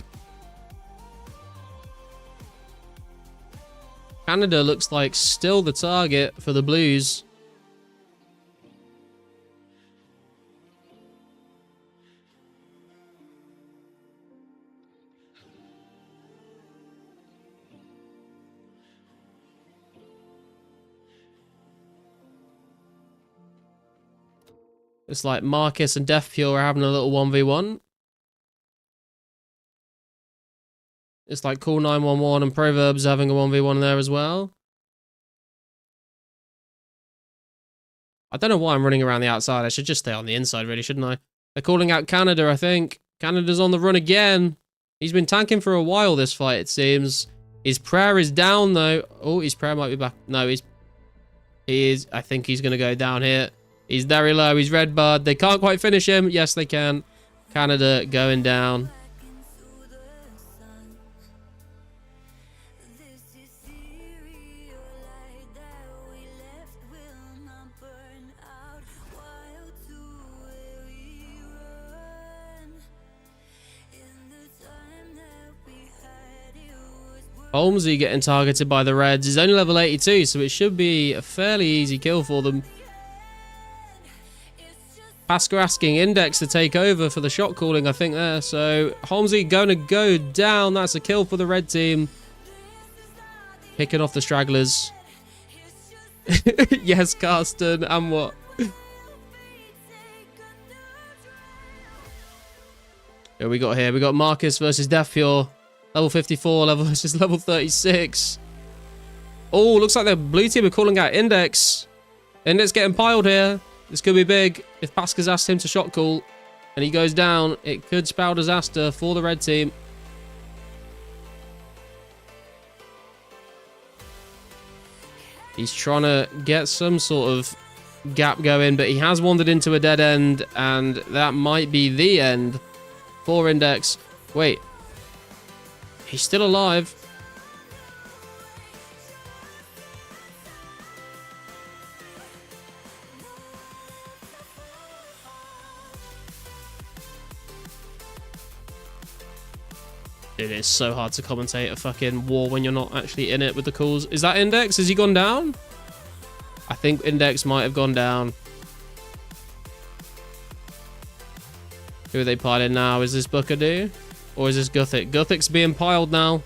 Canada looks like still the target for the Blues. It's like Marcus and Death Pure are having a little 1v1. It's like Cool 911 and Proverbs having a 1v1 there as well. I don't know why I'm running around the outside. I should just stay on the inside, really, shouldn't I? They're calling out Canada, I think. Canada's on the run again. He's been tanking for a while, this fight, it seems. His prayer is down, though. Oh, his prayer might be back. No, he is. I think he's going to go down here. He's very low. He's red barred. They can't quite finish him. Yes, they can. Canada going down. Holmesy getting targeted by the Reds. He's only level 82, so it should be a fairly easy kill for them. Pasca asking Index to take over for the shot calling, I think, there. So, Holmesy going to go down. That's a kill for the red team. Picking off the stragglers. Yes, Carsten. And what? Who we got here? We got Marcus versus Death Pure. Level 54 level versus level 36. Oh, looks like the blue team are calling out Index. Index getting piled here. This could be big. If Pasca's asked him to shot call and he goes down, it could spell disaster for the red team. He's trying to get some sort of gap going, but he has wandered into a dead end, and that might be the end for Index. Wait. He's still alive. It is so hard to commentate a fucking war when you're not actually in it with the calls. Is that Index? Has he gone down? I think Index might have gone down. Who are they piling now? Is this Buckadoo? Or is this Guthic? Guthic's being piled now.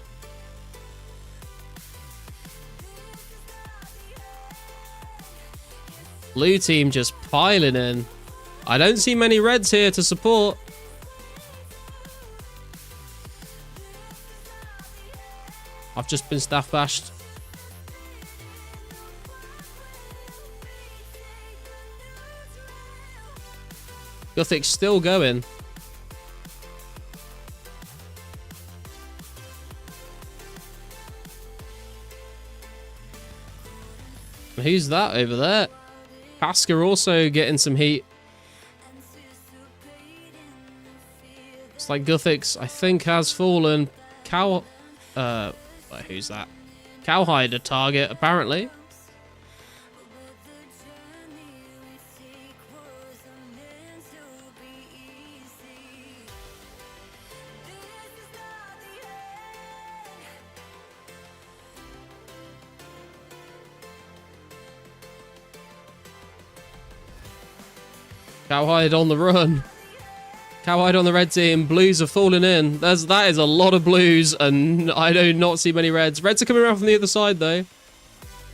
Blue team just piling in. I don't see many reds here to support. I've just been staff bashed. Guthic's still going. Who's that over there? Pasca also getting some heat. It's like Guthix, I think, has fallen. Who's that? Cowhide a target, apparently. Cowhide on the run. Cowhide on the red team. Blues are falling in. That is a lot of blues, and I do not see many reds. Reds are coming around from the other side, though.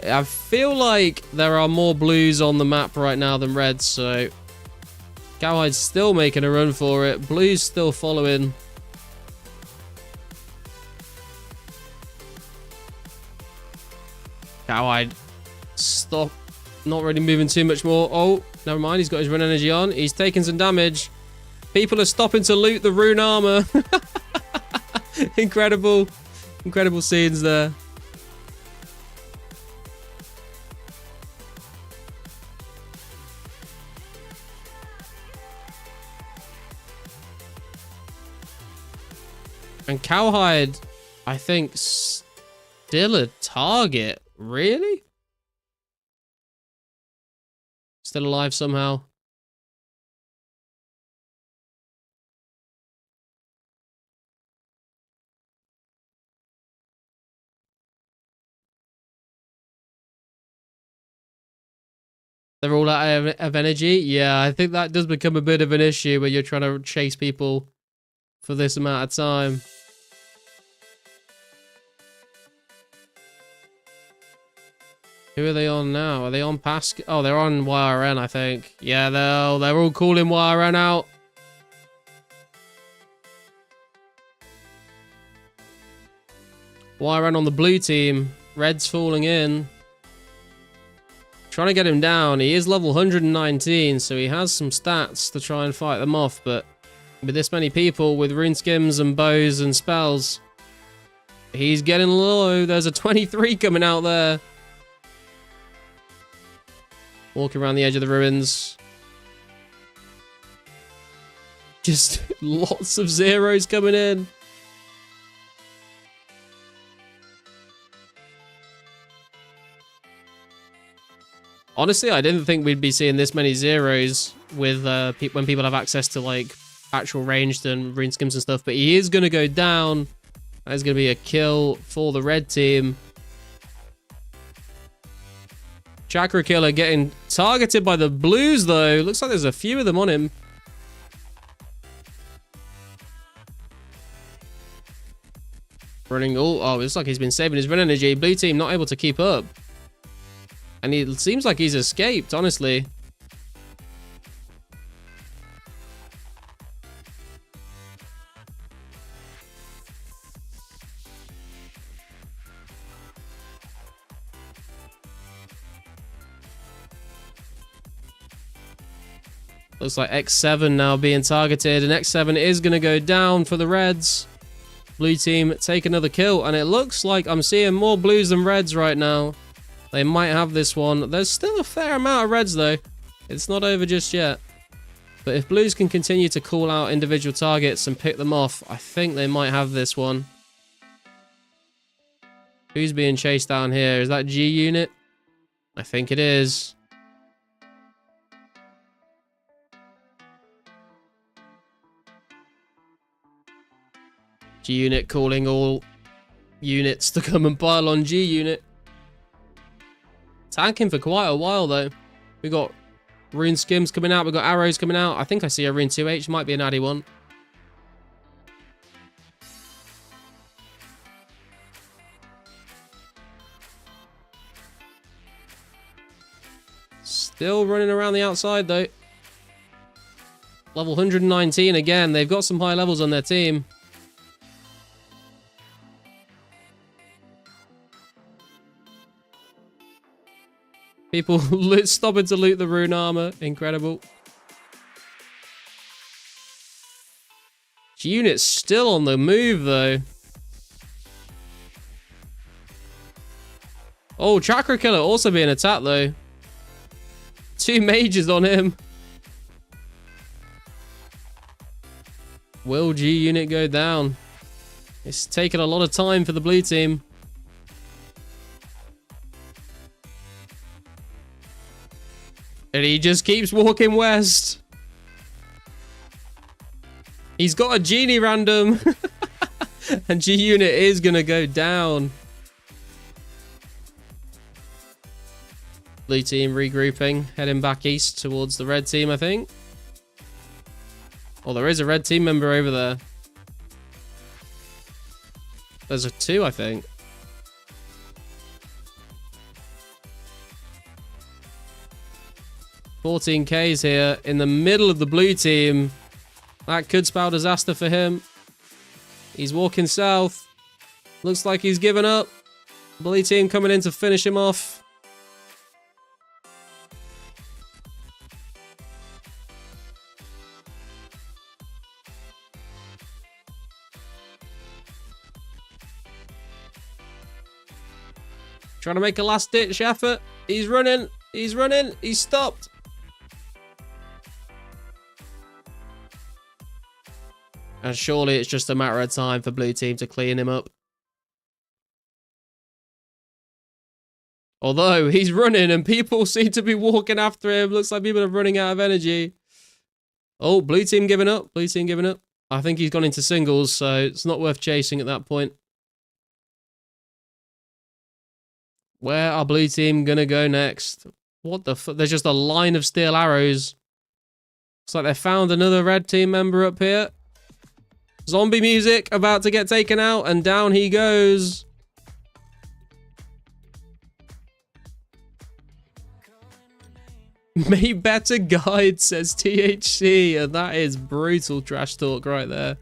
I feel like there are more blues on the map right now than reds, so... Cowhide's still making a run for it. Blues still following. Cowhide. Stop. Not really moving too much more. Oh, never mind. He's got his run energy on. He's taking some damage. People are stopping to loot the rune armor. Incredible. Incredible scenes there. And Cowhide, I think, still a target. Really? Still alive somehow. They're all out of energy. Yeah, I think that does become a bit of an issue when you're trying to chase people for this amount of time. Who are they on now? Are they on Pasc? Oh, they're on YRN, I think. Yeah, they're all calling YRN out. YRN on the blue team. Red's falling in. Trying to get him down. He is level 119, so he has some stats to try and fight them off, but with this many people with rune skims and bows and spells, he's getting low. There's a 23 coming out there. Walking around the edge of the ruins. Just lots of zeros coming in. Honestly, I didn't think we'd be seeing this many zeros with when people have access to like actual ranged and rune skims and stuff. But he is going to go down. That's going to be a kill for the red team. Chakra Killer getting targeted by the blues, though. Looks like there's a few of them on him. Running all... Oh, it's like he's been saving his run energy. Blue team not able to keep up. And it seems like he's escaped, honestly. Looks like X7 now being targeted, and X7 is going to go down for the Reds. Blue team take another kill, and it looks like I'm seeing more blues than reds right now. They might have this one. There's still a fair amount of reds, though. It's not over just yet. But if blues can continue to call out individual targets and pick them off, I think they might have this one. Who's being chased down here? Is that G unit? I think it is. G unit calling all units to come and pile on G unit. Tanking for quite a while, though. We got rune skims coming out. We got arrows coming out. I think I see a rune 2H. Might be an addy one. Still running around the outside, though. Level 119 again. They've got some high levels on their team. People stopping to loot the rune armor. Incredible. Unit's still on the move, though. Oh, Chakra Killer also being attacked, though. 2 mages on him. Will G unit go down? It's taken a lot of time for the blue team. And he just keeps walking west. He's got a genie random. And G unit is going to go down. Blue team regrouping, heading back east towards the red team, I think. Oh, there is a red team member over there. There's a 2, I think. $14Ks here in the middle of the blue team. That could spell disaster for him. He's walking south. Looks like he's given up. Blue team coming in to finish him off. Trying to make a last-ditch effort. He's running. He's running. He's stopped. And surely it's just a matter of time for blue team to clean him up. Although he's running and people seem to be walking after him. Looks like people are running out of energy. Oh, blue team giving up. Blue team giving up. I think he's gone into singles, so it's not worth chasing at that point. Where are blue team gonna go next? What the fuck? There's just a line of steel arrows. Looks like they found another red team member up here. Zombie music about to get taken out, and down he goes. May better guide, says THC, and that is brutal trash talk right there.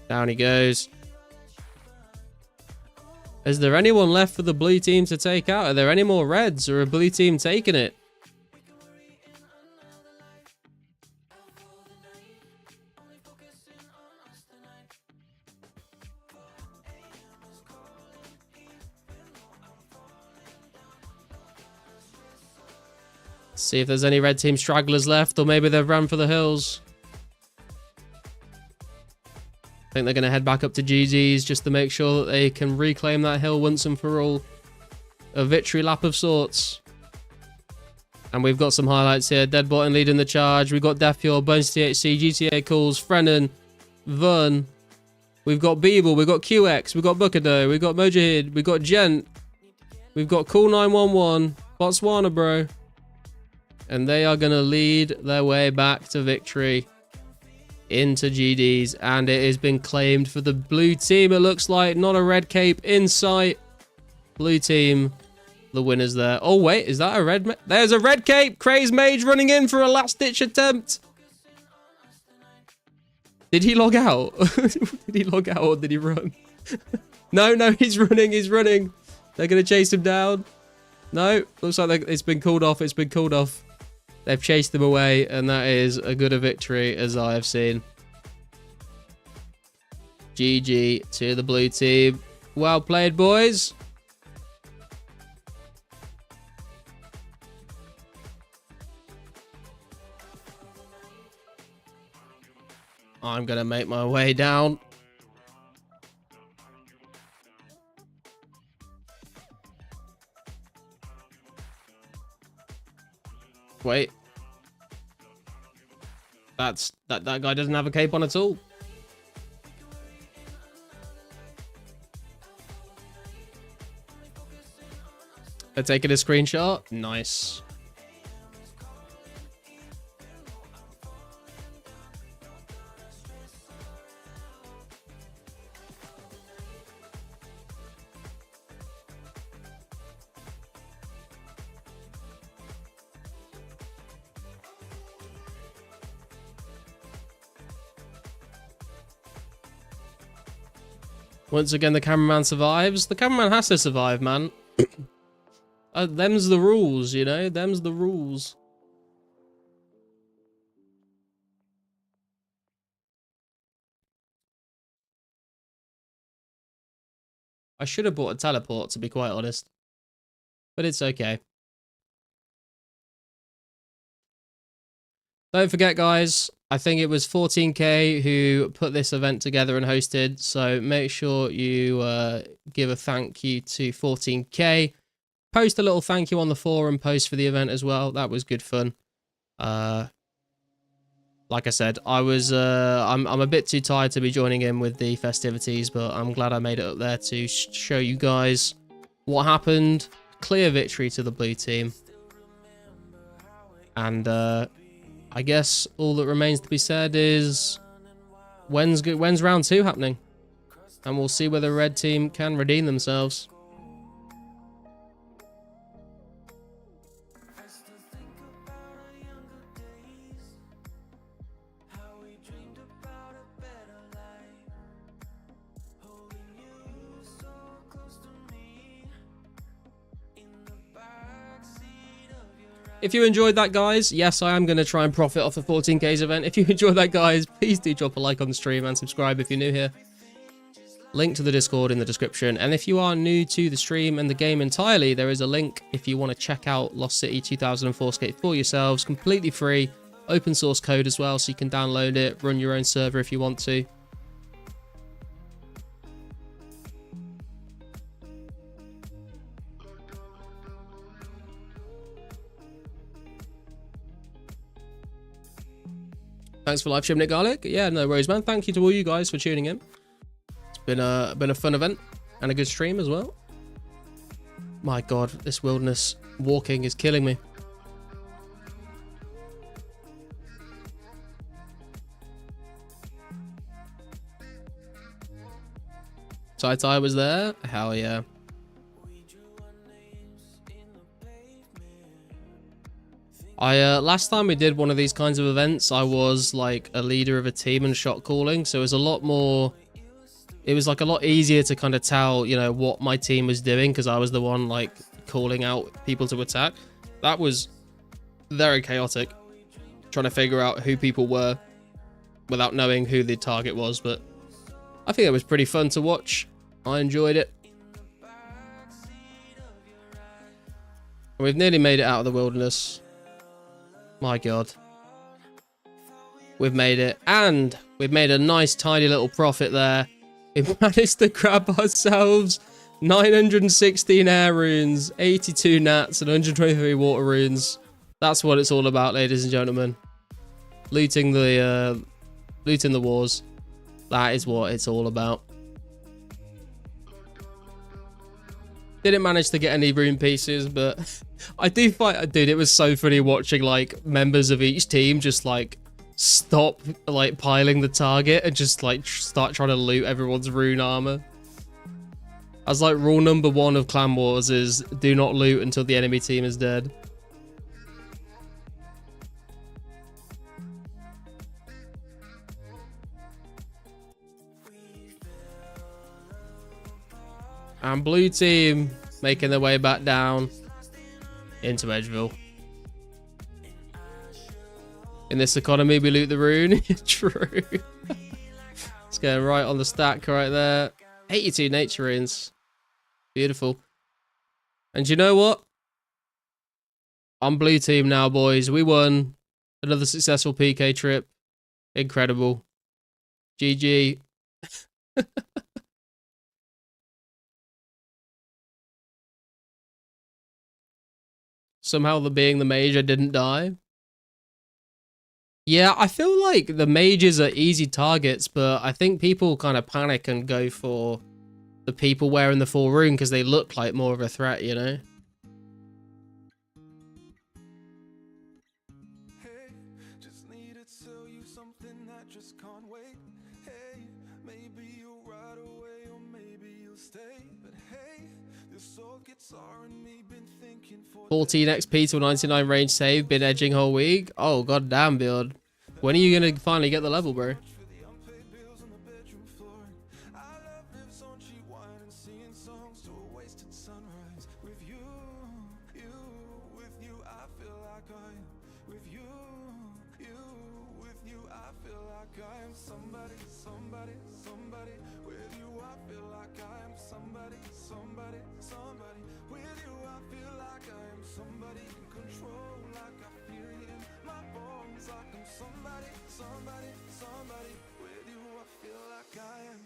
Down he goes. Is there anyone left for the blue team to take out? Are there any more reds, or a blue team taking it? See if there's any red team stragglers left, or maybe they've run for the hills. I think they're going to head back up to GG's just to make sure that they can reclaim that hill once and for all. A victory lap of sorts. And we've got some highlights here. Deadbot leading the charge. We've got Death Pure, Bones THC, GTA Calls, Frennan, Vern. We've got Beeble, we've got QX, we've got Bukkado, we've got Mojahid, we've got Gent. We've got Cool 911, Botswana Bro. And they are going to lead their way back to victory into GDs. And it has been claimed for the blue team, it looks like. Not a red cape in sight. Blue team, the winners there. Oh, wait, is that a red? There's a red cape. Craze Mage running in for a last-ditch attempt. Did he log out? Did he log out or did he run? No, he's running. He's running. They're going to chase him down. No, looks like it's been called off. It's been called off. They've chased him away, and that is as good a victory as I have seen. GG to the blue team. Well played, boys. I'm going to make my way down. Wait. That guy doesn't have a cape on at all. They're taking a screenshot. Nice. Once again, the cameraman survives. The cameraman has to survive, man. Them's the rules, you know? Them's the rules. I should have bought a teleport, to be quite honest. But it's okay. Don't forget, guys, I think it was 14k who put this event together and hosted. So make sure you give a thank you to 14k. Post a little thank you on the forum post for the event as well. That was good fun. Like I said, I'm a bit too tired to be joining in with the festivities, but I'm glad I made it up there to show you guys what happened. Clear victory to the blue team. And I guess all that remains to be said is when's round 2 happening? And we'll see whether the red team can redeem themselves. If you enjoyed that, guys, yes, I am going to try and profit off the 14Ks event. If you enjoyed that, guys, please do drop a like on the stream and subscribe if you're new here. Link to the Discord in the description. And if you are new to the stream and the game entirely, there is a link if you want to check out Lost City 2004scape for yourselves. Completely free. Open source code as well, so you can download it, run your own server if you want to. Thanks for live streaming it, Garlic. Yeah, no worries, man. Thank you to all you guys for tuning in. It's been a fun event and a good stream as well. My God, this wilderness walking is killing me. Tai was there. Hell yeah. Last time we did one of these kinds of events, I was like a leader of a team and shot calling, so it was a lot more, it was like a lot easier to kind of tell, you know, what my team was doing, because I was the one like calling out people to attack. That was very chaotic, trying to figure out who people were without knowing who the target was, but I think it was pretty fun to watch. I enjoyed it. We've nearly made it out of the wilderness. My God. We've made it. And we've made a nice tiny little profit there. We've managed to grab ourselves 916 air runes, 82 nats, and 123 water runes. That's what it's all about, ladies and gentlemen. Looting the wars. That is what it's all about. Didn't manage to get any rune pieces, but I do find, dude, it was so funny watching like members of each team just like stop like piling the target and just like start trying to loot everyone's rune armor. As like rule number 1 of Clan Wars is do not loot until the enemy team is dead. And blue team making their way back down into Edgeville. In this economy, we loot the rune. True. It's going right on the stack right there. 82 nature runes. Beautiful. And you know what? I'm blue team now, boys. We won. Another successful PK trip. Incredible. GG. Somehow being the mage, I didn't die. Yeah, I feel like the mages are easy targets, but I think people kind of panic and go for the people wearing the full rune because they look like more of a threat, you know? Hey, just need to tell you something that just can't wait. Hey, maybe you'll ride away or maybe you'll stay. But hey, this old guitar and me been thinking for 14 XP to 99 range save, been edging whole week. Oh, goddamn, build. When are you going to finally get the level, bro? like I am somebody, somebody, somebody. With you I feel like I am somebody, somebody, somebody. With you I feel like I am somebody in control, like I feel it in my bones, like I'm somebody, somebody, somebody. With you I feel like I am.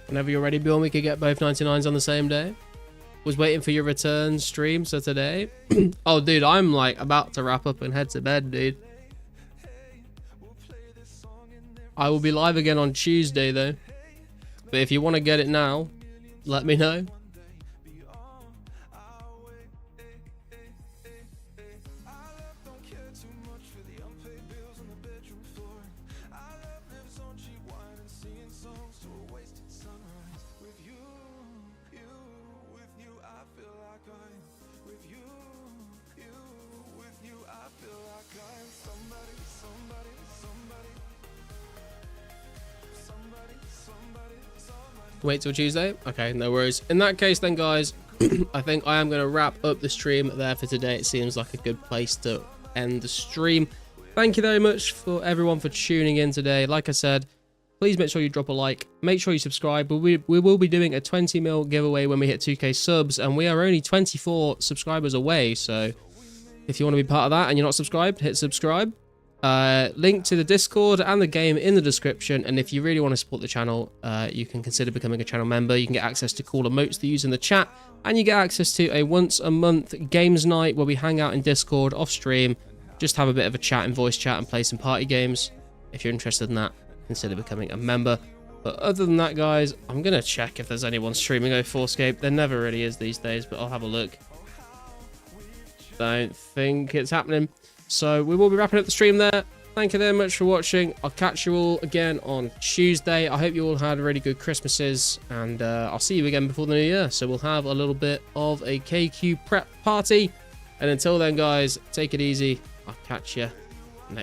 Whenever you're ready, Bjorn, we could get both 99s on the same day. Was waiting for your return stream, so today. Oh, dude, I'm like about to wrap up and head to bed, dude. I will be live again on Tuesday, though. But if you want to get it now, let me know. Wait till Tuesday? Okay, no worries. In that case then, guys, I think I am going to wrap up the stream there for today. It seems like a good place to end the stream. Thank you very much for everyone for tuning in today. Like I said, please make sure you drop a like. Make sure you subscribe. We will be doing a 20 mil giveaway when we hit 2k subs, and we are only 24 subscribers away. So if you want to be part of that and you're not subscribed, hit subscribe. Link to the Discord and the game in the description, and if you really want to support the channel, you can consider becoming a channel member. You can get access to cool emotes to use in the chat, and you get access to a once a month games night where we hang out in Discord off stream, just have a bit of a chat and voice chat and play some party games. If you're interested in that, consider becoming a member. But other than that, guys, I'm gonna check if there's anyone streaming 2004scape. There never really is these days, but I'll have a look. Don't think it's happening. So we will be wrapping up the stream there. Thank you very much for watching. I'll catch you all again on Tuesday. I hope you all had really good Christmases, and I'll see you again before the new year. So we'll have a little bit of a KQ prep party. And until then, guys, take it easy. I'll catch you